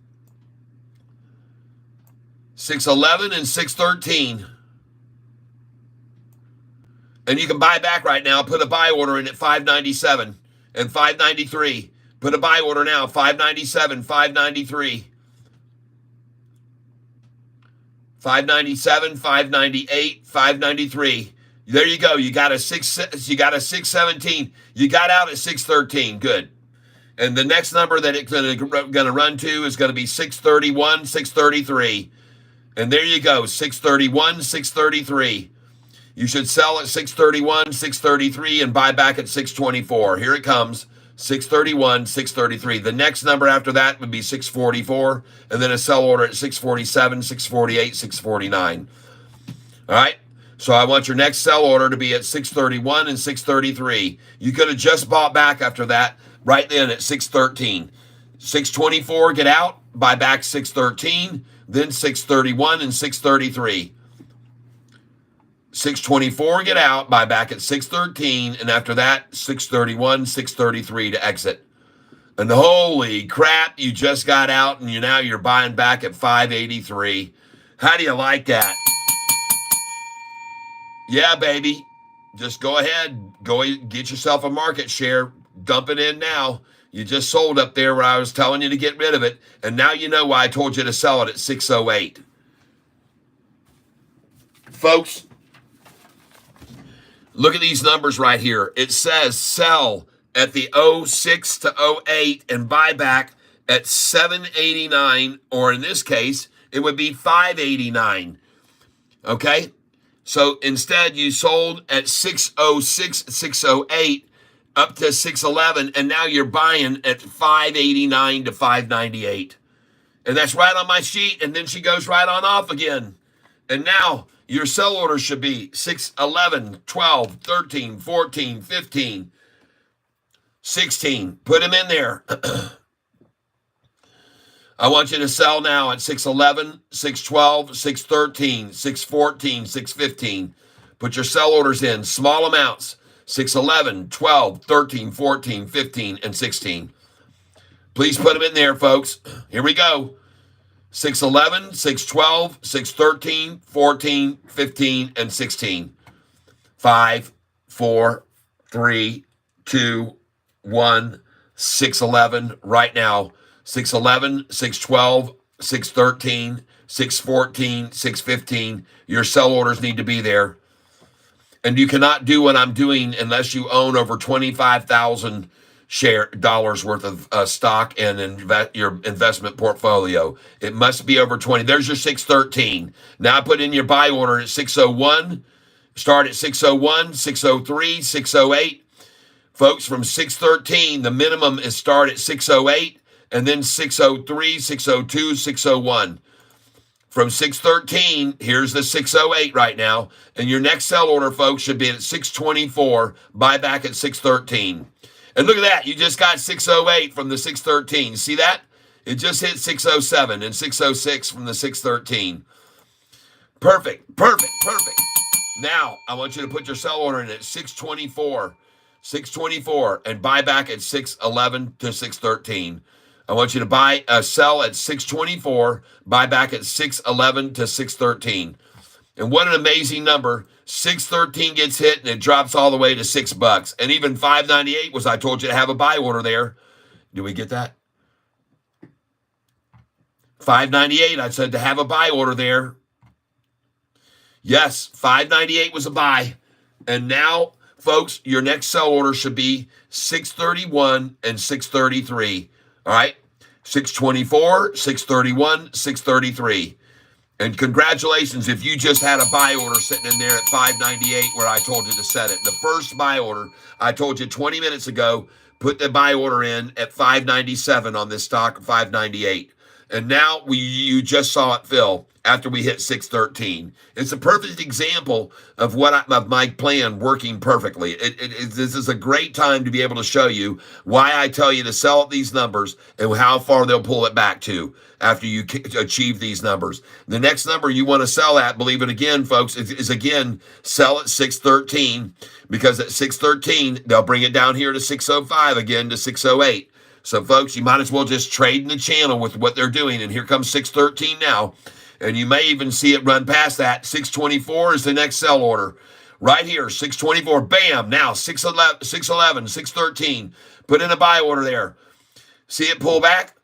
611 and 613. And you can buy back right now. Put a buy order in at 597 and 593. Put a buy order now, 597, 593. 597, 598, 593. There you go. You got a 617. You got out at 613. Good. And the next number that it's going to run to is going to be 631, 633. And there you go, 631, 633. You should sell at 631, 633 and buy back at 624. Here it comes. 631, 633. The next number after that would be 644, and then a sell order at 647, 648, 649. All right? So I want your next sell order to be at 631 and 633. You could have just bought back after that right then at 613. 624, get out, buy back 613, then 631 and 633. 624, get out, buy back at 613, and after that, 631, 633 to exit. And holy crap, you just got out and you're buying back at 583. How do you like that? Yeah, baby. Just go ahead. Go get yourself a market share. Dump it in now. You just sold up there where I was telling you to get rid of it. And now you know why I told you to sell it at 608. Folks, look at these numbers right here. It says sell at the 06 to 08 and buy back at 789, or in this case, it would be 589. Okay? So instead, you sold at 606, 608 up to 611, and now you're buying at 589 to 598. And that's right on my sheet, and then she goes right on off again. And now your sell order should be 6, 11, 12, 13, 14, 15, 16. Put them in there. I want you to sell now at 611, 612, 613, 614, 615. Put your sell orders in, small amounts, 611, 12, 13, 14, 15, and 16. Please put them in there, folks. Here we go. 611, 612, 613, 14, 15, and 16. 5, 4, 3, 2, 1, 611 right now. 611, 612, 613, 614, 615. Your sell orders need to be there. And you cannot do what I'm doing unless you own over $25,000 worth of stock and your investment portfolio. It must be over 20. There's your 613. Now put in your buy order at 601. Start at 601, 603, 608. Folks, from 613, the minimum is start at 608. And then 603, 602, 601. From 613, here's the 608 right now. And your next sell order, folks, should be at 624, buy back at 613. And look at that. You just got 608 from the 613. See that? It just hit 607 and 606 from the 613. Perfect. Now, I want you to put your sell order in at 624, and buy back at 611 to 613. I want you to sell at 624, buy back at 611 to 613. And what an amazing number. 613 gets hit and it drops all the way to $6. And even 598 was, I told you to have a buy order there. Do we get that? 598, I said to have a buy order there. Yes, 598 was a buy. And now, folks, your next sell order should be 631 and 633. All right, 624, 631, 633. And congratulations if you just had a buy order sitting in there at 598 where I told you to set it. The first buy order, I told you 20 minutes ago, put the buy order in at 597 on this stock, 598. And now you just saw it fill after we hit 613. It's a perfect example of of my plan working perfectly. This is a great time to be able to show you why I tell you to sell at these numbers and how far they'll pull it back to after you achieve these numbers. The next number you want to sell at, believe it again, folks, is again, sell at 613, because at 613, they'll bring it down here to 605 again to 608. So, folks, you might as well just trade in the channel with what they're doing. And here comes 613 now. And you may even see it run past that. 624 is the next sell order. Right here, 624. Bam! Now, 611, 613. Put in a buy order there. See it pull back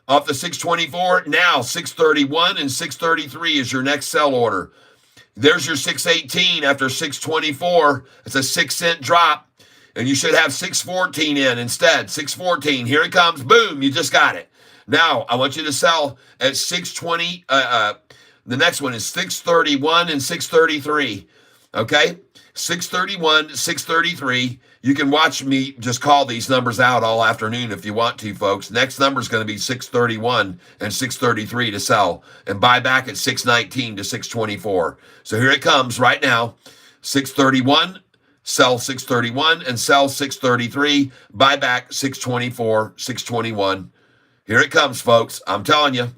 off the 624. Now, 631 and 633 is your next sell order. There's your 618 after 624. It's a 6-cent drop. And you should have 614 in instead. 614. Here it comes. Boom. You just got it. Now, I want you to sell at 620. The next one is 631 and 633. Okay? 631, 633. You can watch me just call these numbers out all afternoon if you want to, folks. Next number is going to be 631 and 633 to sell. And buy back at 619 to 624. So here it comes right now. 631. Sell 631 and sell 633, buy back 624, 621. Here it comes, folks. I'm telling you.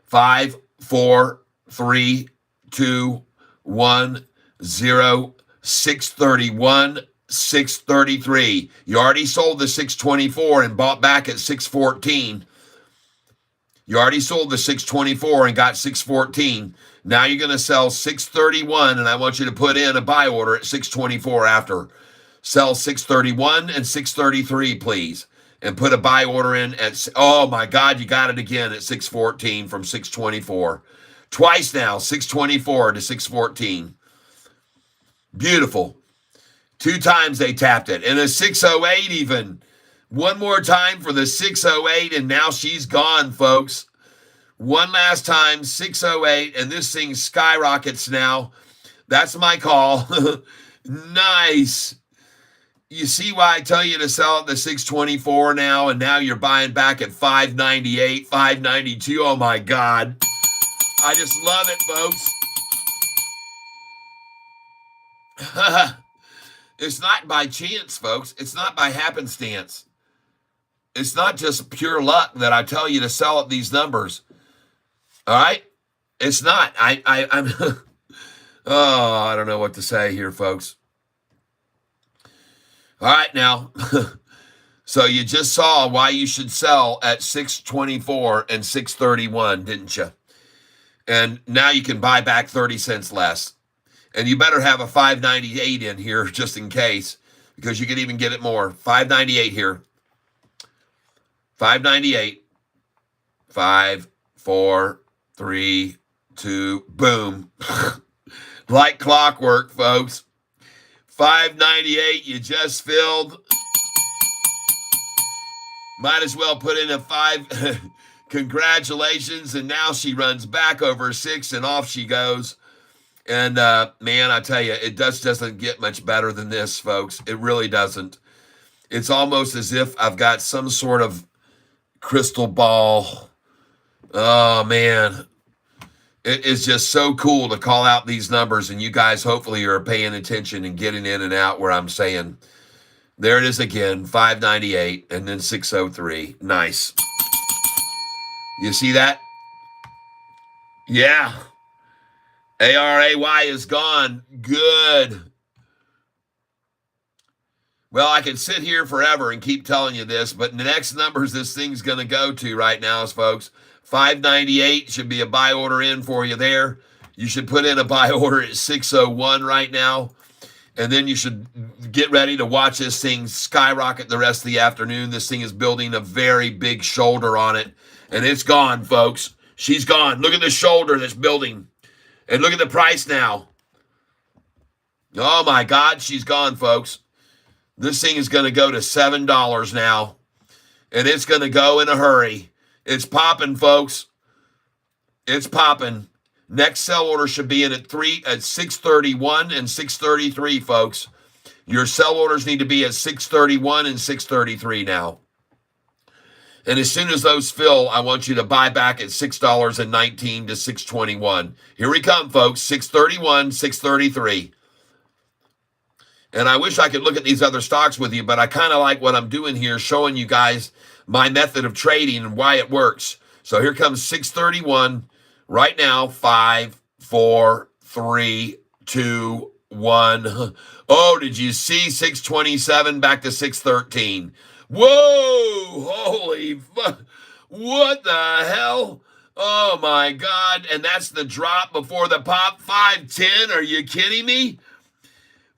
5, 4, 3, 2, 631, 633. You already sold the 624 and bought back at 614. You already sold the 624 and got 614. Now you're going to sell 631, and I want you to put in a buy order at 624 after. Sell 631 and 633, please. And put a buy order in at, oh my God, you got it again at 614 from 624. Twice now, 624 to 614. Beautiful. 2 times they tapped it. And a 608 even. One more time for the 608, and now she's gone, folks. One last time, 608, and this thing skyrockets now. That's my call. Nice. You see why I tell you to sell at the 624 now, and now you're buying back at 598, 592. Oh, my God. I just love it, folks. It's not by chance, folks. It's not by happenstance. It's not just pure luck that I tell you to sell at these numbers. All right? It's not. I'm oh, I don't know what to say here, folks. All right, now. So you just saw why you should sell at 624 and 631, didn't you? And now you can buy back 30 cents less. And you better have a 598 in here just in case, because you can even get it more. 598 here. 598. 5, 4, 3, 2, boom. Like clockwork, folks. 598, you just filled. Might as well put in a 5. Congratulations. And now she runs back over 6 and off she goes. And man, I tell you, it just doesn't get much better than this, folks. It really doesn't. It's almost as if I've got some sort of crystal ball. Oh, man. It is just so cool to call out these numbers, and you guys hopefully are paying attention and getting in and out where I'm saying. There it is again, 598, and then 603. Nice. You see that? Yeah. ARAY is gone. Good. Well, I could sit here forever and keep telling you this, but the next numbers this thing's going to go to right now is, folks, 598 should be a buy order in for you there. You should put in a buy order at 601 right now, and then you should get ready to watch this thing skyrocket the rest of the afternoon. This thing is building a very big shoulder on it, and it's gone, folks. She's gone. Look at the shoulder that's building. And look at the price now. Oh, my God, she's gone, folks. This thing is going to go to $7 now, and it's going to go in a hurry. It's popping, folks. It's popping. Next sell order should be in at 631 and 633, folks. Your sell orders need to be at 631 and 633 now. And as soon as those fill, I want you to buy back at $6.19 to 621. Here we come, folks. 631, 633. And I wish I could look at these other stocks with you, but I kind of like what I'm doing here, showing you guys my method of trading and why it works. So here comes 631 right now. 5, 4, 3, 2, 1. Oh, did you see 627 back to 613? Whoa, holy fuck. What the hell? Oh my God. And that's the drop before the pop. 510. Are you kidding me?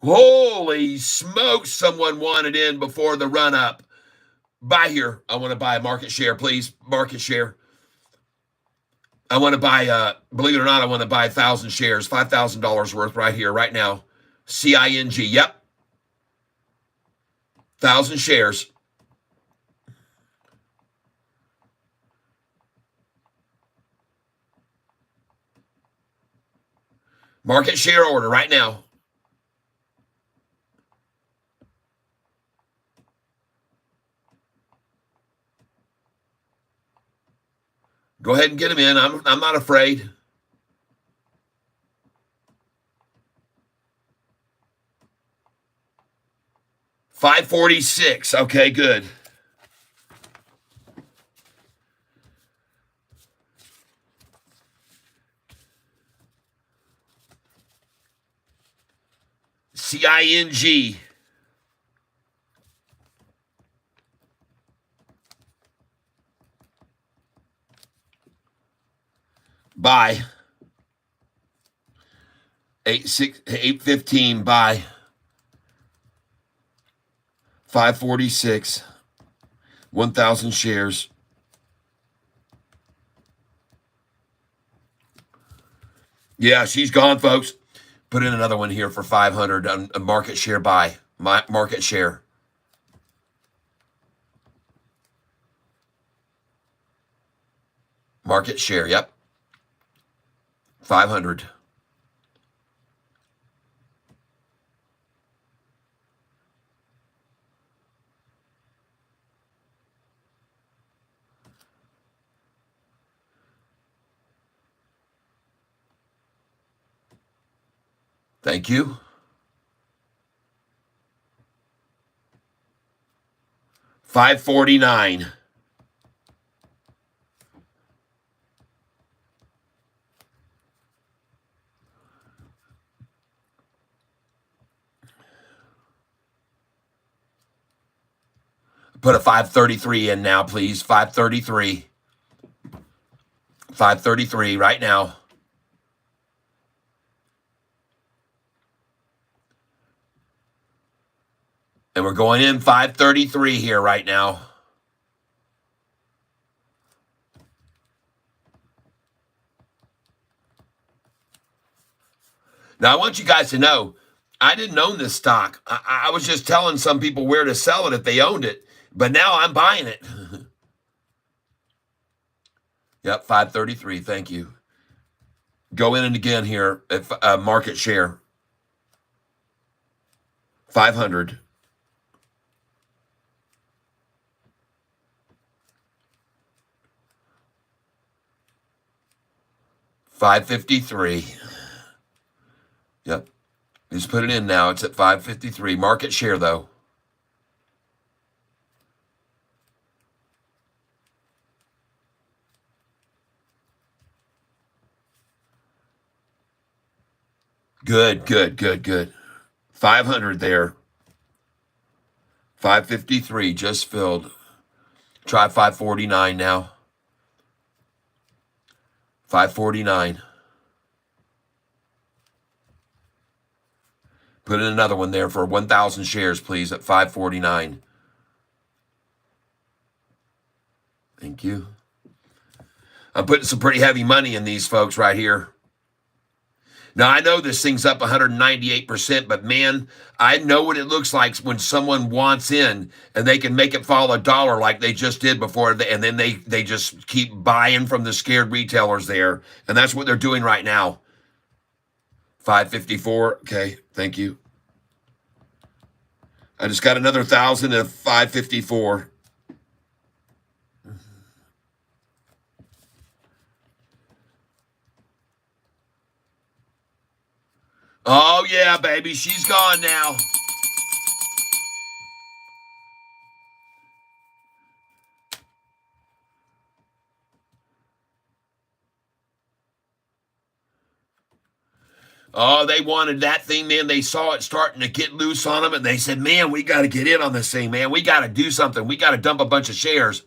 Holy smokes. Someone wanted in before the run up. Buy here. I want to buy a market share, please. Market share. I want to buy, believe it or not, I want to buy 1,000 shares, $5,000 worth right here, right now. CING. Yep. 1,000 shares. Market share order right now. Go ahead and get them in. I'm not afraid. $546. Okay, good. CING. Buy. 815. Buy. 546. 1,000 shares. Yeah, she's gone, folks. Put in another one here for 500 on a market share buy. My market share. Market share, yep. 500. Thank you. 549. Put a 533 in now, please. 533. 533 right now. And we're going in 533 here right now. Now, I want you guys to know, I didn't own this stock. I was just telling some people where to sell it if they owned it. But now I'm buying it. Yep, 533. Thank you. Go in and again here at market share. 500. $553. Yep. Just put it in now. It's at 553. Market share, though. Good, good, good, good. 500 there. 553 just filled. Try 549 now. 549. Put in another one there for 1,000 shares, please, at 549. Thank you. I'm putting some pretty heavy money in these folks right here. Now, I know this thing's up 198%, but man, I know what it looks like when someone wants in and they can make it fall $1 like they just did before, and then they just keep buying from the scared retailers there, and that's what they're doing right now. 554, okay, thank you. I just got another 1,000 at 554. Oh, yeah, baby. She's gone now. Oh, they wanted that thing, man. They saw it starting to get loose on them, and they said, man, we got to get in on this thing, man. We got to do something. We got to dump a bunch of shares.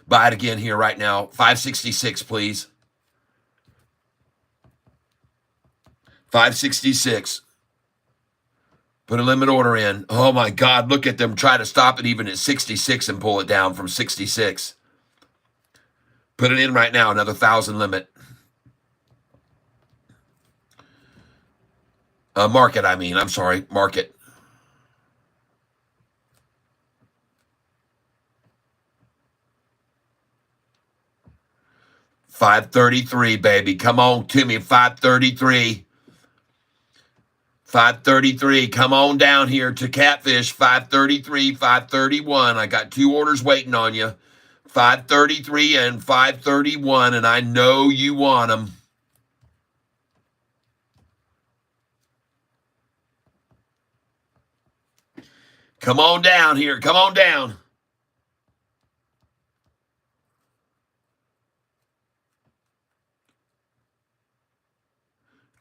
Buy it again here right now. 566, please. 566. Put a limit order in. Oh, my God. Look at them try to stop it even at 66 and pull it down from 66. Put it in right now. Another 1,000 limit. Market, I mean. I'm sorry. Market. $533, baby. Come on to me. 533. 533. Come on down here to Catfish. 533, 531. I got 2 orders waiting on you. 533 and 531, and I know you want them. Come on down here. Come on down.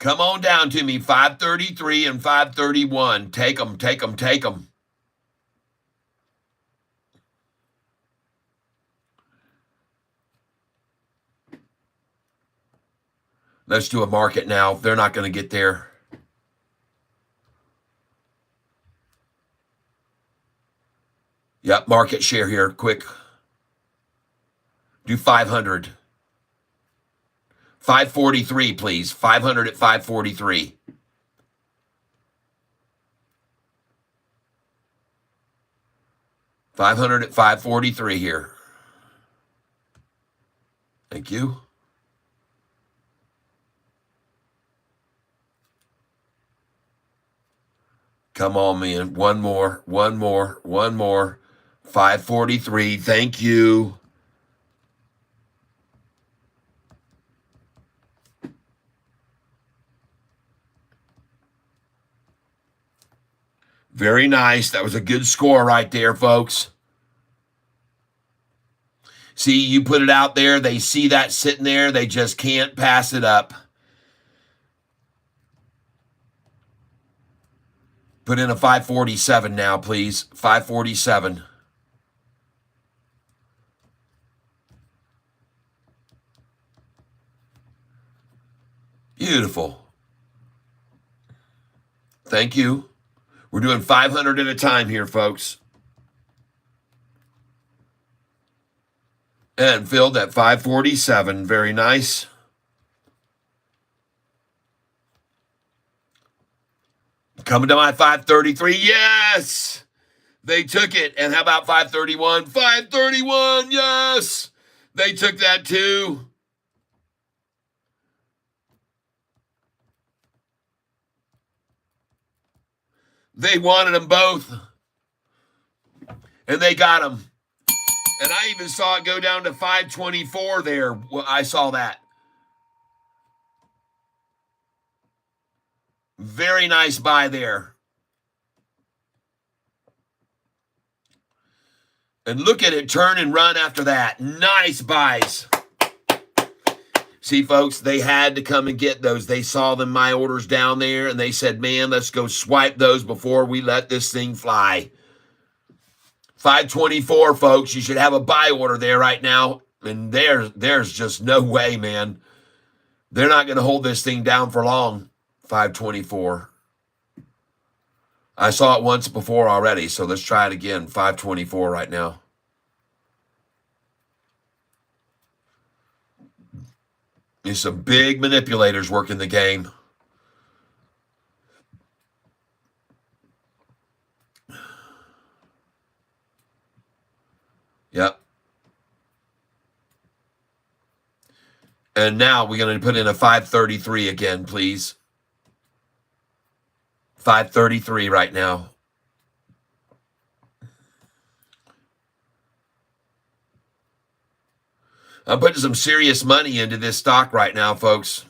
Come on down to me, 533 and 531. Take them, take them, take them. Let's do a market now. They're not going to get there. Yep, market share here, quick. Do 500. 543, please. 500 at 543. $500 at 543 here. Thank you. Come on, man. One more, one more, one more. 543. Thank you. Very nice. That was a good score right there, folks. See, you put it out there. They see that sitting there. They just can't pass it up. Put in a 547 now, please. 547. Beautiful. Thank you. We're doing 500 at a time here, folks. And filled at 547. Very nice. Coming to my 533. Yes! They took it. And how about 531? 531, yes! They took that too. They wanted them both. And they got them. And I even saw it go down to 524 there. Well, I saw that. Very nice buy there. And look at it turn and run after that. Nice buys. See, folks, they had to come and get those. They saw them, my orders down there, and they said, man, let's go swipe those before we let this thing fly. 524, folks. You should have a buy order there right now. And there's just no way, man. They're not going to hold this thing down for long. 524. I saw it once before already, so let's try it again. 524 right now. There's some big manipulators working the game. Yep. And now we're going to put in a 533 again, please. 533 right now. I'm putting some serious money into this stock right now, folks.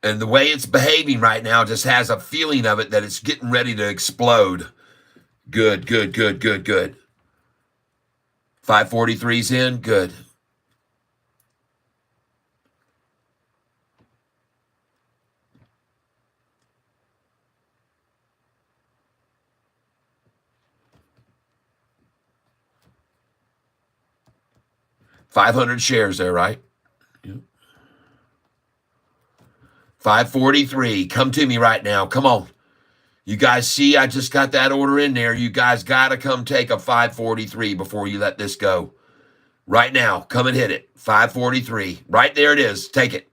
And the way it's behaving right now just has a feeling of it that it's getting ready to explode. Good, good, good, good, good. 543's in. Good. $500 shares there, right? Yep. 543. Come to me right now. Come on. You guys see I just got that order in there. You guys got to come take a 543 before you let this go. Right now. Come and hit it. 543. Right there it is. Take it.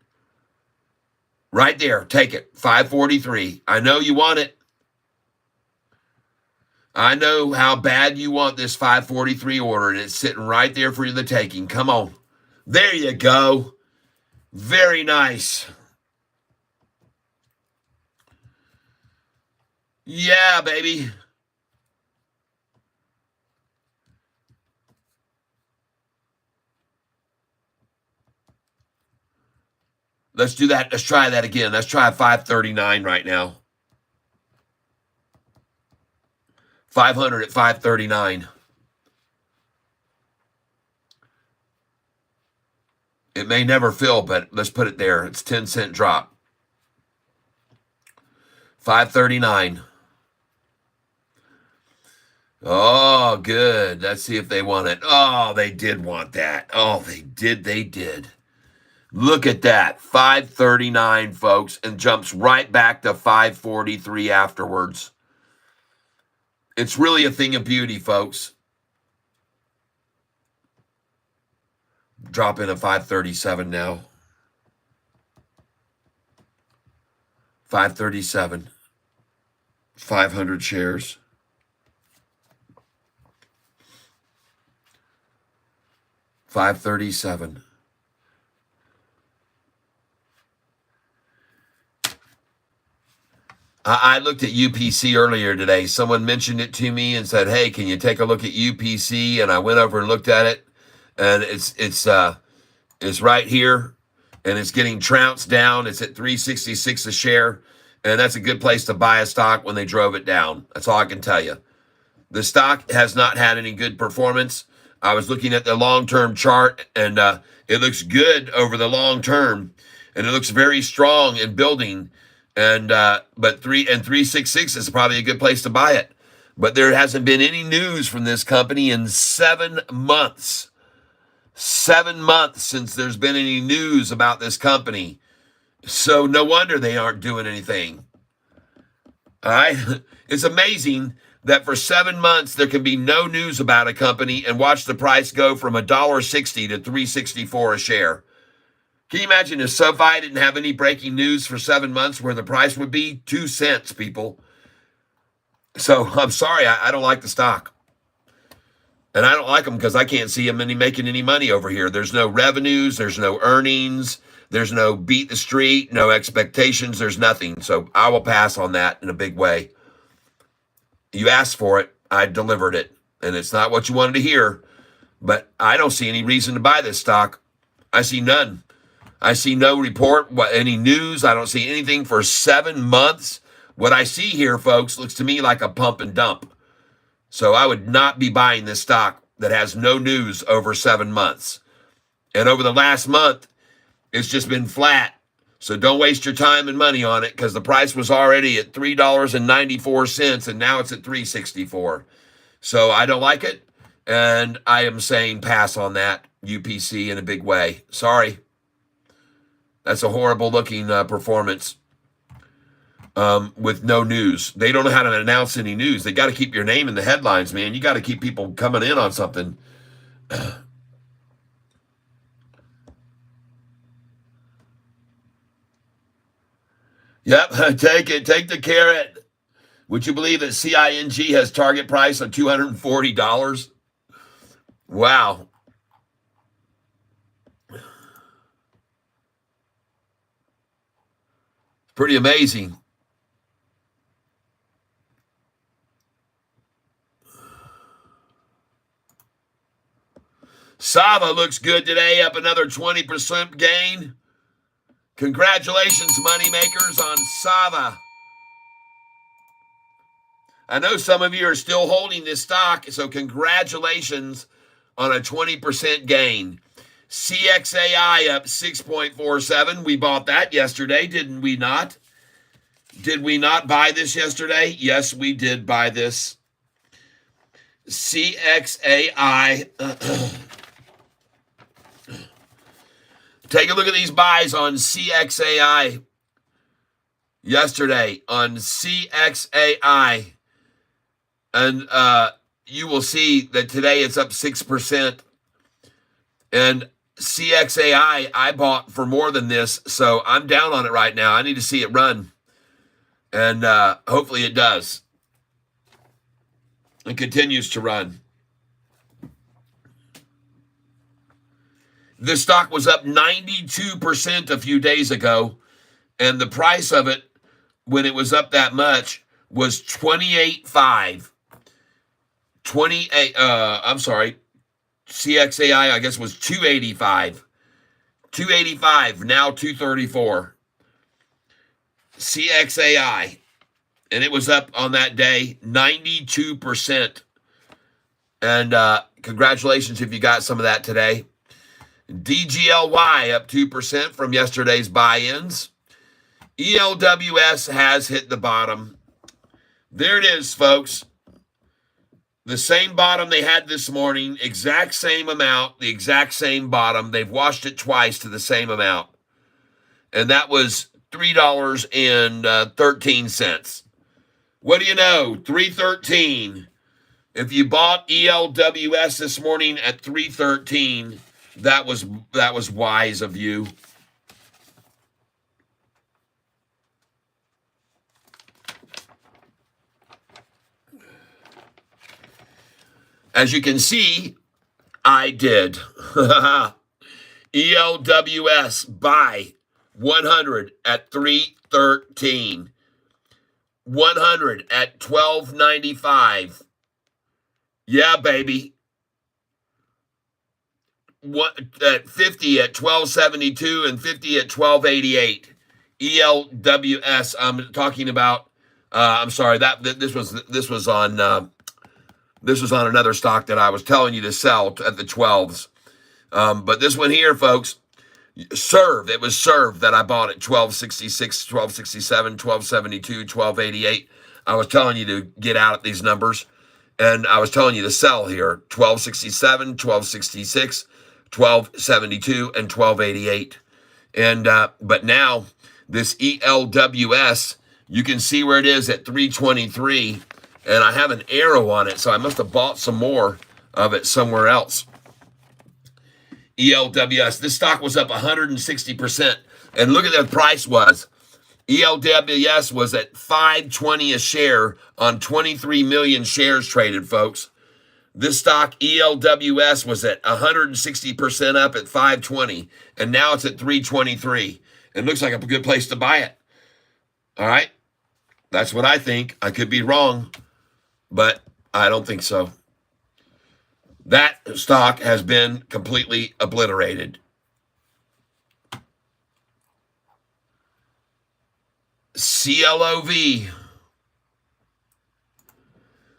Right there. Take it. 543. I know you want it. I know how bad you want this 543 order, and it's sitting right there for the taking. Come on. There you go. Very nice. Yeah, baby. Let's do that. Let's try that again. Let's try 539 right now. 500 at 539. It may never fill, but let's put it there. It's 10-cent drop. 539. Oh, good. Let's see if they want it. Oh, they did want that. Oh, they did. Look at that. 539, folks, and jumps right back to 543 afterwards. It's really a thing of beauty, folks. Drop in at 537 now. 537. 500 shares. $537. I looked at UPC earlier today. Someone mentioned it to me and said, "Hey, can you take a look at UPC?" And I went over and looked at it, and it's right here, and it's getting trounced down. It's at $3.66 a share, and that's a good place to buy a stock when they drove it down. That's all I can tell you. The stock has not had any good performance. I was looking at the long-term chart, and it looks good over the long term, and it looks very strong and building. And but 366 is probably a good place to buy it. But there hasn't been any news from this company in 7 months. 7 months since there's been any news about this company. So no wonder they aren't doing anything. All right, it's amazing that for 7 months there can be no news about a company and watch the price go from $1.60 to $3.64 a share. Can you imagine if Sofi didn't have any breaking news for 7 months where the price would be 2 cents, people? So I'm sorry, I don't like the stock. And I don't like them because I can't see them making any money over here. There's no revenues, there's no earnings, there's no beat the street, no expectations, there's nothing. So I will pass on that in a big way. You asked for it, I delivered it. And it's not what you wanted to hear, but I don't see any reason to buy this stock. I see none. I see no report, any news. I don't see anything for 7 months. What I see here, folks, looks to me like a pump and dump. So I would not be buying this stock that has no news over 7 months. And over the last month, it's just been flat. So don't waste your time and money on it because the price was already at $3.94 and now it's at $3.64. So I don't like it. And I am saying pass on that UPC in a big way. Sorry. That's a horrible looking performance with no news. They don't know how to announce any news. They got to keep your name in the headlines, man. You got to keep people coming in on something. Yep, take it. Take the carrot. Would you believe that CING has target price of $240? Wow. Pretty amazing. Sava looks good today, up another 20% gain. Congratulations, money makers, on Sava. I know some of you are still holding this stock, so congratulations on a 20% gain. CXAI up 6.47. We bought that yesterday, didn't we not? Did we not buy this yesterday? Yes, we did buy this. CXAI. Take a look at these buys on CXAI yesterday on CXAI. And you will see that today it's up 6%. And CXAI, I bought for more than this, so I'm down on it right now. I need to see it run. And hopefully it does. It continues to run. The stock was up 92% a few days ago, and the price of it, when it was up that much, was $28.5. CXAI, I guess, was $285. $285, now $234. CXAI. And it was up on that day 92%. And congratulations if you got some of that today. DGLY up 2% from yesterday's buy-ins. ELWS has hit the bottom. There it is, folks. The same bottom they had this morning, exact same amount, the exact same bottom. They've washed it twice to the same amount. And that was $3.13. What do you know? $3.13. If you bought ELWS this morning at $3.13, that was wise of you. As you can see, I did. ELWS buy 100 at $3.13. 100 at $12.95. Yeah, baby. What at 50 at $12.72 and 50 at $12.88. ELWS. I'm talking about. I'm sorry. This was on another stock that I was telling you to sell at the 12s. But this one here, folks, Serve. It was Serve that I bought at $12.66, $12.67, $12.72, $12.88. I was telling you to get out at these numbers. And I was telling you to sell here, $12.67, $12.66, $12.72, and $12.88. And but now this ELWS, you can see where it is at $3.23, and I have an arrow on it, so I must have bought some more of it somewhere else. ELWS, this stock was up 160%, and look at the price was. ELWS was at $5.20 a share on 23 million shares traded, folks. This stock, ELWS, was at 160% up at $5.20, and now it's at $3.23. It looks like a good place to buy it. All right? That's what I think. I could be wrong, but I don't think so. That stock has been completely obliterated. CLOV.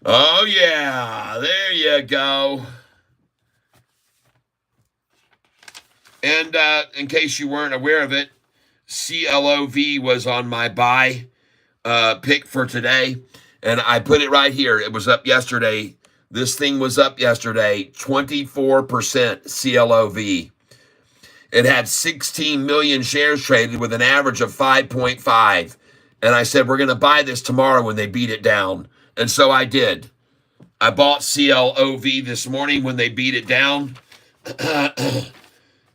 Oh, yeah. There you go. And in case you weren't aware of it, CLOV was on my buy pick for today. And I put it right here. It was up yesterday. This thing was up yesterday, 24% CLOV. It had 16 million shares traded with an average of 5.5. And I said, we're going to buy this tomorrow when they beat it down. And so I did. I bought CLOV this morning when they beat it down.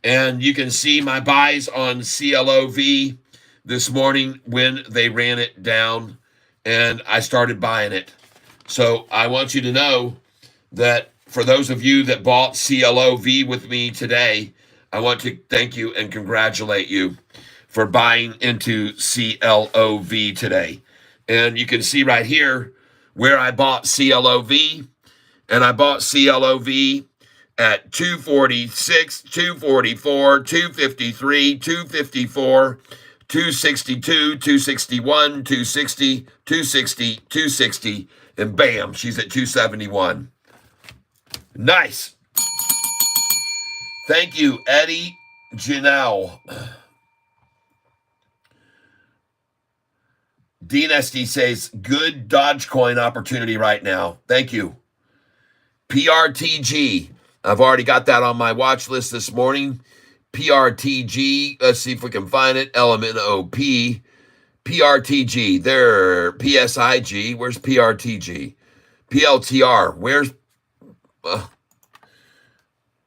And you can see my buys on CLOV this morning when they ran it down. And I started buying it. So I want you to know that for those of you that bought CLOV with me today, I want to thank you and congratulate you for buying into CLOV today. And you can see right here where I bought CLOV. And I bought CLOV at 246, 244, 253, 254, 262, 261, 260, 260, 260, and bam, she's at 271. Nice. Thank you, Eddie Janelle. DNSD says, good Dogecoin opportunity right now. Thank you. PRTG. I've already got that on my watch list this morning. PRTG. Let's see if we can find it. LMNOP. PRTG. There. PSIG. Where's PRTG? PLTR. Where's...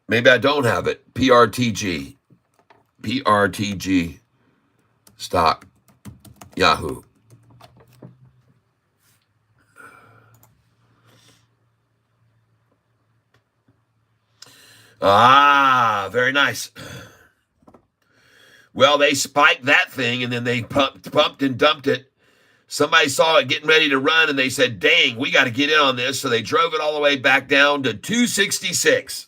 maybe I don't have it. PRTG. PRTG. Stock. Yahoo. Ah, very nice. Well, they spiked that thing, and then they pumped and dumped it. Somebody saw it getting ready to run, and they said, dang, we got to get in on this. So they drove it all the way back down to 266.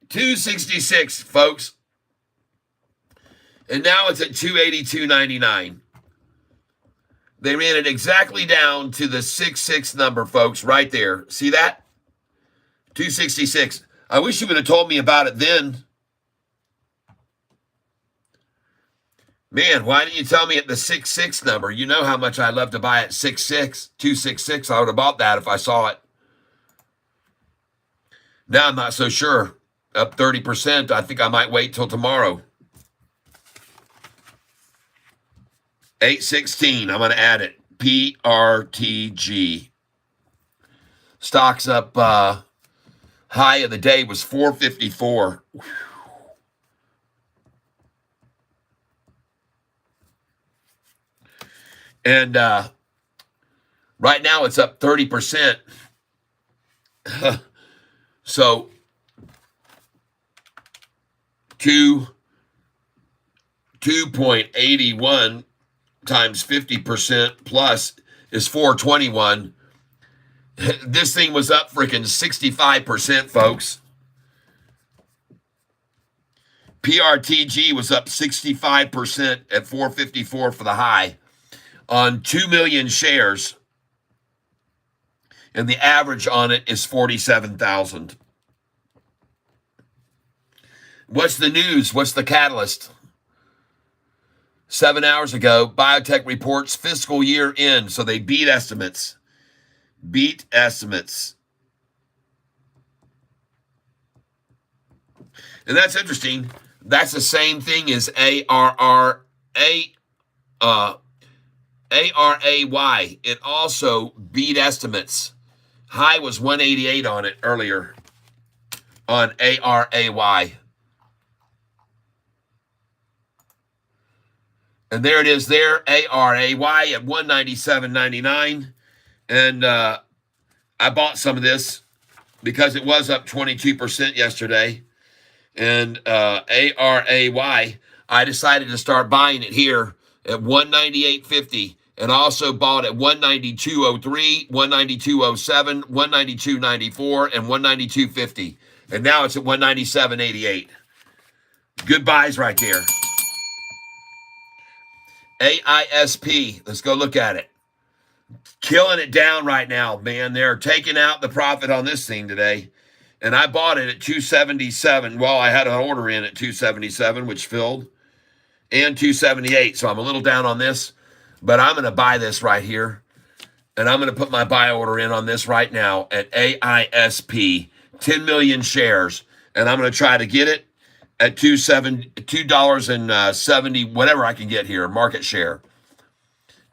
266, folks. And now it's at 282.99. They ran it exactly down to the 66 number, folks, right there. See that? 266. I wish you would have told me about it then. Man, why didn't you tell me at the 6.6 number? You know how much I love to buy at 6.6, 2.66. I would have bought that if I saw it. Now I'm not so sure. Up 30%. I think I might wait till tomorrow. 8.16. I'm going to add it. PRTG. Stocks up. High of the day was 454. And right now it's up 30%. So 2.81 times 50% plus is 421. This thing was up freaking 65%, folks. PRTG was up 65% at 454 for the high on 2 million shares. And the average on it is 47,000. What's the news? What's the catalyst? 7 hours ago, biotech reports fiscal year end. So they beat estimates. Beat estimates. And that's interesting. That's the same thing as ARAY. It also beat estimates. High was 188 on it earlier on ARAY. And there it is there, ARAY at 197.99. And I bought some of this because it was up 22% yesterday. And ARAY, I decided to start buying it here at 198.50. And also bought at 192.03, 192.07, 192.94, and 192.50. And now it's at 197.88. Good buys right there. AISP, let's go look at it. Killing it down right now, man. They're taking out the profit on this thing today. And I bought it at 277. Well, I had an order in at 277, which filled, and 278. So I'm a little down on this, but I'm going to buy this right here. And I'm going to put my buy order in on this right now at AISP, 10 million shares. And I'm going to try to get it at $2.70, whatever I can get here, market share.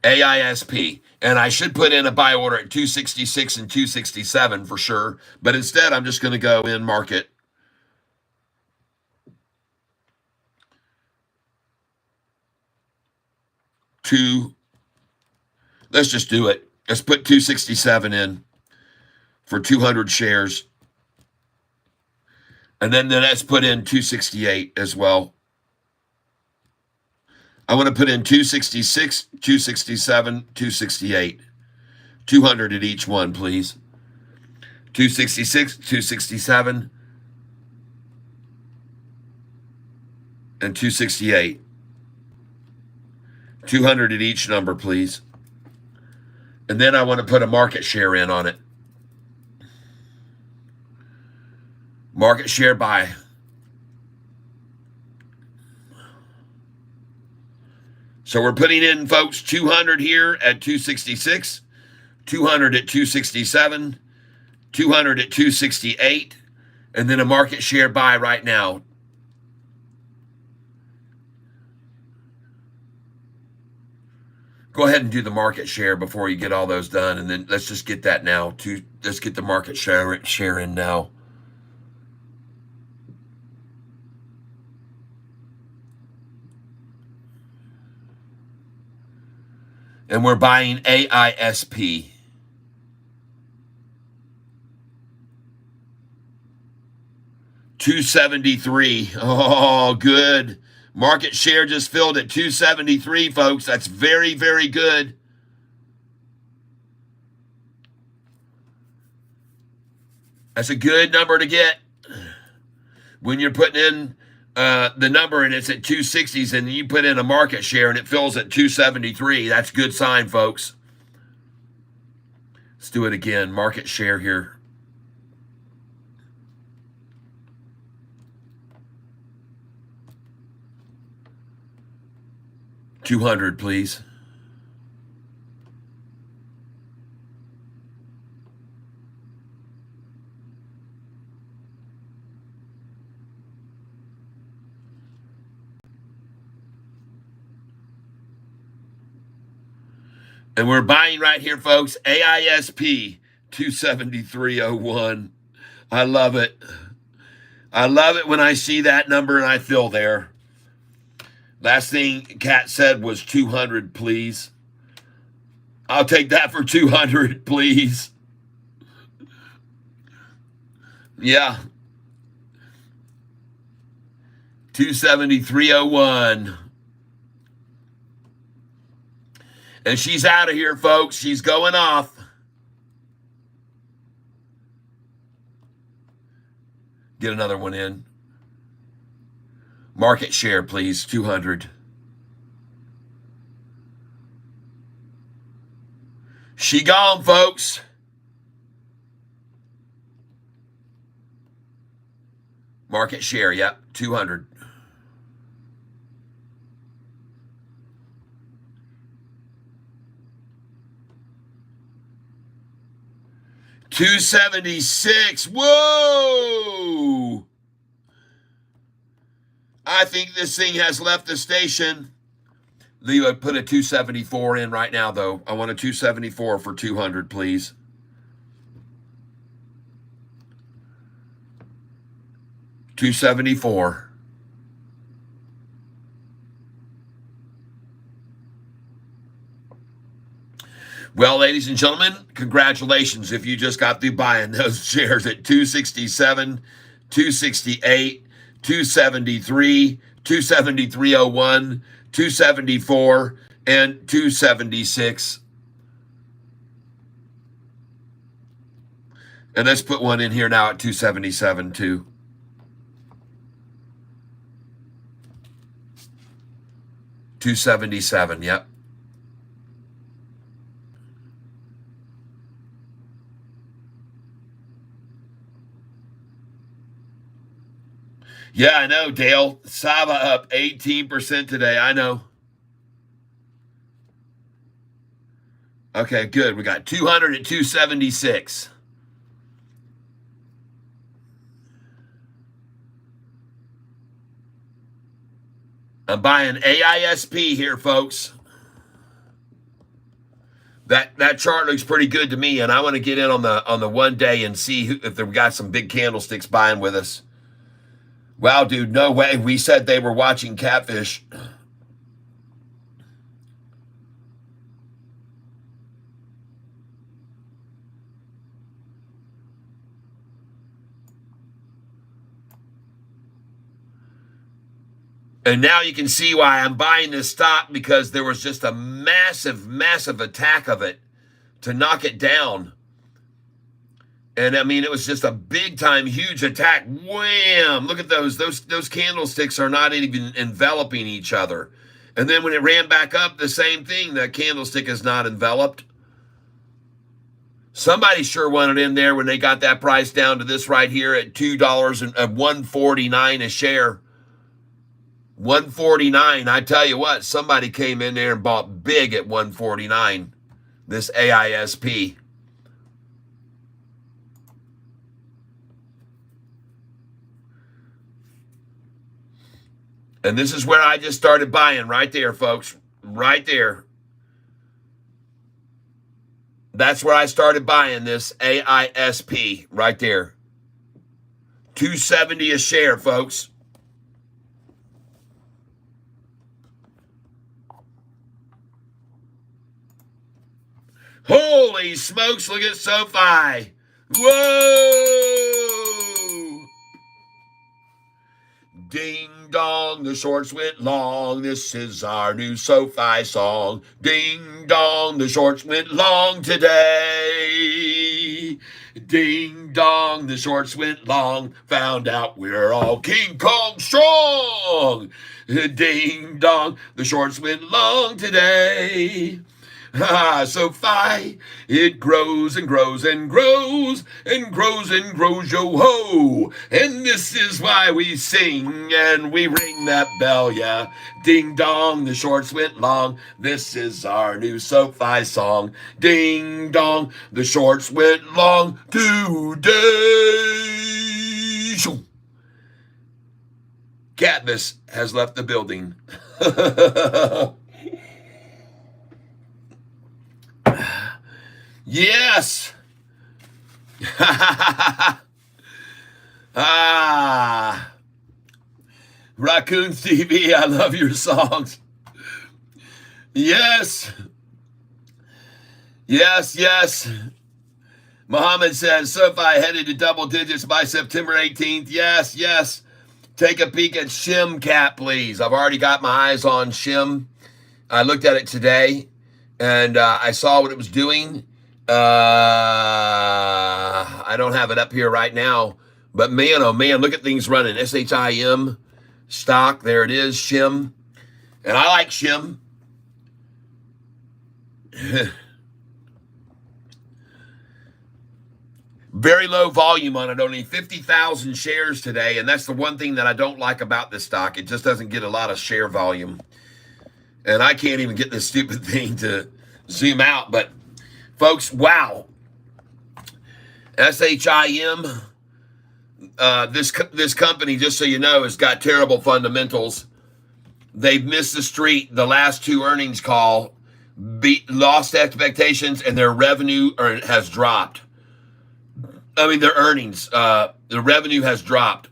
AISP. And I should put in a buy order at 266 and 267 for sure. But instead, I'm just going to go in market. Let's just do it. Let's put 267 in for 200 shares. And then let's put in 268 as well. I want to put in 266, 267, 268. 200 at each one, please. 266, 267, and 268. 200 at each number, please. And then I want to put a market share in on it. Market share buy. So we're putting in, folks, 200 here at 266, 200 at 267, 200 at 268, and then a market share buy right now. Go ahead and do the market share before you get all those done, and then let's just get that now. Let's get the market share in now. And we're buying AISP. $273. Oh, good. Market share just filled at 273, folks. That's very, very good. That's a good number to get. When you're putting in the number and it's at 260s and you put in a market share and it fills at 273, that's a good sign, folks. Let's do it again. Market share here. 200, please. And we're buying right here, folks. AISP 273.01. I love it. I love it when I see that number and I feel there. Last thing Kat said was 200, please. I'll take that for 200, please. Yeah. 273.01. And she's out of here, folks. She's going off. Get another one in. Market share, please. 200. She gone, folks. Market share, yep. 200. $276. Whoa! I think this thing has left the station. Leo, I'd put a 274 in right now, though. I want a 274 for 200, please. $274. Well, ladies and gentlemen, congratulations if you just got through buying those shares at 267, 268, 273, 273.01, 274, and 276. And let's put one in here now at 277 too. $277, yep. Yeah, I know, Dale. Sava up 18% today. I know. Okay, good. We got 200 at 276. I'm buying AISP here, folks. That chart looks pretty good to me, and I want to get in on the 1 day and see if they've got some big candlesticks buying with us. Wow, dude, no way. We said they were watching Catfish. And now you can see why I'm buying this stock, because there was just a massive, massive attack of it to knock it down. And I mean, it was just a big time, huge attack. Wham! Look at those. Those candlesticks are not even enveloping each other. And then when it ran back up, the same thing. The candlestick is not enveloped. Somebody sure wanted in there when they got that price down to this right here at $2 and $1.49 a share. $1.49. I tell you what, somebody came in there and bought big at $1.49. This AISP. And this is where I just started buying right there, folks. Right there. That's where I started buying this AISP right there. $2.70 a share, folks. Holy smokes, look at Sofi. Whoa! Ding dong, the shorts went long. This is our new Sofi song. Ding dong, the shorts went long today. Ding dong, the shorts went long. Found out we're all King Kong strong. Ding dong, the shorts went long today. SoFi, it grows and grows and grows and grows and grows, yo ho. And this is why we sing and we ring that bell, yeah. Ding dong, the shorts went long. This is our new SoFi song. Ding dong, the shorts went long today. Shoo. Catfish has left the building. Yes. Raccoons TV, I love your songs. Yes. Yes, yes. Muhammad says, SoFi headed to double digits by September 18th. Yes, yes. Take a peek at Shim Cat, please. I've already got my eyes on Shim. I looked at it today, and I saw what it was doing. I don't have it up here right now, but man, oh man, look at things running. SHIM stock, there it is, Shim. And I like Shim. Very low volume on it, only 50,000 shares today, and that's the one thing that I don't like about this stock. It just doesn't get a lot of share volume. And I can't even get this stupid thing to zoom out, but folks, wow. SHIM, this company, just so you know, has got terrible fundamentals. They've missed the street the last two earnings call, lost expectations, and their revenue has dropped. I mean, their earnings, the revenue has dropped.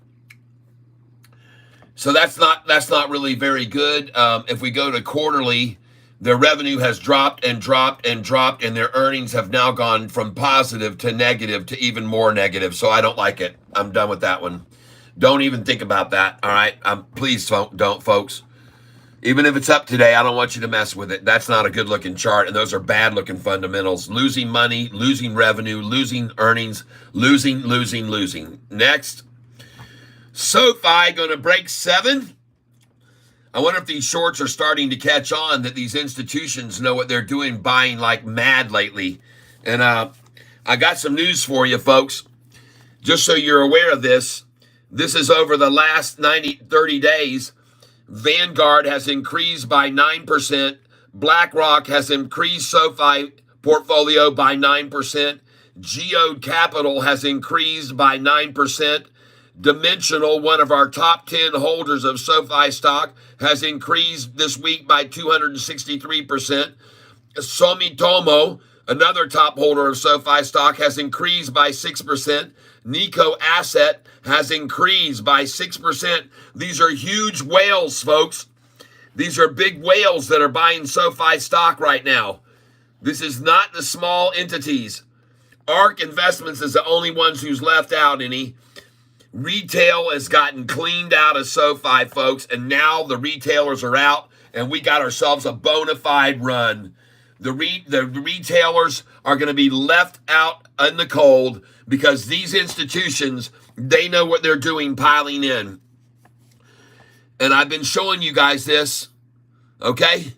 So that's not really very good. If we go to quarterly, their revenue has dropped and dropped and dropped, and their earnings have now gone from positive to negative to even more negative. So I don't like it. I'm done with that one. Don't even think about that. All right. Please don't, folks. Even if it's up today, I don't want you to mess with it. That's not a good looking chart. And those are bad looking fundamentals. Losing money, losing revenue, losing earnings, losing. Next. SoFi going to break 7. I wonder if these shorts are starting to catch on, that these institutions know what they're doing, buying like mad lately. And I got some news for you, folks. Just so you're aware of this. This is over the last 30 days. Vanguard has increased by 9%. BlackRock has increased SoFi portfolio by 9%. Geode Capital has increased by 9%. Dimensional, one of our top 10 holders of SoFi stock, has increased this week by 263%. Sumitomo, another top holder of SoFi stock, has increased by 6%. Nico Asset has increased by 6%. These are huge whales, folks. These are big whales that are buying SoFi stock right now. This is not the small entities. ARK Investments is the only ones who's left out any. Retail has gotten cleaned out of SoFi, folks, and now the retailers are out, and we got ourselves a bona fide run. The retailers are going to be left out in the cold because these institutions, they know what they're doing, piling in. And I've been showing you guys this, okay?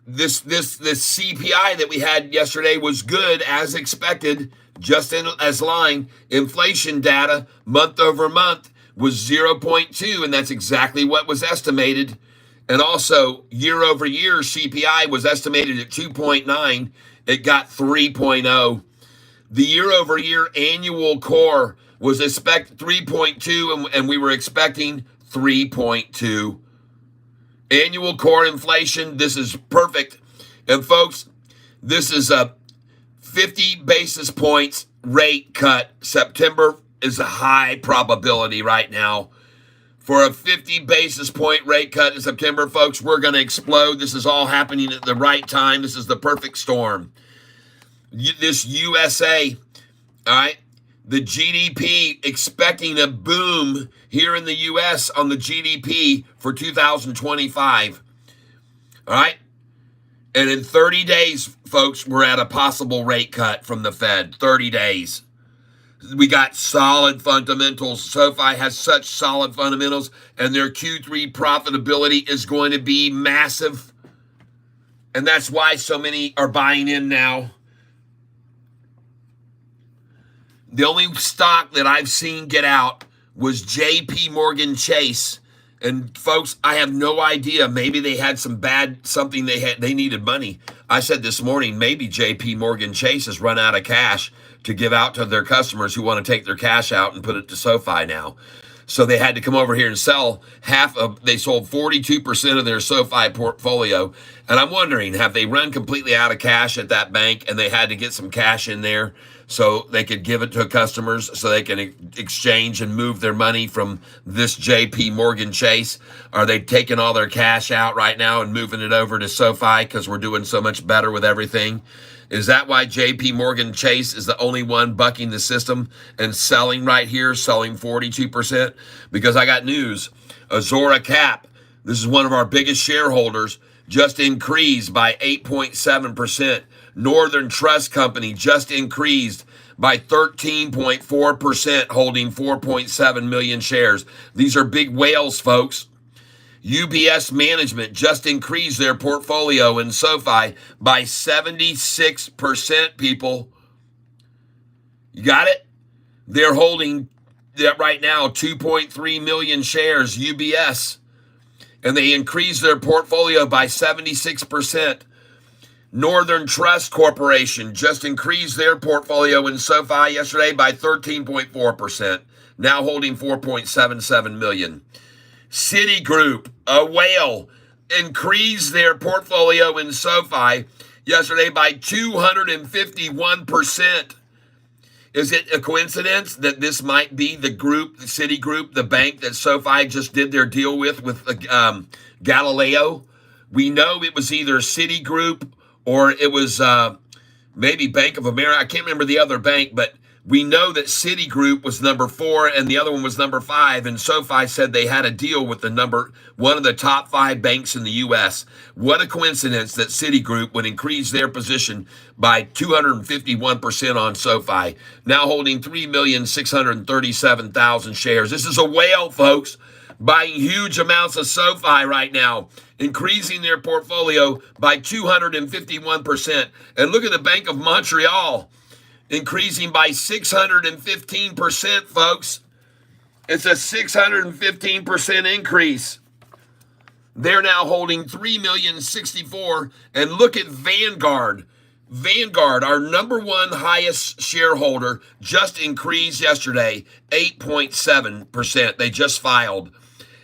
This CPI that we had yesterday was good as expected, just as line. Inflation data month over month was 0.2, and that's exactly what was estimated. And also, year over year, CPI was estimated at 2.9. It got 3.0. The year over year annual core was expected 3.2, and we were expecting 3.2. Annual core inflation, this is perfect. And folks, this is a 50 basis points rate cut. September is a high probability right now. For a 50 basis point rate cut in September, folks, we're going to explode. This is all happening at the right time. This is the perfect storm. This USA, all right, the GDP, expecting a boom here in the U.S. on the GDP for 2025, all right? And in 30 days, folks, we're at a possible rate cut from the Fed, 30 days. We got solid fundamentals. SoFi has such solid fundamentals, and their Q3 profitability is going to be massive. And that's why so many are buying in now. The only stock that I've seen get out was JP Morgan Chase. And folks, I have no idea. Maybe they had something they needed money. I said this morning, maybe JP Morgan Chase has run out of cash to give out to their customers who want to take their cash out and put it to SoFi now. So they had to come over here and sell they sold 42% of their SoFi portfolio. And I'm wondering, have they run completely out of cash at that bank and they had to get some cash in there so they could give it to customers so they can exchange and move their money from this JP Morgan Chase? Are they taking all their cash out right now and moving it over to SoFi because we're doing so much better with everything? Is that why JP Morgan Chase is the only one bucking the system and selling right here, selling 42%? Because I got news. Azora Cap, this is one of our biggest shareholders, just increased by 8.7%. Northern Trust Company just increased by 13.4%, holding 4.7 million shares. These are big whales, folks. UBS Management just increased their portfolio in SoFi by 76%, people. You got it? They're holding that right now 2.3 million shares, UBS. And they increased their portfolio by 76%. Northern Trust Corporation just increased their portfolio in SoFi yesterday by 13.4%, now holding 4.77 million. Citigroup, a whale, increased their portfolio in SoFi yesterday by 251%. Is it a coincidence that this might be the group, the Citigroup, the bank that SoFi just did their deal with Galileo? We know it was either Citigroup or it was maybe Bank of America. I can't remember the other bank, but we know that Citigroup was number 4 and the other one was number 5. And SoFi said they had a deal with one of the top 5 banks in the U.S. What a coincidence that Citigroup would increase their position by 251% on SoFi, now holding 3,637,000 shares. This is a whale, folks, buying huge amounts of SoFi right now, increasing their portfolio by 251%. And look at the Bank of Montreal, increasing by 615%, folks. It's a 615% increase. They're now holding 3,064,000. And look at Vanguard. Vanguard, our number 1 highest shareholder, just increased yesterday, 8.7%. They just filed.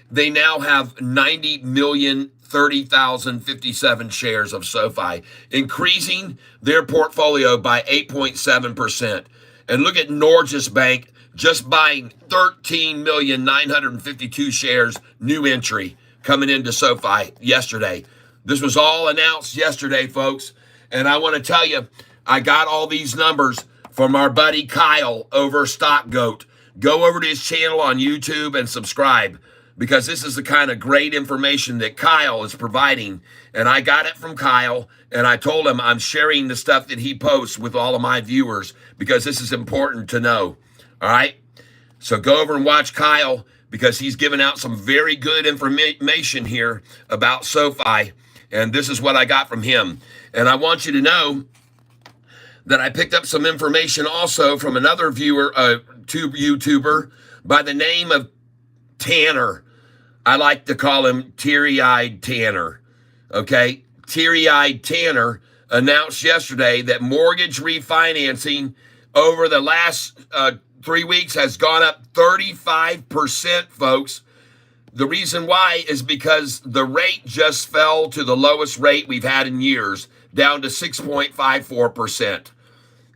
They now have 90,030,057 shares of SoFi, increasing their portfolio by 8.7%. And look at Norges Bank, just buying 13,952,000 shares, new entry, coming into SoFi yesterday. This was all announced yesterday, folks. And I want to tell you, I got all these numbers from our buddy Kyle over Stock Goat. Go over to his channel on YouTube and subscribe, because this is the kind of great information that Kyle is providing. And I got it from Kyle, and I told him I'm sharing the stuff that he posts with all of my viewers because this is important to know. All right? So go over and watch Kyle, because he's giving out some very good information here about SoFi. And this is what I got from him. And I want you to know that I picked up some information also from another YouTuber by the name of Tanner. I like to call him Teary-Eyed Tanner. Okay? Teary-Eyed Tanner announced yesterday that mortgage refinancing over the last 3 weeks has gone up 35%, folks. The reason why is because the rate just fell to the lowest rate we've had in years, down to 6.54%.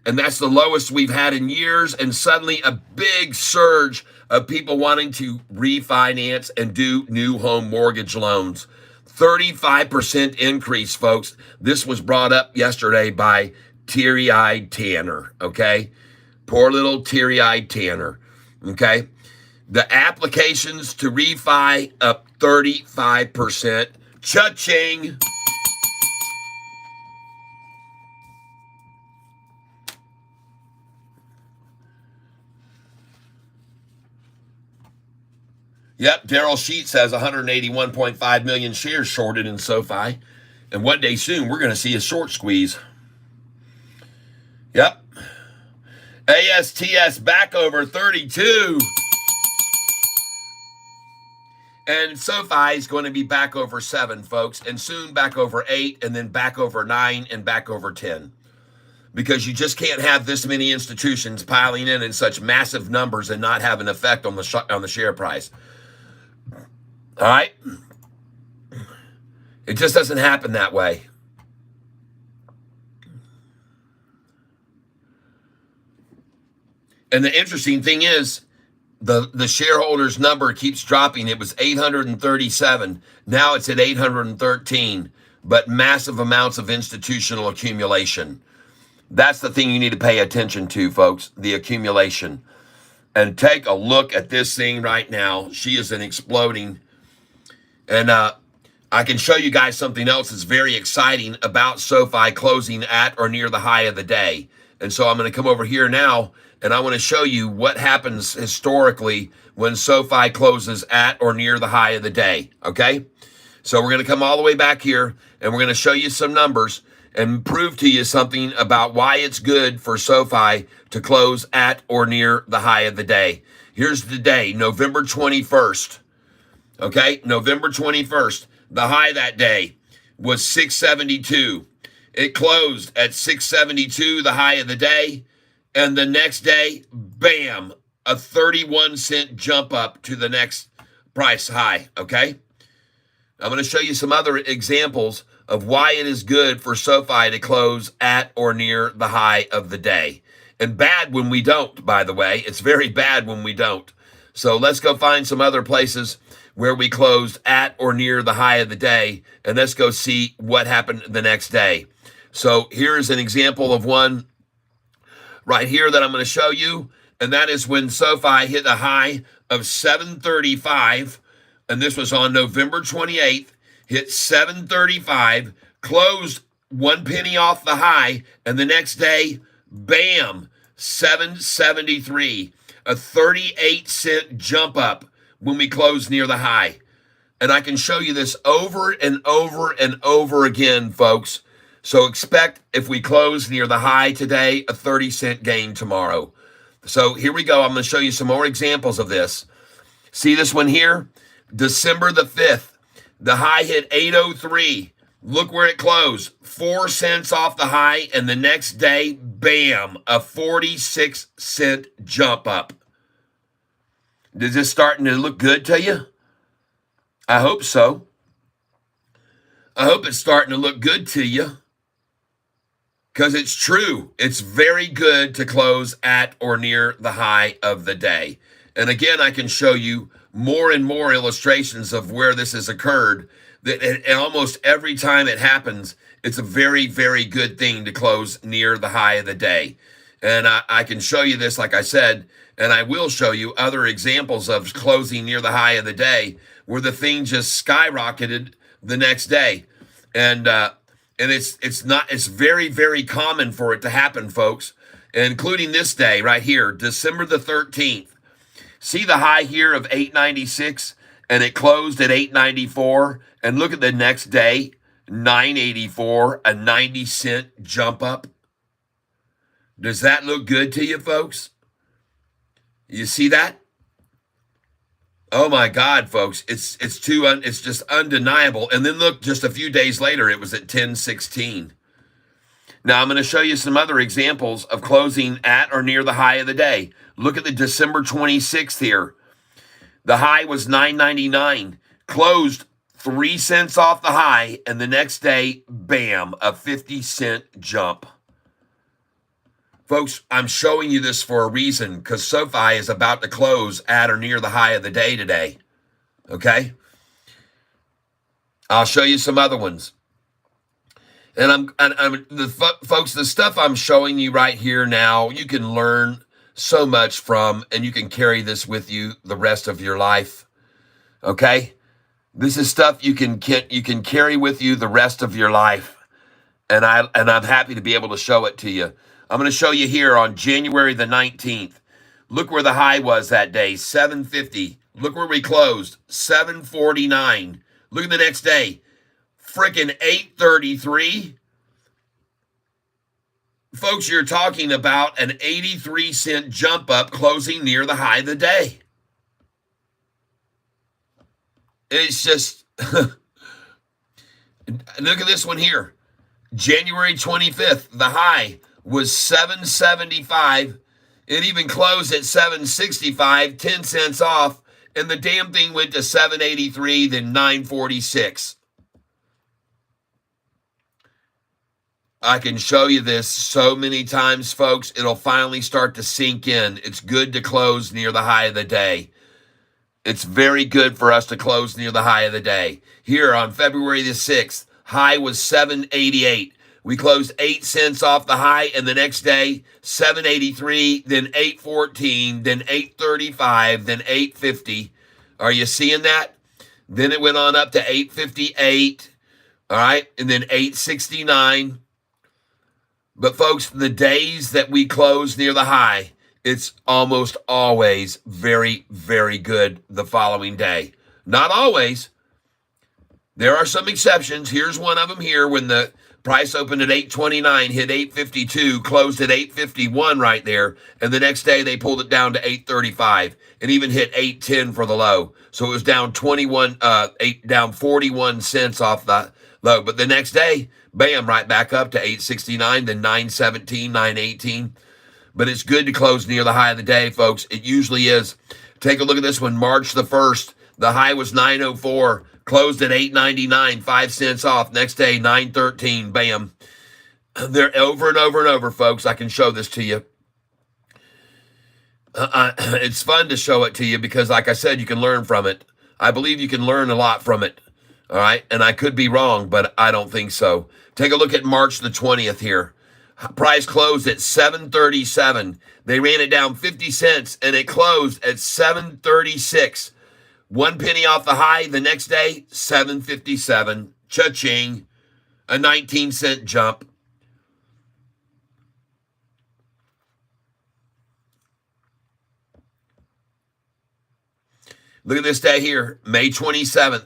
And that's the lowest we've had in years, and suddenly a big surge of people wanting to refinance and do new home mortgage loans. 35% increase, folks. This was brought up yesterday by Teary-Eyed Tanner, okay? Poor little Teary-Eyed Tanner, okay? The applications to refi up 35%. Cha-ching! Yep, Daryl Sheets has 181.5 million shares shorted in SoFi. And one day soon, we're going to see a short squeeze. Yep. ASTS back over 32. And SoFi is going to be back over 7, folks, and soon back over 8, and then back over 9, and back over 10. Because you just can't have this many institutions piling in such massive numbers and not have an effect on the share price. All right? It just doesn't happen that way. And the interesting thing is, the shareholders number keeps dropping. It was 837. Now it's at 813. But massive amounts of institutional accumulation. That's the thing you need to pay attention to, folks, the accumulation. And take a look at this thing right now. She is an exploding. And I can show you guys something else that's very exciting about SoFi closing at or near the high of the day. And so I'm going to come over here now, and I want to show you what happens historically when SoFi closes at or near the high of the day, okay? So we're going to come all the way back here, and we're going to show you some numbers and prove to you something about why it's good for SoFi to close at or near the high of the day. Here's the day, November 21st, okay? November 21st. The high that day was 672. It closed at 672, the high of the day. And the next day, bam, a 31-cent jump up to the next price high, okay? I'm going to show you some other examples of why it is good for SoFi to close at or near the high of the day. And bad when we don't, by the way. It's very bad when we don't. So let's go find some other places where we closed at or near the high of the day, and let's go see what happened the next day. So here's an example of one right here that I'm going to show you, and that is when SoFi hit a high of 735, and this was on November 28th, hit 735, closed 1 penny off the high, and the next day, bam, 773, a 38-cent jump up when we close near the high. And I can show you this over and over and over again, folks. So expect, if we close near the high today, a 30-cent gain tomorrow. So here we go. I'm going to show you some more examples of this. See this one here? December the 5th. The high hit 803. Look where it closed. 4 cents off the high, and the next day, bam, a 46-cent jump up. Is this starting to look good to you? I hope so. I hope it's starting to look good to you. Because it's true. It's very good to close at or near the high of the day. And again, I can show you more and more illustrations of where this has occurred. And almost every time it happens, it's a very, very good thing to close near the high of the day. And I can show you this, like I said, and I will show you other examples of closing near the high of the day where the thing just skyrocketed the next day. And it's very, very common for it to happen, folks, including this day right here, December the 13th. See the high here of 896, and it closed at 894. And look at the next day, 984, a 90-cent jump up. Does that look good to you, folks? You see that? Oh my God, folks! It's just undeniable. And then look, just a few days later, it was at 1016. Now I'm going to show you some other examples of closing at or near the high of the day. Look at the December 26th here. The high was 999, closed 3 cents off the high, and the next day, bam, a 50-cent jump. Folks, I'm showing you this for a reason, because SoFi is about to close at or near the high of the day today. Okay? I'll show you some other ones. And folks, the stuff I'm showing you right here now, you can learn so much from, and you can carry this with you the rest of your life. Okay? This is stuff you can carry with you the rest of your life. And I'm happy to be able to show it to you. I'm going to show you here on January the 19th. Look where the high was that day, 750. Look where we closed, 749. Look at the next day, freaking 8.33. Folks, you're talking about an 83-cent jump up closing near the high of the day. It's just, look at this one here. January 25th, the high was $7.75. It even closed at $7.65, 10 cents off, and the damn thing went to $7.83, then $9.46. I can show you this so many times, folks. It'll finally start to sink in. It's good to close near the high of the day. It's very good for us to close near the high of the day. Here on February the 6th, high was $7.88. We closed 8 cents off the high, and the next day, $7.83, then $8.14, then $8.35, then $8.50. Are you seeing that? Then it went on up to $8.58, all right, and then $8.69. But folks, the days that we close near the high, it's almost always very, very good the following day. Not always. There are some exceptions. Here's one of them here when the price opened at $8.29, hit $8.52, closed at $8.51 right there, and the next day they pulled it down to $8.35 and even hit $8.10 for the low. So it was down down 41 cents off the low. But the next day, bam, right back up to $8.69, then $9.17, $9.18. But it's good to close near the high of the day, folks. It usually is. Take a look at this one, March the 1st. The high was $9.04, closed at $8.99, 5 cents off. Next day, $9.13, bam. They're over and over and over, folks. I can show this to you. It's fun to show it to you because, like I said, you can learn from it. I believe you can learn a lot from it. All right, and I could be wrong, but I don't think so. Take a look at March the 20th here. Price closed at $7.37. They ran it down 50 cents, and it closed at $7.36. 1 penny off the high. The next day, $7.57. Cha-ching. A 19-cent jump. Look at this day here, May 27th.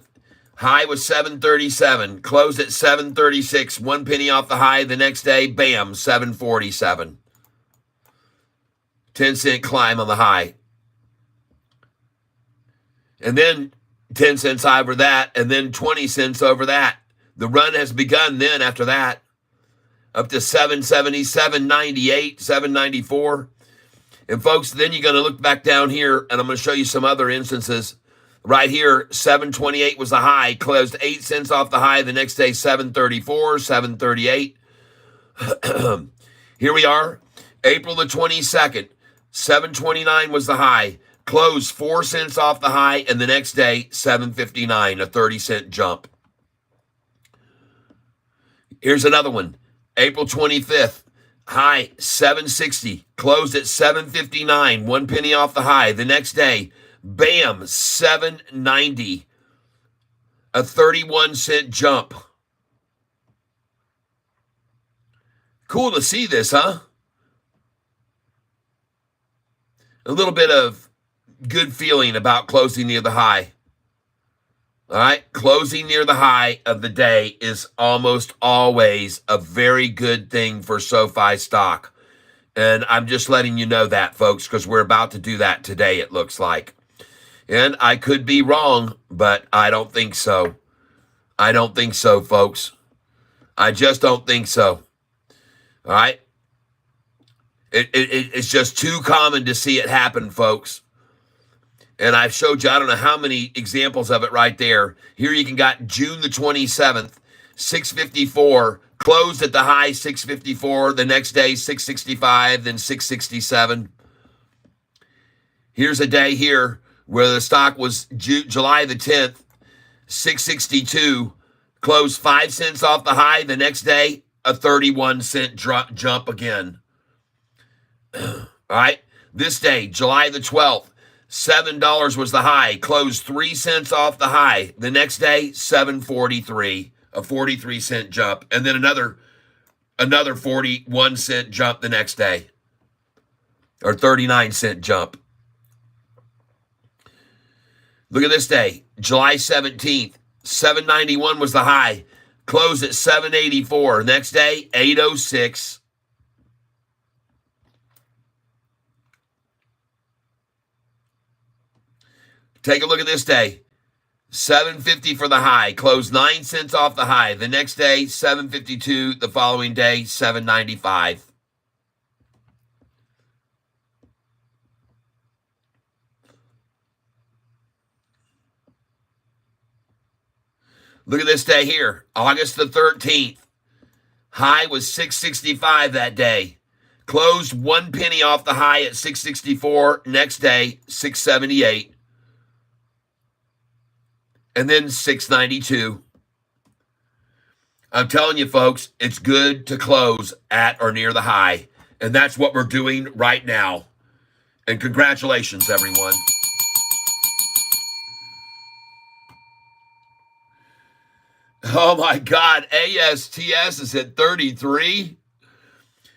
High was $7.37, closed at $7.36, 1 penny off the high. The next day, bam, $7.47. 10-cent climb on the high. And then 10 cents over that, and then 20 cents over that. The run has begun then after that, up to $7.70, $7.98, $7.94. And folks, then you're going to look back down here, and I'm going to show you some other instances. Right here, $7.28 was the high, closed 8 cents off the high. The next day, $7.34, $7.38. Here we are, April the 22nd, $7.29 was the high, closed 4 cents off the high, and the next day, $7.59, a 30-cent jump. Here's another one, April 25th, high $7.60, closed at $7.59, 1 penny off the high. The next day, bam, $7.90, a 31-cent jump. Cool to see this, huh? A little bit of good feeling about closing near the high. All right, closing near the high of the day is almost always a very good thing for SoFi stock. And I'm just letting you know that, folks, because we're about to do that today, it looks like. And I could be wrong, but I don't think so. I don't think so, folks. I just don't think so. All right? It's just too common to see it happen, folks. And I've showed you, I don't know how many examples of it right there. Here you can got June the 27th, 654, closed at the high 654, the next day 665, then 667. Here's a day here where the stock was July the 10th, 662, closed 5 cents off the high, the next day a 31-cent jump again. All right, this day, July the 12th, $7 was the high, closed 3 cents off the high. The next day, $7.43, a 43-cent jump, and then another 41-cent jump the next day, or 39-cent jump. Look at this day, July 17th, $7.91 was the high, Closed at 784. Next day, 806. Take a look at this day. 750 for the high. Closed 9 cents off the high. The next day, 752. The following day, 795. Look at this day here. August the 13th. High was 665 that day. Closed 1 penny off the high at 664. Next day, 678. And then 692. I'm telling you, folks, it's good to close at or near the high. And that's what we're doing right now. And congratulations, everyone. Oh, my God. ASTS is at 33.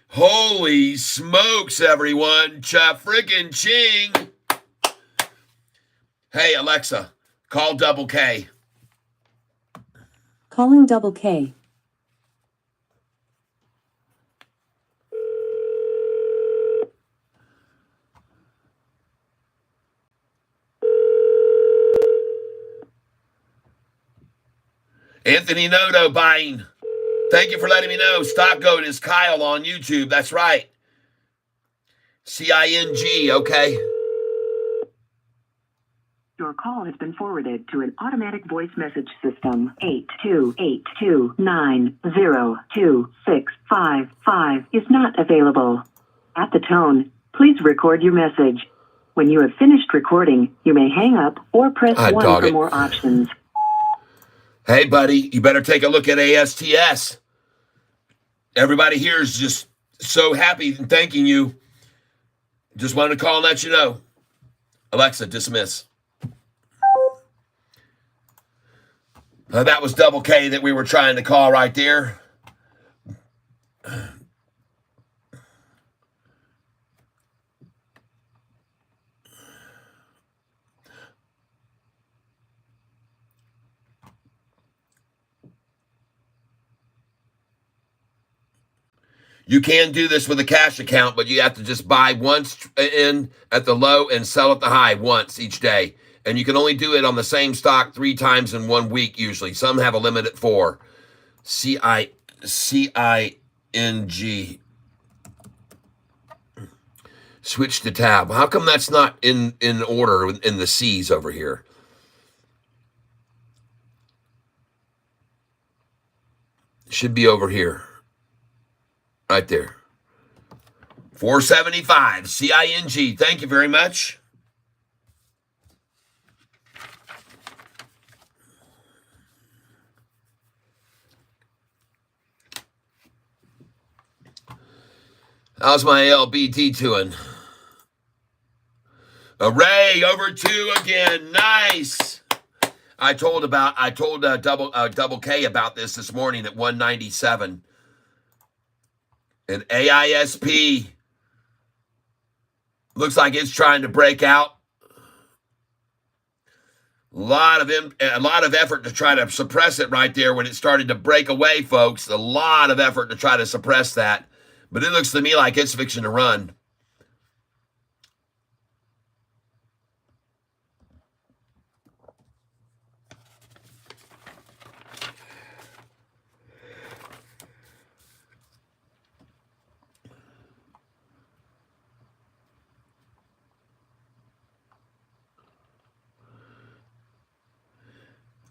Holy smokes, everyone. Cha-frickin' ching. Hey, Alexa, call Double K. Calling Double K. Anthony Noto buying. Thank you for letting me know. Stock goat is Kyle on YouTube. That's right. CING, okay. Your call has been forwarded to an automatic voice message system. 82829026555 is not available. At the tone, please record your message. When you have finished recording, you may hang up or press 1 for more options. Hey, buddy, you better take a look at ASTS. Everybody here is just so happy and thanking you. Just wanted to call and let you know. Alexa, dismiss. That was Double K that we were trying to call right there. You can do this with a cash account, but you have to just buy once in at the low and sell at the high once each day. And you can only do it on the same stock 3 times in 1 week usually. Some have a limit at 4. CING. Switch to tab. How come that's not in order in the C's over here? Should be over here. Right there. 475. CING. Thank you very much. How's my LBT doing? Ray over 2 again. Nice. I told Double K about this morning at 197. And AISP looks like it's trying to break out. A lot of effort to try to suppress it right there when it started to break away, folks. A lot of effort to try to suppress that. But it looks to me like it's fixing to run.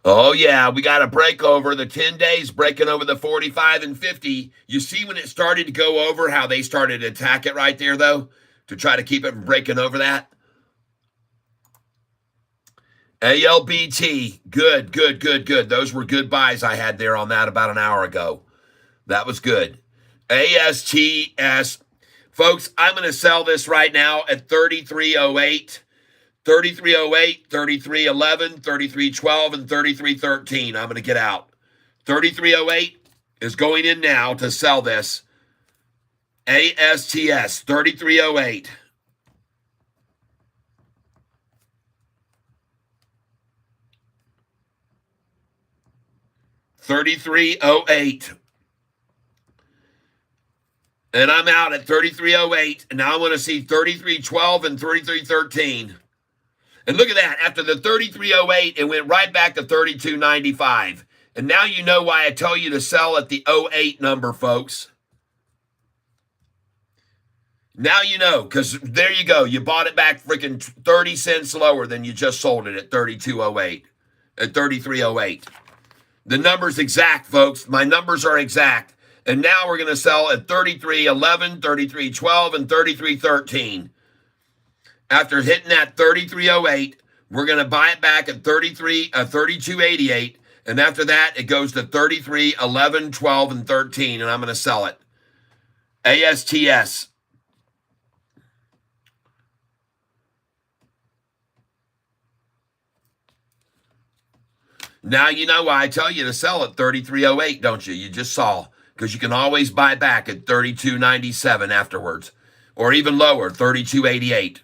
Oh, yeah, we got a break over the 10 days, breaking over the 45 and 50. You see when it started to go over, how they started to attack it right there, though, to try to keep it from breaking over that? ALBT, good. Those were good buys I had there on that about an hour ago. That was good. ASTS. Folks, I'm going to sell this right now at 3308. 3308, 3311, 3312, and 3313. I'm going to get out. 3308 is going in now to sell this. ASTS, 3308. 33.08. And I'm out at 33.08. And now I want to see 33.12 and 33.13. And look at that. After the 33.08, it went right back to 32.95. And now you know why I tell you to sell at the 08 number, folks. Now you know, because there you go. You bought it back freaking 30 cents lower than you just sold it at 32.08, at 33.08. The number's exact, folks. My numbers are exact. And now we're going to sell at 33.11, 33.12, and 33.13. After hitting that 33.08, we're going to buy it back at 32.88. And after that, it goes to 33.11, 12, and 13. And I'm going to sell it. ASTS. Now you know why I tell you to sell at 33.08, don't you? You just saw. Because you can always buy back at 32.97 afterwards. Or even lower, 32.88.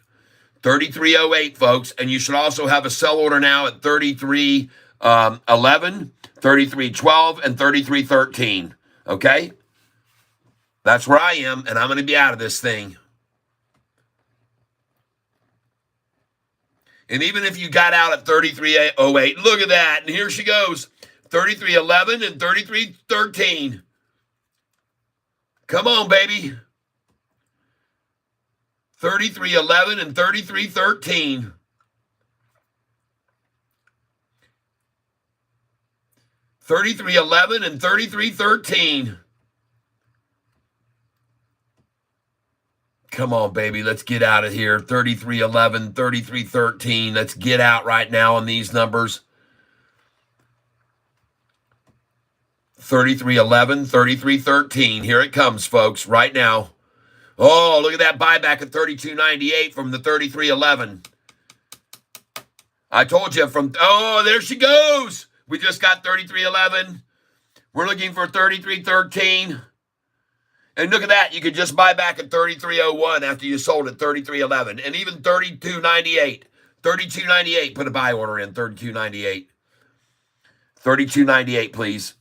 33.08, folks. And you should also have a sell order now at 33.11, 33.12, and 33.13. Okay? That's where I am, and I'm going to be out of this thing. And even if you got out at 33.08, look at that. And here she goes. 33.11 and 33.13. Come on, baby. 33.11 and 33.13. $33.11 and $33.13. Come on, baby. Let's get out of here. 33.11, 33.13. Let's get out right now on these numbers. 33.11, 33.13. Here it comes, folks, right now. Oh, look at that buyback at 32.98 from the 33.11. I told you oh, there she goes. We just got 33.11. We're looking for 33.13. And look at that. You could just buy back at 33.01 after you sold at 33.11. And even 32.98. 32.98. Put a buy order in. 32.98. 32.98, please.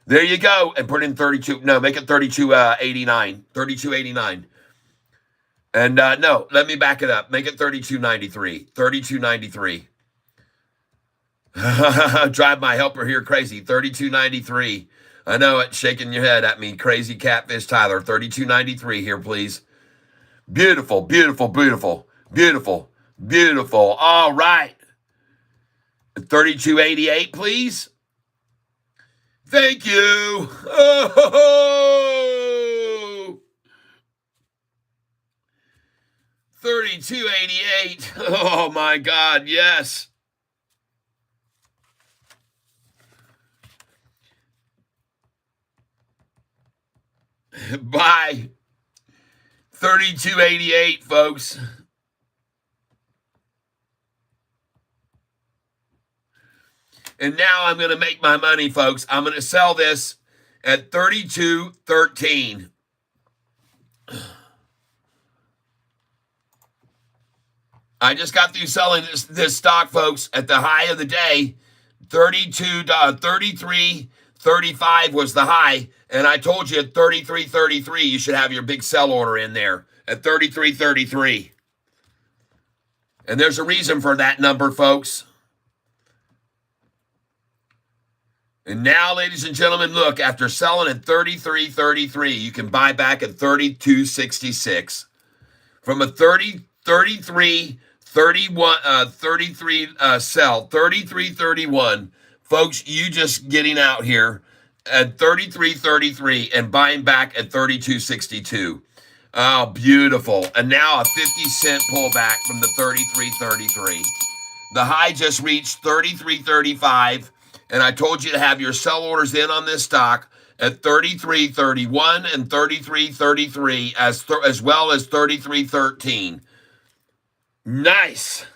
There you go. And put in 32. No, make it 32.89. 32.89. And no, let me back it up. Make it 32.93. 32.93. Drive my helper here crazy. 32.93. I know it, shaking your head at me. Crazy Catfish Tyler. 32.93 here, please. Beautiful, beautiful, beautiful, beautiful, beautiful. All right. 32.88, please. Thank you. Oh, 32.88. Oh, my God, yes. Bye. 32.88, folks. And now I'm going to make my money, folks. I'm going to sell this at 32.13. I just got through selling this stock, folks, at the high of the day. 33.35 was the high. And I told you at 33.33, you should have your big sell order in there at 33.33. And there's a reason for that number, folks. And now, ladies and gentlemen, look, after selling at 33.33, you can buy back at 32.66. From a 33 sell, 33.31. Folks, you just getting out here at 33.33 and buying back at 32.62. Oh, beautiful. And now a 50-cent pullback from the 33.33. The high just reached 33.35, and I told you to have your sell orders in on this stock at 33.31 and 33.33 as well as 33.13. Nice.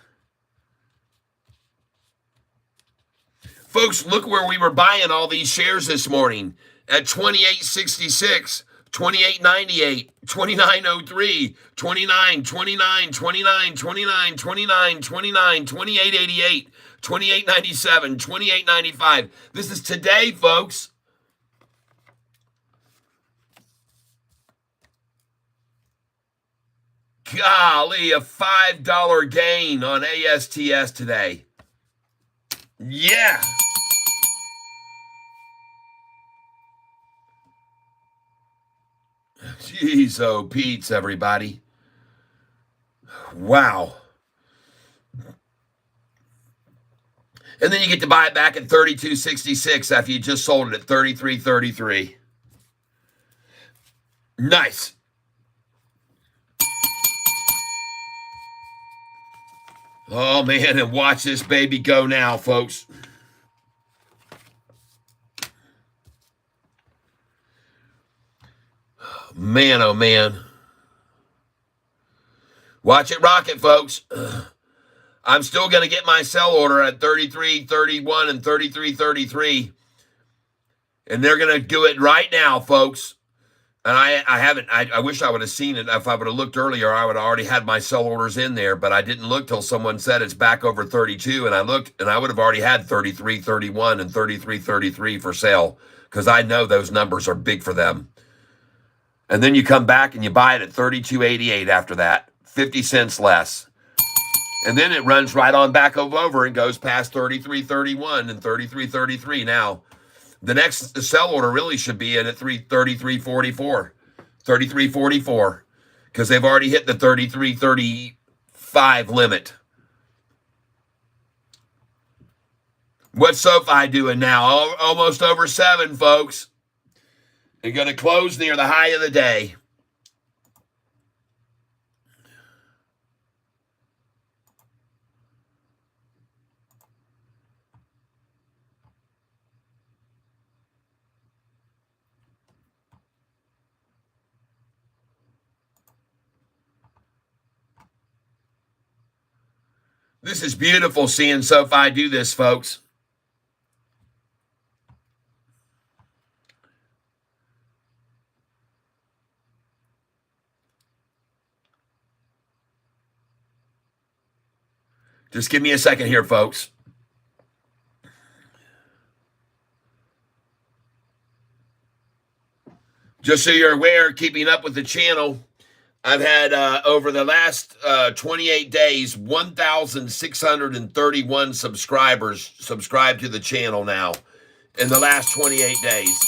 Folks, look where we were buying all these shares this morning at 28.66, 28.98, 29.03, 29, 29, 29, 29, 29, 29, 28.88, 28.97, 28.95. This is today, folks. Golly, a $5 gain on ASTS today. Yeah. Jeez, oh, Pete's, everybody. Wow. And then you get to buy it back at $32.66 after you just sold it at $33.33. Nice. Oh, man, and watch this baby go now, folks. Man, oh, man. Watch it rocket, folks. I'm still going to get my sell order at 33.31 and 33.33. And they're going to do it right now, folks. And I haven't, I wish I would have seen it. If I would have looked earlier, I would have already had my sell orders in there, but I didn't look till someone said it's back over 32. And I looked and I would have already had 33.31 and 33.33 for sale because I know those numbers are big for them. And then you come back and you buy it at 32.88 after that, 50 cents less. And then it runs right on back over and goes past 33.31 and 33.33 now. The next sell order really should be in at 33.44, because they've already hit the 33.35 limit. What's Sofi doing now? Almost over 7, folks. They're going to close near the high of the day. This is beautiful seeing Sofi do this, folks. Just give me a second here, folks. Just so you're aware, keeping up with the channel, I've had, over the last 28 days, 1,631 subscribers subscribe to the channel now in the last 28 days.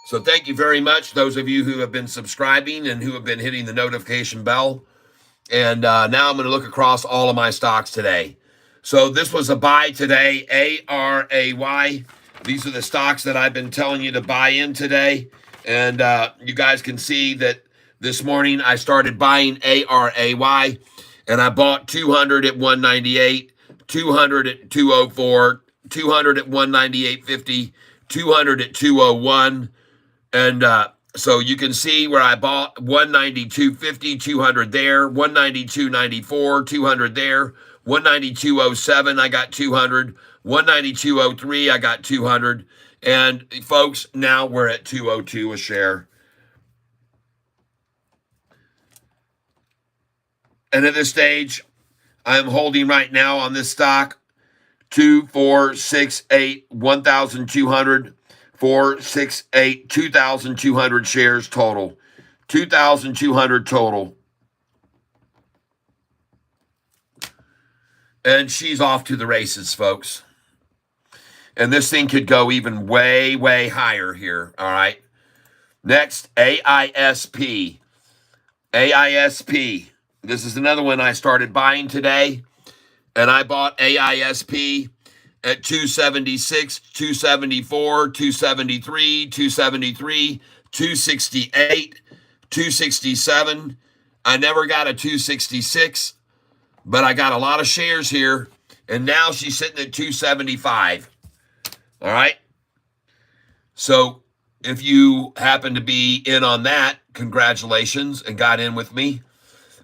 So thank you very much, those of you who have been subscribing and who have been hitting the notification bell. And now I'm going to look across all of my stocks today. So this was a buy today, ARAY. These are the stocks that I've been telling you to buy in today. And you guys can see that this morning I started buying ARAY, and I bought 200 at 198, 200 at 204, 200 at 198.50, 200 at 201, and so you can see where I bought 192.50, 200 there, 192.94, 200 there, 192.07, I got 200, 192.03, I got 200, and folks, now we're at 202 a share. And at this stage, I'm holding right now on this stock 2, 4, 6, 8, 1,200, 4, 6, 8, 2,200 shares total. 2,200 total. And she's off to the races, folks. And this thing could go even way, way higher here, all right? Next, AISP. AISP. This is another one I started buying today, and I bought AISP at 276, 274, 273, 273, 268, 267. I never got a 266, but I got a lot of shares here, and now she's sitting at 275. All right? So if you happen to be in on that, congratulations, and got in with me.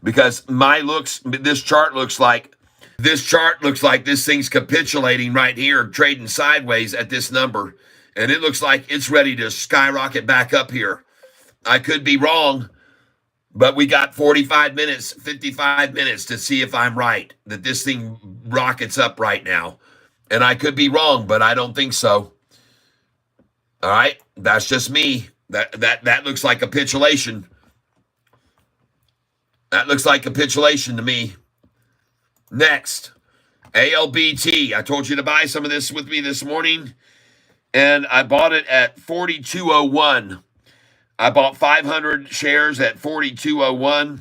Because this chart looks like this thing's capitulating right here, trading sideways at this number. And it looks like it's ready to skyrocket back up here. I could be wrong, but we got 45 minutes, 55 minutes to see if I'm right, that this thing rockets up right now. And I could be wrong, but I don't think so. All right, that's just me. That looks like capitulation. That looks like capitulation to me. Next, ALBT. I told you to buy some of this with me this morning, and I bought it at 42.01. I bought 500 shares at 42.01.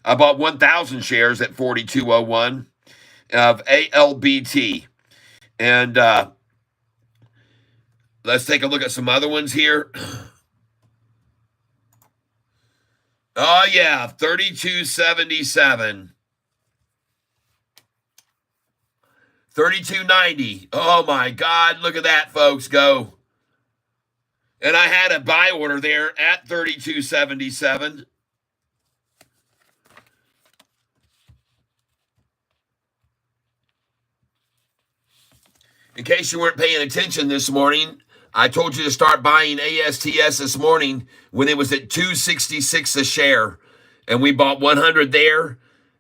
I bought 1,000 shares at 42.01 of ALBT. And let's take a look at some other ones here. Oh, yeah, 32.77. 32.90. Oh, my God. Look at that, folks. Go. And I had a buy order there at 32.77. In case you weren't paying attention this morning, I told you to start buying ASTS this morning when it was at 266 a share. And we bought 100 there.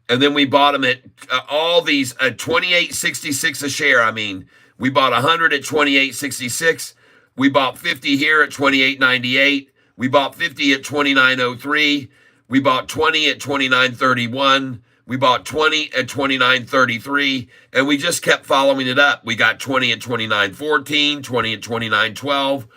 And then we bought them at all these at 28.66 a share. I mean, we bought 100 at 28.66. We bought 50 here at 28.98. We bought 50 at 29.03. We bought 20 at 29.31. We bought 20 at 29.33, and we just kept following it up. We got 20 at 29.14, 20 at 29.12,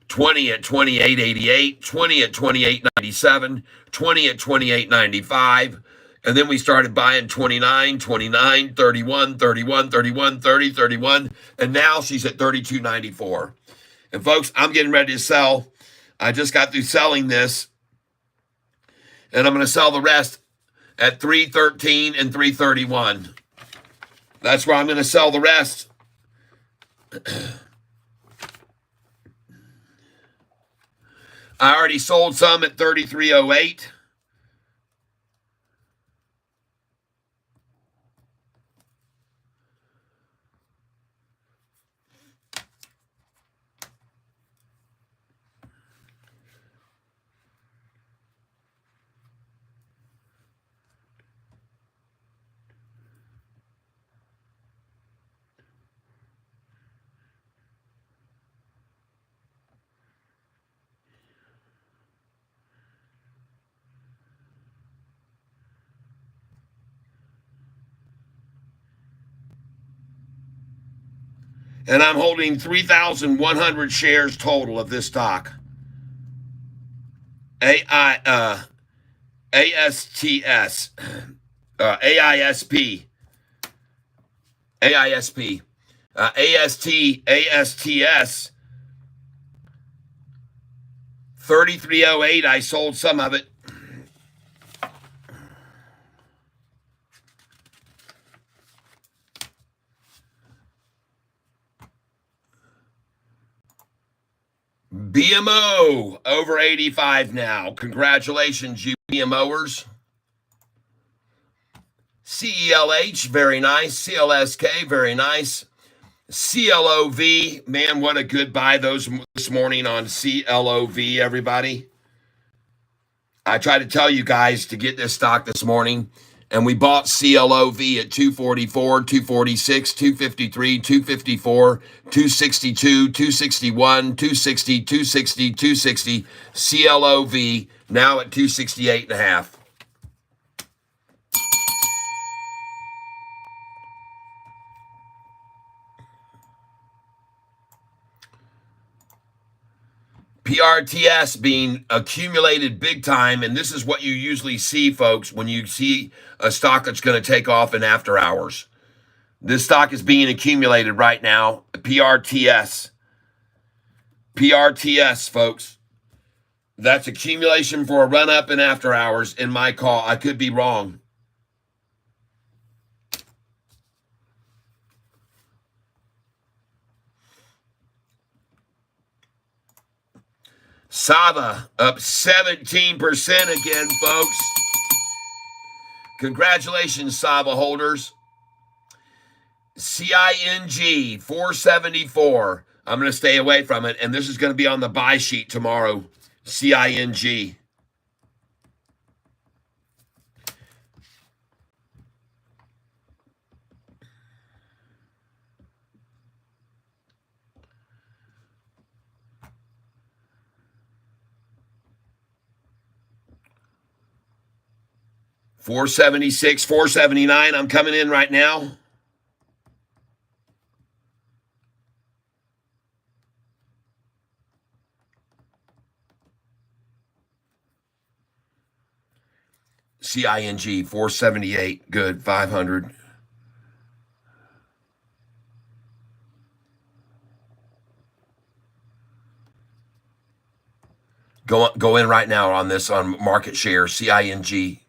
20 at 28.88, 20 at 28.97, 20 at 28.95, and then we started buying 29, 29, 31, 31, 31, 30, 31, and now she's at 32.94. And folks, I'm getting ready to sell. I just got through selling this, and I'm going to sell the rest at 313 and 331. That's where I'm going to sell the rest. I already sold some at 33.08. And I'm holding 3,100 shares total of this stock. ASTS, AISP, AISP, ASTS, 33.08. I sold some of it. BMO over 85 now. Congratulations, you BMOers. CELH, very nice. CLSK, very nice. CLOV, man, what a good buy this morning on CLOV, everybody. I tried to tell you guys to get this stock this morning, and we bought CLOV at 244, 246, 253, 254, 262, 261, 260, 260, 260. CLOV now at 268.5. PRTS being accumulated big time, and this is what you usually see, folks, when you see a stock that's going to take off in after hours. This stock is being accumulated right now. PRTS. PRTS, folks. That's accumulation for a run-up in after hours in my call. I could be wrong. Saba up 17% again, folks. Congratulations, Saba holders. CING 474. I'm going to stay away from it, and this is going to be on the buy sheet tomorrow. CING. 476, 479. I'm coming in right now. CING, 478. Good. 500. Go in right now on this, on market share, CING.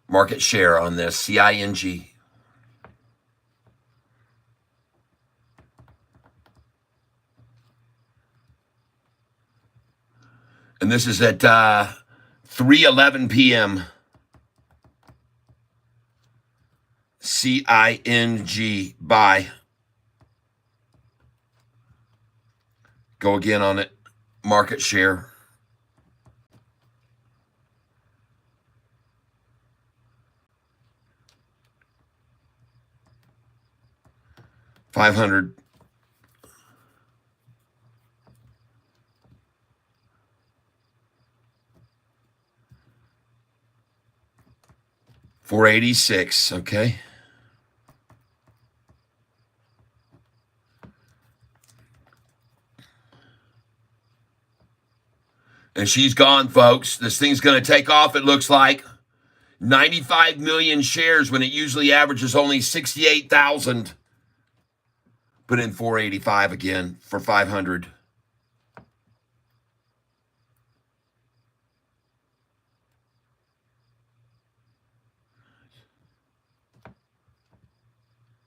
Market share on this, CING. And this is at 3:11 p.m. CING, buy. Go again on it, market share. $500. $486, okay. And she's gone, folks. This thing's going to take off, it looks like. 95 million shares when it usually averages only 68,000. Put in 485 again for 500.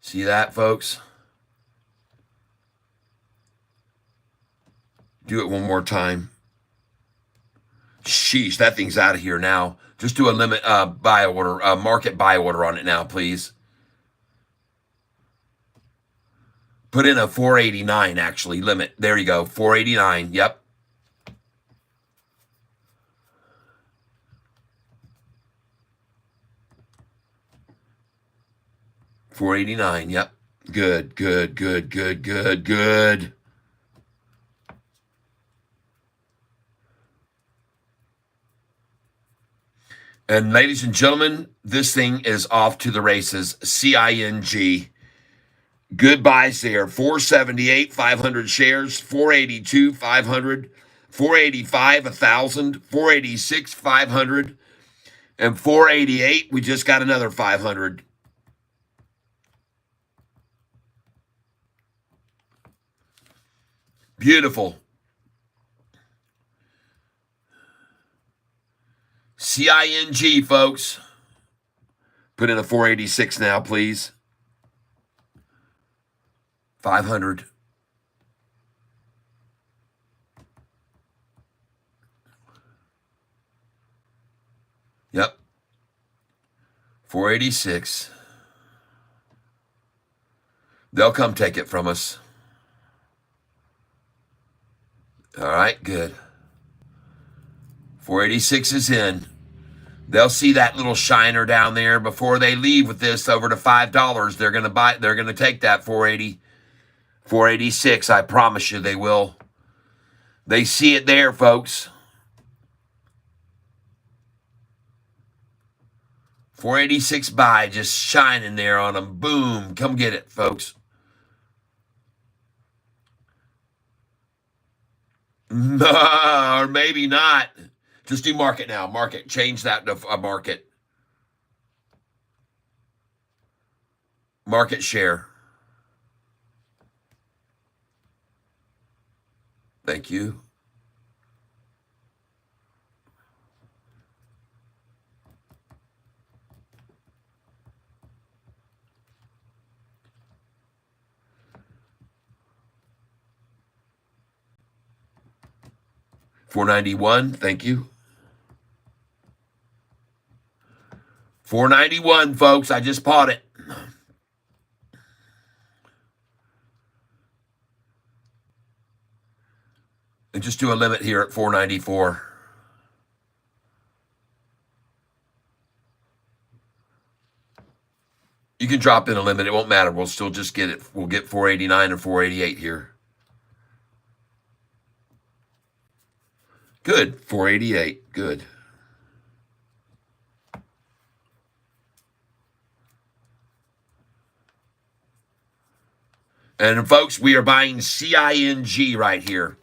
See that, folks? Do it one more time. Sheesh, that thing's out of here now. Just do a limit buy order, market buy order on it now, please. Put in a 489, actually, limit. There you go, 489, yep. $489, yep. Good, good, good, good, good, good. And ladies and gentlemen, this thing is off to the races. CING. Good buys there. 478, 500 shares. 482, 500. 485, 1,000. 486, 500. And 488, we just got another 500. Beautiful. CING, folks. Put in a 486 now, please. 500. Yep. 486. They'll come take it from us. All right, good. 486 is in. They'll see that little shiner down there before they leave with this over to $5. They're going to buy. They're going to take that 480, 486. I promise you they will. They see it there, folks. 486 buy, just shining there on them. Boom. Come get it, folks. Or maybe not. Just do market now. Market. Change that to a market. Market share. Thank you. $491. Thank you. $491, folks. I just bought it. And just do a limit here at $494. You can drop in a limit. It won't matter. We'll still just get it. We'll get 489 or 488 here. Good. 488. Good. And folks, we are buying CING right here.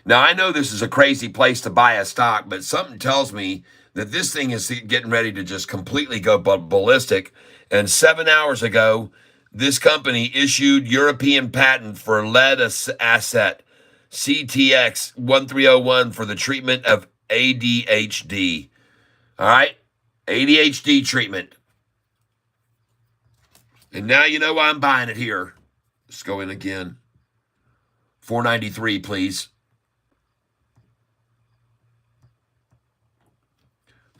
Now, I know this is a crazy place to buy a stock, but something tells me that this thing is getting ready to just completely go ballistic. And 7 hours ago, this company issued European patent for lead asset, CTX 1301, for the treatment of ADHD. All right? ADHD treatment. And now you know why I'm buying it here. Let's go in again. 493, please.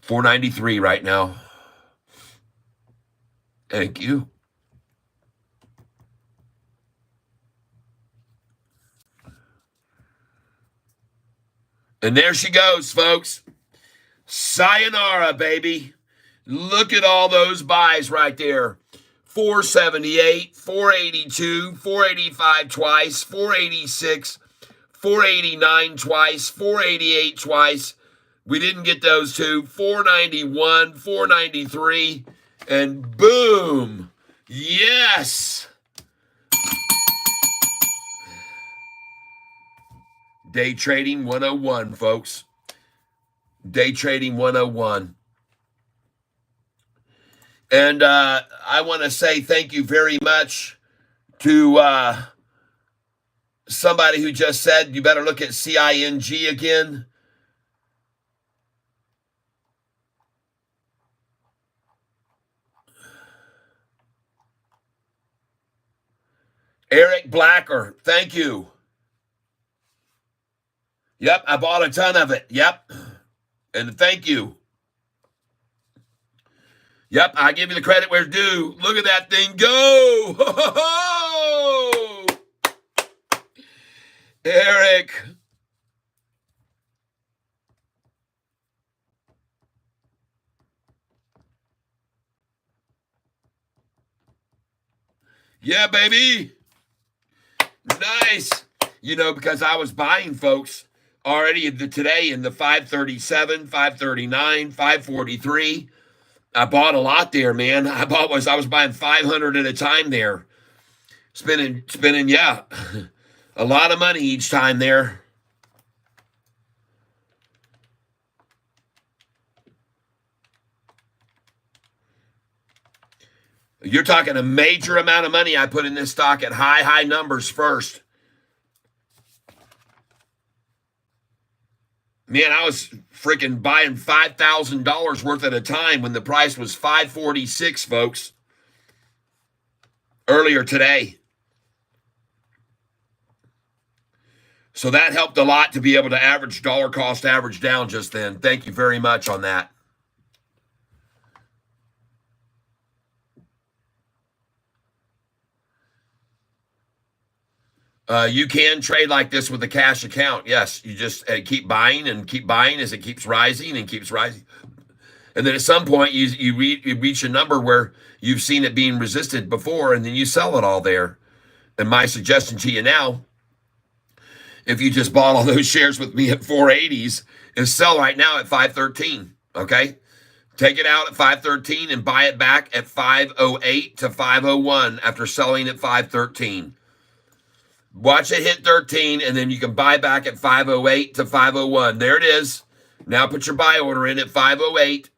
493 right now. Thank you. And there she goes, folks. Sayonara, baby. Look at all those buys right there. 478, 482, 485 twice, 486, 489 twice, 488 twice. We didn't get those two. 491, 493, and boom. Yes. Day trading 101, folks. Day trading 101. And I want to say thank you very much to somebody who just said you better look at CING again. Eric Blacker, thank you. Yep, I bought a ton of it. Yep. And thank you. Yep, I give you the credit where it's due. Look at that thing go. Ho, ho, ho. Eric. Yeah, baby. Nice. You know, because I was buying, folks, already today in the 537, 539, 543. I bought a lot there, man. I was buying 500 at a time there. Spending, yeah, a lot of money each time there. You're talking a major amount of money I put in this stock at high numbers first. Man, I was freaking buying $5,000 worth at a time when the price was $546, folks. Earlier today. So that helped a lot to be able to average dollar cost average down just then. Thank you very much on that. You can trade like this with a cash account. Yes, you just keep buying as it keeps rising and keeps rising. And then at some point, you reach a number where you've seen it being resisted before, and then you sell it all there. And my suggestion to you now, if you just bought all those shares with me at 480s, is sell right now at 513, okay? Take it out at 513 and buy it back at 508 to 501 after selling at 513. Watch it hit 13, and then you can buy back at 508 to 501. There it is. Now put your buy order in at 508.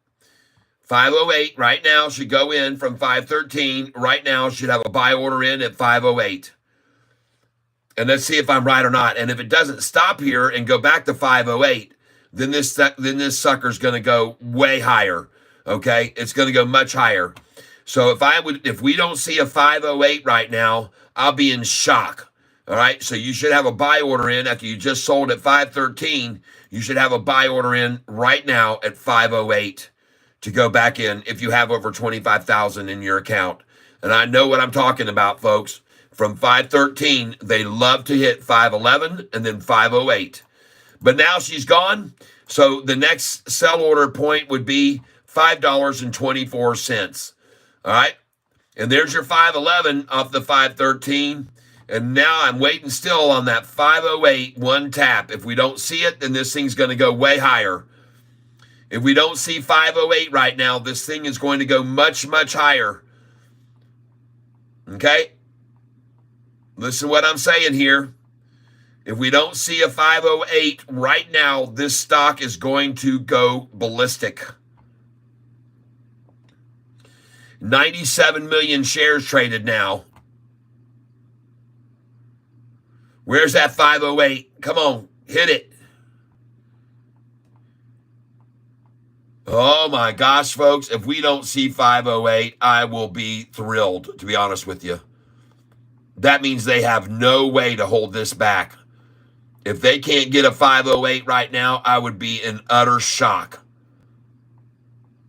508 right now should go in from 513. Right now should have a buy order in at 508. And let's see if I'm right or not. And if it doesn't stop here and go back to 508, then this sucker's going to go way higher. Okay? It's going to go much higher. So if we don't see a 508 right now, I'll be in shock. All right, so you should have a buy order in after you just sold at 513. You should have a buy order in right now at 508 to go back in if you have over 25,000 in your account. And I know what I'm talking about, folks. From 513, they love to hit 511 and then 508. But now she's gone, so the next sell order point would be $5.24. All right? And there's your 511 off the 513. And now I'm waiting still on that 508 one tap. If we don't see it, then this thing's going to go way higher. If we don't see 508 right now, this thing is going to go much, much higher. Okay? Listen to what I'm saying here. If we don't see a 508 right now, this stock is going to go ballistic. 97 million shares traded now. Where's that 508? Come on, hit it. Oh my gosh, folks, if we don't see 508, I will be thrilled, to be honest with you. That means they have no way to hold this back. If they can't get a 508 right now, I would be in utter shock.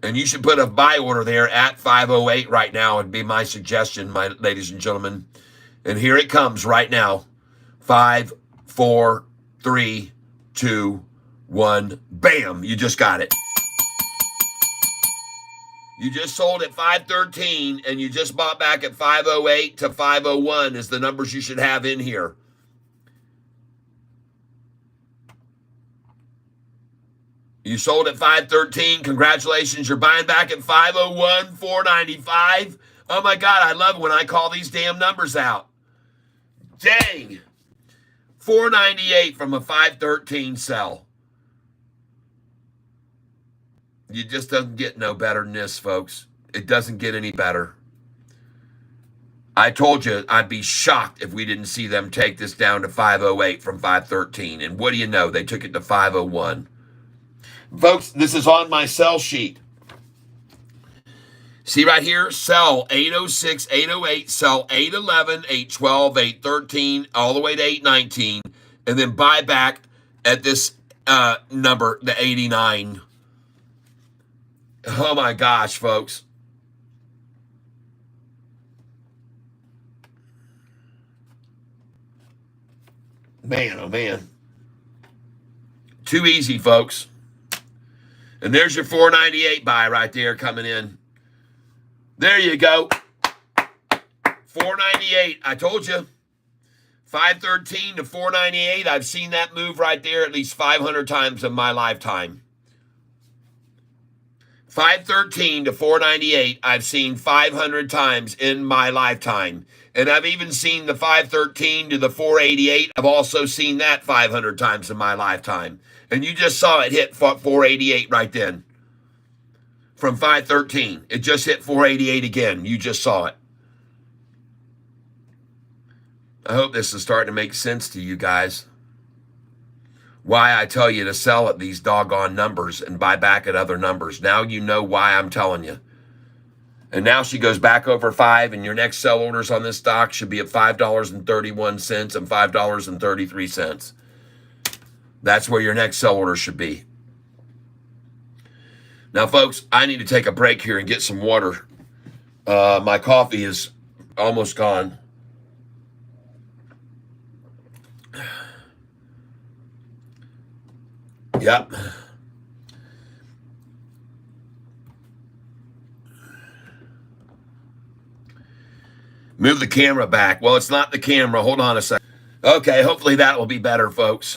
And you should put a buy order there at 508 right now, would be my suggestion, my ladies and gentlemen. And here it comes right now. 5, 4, 3, 2, 1. Bam, you just got it. You just sold at 513 and you just bought back at 508 to 501 is the numbers you should have in here. You sold at 513. Congratulations. You're buying back at 501, 495. Oh my God, I love when I call these damn numbers out. Dang. 498 from a 513 sell. You just doesn't get no better than this, folks. It doesn't get any better. I told you I'd be shocked if we didn't see them take this down to 508 from 513. And what do you know? They took it to 501. Folks, this is on my sell sheet. See right here? Sell 806, 808, sell 811, 812, 813, all the way to 819. And then buy back at this number, the 89. Oh my gosh, folks. Man, oh man. Too easy, folks. And there's your 498 buy right there coming in. There you go. 498. I told you. 513 to 498. I've seen that move right there at least 500 times in my lifetime. 513 to 498, I've seen 500 times in my lifetime. And I've even seen the 513 to the 488. I've also seen that 500 times in my lifetime. And you just saw it hit 488 right then. From 513. It just hit 488 again. You just saw it. I hope this is starting to make sense to you guys. Why I tell you to sell at these doggone numbers and buy back at other numbers. Now you know why I'm telling you. And now she goes back over 5, and your next sell orders on this stock should be at $5.31 and $5.33. That's where your next sell order should be. Now, folks, I need to take a break here and get some water. My coffee is almost gone. Yep. Move the camera back. Well, it's not the camera. Hold on a second. Okay, hopefully that will be better, folks.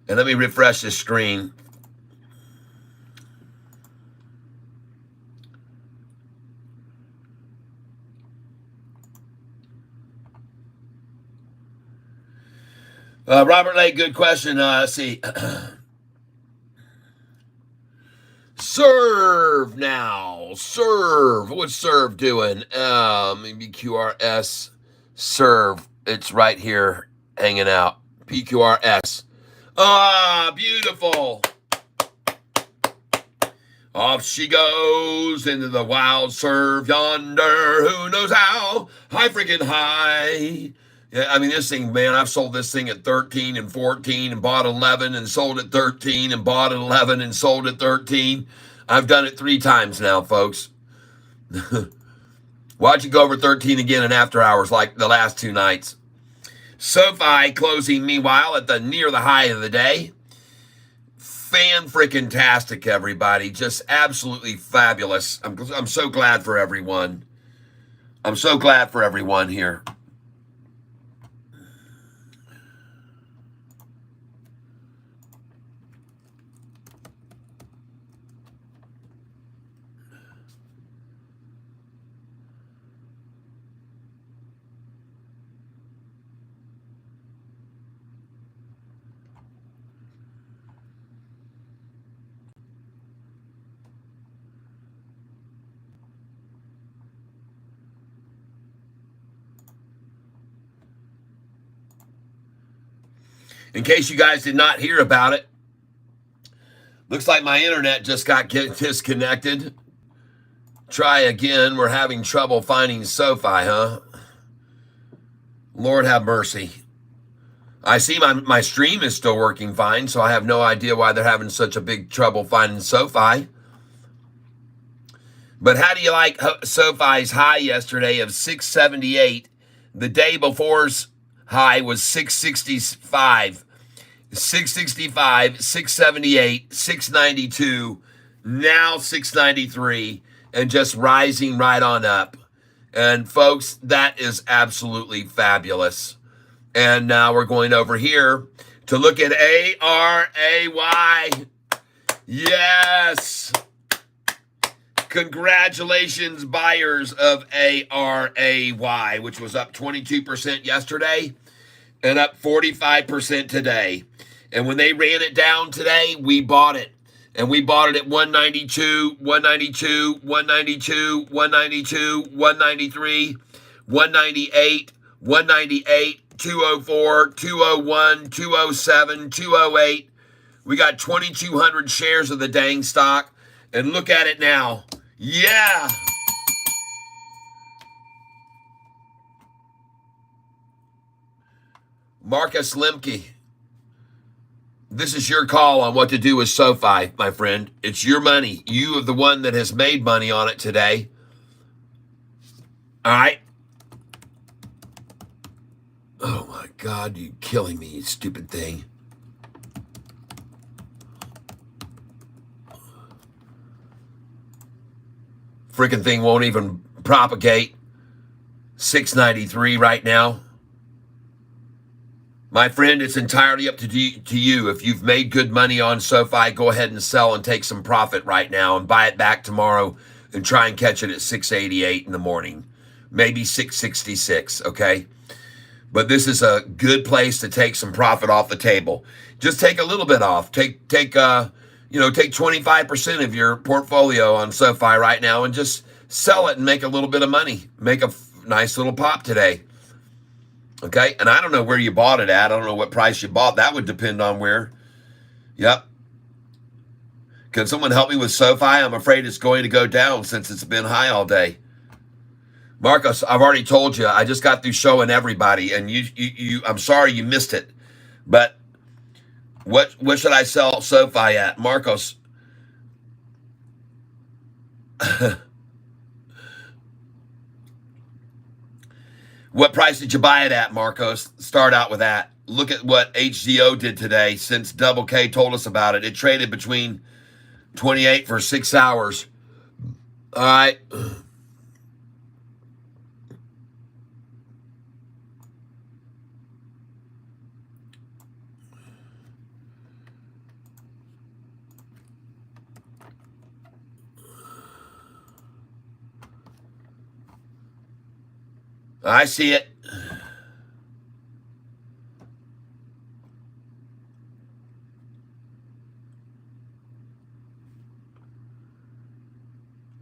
And let me refresh this screen. Robert Lake, good question. Let's see. Serve now. Serve. What's Serve doing? Maybe QRS. Serve. It's right here hanging out. PQRS. Ah, beautiful. Off she goes into the wild surf yonder. Who knows how? High freaking high. Yeah, I mean, this thing, man, I've sold this thing at 13 and 14 and bought 11 and sold at 13 and bought at 11 and sold at 13. I've done it 3 times now, folks. Why'd you go over 13 again in after hours like the last 2 nights? Sofi closing, meanwhile, at near the high of the day. fan-freaking-tastic, everybody. Just absolutely fabulous. I'm so glad for everyone. I'm so glad for everyone here. In case you guys did not hear about it, looks like my internet just got disconnected. Try again. We're having trouble finding Sofi, huh? Lord have mercy. I see my stream is still working fine, so I have no idea why they're having such a big trouble finding Sofi. But how do you like Sofi's high yesterday of 678? The day before's high was 665. 665, 678, 692, now 693, and just rising right on up. And folks, that is absolutely fabulous. And now we're going over here to look at ARAY. Yes. Congratulations, buyers of ARAY, which was up 22% yesterday and up 45% today. And when they ran it down today, we bought it. And we bought it at 192, 192, 192, 192, 193, 198, 198, 204, 201, 207, 208. We got 2,200 shares of the dang stock. And look at it now. Yeah. Marcus Lemke, this is your call on what to do with Sofi, my friend. It's your money. You are the one that has made money on it today. All right? Oh, my God, you're killing me, you stupid thing. Freaking thing won't even propagate. 693 right now. My friend, it's entirely up to you. If you've made good money on Sofi, go ahead and sell and take some profit right now and buy it back tomorrow and try and catch it at 688 in the morning. Maybe 666, okay? But this is a good place to take some profit off the table. Just take a little bit off. Take 25% of your portfolio on Sofi right now and just sell it and make a little bit of money. Make a nice little pop today. Okay, and I don't know where you bought it at. I don't know what price you bought. That would depend on where. Yep. Can someone help me with Sofi? I'm afraid it's going to go down since it's been high all day. Marcos, I've already told you. I just got through showing everybody, and you I'm sorry you missed it. But what should I sell Sofi at? Marcos. What price did you buy it at, Marcos? Start out with that. Look at what HZO did today since Double K told us about it. It traded between 28 for 6 hours. All right. I see it.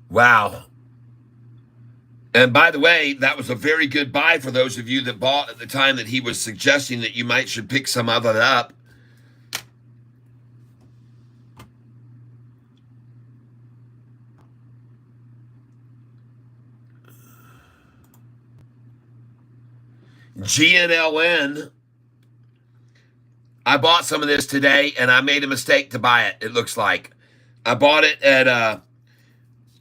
Wow. And by the way, that was a very good buy for those of you that bought at the time that he was suggesting that you should pick some of it up. GNLN. I bought some of this today, and I made a mistake to buy it, it looks like. I bought it at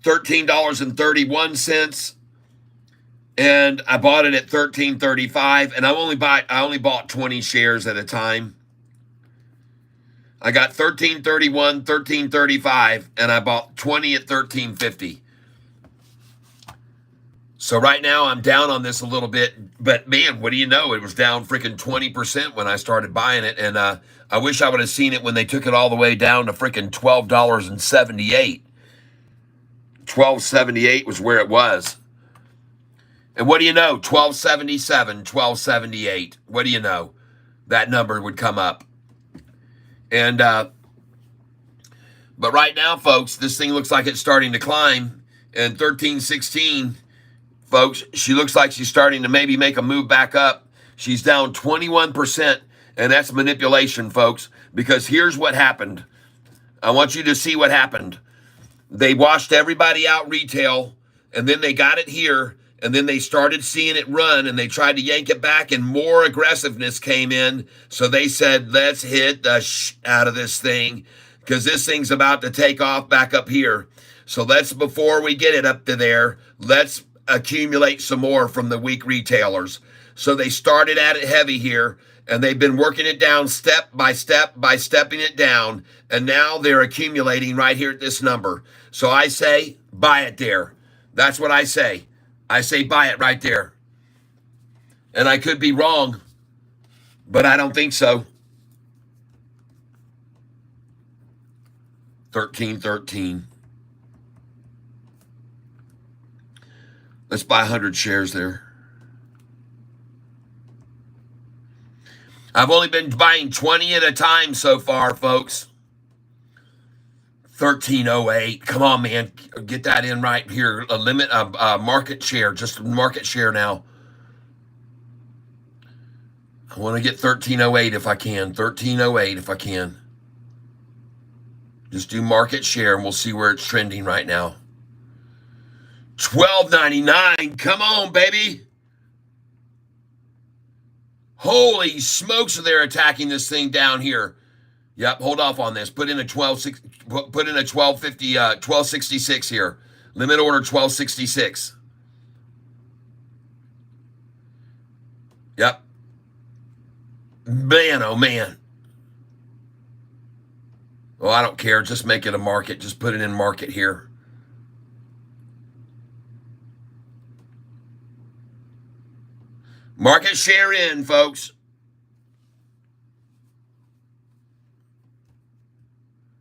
$13.31, and I bought it at $13.35, and I only bought 20 shares at a time. I got 13.31, 13.35, and I bought 20 at 13.50. So right now I'm down on this a little bit, but man, what do you know? It was down freaking 20% when I started buying it, and I wish I would have seen it when they took it all the way down to freaking $12.78. $12.78 was where it was. And what do you know? $12.77, $12.78. What do you know? That number would come up. And but right now, folks, this thing looks like it's starting to climb. And 13.16, folks, she looks like she's starting to maybe make a move back up. She's down 21%, and that's manipulation, folks, because here's what happened. I want you to see what happened. They washed everybody out retail, and then they got it here, and then they started seeing it run, and they tried to yank it back, and more aggressiveness came in. So they said, let's hit the out of this thing, because this thing's about to take off back up here. So let's, before we get it up to there, let's accumulate some more from the weak retailers. So they started at it heavy here, and they've been working it down step by step by stepping it down, and now they're accumulating right here at this number. So I say, buy it there. That's what I say. I say buy it right there. And I could be wrong, but I don't think so. 13.13. Let's buy 100 shares there. I've only been buying 20 at a time so far, folks. 13.08. Come on, man. Get that in right here. A limit, market share. Just market share now. I want to get 13.08 if I can. 13.08 if I can. Just do market share, and we'll see where it's trending right now. 12.99. Come on, baby. Holy smokes, they're attacking this thing down here. Yep, hold off on this. Put in a 1266 here. Limit order 1266. Yep. Man, oh man. Well, I don't care. Just make it a market. Just put it in market here. Market share in, folks.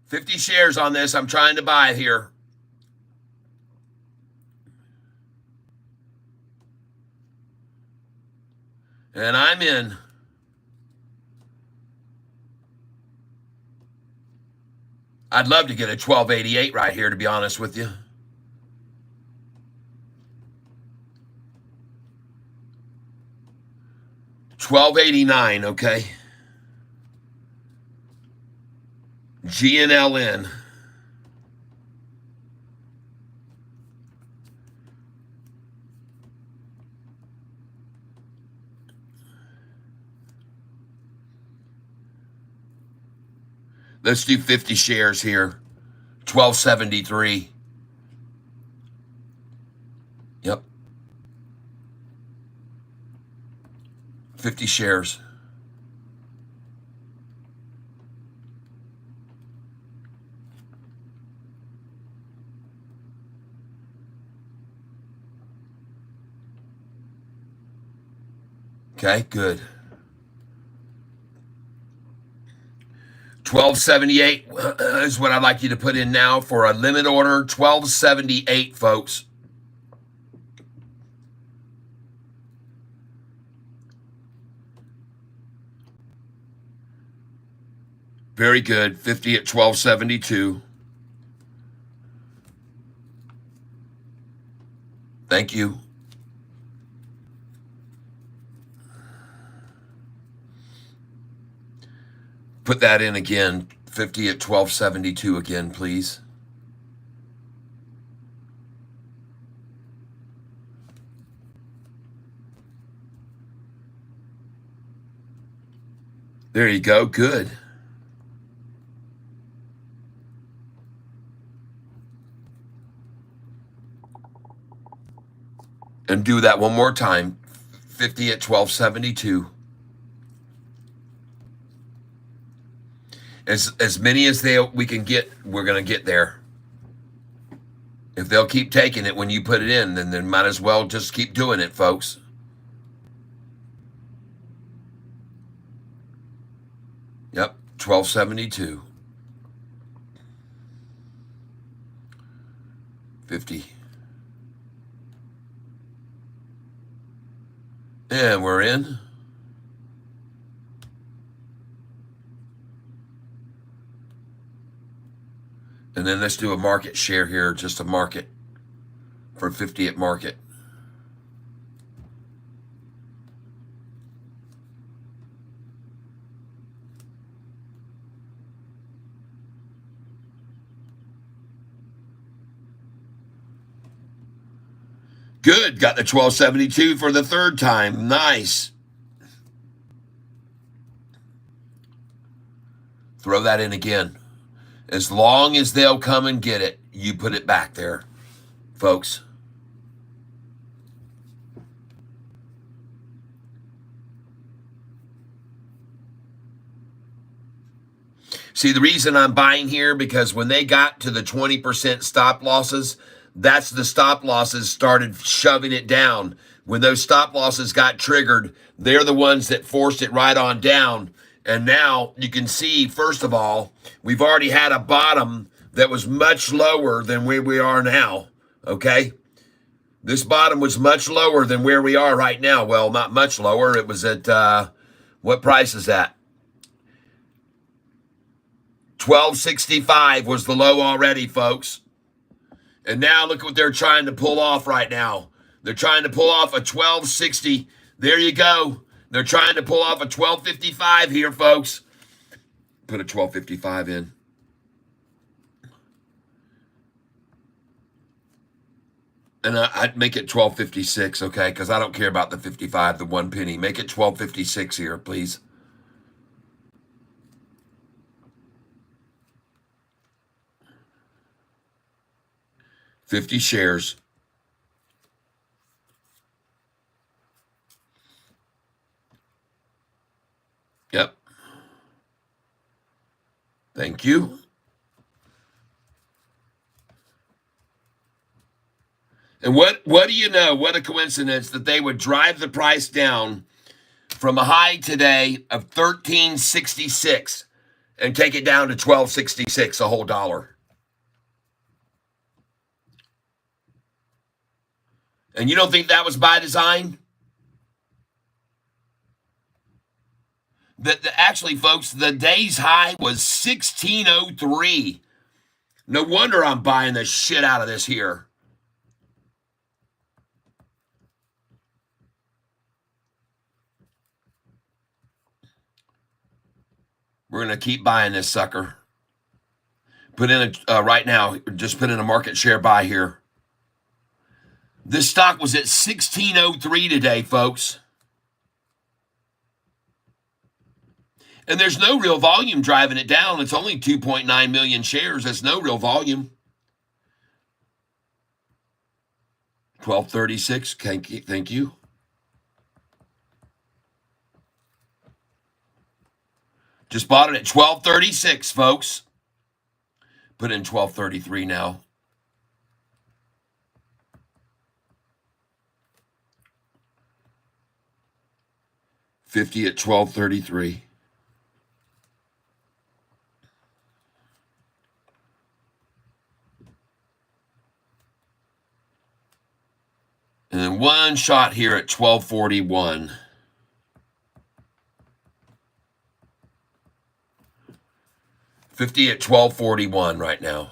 50 shares on this. I'm trying to buy here. And I'm in. I'd love to get a 1288 right here, to be honest with you. $12.89, okay. GNLN. Let's do 50 shares here. 1273. Yep. 50 shares. Okay, good. 1278 is what I'd like you to put in now for a limit order. 1278, folks. Very good. 50 at 1272. Thank you. Put that in again. 50 at 1272 again, please. There you go. Good. And do that one more time. 50 at 1272. As many as we can get, we're going to get there. If they'll keep taking it when you put it in, then they might as well just keep doing it, folks. Yep, 1272. 50. And we're in. And then let's do a market share here, just a market for 50 at market. Good, got the 1272 for the third time. Nice. Throw that in again. As long as they'll come and get it, you put it back there, folks. See, the reason I'm buying here, because when they got to the 20% stop losses, that's the stop losses started shoving it down. When those stop losses got triggered, they're the ones that forced it right on down. And now you can see, first of all, we've already had a bottom that was much lower than where we are now, okay? This bottom was much lower than where we are right now. Well, not much lower. It was at, what price is that? 1265 was the low already, folks. And now look what they're trying to pull off right now. They're trying to pull off a 1260. There you go. They're trying to pull off a 1255 here, folks. Put a 1255 in. And I'd make it 1256, okay? Because I don't care about the 55, the 1 penny. Make it 1256 here, please. $50 shares. Yep. Thank you. And what do you know? What a coincidence that they would drive the price down from a high today of 1366 and take it down to 1266, a whole dollar. And you don't think that was by design? Actually, folks, the day's high was 1603. No wonder I'm buying the shit out of this here. We're going to keep buying this sucker. Put in a, right now, just put in a market share buy here. This stock was at 1603 today, folks. And there's no real volume driving it down. It's only 2.9 million shares. That's no real volume. 1236. Thank you. Just bought it at 1236, folks. Put in 1233 now. $50 at 1233. And then one shot here at 1241. $50 at 1241 right now.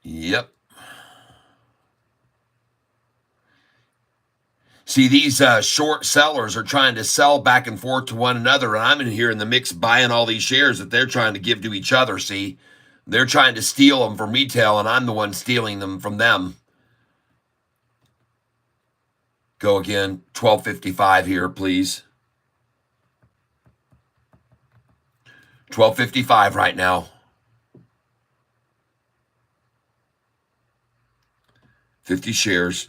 Yep. See, these short sellers are trying to sell back and forth to one another, and I'm in here in the mix buying all these shares that they're trying to give to each other, see? They're trying to steal them from retail, and I'm the one stealing them from them. Go again, 1255 here, please. 1255 right now. 50 shares.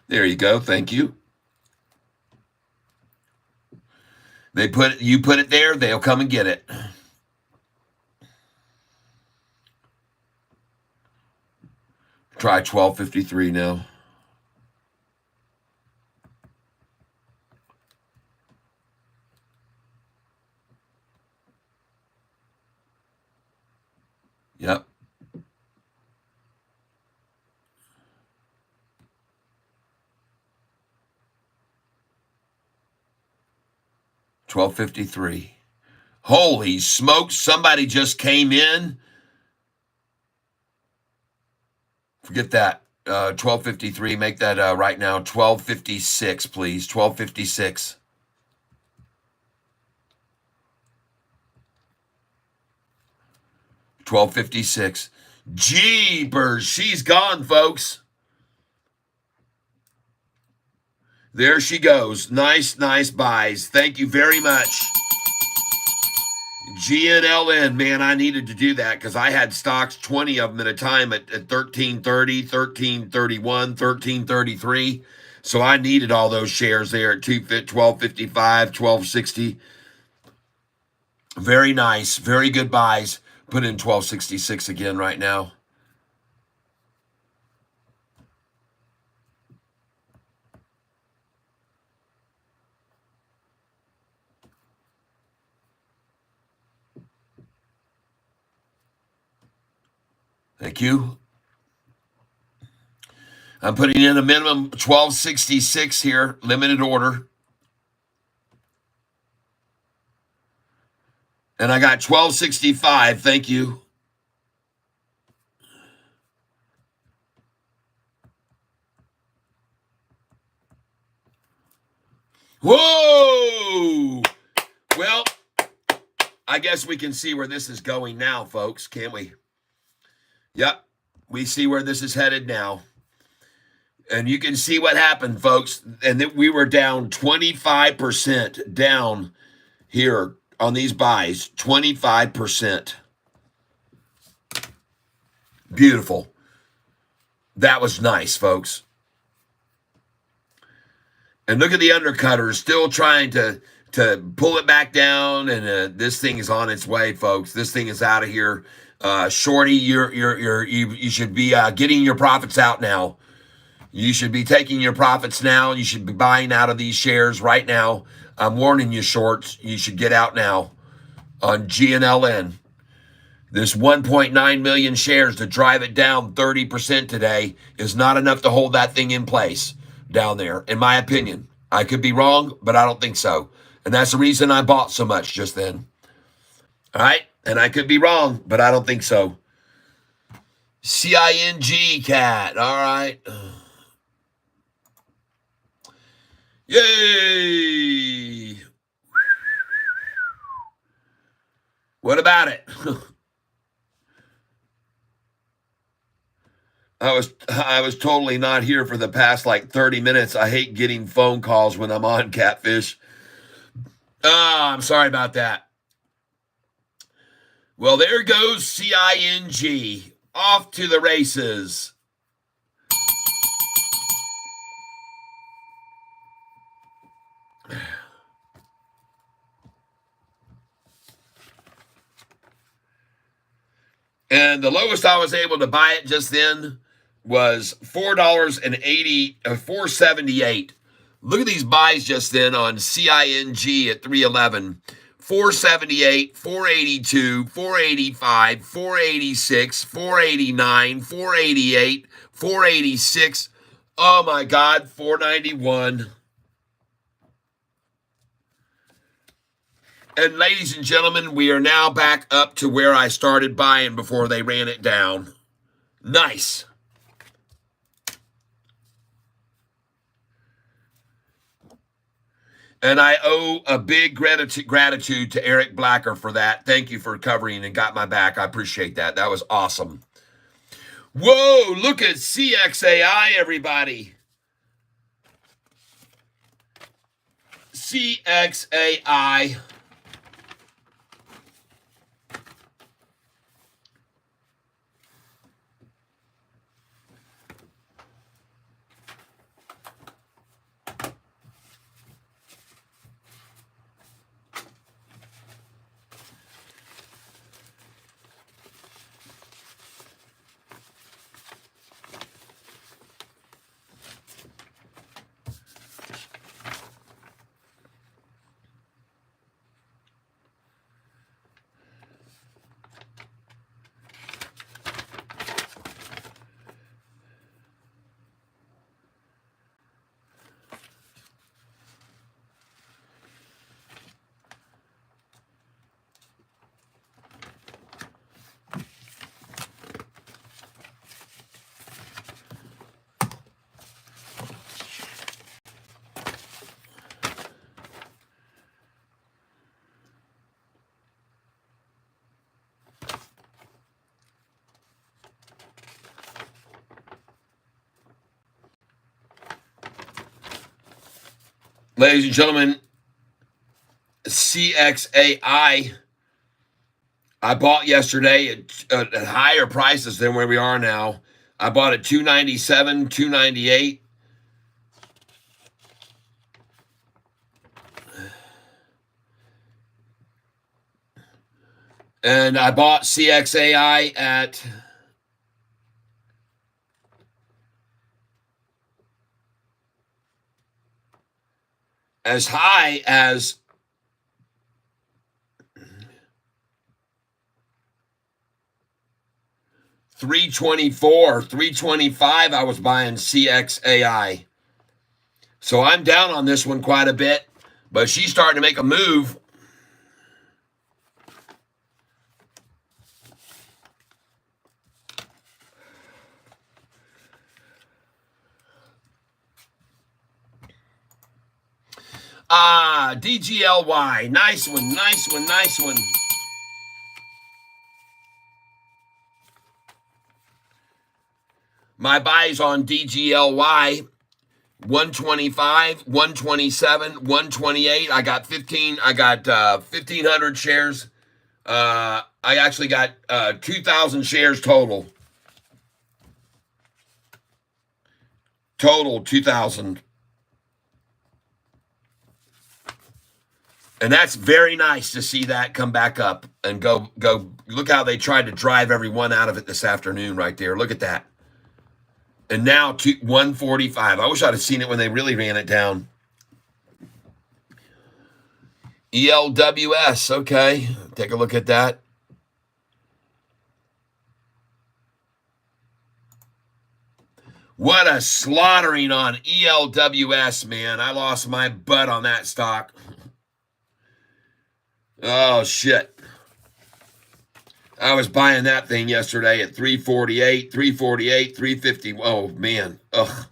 There you go. Thank you. You put it there, they'll come and get it. Try 1253 now. Yep. $12.53. Holy smokes, somebody just came in. Forget that. 12.53. Make that right now 12.56, please. 12.56. $12.56. Jeepers, she's gone, folks. There she goes. Nice buys. Thank you very much. GNLN, man, I needed to do that because I had stocks, 20 of them at a time at 1330, 1331, 1333. So I needed all those shares there at 1255, 1260. Very nice. Very good buys. Put in 1266 again right now. Thank you. I'm putting in a minimum 1266 here, limited order. And I got 1265. Thank you. Whoa! Well, I guess we can see where this is going now, folks, can't we? Yep, we see where this is headed now. And you can see what happened, folks. And that we were down 25% down here on these buys. 25%. Beautiful. That was nice, folks. And look at the undercutters still trying to pull it back down. And this thing is on its way, folks. This thing is out of here. Shorty, you should be getting your profits out now. You should be taking your profits now. You should be buying out of these shares right now. I'm warning you, shorts. You should get out now on GNLN. This 1.9 million shares to drive it down 30% today is not enough to hold that thing in place down there, in my opinion. I could be wrong, but I don't think so. And that's the reason I bought so much just then. All right? And I could be wrong, but I don't think so. CING cat. All right. Yay! What about it? I was totally not here for the past like 30 minutes. I hate getting phone calls when I'm on Catfish. I'm sorry about that. Well, there goes CING. Off to the races. And the lowest I was able to buy it just then was $4.78. Look at these buys just then on CING at 311. 478, 482, 485, 486, 489, 488, 486. Oh my God, 491. And ladies and gentlemen, we are now back up to where I started buying before they ran it down. Nice. And I owe a big gratitude to Eric Blacker for that. Thank you for covering and got my back. I appreciate that. That was awesome. Whoa, look at CXAI, everybody. CXAI. Ladies and gentlemen, CXAI, I bought yesterday at higher prices than where we are now. I bought at $297, $298. And I bought CXAI at as high as $324, $325. I was buying CXAI. So I'm down on this one quite a bit, but she's starting to make a move. DGLY. Nice one, nice one, nice one. My buys on DGLY, 125, 127, 128. I got 1,500 shares. I actually got 2,000 shares total. Total 2,000. And that's very nice to see that come back up and go. Look how they tried to drive everyone out of it this afternoon right there. Look at that. And now 145. I wish I'd have seen it when they really ran it down. ELWS. Okay. Take a look at that. What a slaughtering on ELWS, man. I lost my butt on that stock. Oh, shit. I was buying that thing yesterday at 348, 348, 350. Oh, man. Ugh.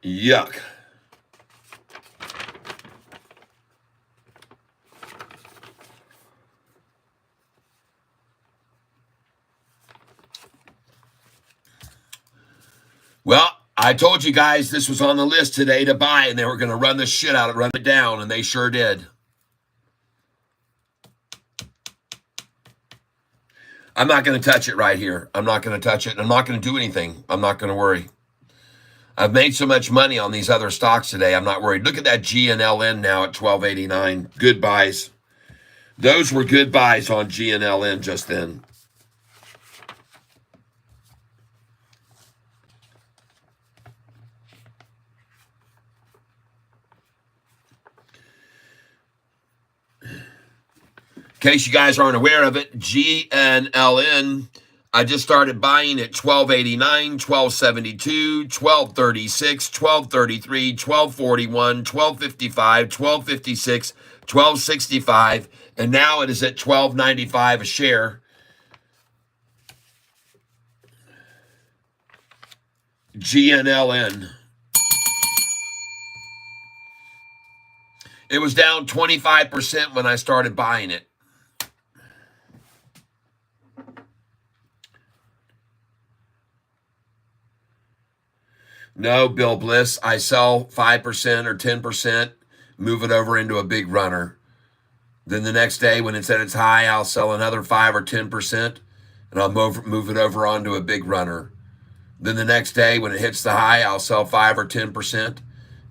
Yuck. Well, I told you guys this was on the list today to buy, and they were going to run the shit out of it, run it down, and they sure did. I'm not going to touch it right here. I'm not going to touch it. I'm not going to do anything. I'm not going to worry. I've made so much money on these other stocks today. I'm not worried. Look at that GNLN now at $12.89. Good buys. Those were good buys on GNLN just then. In case you guys aren't aware of it, GNLN, I just started buying at $12.89, $12.72, $12.36, $12.33, $12.41, $12.55, $12.56, $12.65, and now it is at $12.95 a share. GNLN. It was down 25% when I started buying it. No, Bill Bliss, I sell 5% or 10%, move it over into a big runner. Then the next day when it's at its high, I'll sell another 5 or 10%, and I'll move it over onto a big runner. Then the next day when it hits the high, I'll sell 5 or 10%,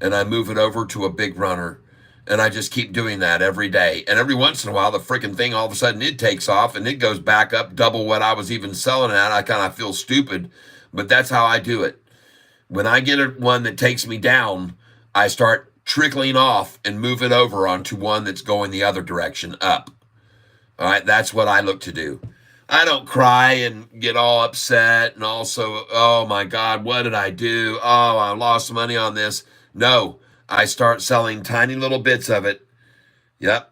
and I move it over to a big runner. And I just keep doing that every day. And every once in a while, the freaking thing, all of a sudden, it takes off, and it goes back up double what I was even selling at. I kind of feel stupid, but that's how I do it. When I get one that takes me down, I start trickling off and move it over onto one that's going the other direction, up. All right, that's what I look to do. I don't cry and get all upset and also, oh my God, what did I do? Oh, I lost money on this. No, I start selling tiny little bits of it. Yep.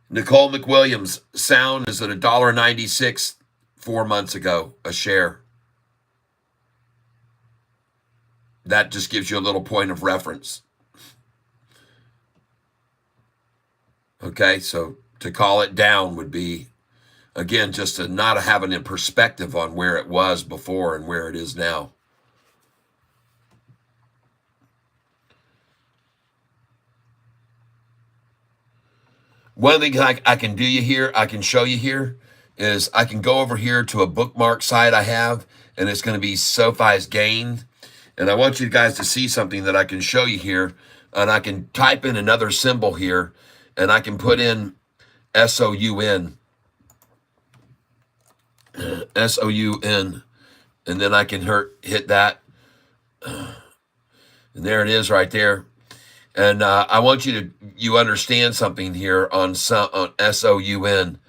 Nicole McWilliams, Sound is at $1.96 4 months ago, a share. That just gives you a little point of reference. Okay, so to call it down would be, again, just to not having a perspective on where it was before and where it is now. One thing I can do you here, I can show you here, is I can go over here to a bookmark site I have, and it's going to be Sofi's gain. And I want you guys to see something that I can show you here. And I can type in another symbol here, and I can put in SOUN. SOUN. And then I can hit that. And there it is right there. And I want you understand something here on SOUN.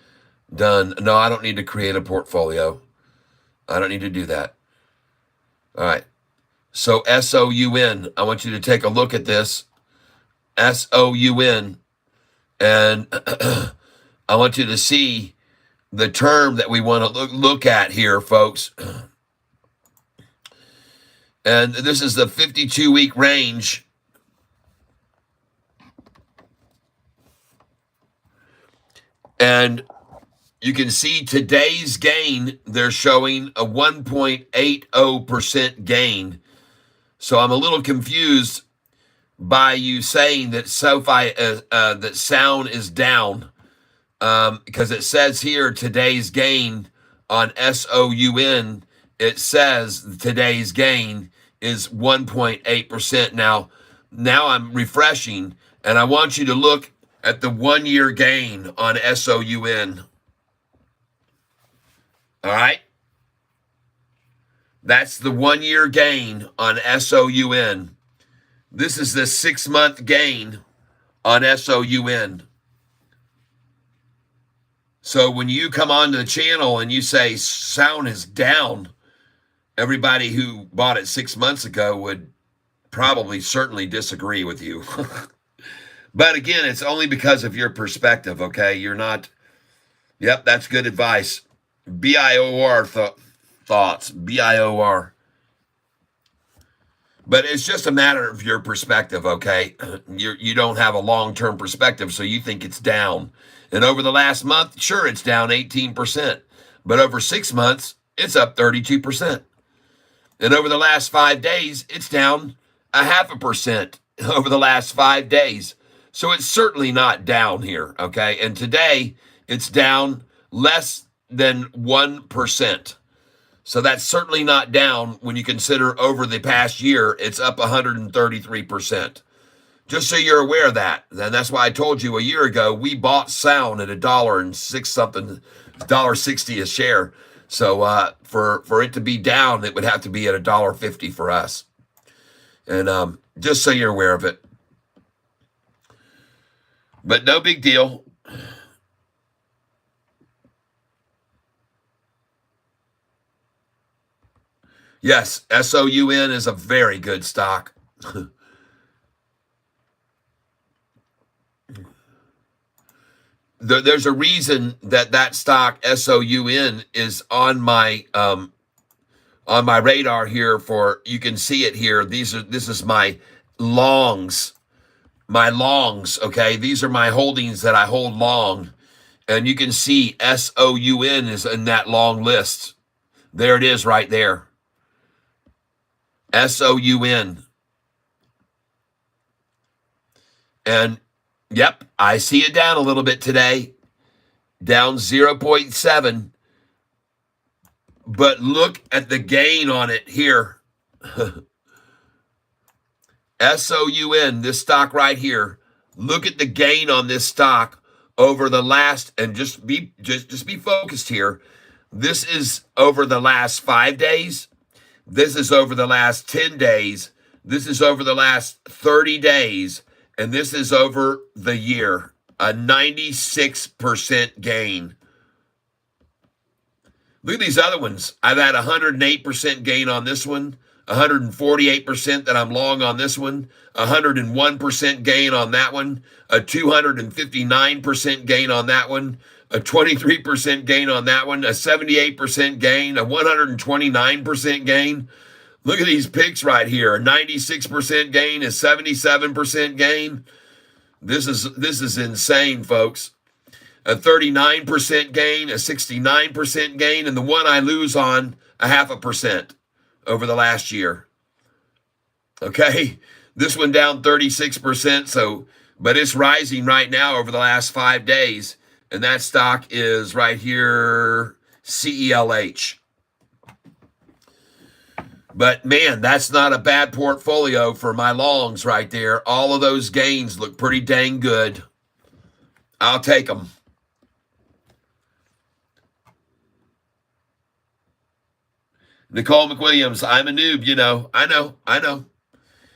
Done. No, I don't need to create a portfolio. I don't need to do that. All right. So SOUN, I want you to take a look at this. SOUN. And I want you to see the term that we want to look at here, folks. And this is the 52-week range. And you can see today's gain, they're showing a 1.80% gain. So I'm a little confused by you saying that SoFi, that sound is down, because it says here today's gain on SOUN, it says today's gain is 1.8%. Now I'm refreshing, and I want you to look at the 1 year gain on SOUN. All right? That's the 1 year gain on SOUN. This is the 6-month gain on SOUN. So when you come onto the channel and you say sound is down, everybody who bought it 6 months ago would probably certainly disagree with you. But again, it's only because of your perspective, okay? You're not, yep, that's good advice. BIOR thoughts, BIOR. But it's just a matter of your perspective, okay? You don't have a long-term perspective, so you think it's down. And over the last month, sure, it's down 18%. But over 6 months, it's up 32%. And over the last 5 days, it's down 0.5% over the last 5 days. So it's certainly not down here, okay? And today, it's down less than 1%. So that's certainly not down when you consider over the past year, it's up 133%. Just so you're aware of that. And that's why I told you a year ago, we bought Sound at $1.06 something, $1.60 a share. So for it to be down, it would have to be at $1.50 for us. And just so you're aware of it. But no big deal. Yes, SOUN is a very good stock. There's a reason that stock SOUN is on my radar here. For you can see it here. This is my longs. My longs, okay? These are my holdings that I hold long. And you can see SOUN is in that long list. There it is right there. SOUN. And, yep, I see it down a little bit today. Down 0.7. But look at the gain on it here. SOUN, this stock right here. Look at the gain on this stock over the last, and just be focused here. This is over the last 5 days. This is over the last 10 days. This is over the last 30 days. And this is over the year. A 96% gain. Look at these other ones. I've had 108% gain on this one. 148% that I'm long on this one, 101% gain on that one, a 259% gain on that one, a 23% gain on that one, a 78% gain, a 129% gain. Look at these picks right here. A 96% gain, a 77% gain. This is insane, folks. A 39% gain, a 69% gain, and the one I lose on, 0.5%. Over the last year. Okay, this one down 36%. So but it's rising right now over the last 5 days. And that stock is right here, CELH. But man, that's not a bad portfolio for my longs right there. All of those gains look pretty dang good. I'll take them. Nicole McWilliams, I'm a noob, you know. I know.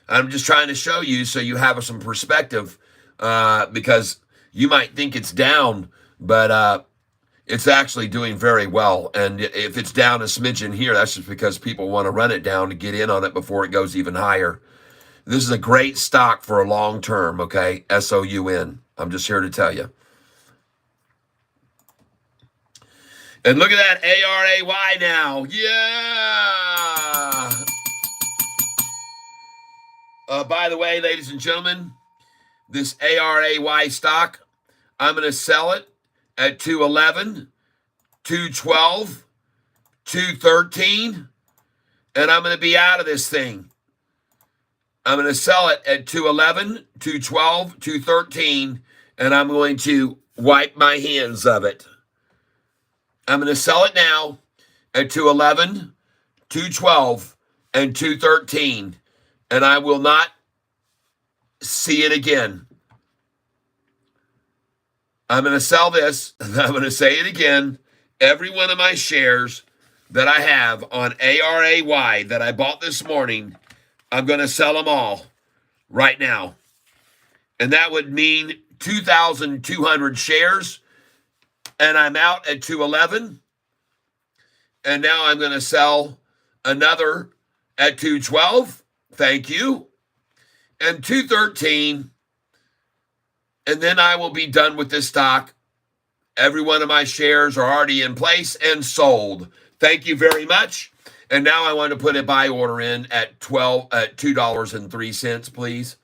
I'm just trying to show you so you have some perspective, because you might think it's down, but it's actually doing very well. And if it's down a smidgen here, that's just because people want to run it down to get in on it before it goes even higher. This is a great stock for a long term, okay? SOUN. I'm just here to tell you. And look at that ARAY now. Yeah. By the way, ladies and gentlemen, this ARAY stock, I'm going to sell it at 211, 212, 213, and I'm going to be out of this thing. I'm going to sell it at 211, 212, 213, and I'm going to wipe my hands of it. I'm going to sell it now at 211, 212, and 213, and I will not see it again. I'm going to sell this, and I'm going to say it again. Every one of my shares that I have on ARAY that I bought this morning, I'm going to sell them all right now. And that would mean 2,200 shares, and I'm out at 211. And now I'm going to sell another at 212. Thank you. And 213. And then I will be done with this stock. Every one of my shares are already in place and sold. Thank you very much. And now I want to put a buy order in at $2.03, please.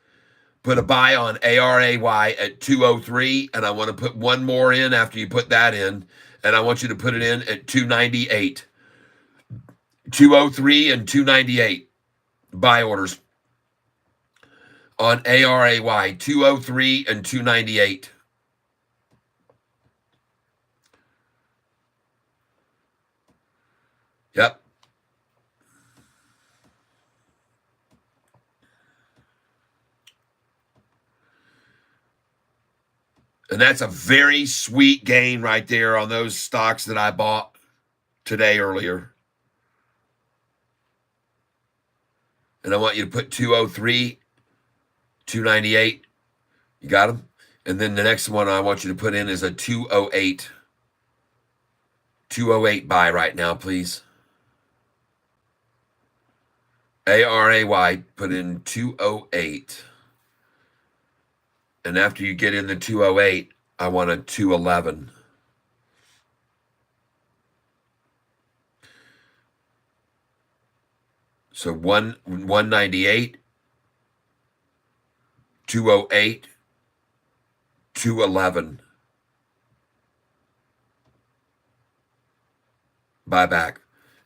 Put a buy on ARAY at 203, and I want to put one more in after you put that in, and I want you to put it in at 298. 203 and 298 buy orders on ARAY, 203 and 298. Yep. And that's a very sweet gain right there on those stocks that I bought today earlier. And I want you to put 203, 298. You got them? And then the next one I want you to put in is a 208. 208 buy right now, please. ARAY, put in 208. And after you get in the 208, I want a 211. So 198, 208, 211. Buyback.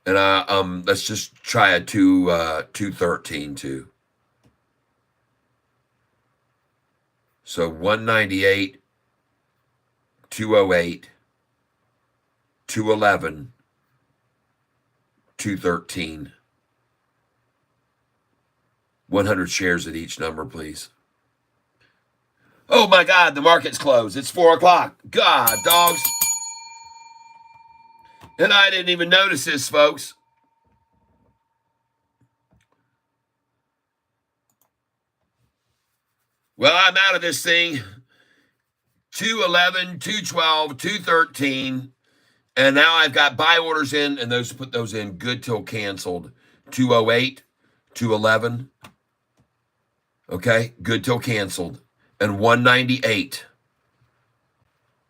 And let's just try a 213 too. So 198, 208, 211, 213. 100 shares at each number, please. Oh my God, the market's closed. It's 4 o'clock. God, dogs. And I didn't even notice this, folks. Well, I'm out of this thing. 211, 212, 213. And now I've got buy orders in, and those put those in good till canceled. 208, 211. Okay, good till canceled. And 198.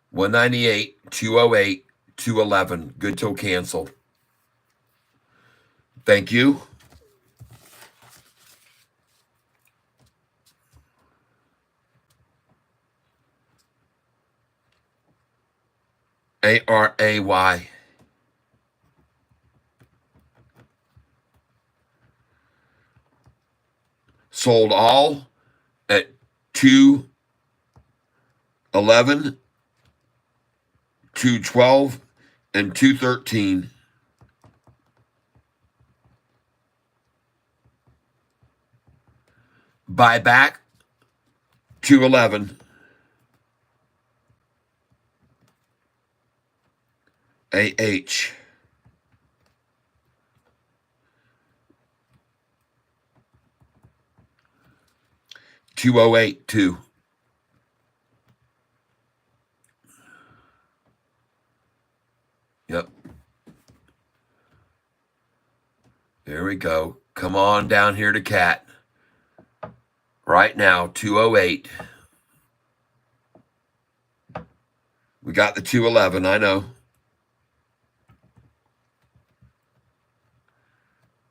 198, 208, 211. Good till canceled. Thank you. ARAY. Sold all at 2 11, 212, and 213. Buy back 211. AH. $208.2. Yep. There we go. Come on down here to Cat. Right now, 208. We got the 211, I know.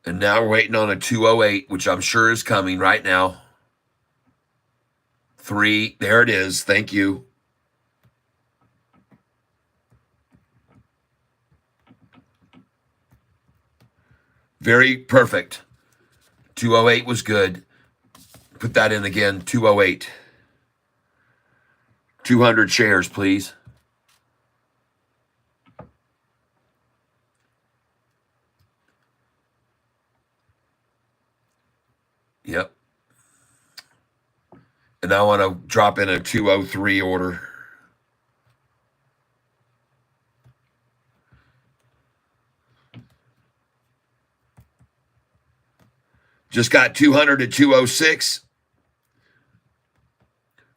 And now we're waiting on a 208, which I'm sure is coming right now. 3, there it is. Thank you. Very perfect. 208 was good. Put that in again, 208. 200 shares, please. Yep. And I want to drop in a 203 order. Just got 200 to 206.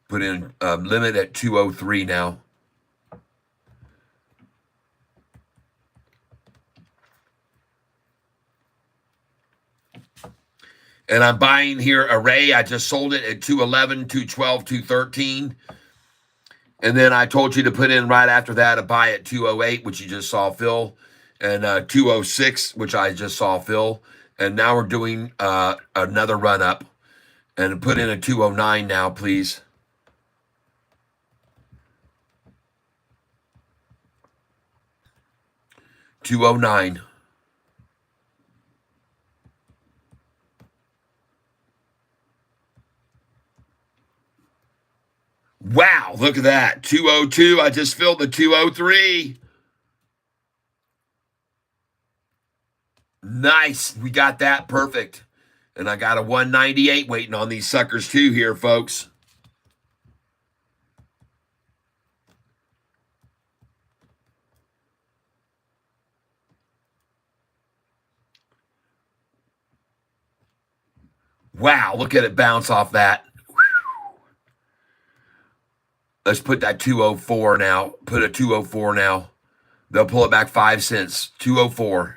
Put in limit at 203 now. And I'm buying here Array. I just sold it at 211, 212, 213. And then I told you to put in right after that a buy at 208, which you just saw fill, and 206, which I just saw fill. And now we're doing another run up. And put in a 209 now, please. $209. Wow, look at that. 202. I just filled the 203. Nice. We got that perfect. And I got a 198 waiting on these suckers too here, folks. Wow, look at it bounce off that. Let's put that 204 now. Put a 204 now. They'll pull it back 5 cents. 204.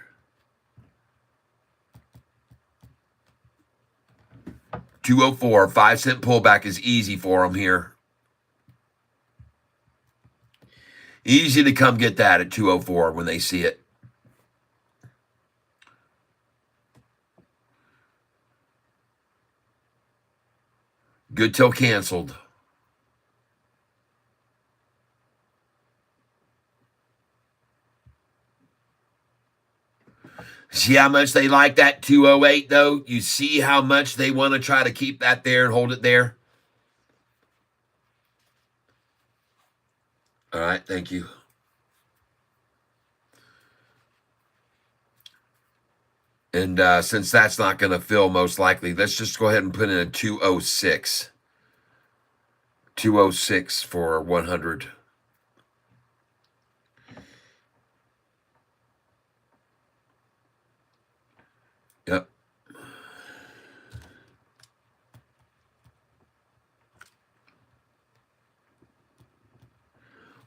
204. 5 cent pullback is easy for them here. Easy to come get that at 204 when they see it. Good till canceled. See how much they like that 208, though? You see how much they want to try to keep that there and hold it there? All right, thank you. And since that's not going to fill most likely, let's just go ahead and put in a 206. 206 for 100. Yep.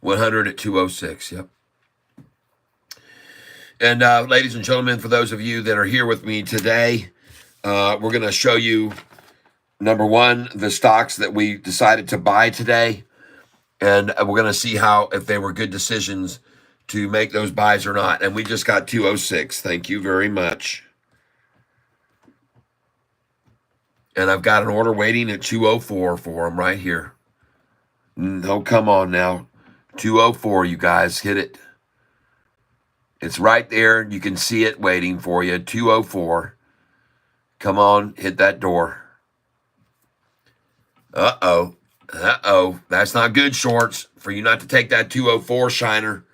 $100 at 206. Yep. And ladies and gentlemen, for those of you that are here with me today, we're going to show you, number one, the stocks that we decided to buy today. And we're going to see if they were good decisions to make those buys or not. And we just got 206. Thank you very much. And I've got an order waiting at 204 for them right here. Oh, come on now. 204, you guys. Hit it. It's right there. You can see it waiting for you. 204. Come on. Hit that door. Uh-oh. Uh-oh. That's not good, shorts, for you not to take that 204 shiner.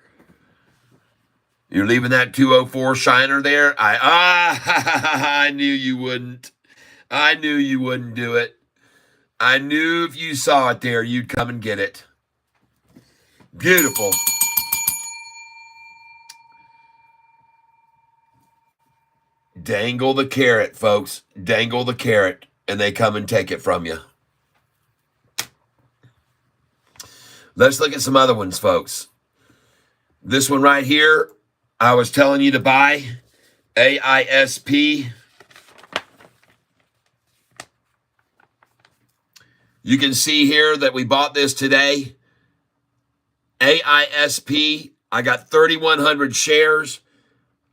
You're leaving that 204 shiner there? I knew you wouldn't. I knew you wouldn't do it. I knew if you saw it there, you'd come and get it. Beautiful. Dangle the carrot, folks. Dangle the carrot, and they come and take it from you. Let's look at some other ones, folks. This one right here, I was telling you to buy. AISP. You can see here that we bought this today. AISP, I got 3,100 shares.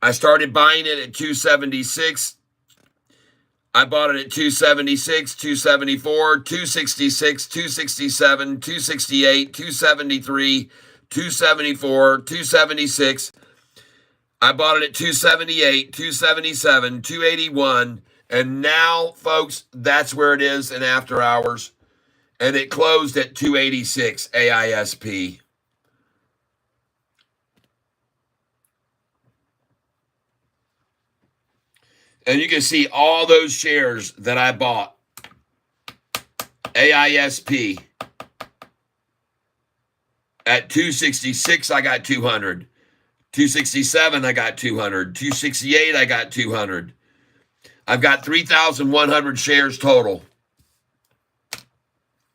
I started buying it at 276. I bought it at 276, 274, 266, 267, 268, 273, 274, 276. I bought it at 278, 277, 281. And now, folks, that's where it is in after hours. And it closed at 286 AISP. And you can see all those shares that I bought. AISP. At 266, I got 200. 267, I got 200. 268, I got 200. I've got 3,100 shares total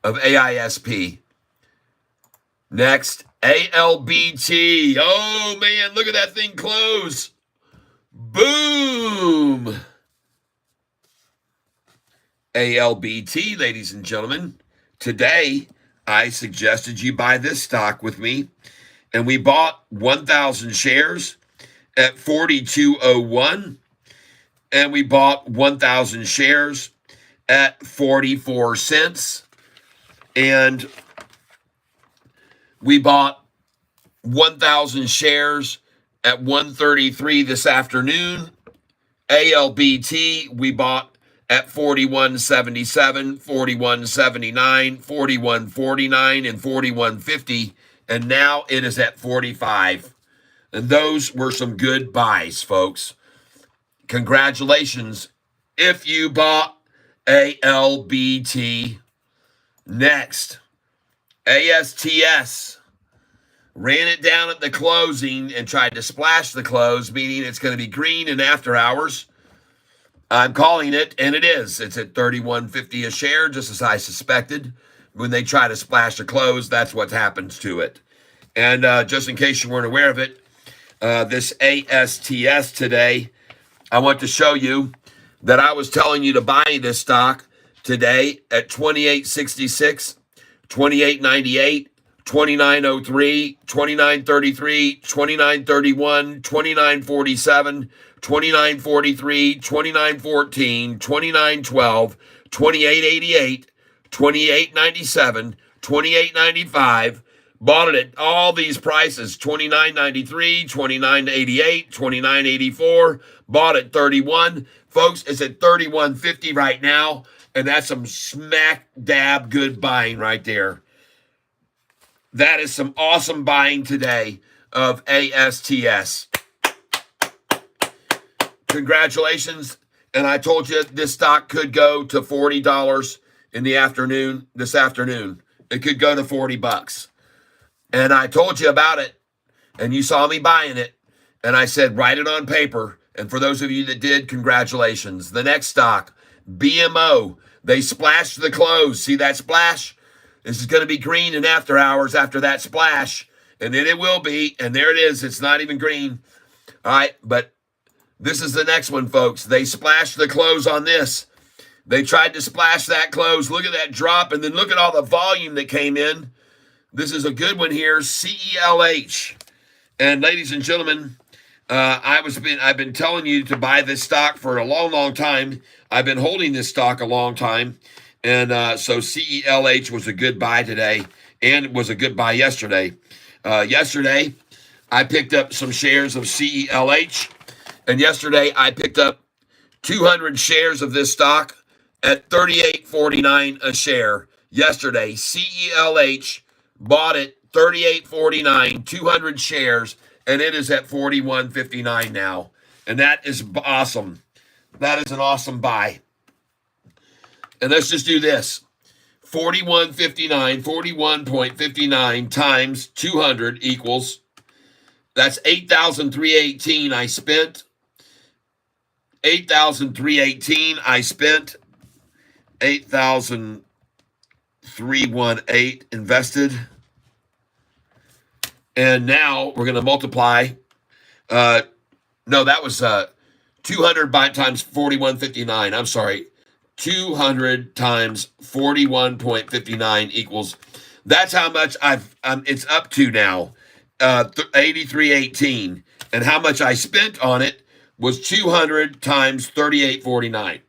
of AISP. Next, ALBT. Oh, man, look at that thing close. Boom! ALBT, ladies and gentlemen. Today, I suggested you buy this stock with me, and we bought 1,000 shares at 42.01, and we bought 1,000 shares at 44 cents, and we bought 1,000 shares at 133 this afternoon. ALBT, we bought at 41.77, 41.79, 41.49, and 41.50, and now it is at 45. And those were some good buys, folks. Congratulations if you bought ALBT. Next, ASTS. Ran it down at the closing and tried to splash the close, meaning it's going to be green in after hours. I'm calling it, and it is. It's at $31.50 a share, just as I suspected. When they try to splash the close, that's what happens to it. And just in case you weren't aware of it, this ASTS today, I want to show you that I was telling you to buy this stock today at $28.66, $28.98, $29.03, $29.33, $29.31, $29.47, $29.43, $29.14, $29.12, $28.88, $28.97, $28.95. Bought it at all these prices, $29.93, $29.88, $29.84. Bought at $31. Folks, it's at $31.50 right now, and that's some smack dab good buying right there. That is some awesome buying today of ASTS. Congratulations. And I told you this stock could go to $40 in the afternoon, this afternoon. It could go to $40. And I told you about it, and you saw me buying it. And I said, write it on paper. And for those of you that did, congratulations. The next stock, BMO. They splashed the close. See that splash? This is going to be green in after hours after that splash. And then it will be. And there it is. It's not even green. All right. But this is the next one, folks. They splashed the close on this. They tried to splash that close. Look at that drop. And then look at all the volume that came in. This is a good one here. CELH. And ladies and gentlemen, I've been telling you to buy this stock for a long, long time. I've been holding this stock a long time. And so CELH was a good buy today, and it was a good buy yesterday. Yesterday, I picked up some shares of CELH, and yesterday I picked up 200 shares of this stock at $38.49 a share yesterday. CELH bought it 38.49, 200 shares, and it is at 41.59 now. And that is awesome. That is an awesome buy. And let's just do this. 41.59 times 200 equals, that's 8,318 I spent. 8,318 I spent. 8,318 invested. And now we're going to multiply. No, that was 200 times 41.59. I'm sorry. 200 times 41.59 equals, that's how much it's up to now, 83.18. And how much I spent on it was 200 times 38.49.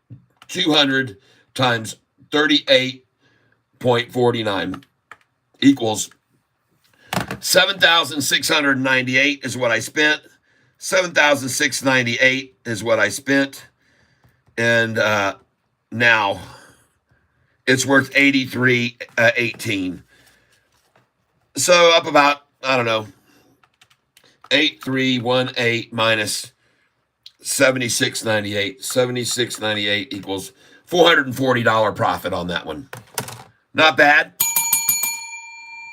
200 times 38.49 equals 7,698 is what I spent. 7,698 is what I spent. And now it's worth 83.18. So up about, I don't know, 8,318 minus 76.98. 76.98 equals $440 profit on that one. Not bad.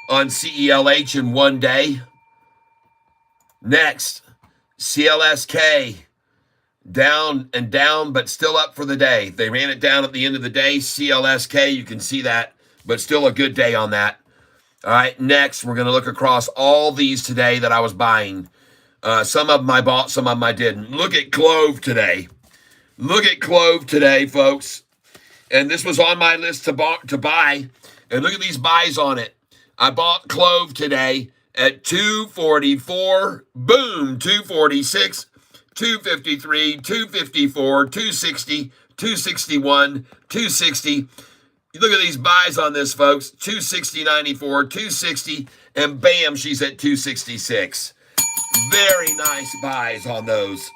On CELH in one day. Next, CLSK. Down and down, but still up for the day. They ran it down at the end of the day. CLSK, you can see that, but still a good day on that. All right, next, we're going to look across all these today that I was buying. Some of them I bought, some of them I didn't. Look at Clove today. Look at Clove today, folks. And this was on my list to buy. And look at these buys on it. I bought Clove today at $244. Boom, $246. 253, 254, 260, 261, 260. Look at these buys on this, folks. 260.94, 260, and bam, she's at 266. Very nice buys on those.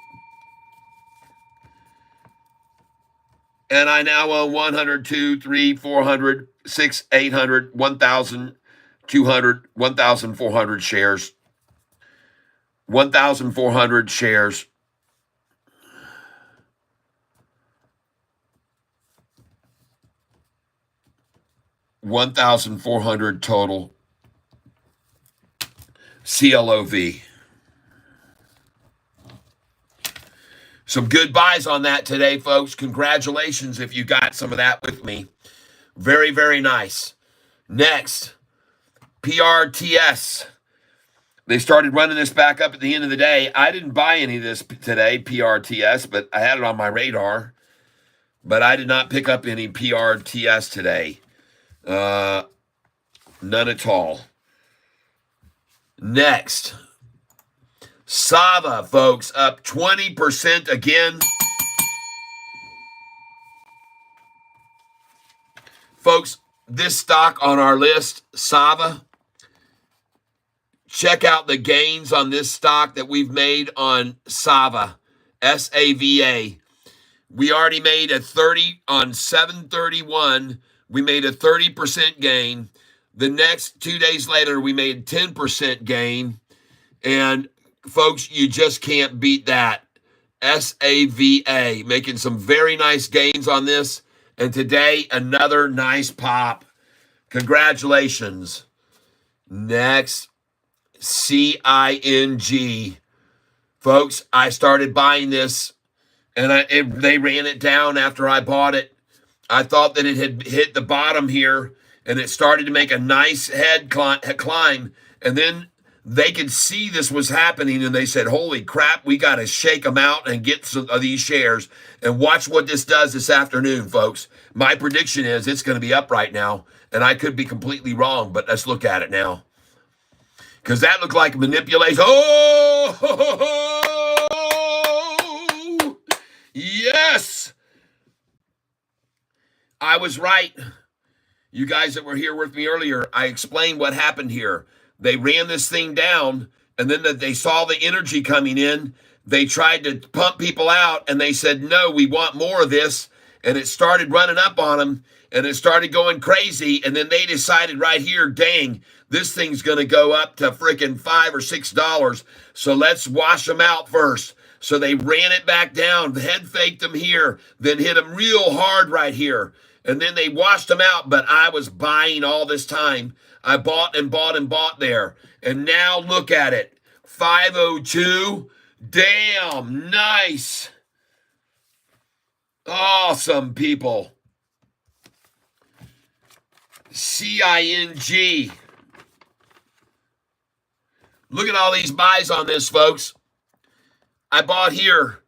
And I now own 100, 2, 3, 400, 6, 800, 1,200, 1,400 shares. 1,400 shares. 1,400 total CLOV. Some good buys on that today, folks. Congratulations if you got some of that with me. Very, very nice. Next, PRTS. They started running this back up at the end of the day. I didn't buy any of this today, PRTS, but I had it on my radar. But I did not pick up any PRTS today. None at all. Next, Sava, folks, up 20% again. Folks, this stock on our list, Sava, check out the gains on this stock that we've made on Sava, S-A-V-A. We already made a 30 on 731. We made a 30% gain. The next 2 days later, we made 10% gain. And folks, you just can't beat that. S-A-V-A, making some very nice gains on this. And today, another nice pop. Congratulations. Next, CING. Folks, I started buying this, and they ran it down after I bought it. I thought that it had hit the bottom here, and it started to make a nice head climb. And then they could see this was happening, and they said, holy crap, we got to shake them out and get some of these shares. And watch what this does this afternoon, folks. My prediction is it's going to be up right now, and I could be completely wrong, but let's look at it now. Because that looked like manipulation. Oh, yes. I was right. You guys that were here with me earlier, I explained what happened here. They ran this thing down, and then they saw the energy coming in. They tried to pump people out, and they said, no, we want more of this. and it started running up on them, and it started going crazy. And then they decided right here, dang, this thing's going to go up to freaking $5 or $6. So let's wash them out first. So they ran it back down, head faked them here, then hit them real hard right here. And then they washed them out, but I was buying all this time. I bought and bought and bought there. And now look at it. 502. Damn, nice. Awesome, people. CING. Look at all these buys on this, folks. I bought here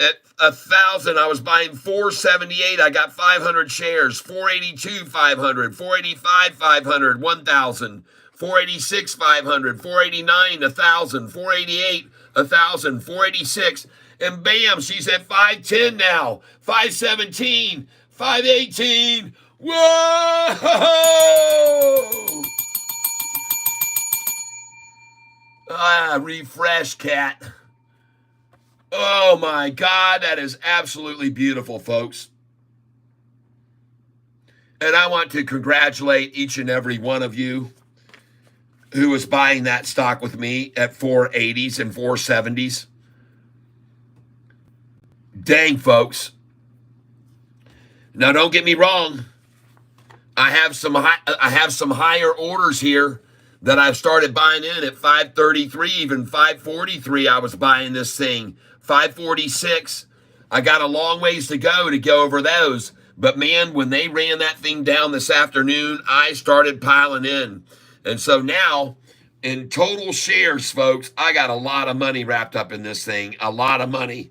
at 1,000. I was buying 478. I got 500 shares. 482, 500. 485, 500. 1,000. 486, 500. 489, 1,000. 488, 1,000. 486. And bam, she's at 510 now. 517. 518. Whoa! Refresh, cat. Oh my God, that is absolutely beautiful, folks. And I want to congratulate each and every one of you who was buying that stock with me at 480s and 470s. Dang, folks. Now, don't get me wrong. I have some higher orders here that I've started buying in at 533, even 543. I was buying this thing. 546. I got a long ways to go over those. But man, when they ran that thing down this afternoon, I started piling in. And so now, in total shares, folks, I got a lot of money wrapped up in this thing. A lot of money.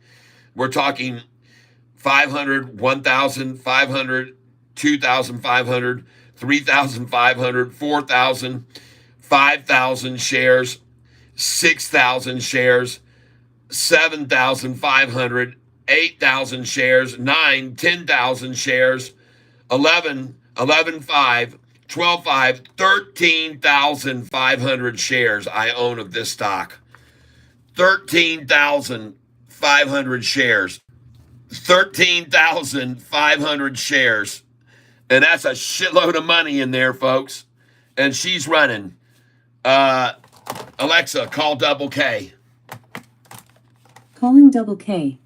We're talking 500, 1,500, 2,500, 3,500, 4,000, 5,000 shares, 6,000 shares, 7,500, 8,000 shares, 9, 10,000 shares, 11, 11,500, 12,500, 13,500 shares I own of this stock. 13,500 shares. 13,500 shares. And that's a shitload of money in there, folks. And she's running. Alexa, call Double K. Calling Double K.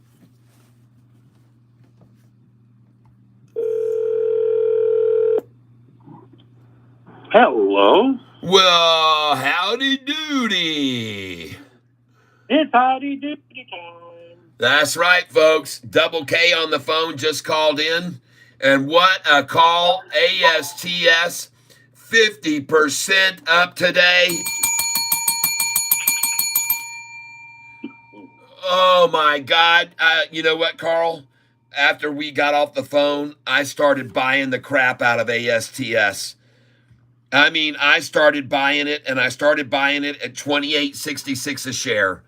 Hello. Well, howdy doody. It's howdy doody time. That's right, folks. Double K on the phone just called in. And what a call. ASTS, 50% up today. Oh, my God. You know what, Carl? After we got off the phone, I started buying the crap out of ASTS. I mean, I started buying it, and I started buying it at $28.66 a share.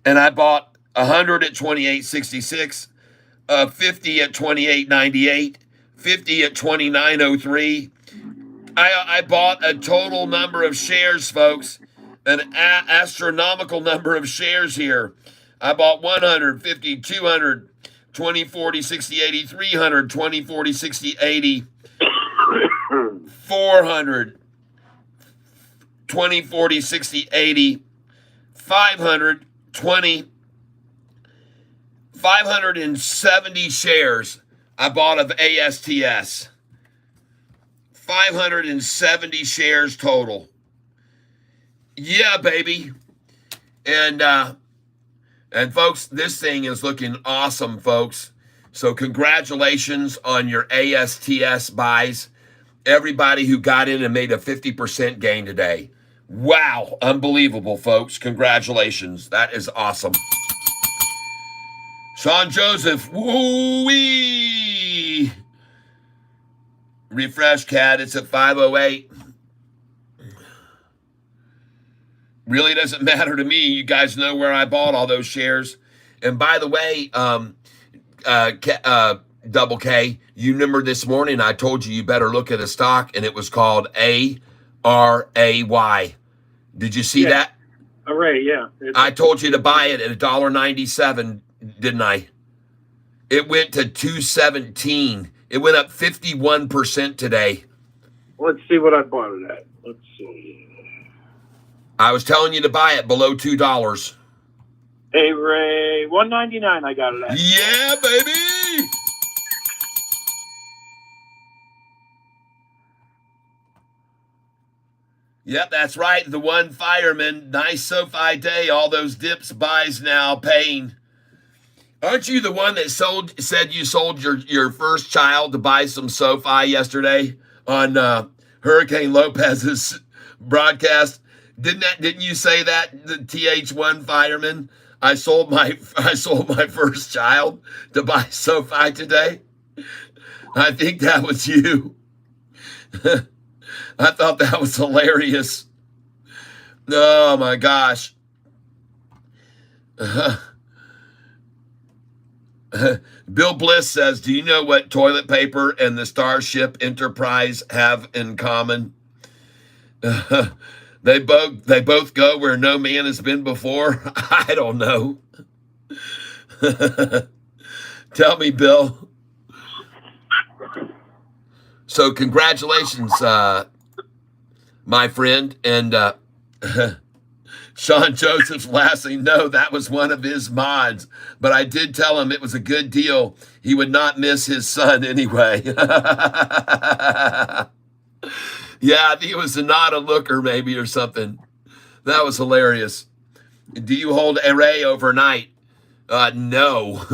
And I bought 100 at $28.66, 50 at $28.98, 50 at $29.03. I bought a total number of shares, folks, an astronomical number of shares here. I bought 100, 50, 200, 20, 40, 60, 80, 300, 20, 40, 60, 80, 400, 20, 40, 60, 80, 500, 20, 570 shares I bought of ASTS. 570 shares total. Yeah, baby. And folks, this thing is looking awesome, folks. So congratulations on your ASTS buys. Everybody who got in and made a 50% gain today. Wow, unbelievable, folks. Congratulations. That is awesome. Sean Joseph, woo-wee. Refresh, Cat, it's at 508. Really doesn't matter to me. You guys know where I bought all those shares. And by the way, Double K, you remember this morning I told you better look at a stock, and it was called ARAY. Did you see that? Array, yeah. I told you to buy it at $1.97, didn't I? It went to 217. It went up 51% today. Let's see what I bought it at. Let's see. I was telling you to buy it below $2. Hey, Ray, $1.99 I got it at. Yeah, baby! Yep, that's right. The one fireman. Nice SoFi day. All those dips, buys now, paying. Aren't you the one that said you sold your first child to buy some SoFi yesterday on Hurricane Lopez's broadcast? Didn't you say that, the TH1 fireman? I sold my first child to buy SoFi today. I think that was you. I thought that was hilarious. Oh my gosh. Bill Bliss says, do you know what toilet paper and the Starship Enterprise have in common? They both go where no man has been before. I don't know. Tell me, Bill. So congratulations, my friend. And Sean Joseph's laughing. No, that was one of his mods. But I did tell him it was a good deal. He would not miss his son anyway. Yeah, I think it was not a looker maybe or something. That was hilarious. Do you hold array overnight? No,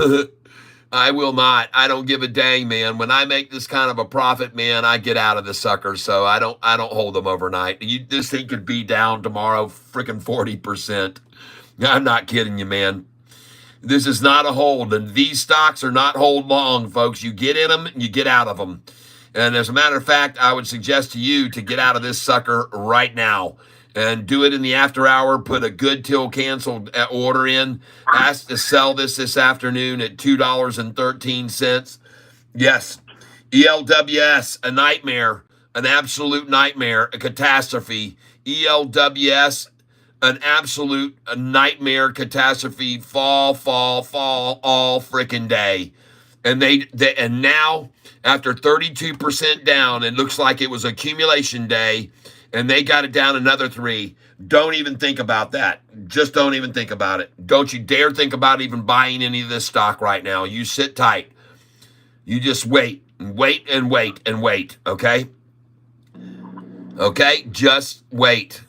I will not. I don't give a dang, man. When I make this kind of a profit, man, I get out of the sucker. So I don't hold them overnight. This thing could be down tomorrow, freaking 40%. I'm not kidding you, man. This is not a hold, and these stocks are not hold long, folks. You get in them and you get out of them. And as a matter of fact, I would suggest to you to get out of this sucker right now and do it in the after hour. Put a good till canceled order in. Ask to sell this afternoon at $2.13. Yes, ELWS, a nightmare, an absolute nightmare, a catastrophe. ELWS, an absolute nightmare, catastrophe, fall all freaking day. And and now, after 32% down, it looks like it was accumulation day, and they got it down another 3. Don't even think about that. Just don't even think about it. Don't you dare think about even buying any of this stock right now. You sit tight. You just wait, okay? Okay, just wait.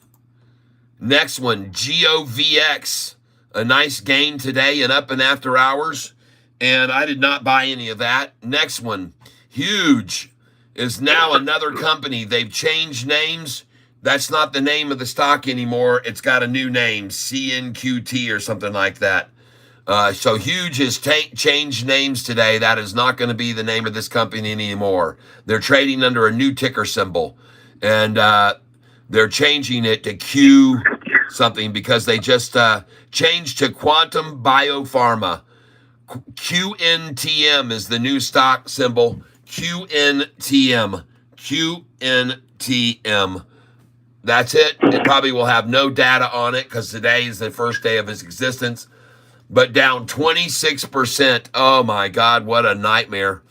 Next one, GOVX. A nice gain today and up and after hours. And I did not buy any of that. Next one, Huge, is now another company. They've changed names. That's not the name of the stock anymore. It's got a new name, CNQT or something like that. So Huge has changed names today. That is not going to be the name of this company anymore. They're trading under a new ticker symbol. And they're changing it to Q something because they just changed to Quantum Biopharma. QNTM is the new stock symbol. QNTM. QNTM. That's it. It probably will have no data on it because today is the first day of its existence. But down 26%. Oh my God, what a nightmare.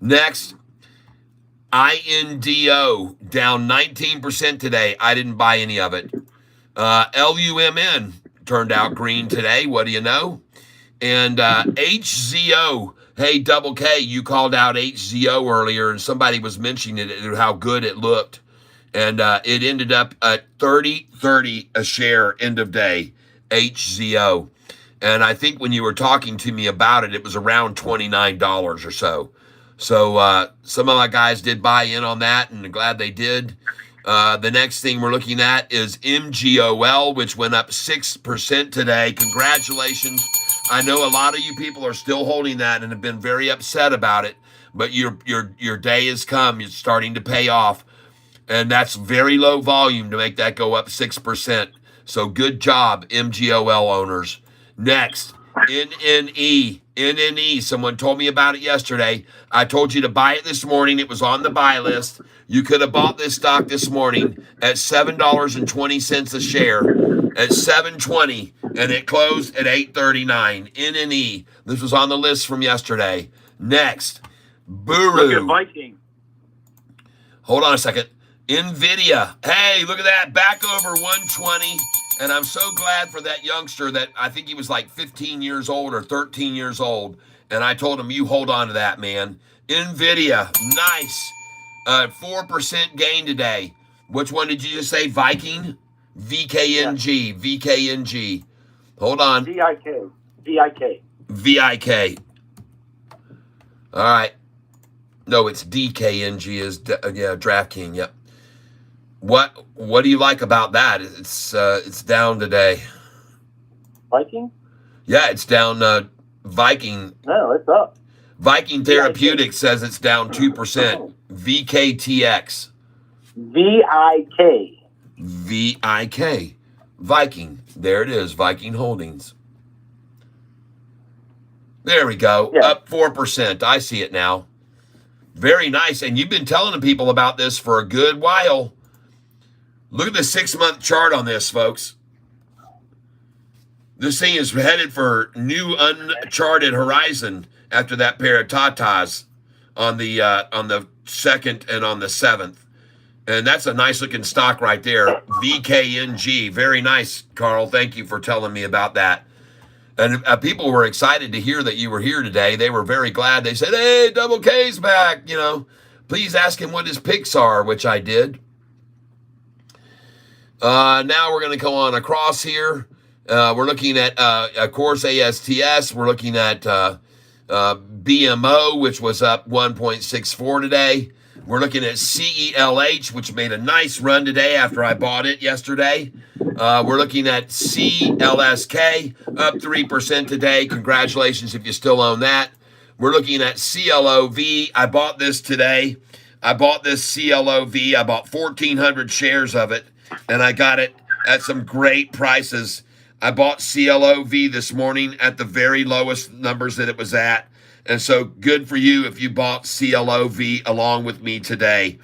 Next, INDO, down 19% today. I didn't buy any of it. LUMN turned out green today. What do you know? And HZO, hey, Double K, you called out HZO earlier, and somebody was mentioning it, how good it looked. And it ended up at $30.30 a share, end of day, HZO. And I think when you were talking to me about it, it was around $29 or so. So some of my guys did buy in on that, and I'm glad they did. The next thing we're looking at is MGOL, which went up 6% today. Congratulations. I know a lot of you people are still holding that and have been very upset about it, but your day has come. It's starting to pay off, and that's very low volume to make that go up 6%. So good job, MGOL owners. Next, NNE. Someone told me about it yesterday. I told you to buy it this morning. It was on the buy list. You could have bought this stock this morning at $7.20 a share. at 7:20, and it closed at 8:39. NNE. This was on the list from yesterday. Next, Buru. Look at Viking. Hold on a second. NVIDIA. Hey, look at that. Back over 120. And I'm so glad for that youngster that I think he was like 15 years old or 13 years old. And I told him, you hold on to that, man. NVIDIA. Nice. 4% gain today. Which one did you just say? Viking? VKNG. Yeah. VKNG. Hold on. VIK. VIK. VIK. All right. No, it's DKNG is DraftKings. Yep. What do you like about that? It's down today. Viking? Yeah, it's down. Viking. No, it's up. Viking Therapeutics says it's down 2%. VKTX. VIK. VIK. Viking. There it is. Viking Holdings. There we go. Yeah. Up 4%. I see it now. Very nice. And you've been telling the people about this for a good while. Look at the 6-month chart on this, folks. This thing is headed for new uncharted horizon after that pair of tatas on the 2nd and on the 7th. And that's a nice looking stock right there. VKNG. Very nice, Carl. Thank you for telling me about that. And people were excited to hear that you were here today. They were very glad. They said, hey, Double K's back. You know, please ask him what his picks are, which I did. Now we're going to go on across here. We're looking at, of course, ASTS. We're looking at BMO, which was up 1.64 today. We're looking at CELH, which made a nice run today after I bought it yesterday. We're looking at CLSK, up 3% today. Congratulations if you still own that. We're looking at CLOV. I bought this today. I bought this CLOV. I bought 1,400 shares of it, and I got it at some great prices. I bought CLOV this morning at the very lowest numbers that it was at. And so good for you if you bought CLOV along with me today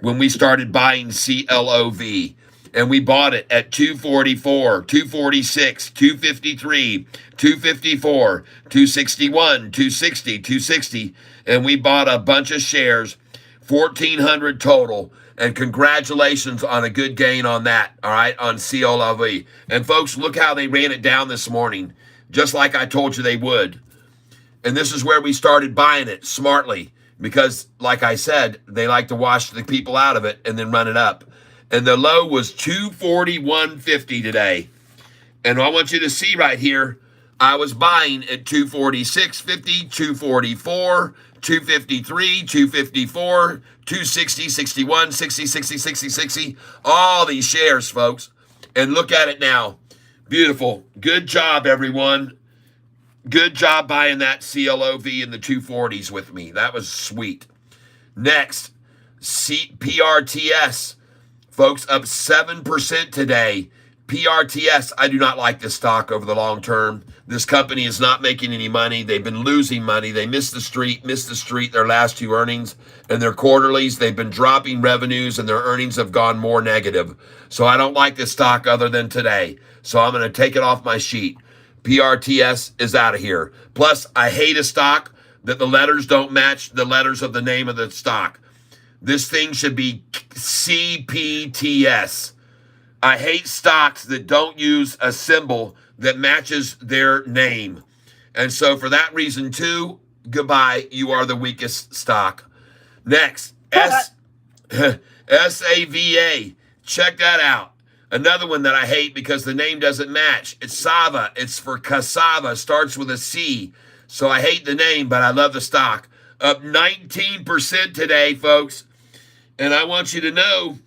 when we started buying CLOV. And we bought it at 244, 246, 253, 254, 261, 260, 260. And we bought a bunch of shares, 1,400 total. And congratulations on a good gain on that, all right, on CLOV. And folks, look how they ran it down this morning, just like I told you they would. And this is where we started buying it smartly because, like I said, they like to wash the people out of it and then run it up. And the low was 241.50 today. And I want you to see right here, I was buying at 246.50, 244, 253, 254, 260, 61, 60, 60, 60, 60. All these shares, folks. And look at it now. Beautiful. Good job, everyone. Good job buying that CLOV in the 240s with me. That was sweet. Next, PRTS. Folks, up 7% today. PRTS, I do not like this stock over the long term. This company is not making any money. They've been losing money. They missed the street their last two earnings. And their quarterlies, they've been dropping revenues and their earnings have gone more negative. So I don't like this stock other than today. So I'm going to take it off my sheet. PRTS is out of here. Plus, I hate a stock that the letters don't match the letters of the name of the stock. This thing should be CPTS. I hate stocks that don't use a symbol that matches their name. And so for that reason, too, goodbye. You are the weakest stock. Next, SAVA. Check that out. Another one that I hate because the name doesn't match. It's Sava. It's for cassava. Starts with a C. So I hate the name, but I love the stock. Up 19% today, folks. And I want you to know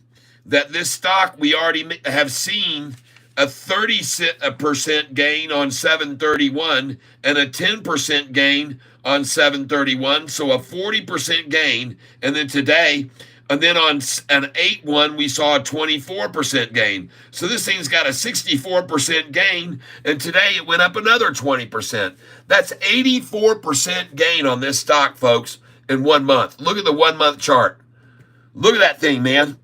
that this stock, we already have seen a 30% gain on 731 and a 10% gain on 731. So a 40% gain. And then today, and then on an 8-1, we saw a 24% gain. So this thing's got a 64% gain, and today it went up another 20%. That's 84% gain on this stock, folks, in 1 month. Look at the 1 month chart. Look at that thing, man.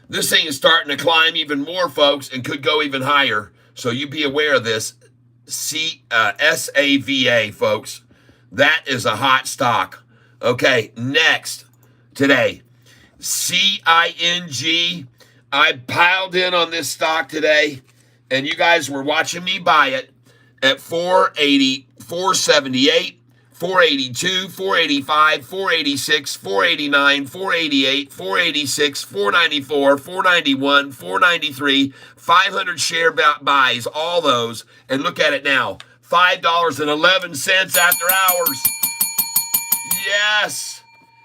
This thing is starting to climb even more, folks, and could go even higher. So you be aware of this. SAVA, folks. That is a hot stock. Okay, next today. CING. I piled in on this stock today, and you guys were watching me buy it at 480, 478, 482, 485, 486, 489, 488, 486, 494, 491, 493, 500 share buys, all those. And look at it now, $5.11 after hours. Yes.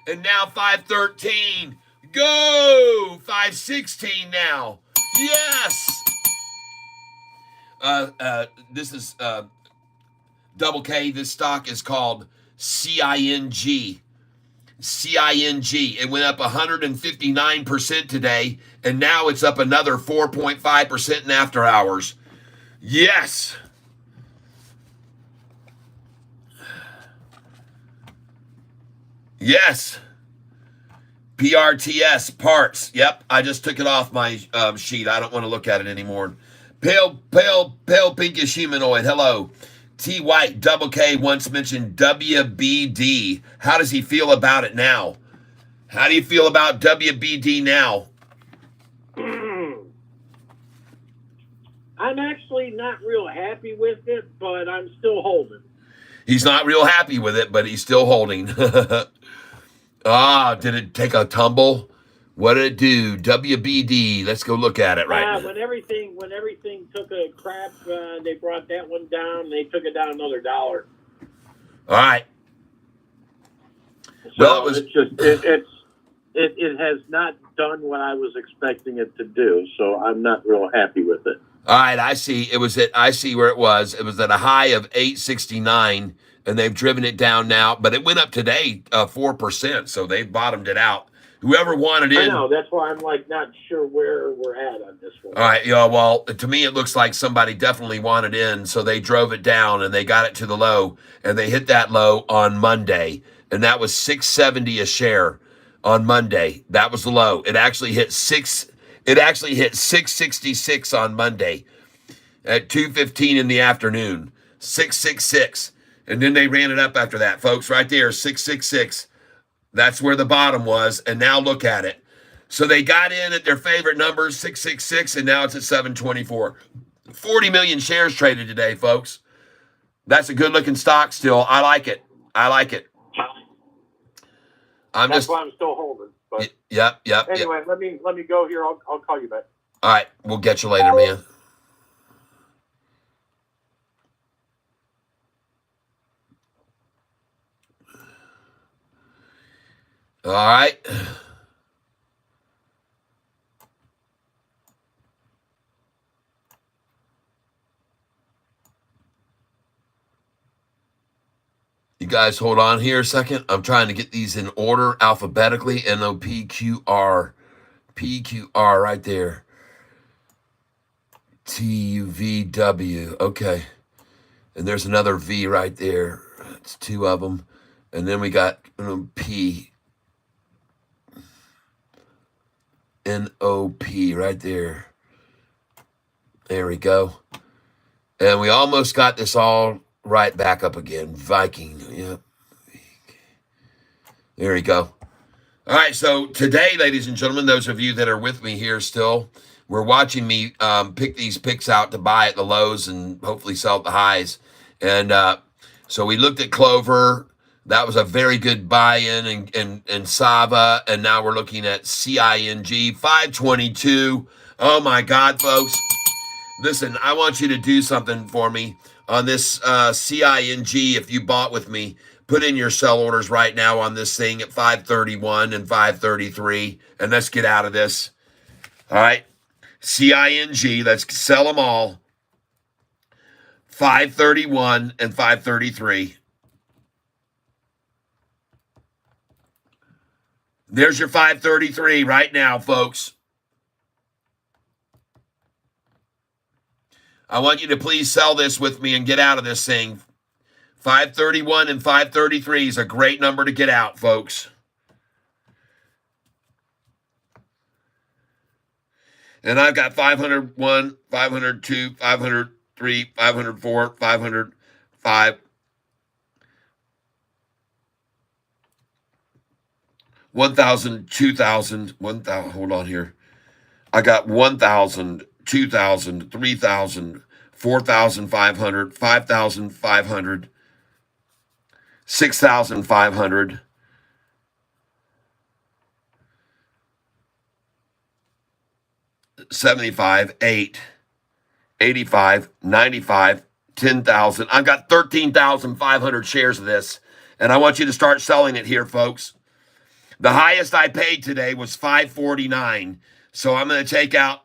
And now 513. Go. 516 now. Yes. This is double K. This stock is called CING. CING. It went up 159% today, and now it's up another 4.5% in after hours. Yes. Yes. PRTS parts. Yep, I just took it off my sheet. I don't want to look at it anymore. Pale pinkish humanoid. Hello. T White double K once mentioned WBD. How does he feel about it now? How do you feel about WBD now? I'm actually not real happy with it, but I'm still holding. He's not real happy with it, but he's still holding. Did it take a tumble? What did it do? WBD. Let's go look at it right now. When everything took a crap, they brought that one down. They took it down another $1. All right. So Well, it was. It has not done what I was expecting it to do. So I'm not real happy with it. All right, I see. I see where it was. It was at a high of 869, and they've driven it down now. But it went up today 4%, so they've bottomed it out. Whoever wanted in. I know. That's why I'm not sure where we're at on this one. All right, yeah. Well, to me, it looks like somebody definitely wanted in, so they drove it down and they got it to the low, and they hit that low on Monday, and that was 670 a share on Monday. That was the low. It actually hit 666 on Monday at 2:15 in the afternoon. 666. And then they ran it up after that, folks, right there, 666. That's where the bottom was, and now look at it. So they got in at their favorite numbers, 666, and now it's at 724. 40 million shares traded today, folks. That's a good-looking stock still. I like it. That's why I'm still holding. But Yep. anyway, let me go here. I'll call you back. All right, we'll get you later, man. All right. You guys hold on here a second. I'm trying to get these in order alphabetically. NOPQR. PQR right there. TUVW. Okay. And there's another V right there. It's two of them. And then we got P. NOP right there. There we go. And we almost got this all right back up again. Viking. Yep. There we go. All right. So today, ladies and gentlemen, those of you that are with me here still, we're watching me pick these picks out to buy at the lows and hopefully sell at the highs. And so we looked at Clover. That was a very good buy-in and Sava, and now we're looking at CING, 522. Oh, my God, folks. Listen, I want you to do something for me on this CING. If you bought with me, put in your sell orders right now on this thing at 531 and 533, and let's get out of this. All right? CING, let's sell them all. 531 and 533. There's your 533 right now, folks. I want you to please sell this with me and get out of this thing. 531 and 533 is a great number to get out, folks. And I've got 501, 502, 503, 504, 505, 1,000, 2,000, 1,000. Hold on here. I got 1,000, 2,000, 3,000, 4,500, 5,500, 6,500, 75, 8, 85, 95, 10,000. I've got 13,500 shares of this, and I want you to start selling it here, folks. The highest I paid today was $5.49. So I'm going to take out,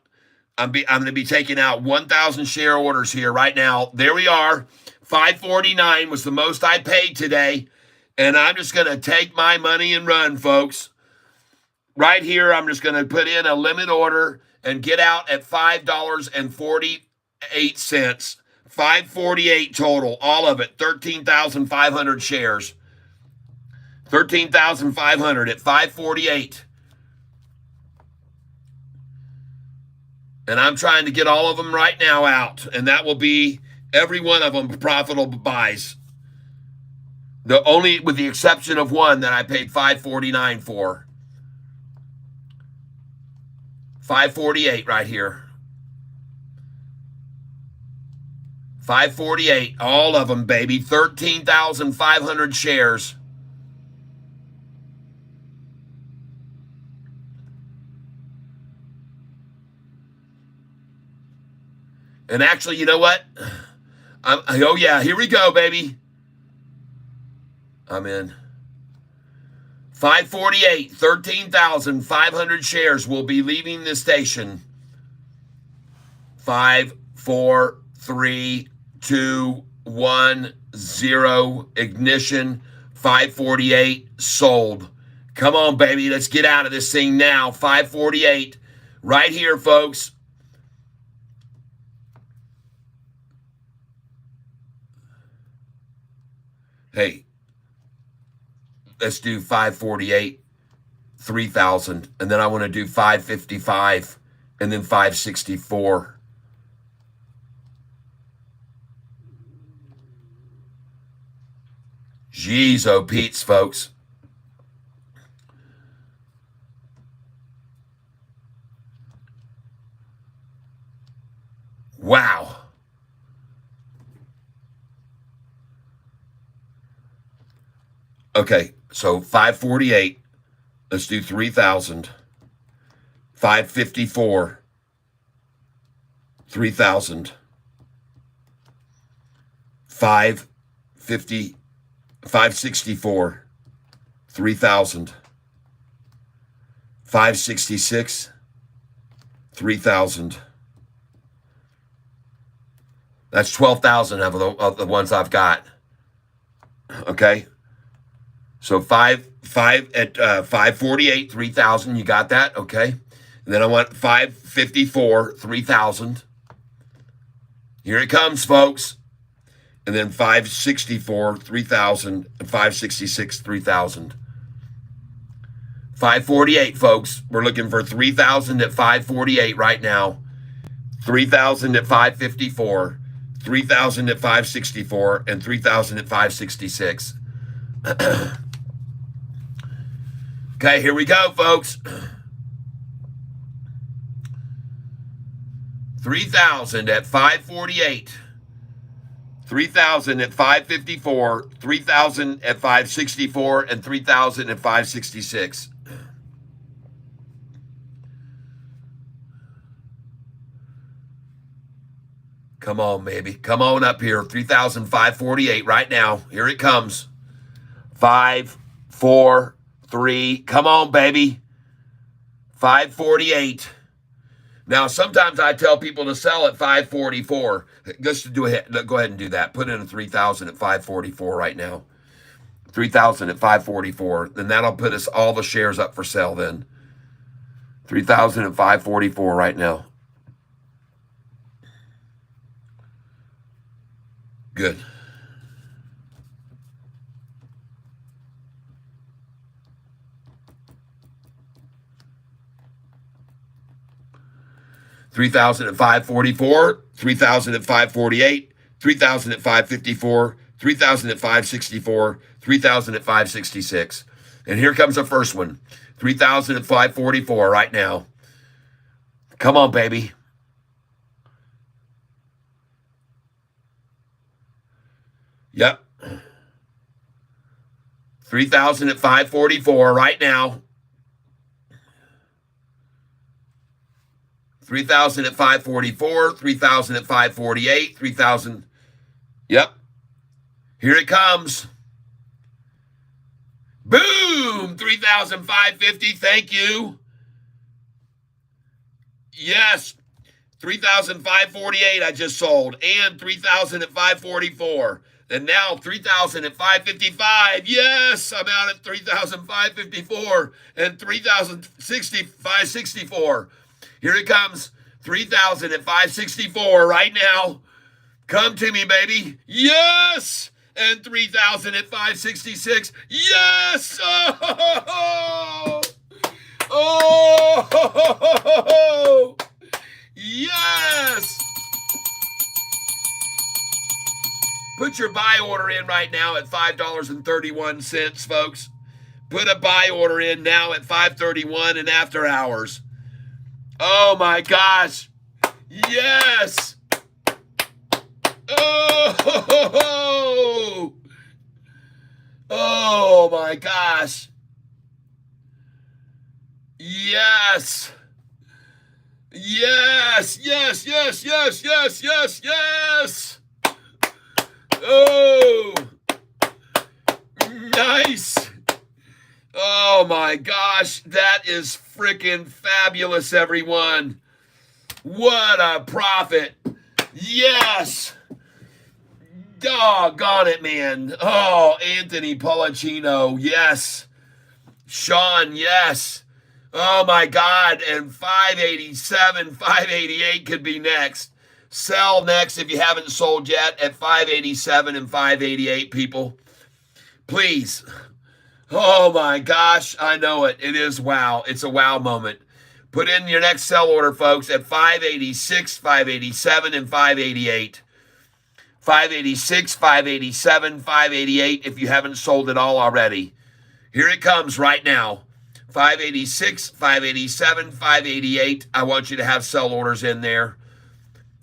I'm going to be taking out 1,000 share orders here right now. There we are. $5.49 was the most I paid today. And I'm just going to take my money and run, folks. Right here, I'm just going to put in a limit order and get out at $5.48. $5.48 total, all of it, 13,500 shares. 13,500 at $5.48. And I'm trying to get all of them right now out. And that will be every one of them profitable buys. The only, with the exception of one that I paid $5.49 for. $5.48 right here. $5.48, all of them, baby. 13,500 shares. And actually, you know what? Oh, yeah, here we go, baby. I'm in. 548, 13,500 shares will be leaving the station. 5, 4, 3, 2, 1, 0. Ignition. 548, sold. Come on, baby. Let's get out of this thing now. 548, right here, folks. Hey, let's do 548, 3,000, and then I want to do 555, and then 564. Jeez, oh Pete's, folks. Wow. Okay, so 548. Let's do 3,000. 554. 3,000. 550. 564. 3,000. 566. 3,000. That's 12,000 of the ones I've got. Okay. So 5 at 548, 3,000. You got that? Okay. And then I want 554, 3,000. Here it comes, folks. And then 564, 3,000. And 566, 3,000. 548, folks. We're looking for 3,000 at 548 right now. 3,000 at 554. 3,000 at 564. And 3,000 at 566. Okay, here we go, folks. 3,000 at 548. 3,000 at 554. 3,000 at 564. And 3,000 at 566. Come on, baby. Come on up here. 3,548 right now. Here it comes. 5, 4, 3. Come on, baby. 548. Now, sometimes I tell people to sell at 544. Just go ahead and do that. Put in a 3,000 at 544 right now. 3,000 at 544. Then that'll put us all the shares up for sale then. 3,000 at 544 right now. Good. 3,000 at 544, 3,000 at 548, 3,000 at 554, 3,000 at 564, 3,000 at 566. And here comes the first one. 3,000 at 544 right now. Come on, baby. Yep. 3,000 at 544 right now. 3,000 at 544, 3,000 at 548, 3,000. Yep. Here it comes. Boom! 3,550. Thank you. Yes. 3,548 I just sold. And 3,000 at 544. And now 3,000 at 555. Yes, I'm out at 3,554 and 3,564. Here it comes. 3,000 at 564 right now. Come to me, baby. Yes. And 3,000 at 566. Yes. Oh. Oh. Yes. Put your buy order in right now at $5.31, folks. Put a buy order in now at $5.31 and after hours. Oh my gosh. Yes. Oh. Oh my gosh. Yes. Yes. Yes. Yes. Yes. Yes. Yes. Yes. Oh, nice. Oh my gosh, that is freaking fabulous, everyone. What a profit. Yes. Doggone it, man. Oh, Anthony Policino, yes. Sean, yes. Oh my God, and 587, 588 could be next. Sell next if you haven't sold yet at 587 and 588, people. Please. Oh my gosh, I know it. It is wow. It's a wow moment. Put in your next sell order, folks, at 586, 587, and 588. 586, 587, 588 if you haven't sold it all already. Here it comes right now. 586, 587, 588. I want you to have sell orders in there.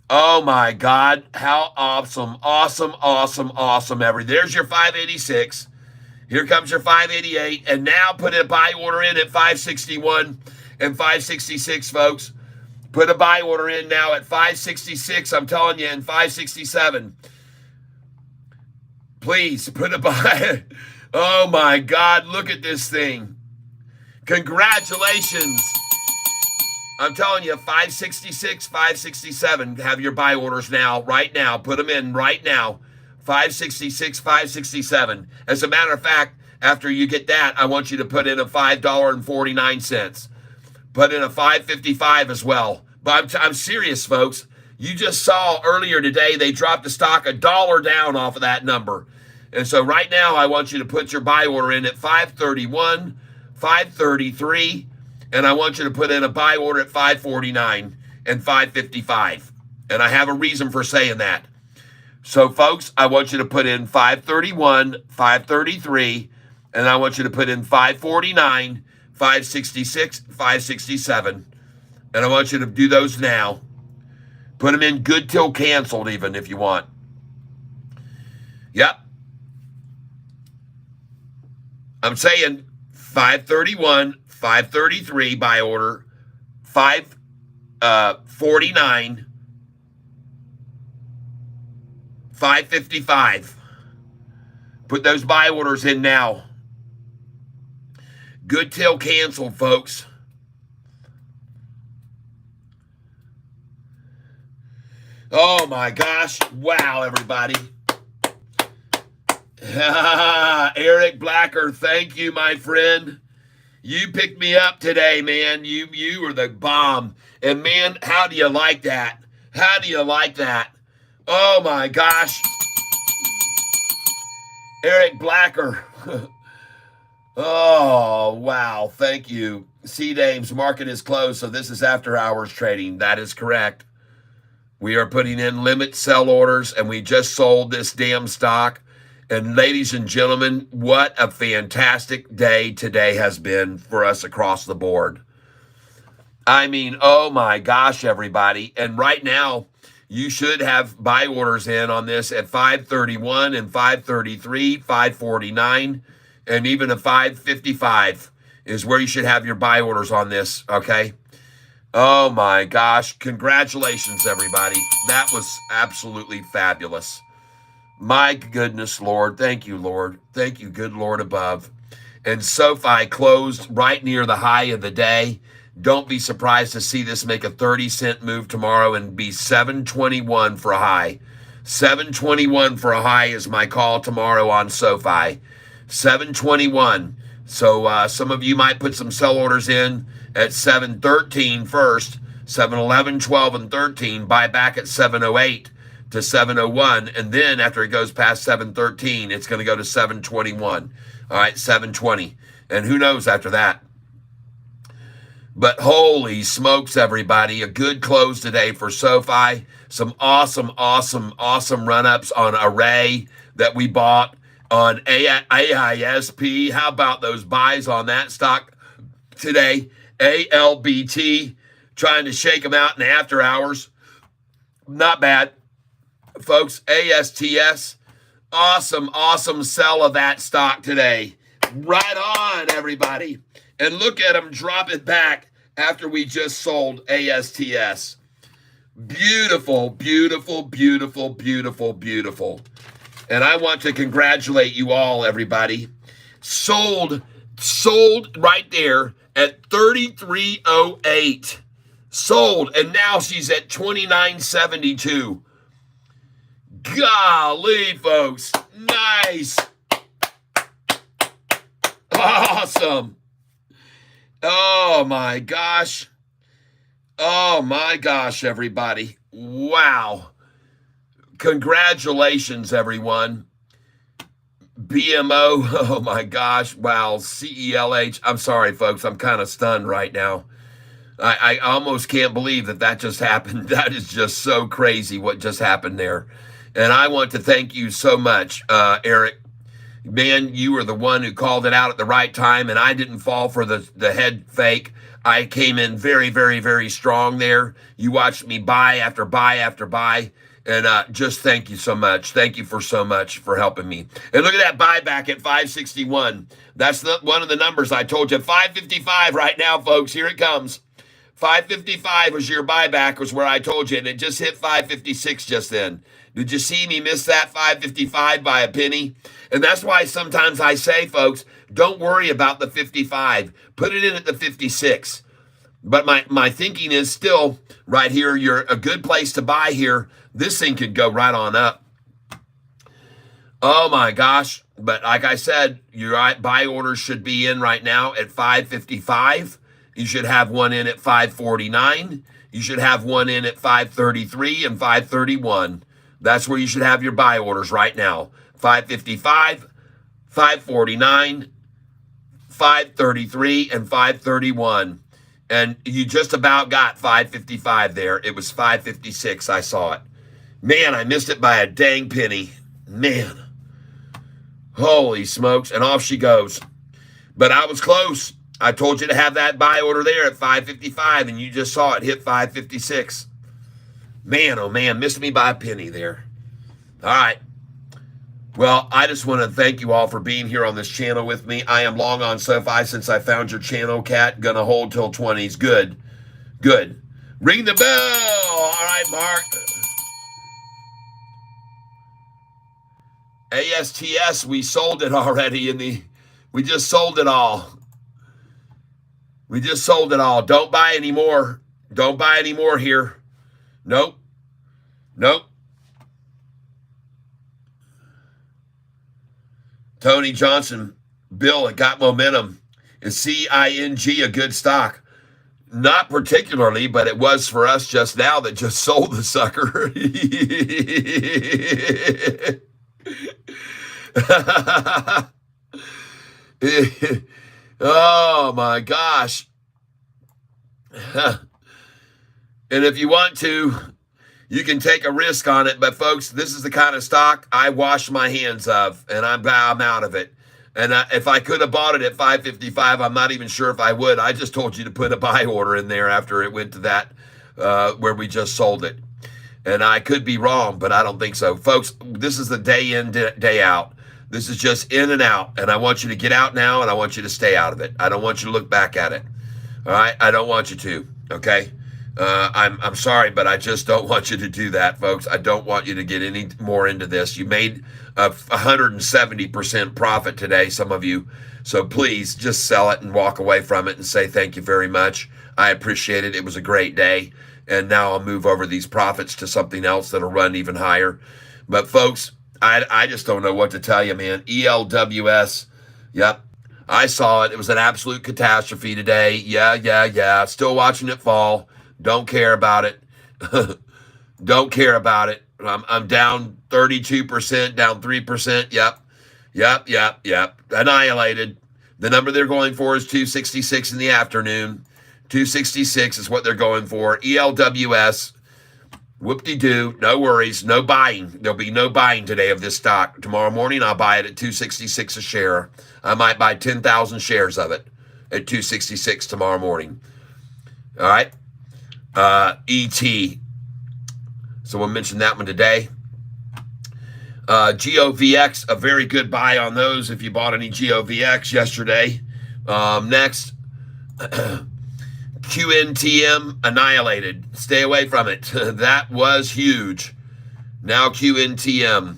Oh my God, how awesome, awesome, awesome, awesome. There's your 586. Here comes your 588. And now put a buy order in at 561 and 566, folks. Put a buy order in now at 566, I'm telling you, and 567. Please put a buy. Oh my God, look at this thing. Congratulations. I'm telling you, 566, 567, have your buy orders now, right now. Put them in right now. 566, 567. As a matter of fact, after you get that, I want you to put in a $5.49. Put in a $5.55 as well. But I'm serious, folks. You just saw earlier today, they dropped the stock $1 down off of that number. And so right now, I want you to put your buy order in at 531, 533, and I want you to put in a buy order at 549 and 555. And I have a reason for saying that. So, folks, I want you to put in 531, 533, and I want you to put in 549, 566, 567. And I want you to do those now. Put them in good till canceled even if you want. Yep. I'm saying 531, 533 buy order, 549, 555. Put those buy orders in now. Good till canceled, folks. Oh my gosh. Wow, everybody. Eric Blacker, thank you, my friend. You picked me up today, man. You were the bomb. And man, how do you like that? How do you like that? Oh my gosh. Eric Blacker. Oh, wow. Thank you. C-Dames, market is closed, so this is after hours trading. That is correct. We are putting in limit sell orders, and we just sold this damn stock. And ladies and gentlemen, what a fantastic day today has been for us across the board. I mean, oh my gosh, everybody. And right now, you should have buy orders in on this at 531 and 533, 549, and even a 555 is where you should have your buy orders on this, okay? Oh my gosh. Congratulations, everybody. That was absolutely fabulous. My goodness, Lord. Thank you, Lord. Thank you, good Lord above. And Sofi closed right near the high of the day. Don't be surprised to see this make a 30-cent move tomorrow and be 721 for a high. 721 for a high is my call tomorrow on Sofi. 721. So some of you might put some sell orders in at 713 first, 711, 12, and 13. Buy back at 708 to 701. And then after it goes past 713, it's going to go to 721. All right, 720. And who knows after that? But holy smokes, everybody. A good close today for Sofi. Some awesome run-ups on Array that we bought on AISP. How about those buys on that stock today? ALBT, trying to shake them out in after hours. Not bad. Folks, ASTS, awesome sell of that stock today. Right on, everybody. And look at them drop it back after we just sold ASTS. Beautiful. And I want to congratulate you all, everybody. Sold right there at 33.08. Sold, and now she's at 29.72. Golly, folks. Nice. Awesome. Oh my gosh, everybody. Wow. Congratulations, everyone. BMO, oh my gosh. Wow. CELH. I'm sorry, folks. I'm kind of stunned right now. I almost can't believe that just happened. That is just so crazy what just happened there. And I want to thank you so much, Eric. Man, you were the one who called it out at the right time, and I didn't fall for the head fake. I came in very strong there. You watched me buy after buy after buy, and just thank you so much. Thank you for so much for helping me. And look at that buyback at 561. That's one of the numbers I told you. 555 right now, folks. Here it comes. 555 was your buyback, was where I told you, and it just hit 556 just then. Did you see me miss that 555 by a penny? And that's why sometimes I say, folks, don't worry about the 55. Put it in at the 56. But my thinking is still right here, you're a good place to buy here. This thing could go right on up. Oh, my gosh. But like I said, your buy orders should be in right now at 555. You should have one in at 549. You should have one in at 533 and 531. That's where you should have your buy orders right now. 555, 549, 533, and 531. And you just about got 555 there. It was 556. I saw it. Man, I missed it by a dang penny. Man. Holy smokes. And off she goes. But I was close. I told you to have that buy order there at 555, and you just saw it hit 556. Man, oh man, missed me by a penny there. All right. Well, I just want to thank you all for being here on this channel with me. I am long on Sofi since I found your channel, Cat. Gonna hold till 20s. Good. Good. Ring the bell. All right, Mark. ASTS, we sold it already we just sold it all. We just sold it all. Don't buy any more. Don't buy any more here. Nope. Tony Johnson, Bill, it got momentum. Is CING a good stock? Not particularly, but it was for us just now that just sold the sucker. Oh my gosh. And if you want to, you can take a risk on it. But folks, this is the kind of stock I wash my hands of, and I'm out of it. And if I could have bought it at 555, I'm not even sure if I would. I just told you to put a buy order in there after it went to that where we just sold it. And I could be wrong, but I don't think so. Folks, this is the day in, day out. This is just in and out. And I want you to get out now, and I want you to stay out of it. I don't want you to look back at it. All right? I don't want you to, okay? I'm sorry, but I just don't want you to do that, folks. I don't want you to get any more into this. You made a 170% profit today, some of you. So please just sell it and walk away from it and say thank you very much. I appreciate it. It was a great day. And now I'll move over these profits to something else that'll run even higher. But folks, I just don't know what to tell you, man. ELWS, yep. I saw it. It was an absolute catastrophe today. Yeah. Still watching it fall. Don't care about it. Don't care about it. I'm down 32%, down 3%. Yep. Annihilated. The number they're going for is 266 in the afternoon. 266 is what they're going for. ELWS, whoop-de-doo, no worries, no buying. There'll be no buying today of this stock. Tomorrow morning, I'll buy it at 266 a share. I might buy 10,000 shares of it at 266 tomorrow morning. All right? ET. Someone mentioned that one today. GOVX, a very good buy on those if you bought any GOVX yesterday. Next, QNTM annihilated. Stay away from it. That was huge. Now QNTM.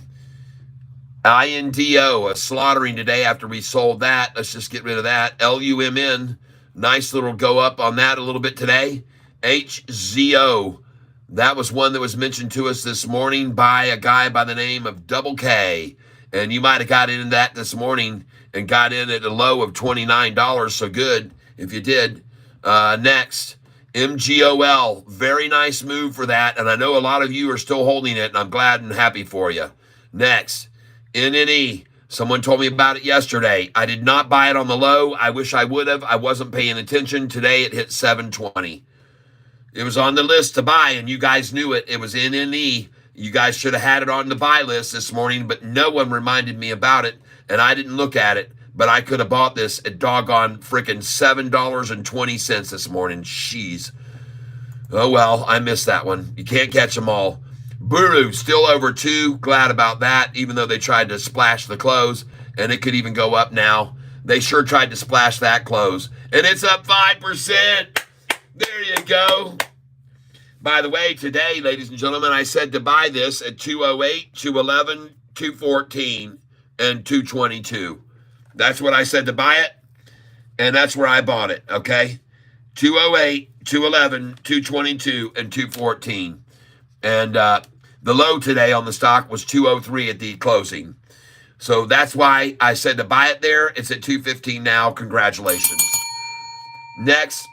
INDO, a slaughtering today after we sold that. Let's just get rid of that. LUMN, nice little go up on that a little bit today. HZO, that was one that was mentioned to us this morning by a guy by the name of Double K. And you might have got into that this morning and got in at a low of $29. So good if you did. Next, MGOL, very nice move for that. And I know a lot of you are still holding it, and I'm glad and happy for you. Next, NNE. Someone told me about it yesterday. I did not buy it on the low. I wish I would have. I wasn't paying attention. Today it hit 720. It was on the list to buy, and you guys knew it. It was NNE. You guys should have had it on the buy list this morning, but no one reminded me about it, and I didn't look at it. But I could have bought this at doggone freaking $7.20 this morning. Jeez. Oh, well, I missed that one. You can't catch them all. Buru, still over 2. Glad about that, even though they tried to splash the close, and it could even go up now. They sure tried to splash that close, and it's up 5%. There you go. By the way, today, ladies and gentlemen, I said to buy this at 208, 211, 214, and 222. That's what I said to buy it, and that's where I bought it, okay? 208, 211, 222, and 214. And the low today on the stock was 203 at the closing. So that's why I said to buy it there. It's at 215 now. Congratulations. Next,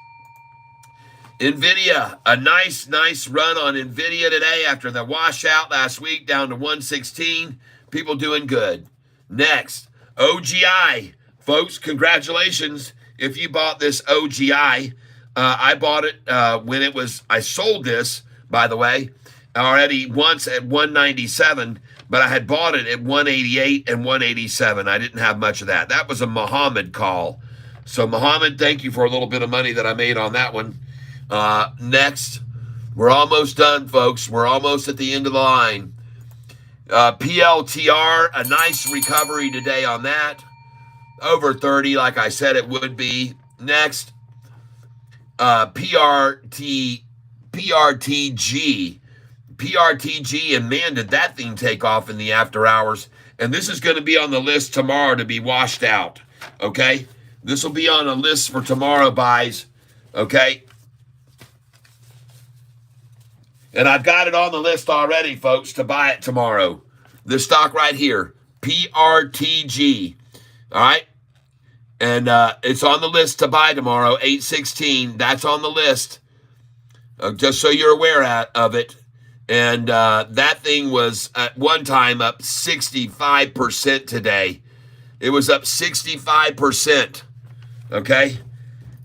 NVIDIA. A nice run on NVIDIA today after the washout last week down to 116. People doing good. Next, OGI. Folks, congratulations if you bought this OGI. I bought it when it was, I sold this, by the way, already once at 197, but I had bought it at 188 and 187. I didn't have much of that. That was a Muhammad call. So Muhammad, thank you for a little bit of money that I made on that one. Next, we're almost done, folks. We're almost at the end of the line. PLTR, a nice recovery today on that. Over 30, like I said it would be. Next, PRTG, and man, did that thing take off in the after hours. And this is going to be on the list tomorrow to be washed out, okay? This will be on a list for tomorrow buys, okay? And I've got it on the list already, folks, to buy it tomorrow. This stock right here, PRTG, all right? And it's on the list to buy tomorrow, 816. That's on the list, just so you're aware of it. And that thing was at one time up 65% today. It was up 65%. Okay?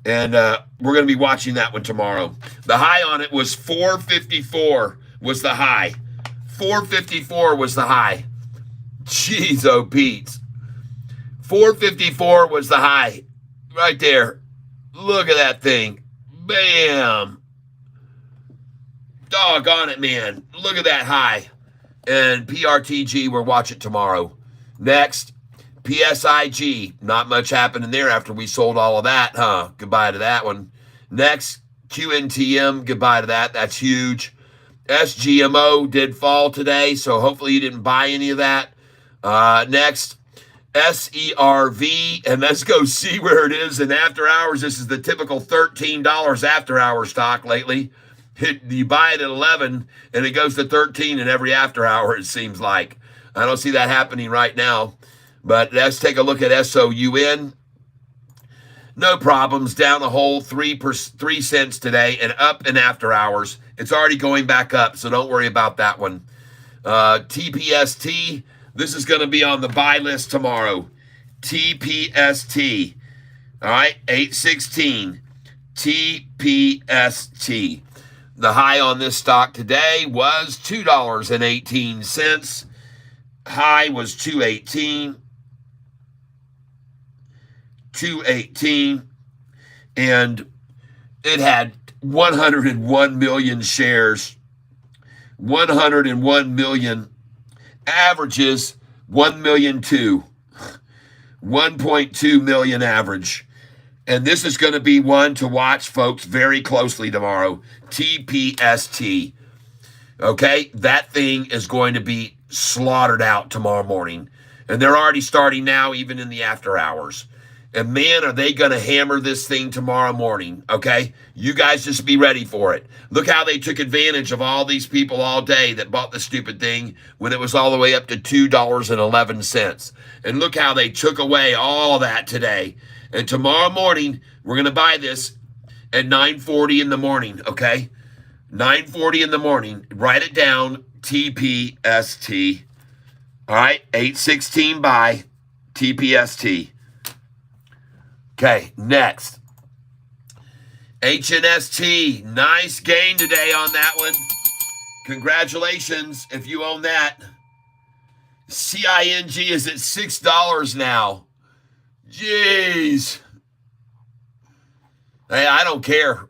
And we're going to be watching that one tomorrow. The high on it was 454 was the high. 454 was the high. Jeez, oh, Pete. 454 was the high. Right there. Look at that thing. Bam. Doggone it, man. Look at that high. And PRTG, we'll watch it tomorrow. Next, PSIG. Not much happening there after we sold all of that, huh? Goodbye to that one. Next, QNTM. Goodbye to that. That's huge. SGMO did fall today, so hopefully you didn't buy any of that. Next, SERV, and let's go see where it is in after hours. This is the typical $13 after hour stock lately. You buy it at 11, and it goes to 13 in every after hour, it seems like. I don't see that happening right now. But let's take a look at SOUN. No problems. Down a whole 3 cents today and up in after hours. It's already going back up, so don't worry about that one. TPST. This is going to be on the buy list tomorrow. TPST. All right, 816. TPST. The high on this stock today was $2.18. High was $2.18. $2.18. And it had 101 million shares. 101 million. Averages 1,000,002. 1.2 million average. And this is going to be one to watch, folks, very closely tomorrow. TPST. Okay? That thing is going to be slaughtered out tomorrow morning. And they're already starting now, even in the after hours. And man, are they going to hammer this thing tomorrow morning, okay? You guys just be ready for it. Look how they took advantage of all these people all day that bought the stupid thing when it was all the way up to $2.11. And look how they took away all that today. And tomorrow morning, we're going to buy this at 9:40 in the morning, okay? 9:40 in the morning. Write it down, TPST. All right, 816 buy, TPST. Okay, next. HNST, nice gain today on that one. Congratulations if you own that. CING is at $6 now. Jeez. Hey, I don't care.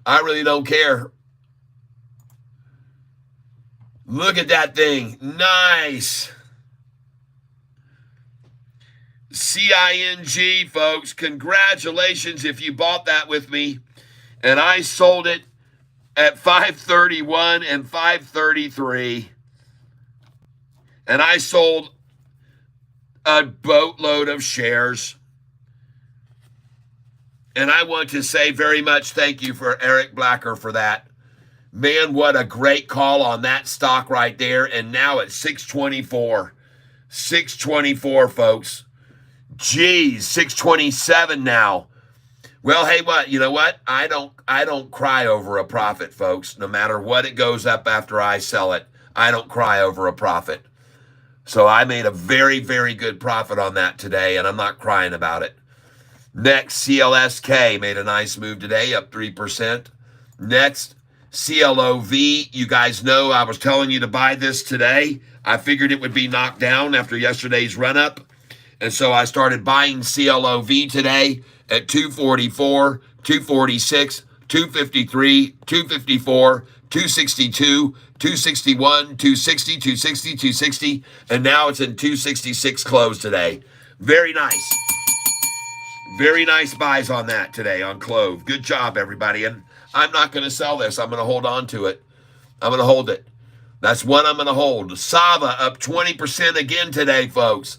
I really don't care. Look at that thing. Nice. CING, folks, congratulations if you bought that with me. And I sold it at 531 and 533. And I sold a boatload of shares. And I want to say very much thank you for Eric Blacker for that. Man, what a great call on that stock right there. And now it's 624. 624, folks. Geez, 627 now. Well, hey, what? You know what? I don't cry over a profit, folks. No matter what it goes up after I sell it, I don't cry over a profit. So I made a very, very good profit on that today, and I'm not crying about it. Next, CLSK made a nice move today, up 3%. Next, CLOV. You guys know I was telling you to buy this today. I figured it would be knocked down after yesterday's run-up. And so I started buying CLOV today at 244, 246, 253, 254, 262, 261, 260, 260, 260, and now it's in 266 close today. Very nice. Very nice buys on that today on Clove. Good job, everybody. And I'm not going to sell this. I'm going to hold on to it. I'm going to hold it. That's one I'm going to hold. Sava up 20% again today, folks.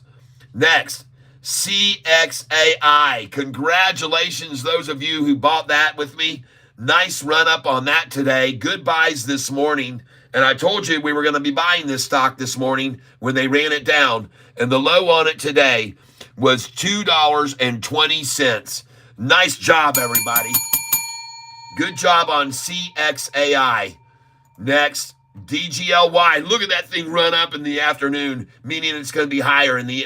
Next, CXAI. Congratulations, those of you who bought that with me. Nice run up on that today. Good buys this morning. And I told you we were going to be buying this stock this morning when they ran it down. And the low on it today was $2.20. Nice job, everybody. Good job on CXAI. Next, DGLY. Look at that thing run up in the afternoon, meaning it's going to be higher in the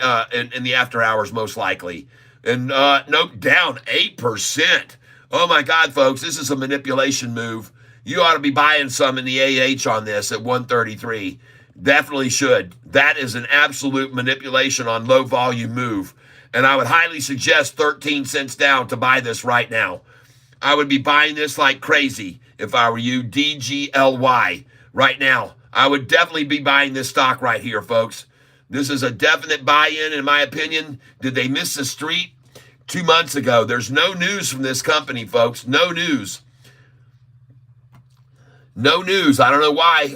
in the after hours most likely. And nope, down 8%. Oh my God, folks, this is a manipulation move. You ought to be buying some in the AH on this at 133. Definitely should. That is an absolute manipulation on low volume move. And I would highly suggest 13 cents down to buy this right now. I would be buying this like crazy if I were you. DGLY right now. I would definitely be buying this stock right here, folks. This is a definite buy-in, in my opinion. Did they miss the street 2 months ago? There's no news from this company, folks. No news. No news. I don't know why.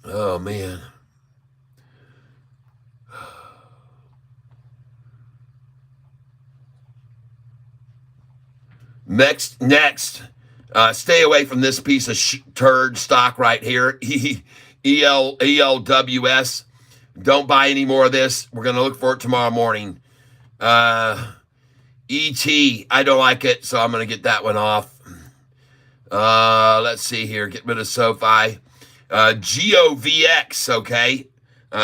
Oh, man. Next, stay away from this piece of turd stock right here, ELWS. Don't buy any more of this. We're going to look for it tomorrow morning. ET, I don't like it, so I'm going to get that one off. Let's see here. Get rid of Sofi. GOVX, okay.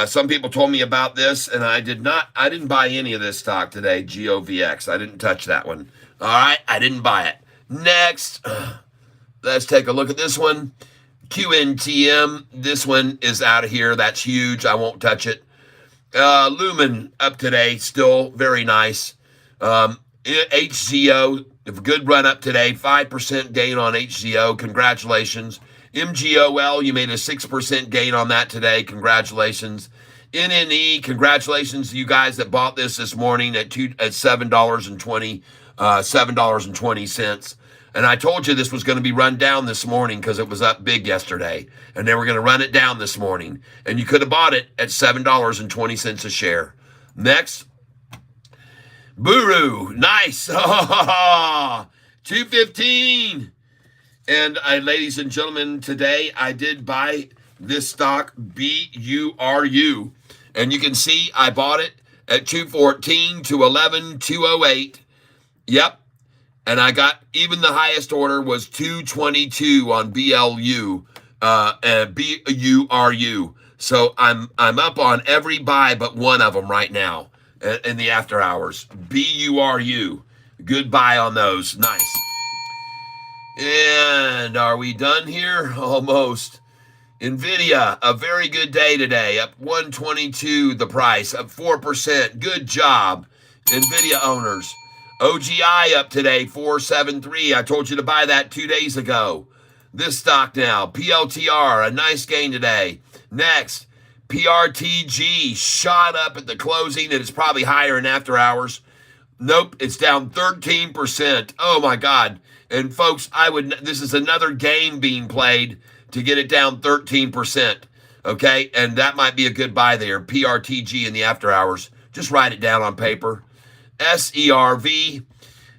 Some people told me about this, and I didn't buy any of this stock today, GOVX. I didn't touch that one. All right, I didn't buy it. Next, let's take a look at this one. QNTM, this one is out of here. That's huge. I won't touch it. Lumen up today, still very nice. HZO, a good run up today, 5% gain on HZO. Congratulations. MGOL, you made a 6% gain on that today. Congratulations. NNE, congratulations to you guys that bought this morning at $7.20. $7.20. And I told you this was going to be run down this morning because it was up big yesterday. And they were going to run it down this morning. And you could have bought it at $7.20 a share. Next. Buru. Nice. 215. And ladies and gentlemen, today I did buy this stock, BURU. And you can see I bought it at 214, 211, 208. Yep. And I got, even the highest order was 222 on BLU, BURU. So I'm up on every buy but one of them right now in the after hours. BURU. Good buy on those. Nice. And are we done here? Almost. NVIDIA, a very good day today. Up 122 the price, up 4%. Good job, NVIDIA owners. OGI up today, 473. I told you to buy that 2 days ago. This stock now, PLTR, a nice gain today. Next, PRTG shot up at the closing. It is probably higher in after hours. Nope, it's down 13%. Oh my God. And folks, this is another game being played to get it down 13%. Okay, and that might be a good buy there. PRTG in the after hours. Just write it down on paper. SERV,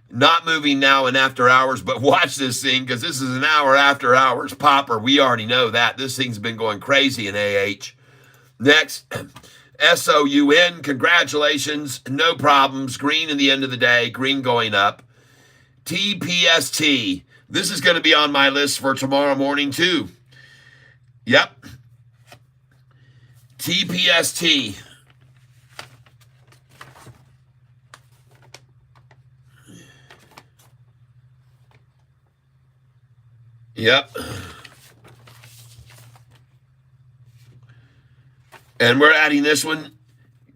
not moving now in after hours, but watch this thing because this is an hour after hours popper. We already know that. This thing's been going crazy in AH. Next, SOUN, congratulations. No problems. Green in the end of the day. Green going up. TPST. This is going to be on my list for tomorrow morning too. Yep. TPST. Yep. And we're adding this one.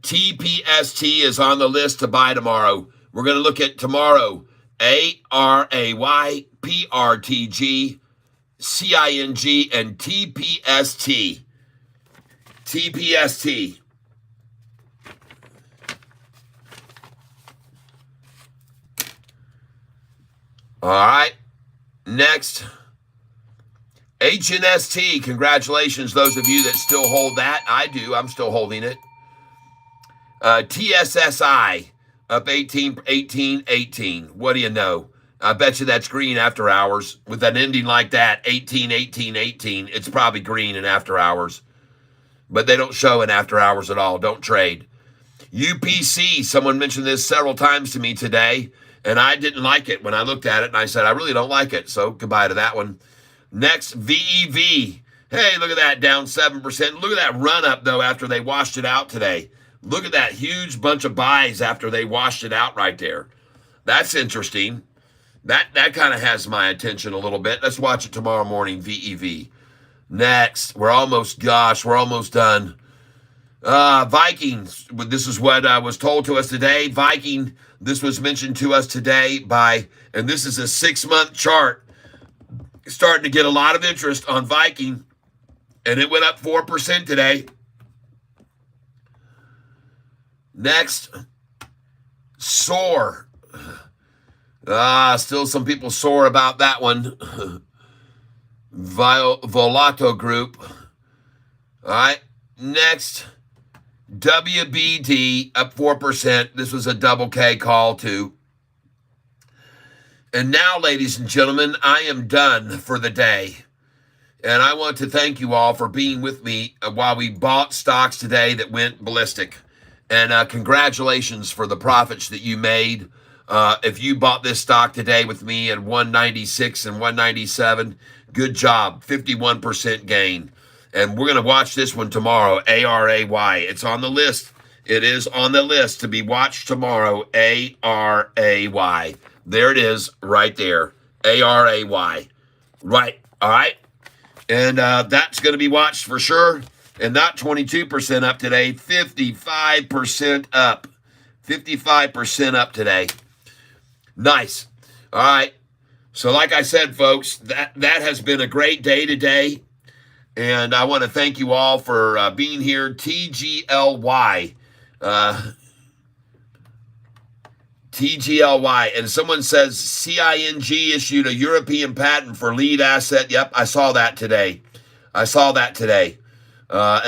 TPST is on the list to buy tomorrow. We're going to look at tomorrow. ARAY, PRTG, CING, and TPST. TPST. All right. Next. HNST, congratulations, those of you that still hold that. I do. I'm still holding it. TSSI, up 18. What do you know? I bet you that's green after hours. With an ending like that, 18. It's probably green in after hours. But they don't show in after hours at all. Don't trade. UPC, someone mentioned this several times to me today, and I didn't like it when I looked at it, and I said, I really don't like it. So goodbye to that one. Next, VEV. Hey, look at that, down 7%. Look at that run up, though, after they washed it out today. Look at that huge bunch of buys after they washed it out right there. That's interesting. That kind of has my attention a little bit. Let's watch it tomorrow morning, VEV. Next, we're almost done. Vikings, this is what was told to us today. Viking, this was mentioned to us today and this is a 6-month chart. Starting to get a lot of interest on Viking, and it went up 4% today. Next, SOAR. Still some people sore about that one. Volato Group. All right. Next, WBD up 4%. This was a double K call too. And now, ladies and gentlemen, I am done for the day. And I want to thank you all for being with me while we bought stocks today that went ballistic. And congratulations for the profits that you made. If you bought this stock today with me at 196 and 197, good job, 51% gain. And we're going to watch this one tomorrow, ARAY. It's on the list. It is on the list to be watched tomorrow, ARAY. There it is right there, ARAY. Right, all right? And that's going to be watched for sure. And not 22% up today, 55% up. 55% up today. Nice. All right. So like I said, folks, that has been a great day today. And I want to thank you all for being here. TGLY. TGLY. And someone says CING issued a European patent for lead asset. Yep, I saw that today. And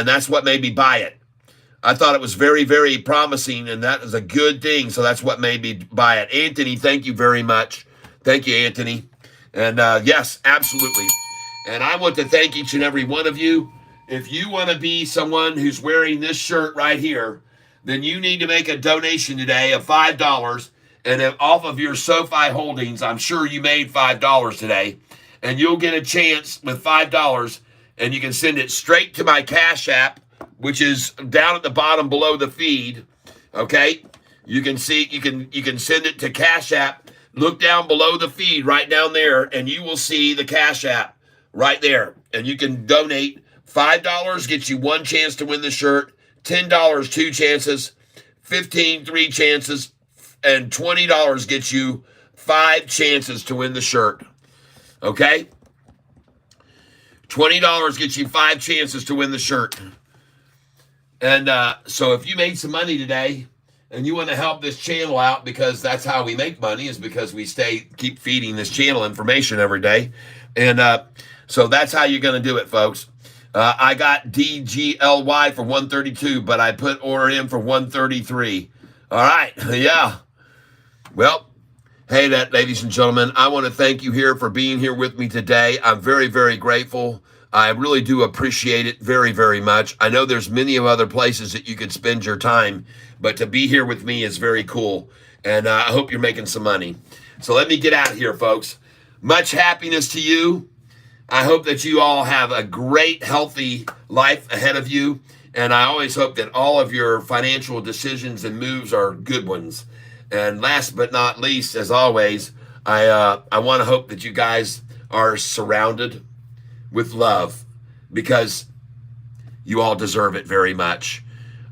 that's what made me buy it. I thought it was very, very promising, and that is a good thing. So that's what made me buy it. Anthony, thank you very much. Thank you, Anthony. And yes, absolutely. And I want to thank each and every one of you. If you want to be someone who's wearing this shirt right here, then you need to make a donation today of $5. And if off of your Sofi holdings, I'm sure you made $5 today. And you'll get a chance with $5, and you can send it straight to my Cash App, which is down at the bottom below the feed. Okay? You can see, you can send it to Cash App. Look down below the feed, right down there, and you will see the Cash App right there. And you can donate. $5 gets you one chance to win the shirt, $10, 2 chances, $15, 3 chances, and $20 gets you 5 chances to win the shirt. Okay? $20 gets you 5 chances to win the shirt. And so if you made some money today and you want to help this channel out, because that's how we make money, is because we keep feeding this channel information every day. And so that's how you're going to do it, folks. I got DGLY for 132, but I put order in for 133. All right. Yeah. Well, hey, ladies and gentlemen, I want to thank you here for being here with me today. I'm very, very grateful. I really do appreciate it very, very much. I know there's many other places that you could spend your time, but to be here with me is very cool. And I hope you're making some money. So let me get out of here, folks. Much happiness to you. I hope that you all have a great, healthy life ahead of you. And I always hope that all of your financial decisions and moves are good ones. And last but not least, as always, I want to hope that you guys are surrounded with love, because you all deserve it very much.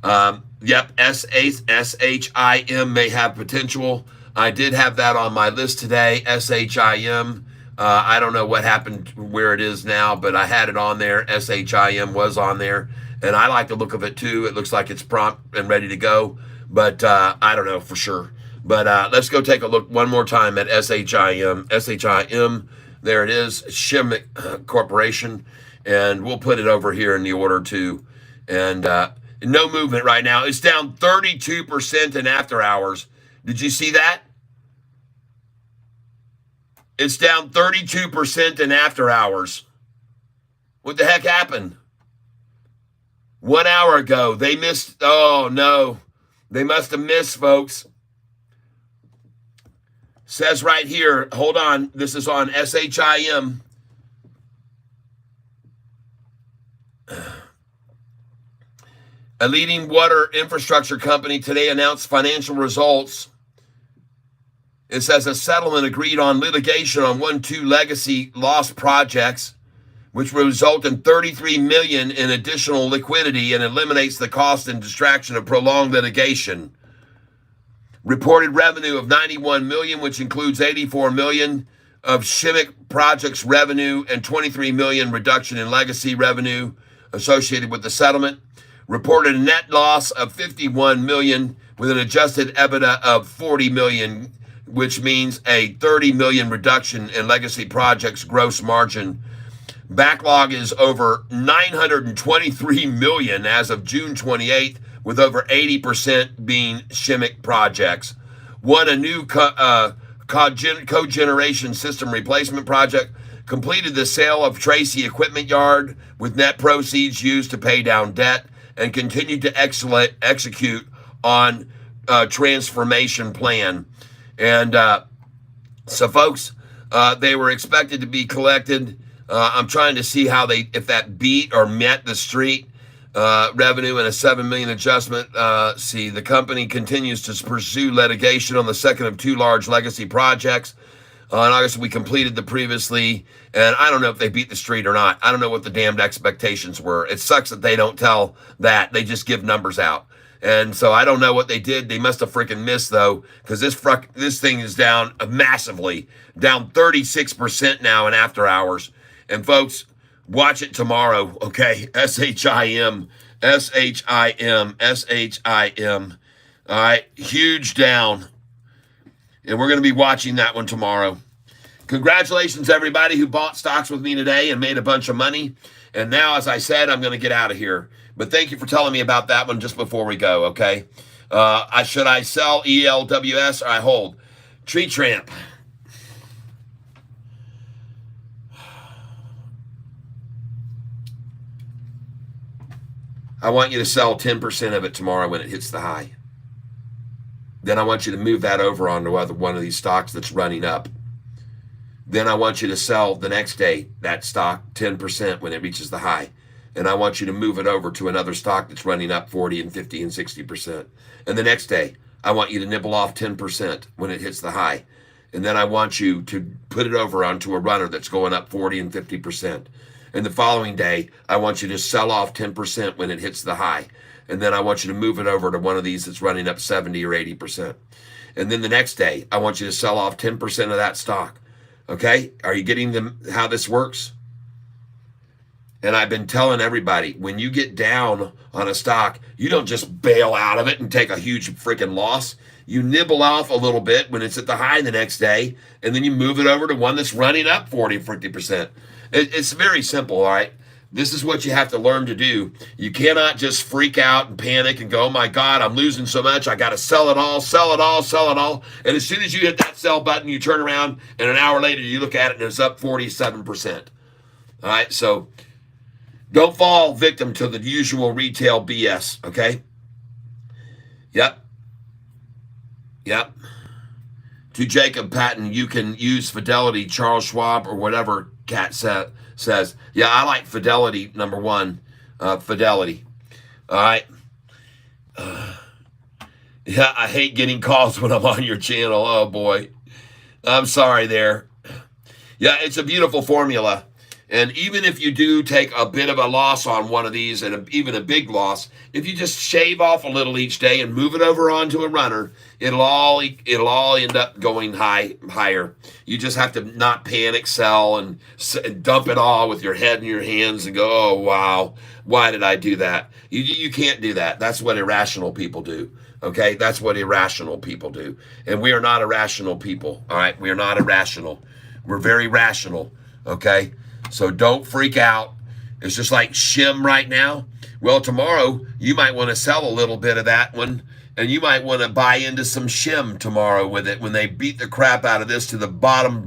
Yep, SHIM may have potential. I did have that on my list today, SHIM. I don't know what happened where it is now, but I had it on there. SHIM was on there, and I like the look of it too. It looks like it's prompt and ready to go, but I don't know for sure. But let's go take a look one more time at SHIM. SHIM, there it is, Shim Corporation, and we'll put it over here in the order too. And no movement right now. It's down 32% in after hours. Did you see that? It's down 32% in after hours. What the heck happened? 1 hour ago, they missed. Oh, no. They must have missed, folks. Says right here, hold on. This is on SHIM. A leading water infrastructure company today announced financial results. It says a settlement agreed on litigation on 2 legacy lost projects, which will result in $33 million in additional liquidity and eliminates the cost and distraction of prolonged litigation. Reported revenue of $91 million, which includes $84 million of Shimmick projects revenue and $23 million reduction in legacy revenue associated with the settlement. Reported a net loss of $51 million with an adjusted EBITDA of $40 million, which means a $30 million reduction in legacy projects gross margin. Backlog is over $923 million as of June 28th, with over 80% being Shimmick projects. Won a new cogeneration system replacement project. Completed the sale of Tracy Equipment Yard with net proceeds used to pay down debt, and continued to execute on transformation plan. And so, folks, they were expected to be collected. I'm trying to see if that beat or met the street revenue and a $7 million adjustment. See, the company continues to pursue litigation on the second of 2 large legacy projects. In August, we completed the previously, and I don't know if they beat the street or not. I don't know what the damned expectations were. It sucks that they don't tell that. They just give numbers out. And so I don't know what they did. They must have freaking missed, though, because this thing is down massively, down 36% now in after hours. And folks, watch it tomorrow, okay? S-H-I-M. All right, huge down. And we're going to be watching that one tomorrow. Congratulations, everybody who bought stocks with me today and made a bunch of money. And now, as I said, I'm going to get out of here. But thank you for telling me about that one just before we go, okay? Should I sell ELWS or I hold? Tree Tramp. I want you to sell 10% of it tomorrow when it hits the high. Then I want you to move that over onto one of these stocks that's running up. Then I want you to sell the next day that stock 10% when it reaches the high. And I want you to move it over to another stock that's running up 40 and 50 and 60%. And the next day, I want you to nibble off 10% when it hits the high. And then I want you to put it over onto a runner that's going up 40 and 50%. And the following day, I want you to sell off 10% when it hits the high. And then I want you to move it over to one of these that's running up 70 or 80%. And then the next day, I want you to sell off 10% of that stock. Okay? Are you getting how this works? And I've been telling everybody, when you get down on a stock, you don't just bail out of it and take a huge freaking loss. You nibble off a little bit when it's at the high the next day, and then you move it over to one that's running up 40 or 50%. It's very simple, all right? This is what you have to learn to do. You cannot just freak out and panic and go, oh my God, I'm losing so much. I got to sell it all, sell it all, sell it all. And as soon as you hit that sell button, you turn around and an hour later you look at it and it's up 47%. All right, so don't fall victim to the usual retail BS, okay? Yep. To Jacob Patton, you can use Fidelity, Charles Schwab, or whatever Cat says. Yeah, I like Fidelity, number one. Fidelity. All right. Yeah, I hate getting calls when I'm on your channel. Oh, boy. I'm sorry there. Yeah, it's a beautiful formula. And even if you do take a bit of a loss on one of these, and even a big loss, if you just shave off a little each day and move it over onto a runner, it'll all end up going higher. You just have to not panic sell and dump it all with your head in your hands and go, oh, wow, why did I do that? You can't do that. That's what irrational people do. Okay, that's what irrational people do. And we are not irrational people. All right, we are not irrational. We're very rational. Okay. So don't freak out. It's just like shim right now. Well, tomorrow you might want to sell a little bit of that one, and you might want to buy into some shim tomorrow with it when they beat the crap out of this to the bottom,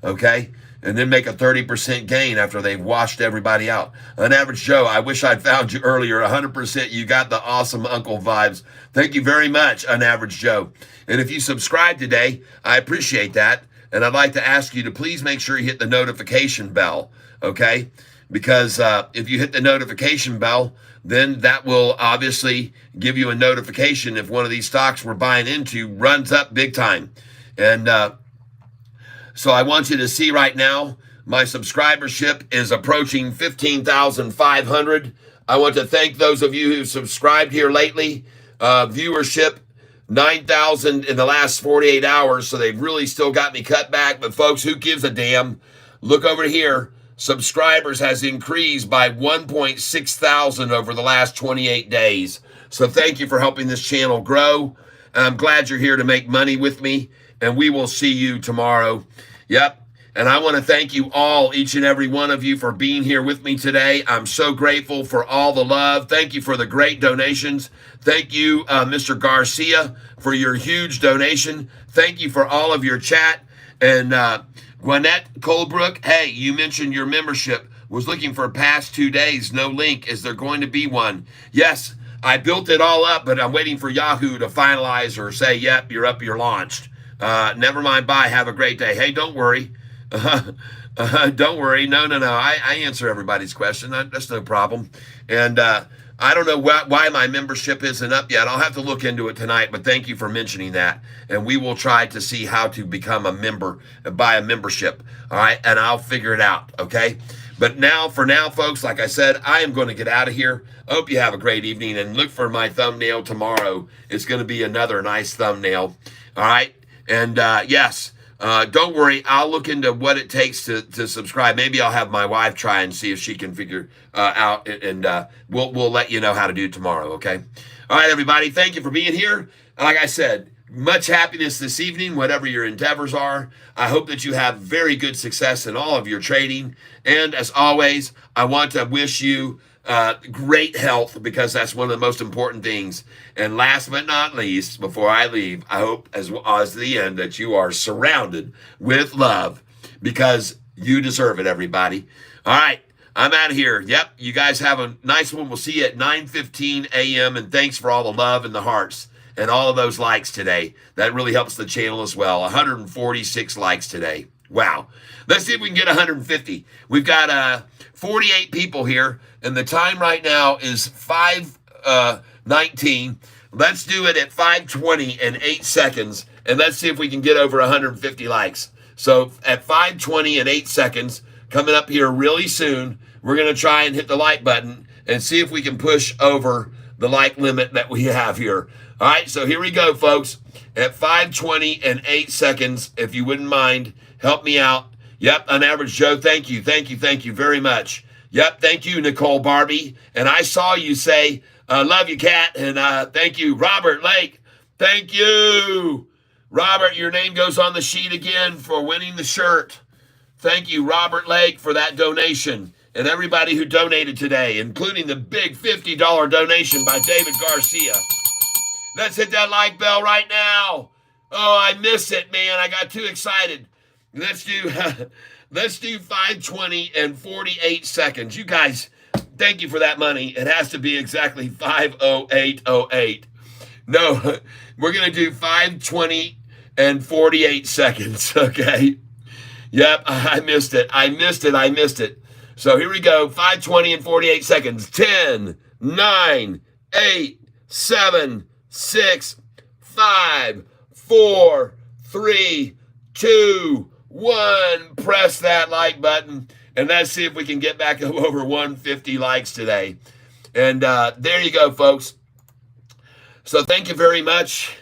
okay? And then make a 30% gain after they've washed everybody out. An Average Joe, I wish I'd found you earlier. 100%, you got the awesome uncle vibes. Thank you very much, An Average Joe. And if you subscribe today, I appreciate that. And I'd like to ask you to please make sure you hit the notification bell, okay? Because if you hit the notification bell, then that will obviously give you a notification if one of these stocks we're buying into runs up big time. And so I want you to see right now, my subscribership is approaching 15,500. I want to thank those of you who subscribed here lately. Viewership, 9,000 in the last 48 hours, so they've really still got me cut back. But folks, who gives a damn? Look over here. Subscribers has increased by 1.6 thousand over the last 28 days. So thank you for helping this channel grow. I'm glad you're here to make money with me, and we will see you tomorrow. Yep. And I want to thank you all, each and every one of you, for being here with me today. I'm so grateful for all the love. Thank you for the great donations. Thank you, Mr. Garcia, for your huge donation. Thank you for all of your chat. And Gwinnett Colebrook, hey, you mentioned your membership. Was looking for past 2 days. No link. Is there going to be one? Yes, I built it all up, but I'm waiting for Yahoo to finalize or say, yep, you're up, you're launched. Never mind. Bye. Have a great day. Hey, don't worry. Don't worry. No. I answer everybody's question. That's no problem. And I don't know why my membership isn't up yet. I'll have to look into it tonight, but thank you for mentioning that. And we will try to see how to become a member, buy a membership. All right. And I'll figure it out. Okay. But for now, folks, like I said, I am going to get out of here. I hope you have a great evening, and look for my thumbnail tomorrow. It's going to be another nice thumbnail. All right. And yes. Don't worry, I'll look into what it takes to subscribe. Maybe I'll have my wife try and see if she can figure out, and we'll let you know how to do it tomorrow, okay? All right, everybody, thank you for being here. Like I said, much happiness this evening, whatever your endeavors are. I hope that you have very good success in all of your trading. And as always, I want to wish you great health, because that's one of the most important things. And last but not least, before I leave, I hope as the end that you are surrounded with love, because you deserve it, everybody. All right, I'm out of here. Yep, you guys have a nice one. We'll see you at 9:15 a.m. And thanks for all the love and the hearts and all of those likes today. That really helps the channel as well. 146 likes today. Wow. Let's see if we can get 150. We've got 48 people here, and the time right now is 5:19. Let's do it at 5:20 and 8 seconds, and let's see if we can get over 150 likes. So at 5:20 and 8 seconds, coming up here really soon, we're going to try and hit the like button and see if we can push over the like limit that we have here. All right, so here we go, folks. At 5:20 and 8 seconds, if you wouldn't mind, help me out. Yep, on average, Joe, thank you very much. Yep, thank you, Nicole Barbie. And I saw you say, love you, Kat, and thank you. Robert Lake, thank you. Robert, your name goes on the sheet again for winning the shirt. Thank you, Robert Lake, for that donation. And everybody who donated today, including the big $50 donation by David Garcia. Let's hit that like bell right now. Oh, I missed it, man. I got too excited. Let's do 5:20 and 48 seconds. You guys, thank you for that money. It has to be exactly 5:08:08. No, we're going to do 5:20 and 48 seconds, okay? Yep, I missed it. So here we go, 5:20 and 48 seconds. 10, 9, 8, 7, 6, 5, 4, 3, 2, 1. Press that like button, and let's see if we can get back over 150 likes today. And there you go, folks. So thank you very much.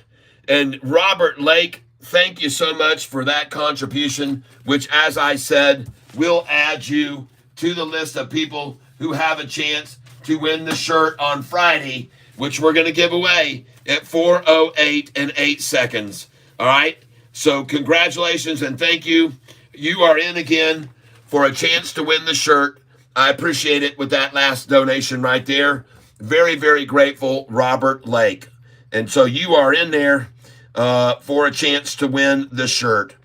And Robert Lake, thank you so much for that contribution, which, as I said, will add you to the list of people who have a chance to win the shirt on Friday, which we're going to give away at 4:08 and 8 seconds. All right? So congratulations and thank you. You are in again for a chance to win the shirt. I appreciate it with that last donation right there. Very, very grateful, Robert Lake. And so you are in there for a chance to win the shirt.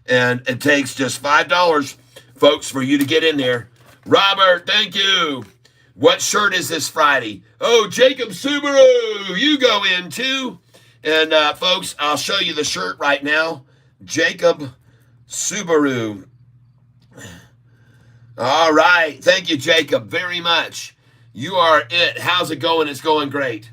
And it takes just $5, folks, for you to get in there. Robert, thank you. What shirt is this Friday? Oh, Jacob Subaru, you go in too. And folks, I'll show you the shirt right now. Jacob Subaru. All right. Thank you, Jacob, very much. You are it. How's it going? It's going great.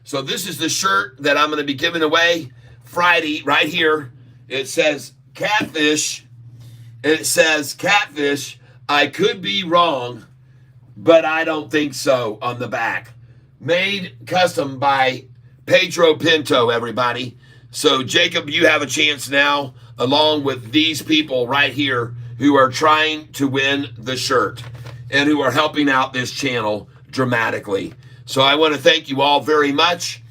So this is the shirt that I'm going to be giving away Friday right here. It says Catfish. It says Catfish. I could be wrong, but I don't think so on the back. Made custom by Pedro Pinto, everybody. So Jacob, you have a chance now, along with these people right here who are trying to win the shirt and who are helping out this channel dramatically. So I want to thank you all very much.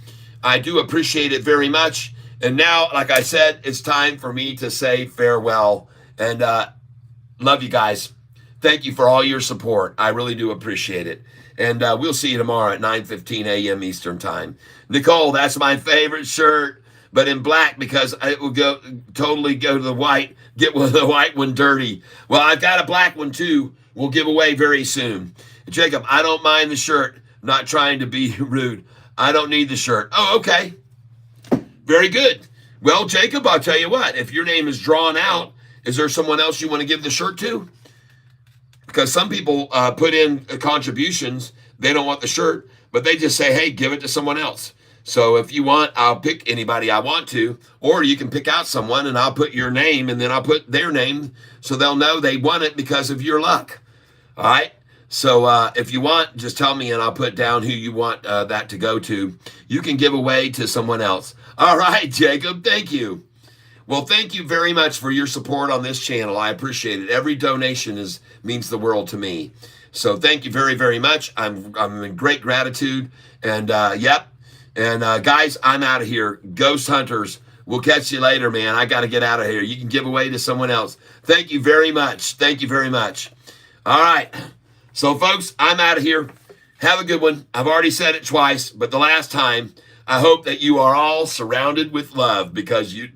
I do appreciate it very much. And now, like I said, it's time for me to say farewell. And love you guys. Thank you for all your support. I really do appreciate it. And we'll see you tomorrow at 9:15 a.m. Eastern Time. Nicole, that's my favorite shirt, but in black because it will totally go to the white. Get the white one dirty. Well, I've got a black one too. We'll give away very soon. Jacob, I don't mind the shirt. I'm not trying to be rude. I don't need the shirt. Oh, okay. Very good. Well, Jacob, I'll tell you what. If your name is drawn out, is there someone else you want to give the shirt to? Because some people put in contributions. They don't want the shirt, but they just say, hey, give it to someone else. So if you want, I'll pick anybody I want to, or you can pick out someone and I'll put your name and then I'll put their name so they'll know they won it because of your luck. All right? So if you want, just tell me and I'll put down who you want that to go to. You can give away to someone else. All right, Jacob, thank you. Well, thank you very much for your support on this channel. I appreciate it. Every donation means the world to me. So thank you very, very much. I'm in great gratitude. And yep. And guys, I'm out of here. Ghost Hunters, we'll catch you later, man. I got to get out of here. You can give away to someone else. Thank you very much. Thank you very much. All right. So, folks, I'm out of here. Have a good one. I've already said it twice, but the last time, I hope that you are all surrounded with love because you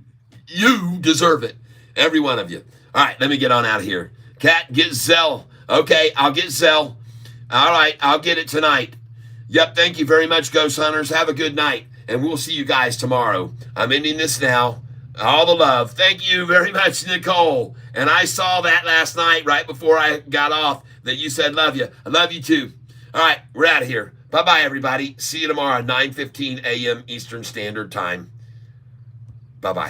deserve it. Every one of you. All right, let me get on out of here. Kat, get Zelle. Okay, I'll get Zelle. All right, I'll get it tonight. Yep, thank you very much, Ghost Hunters. Have a good night, and we'll see you guys tomorrow. I'm ending this now. All the love. Thank you very much, Nicole. And I saw that last night right before I got off that you said love you. I love you too. All right, we're out of here. Bye-bye, everybody. See you tomorrow at 9:15 a.m. Eastern Standard Time. Bye-bye.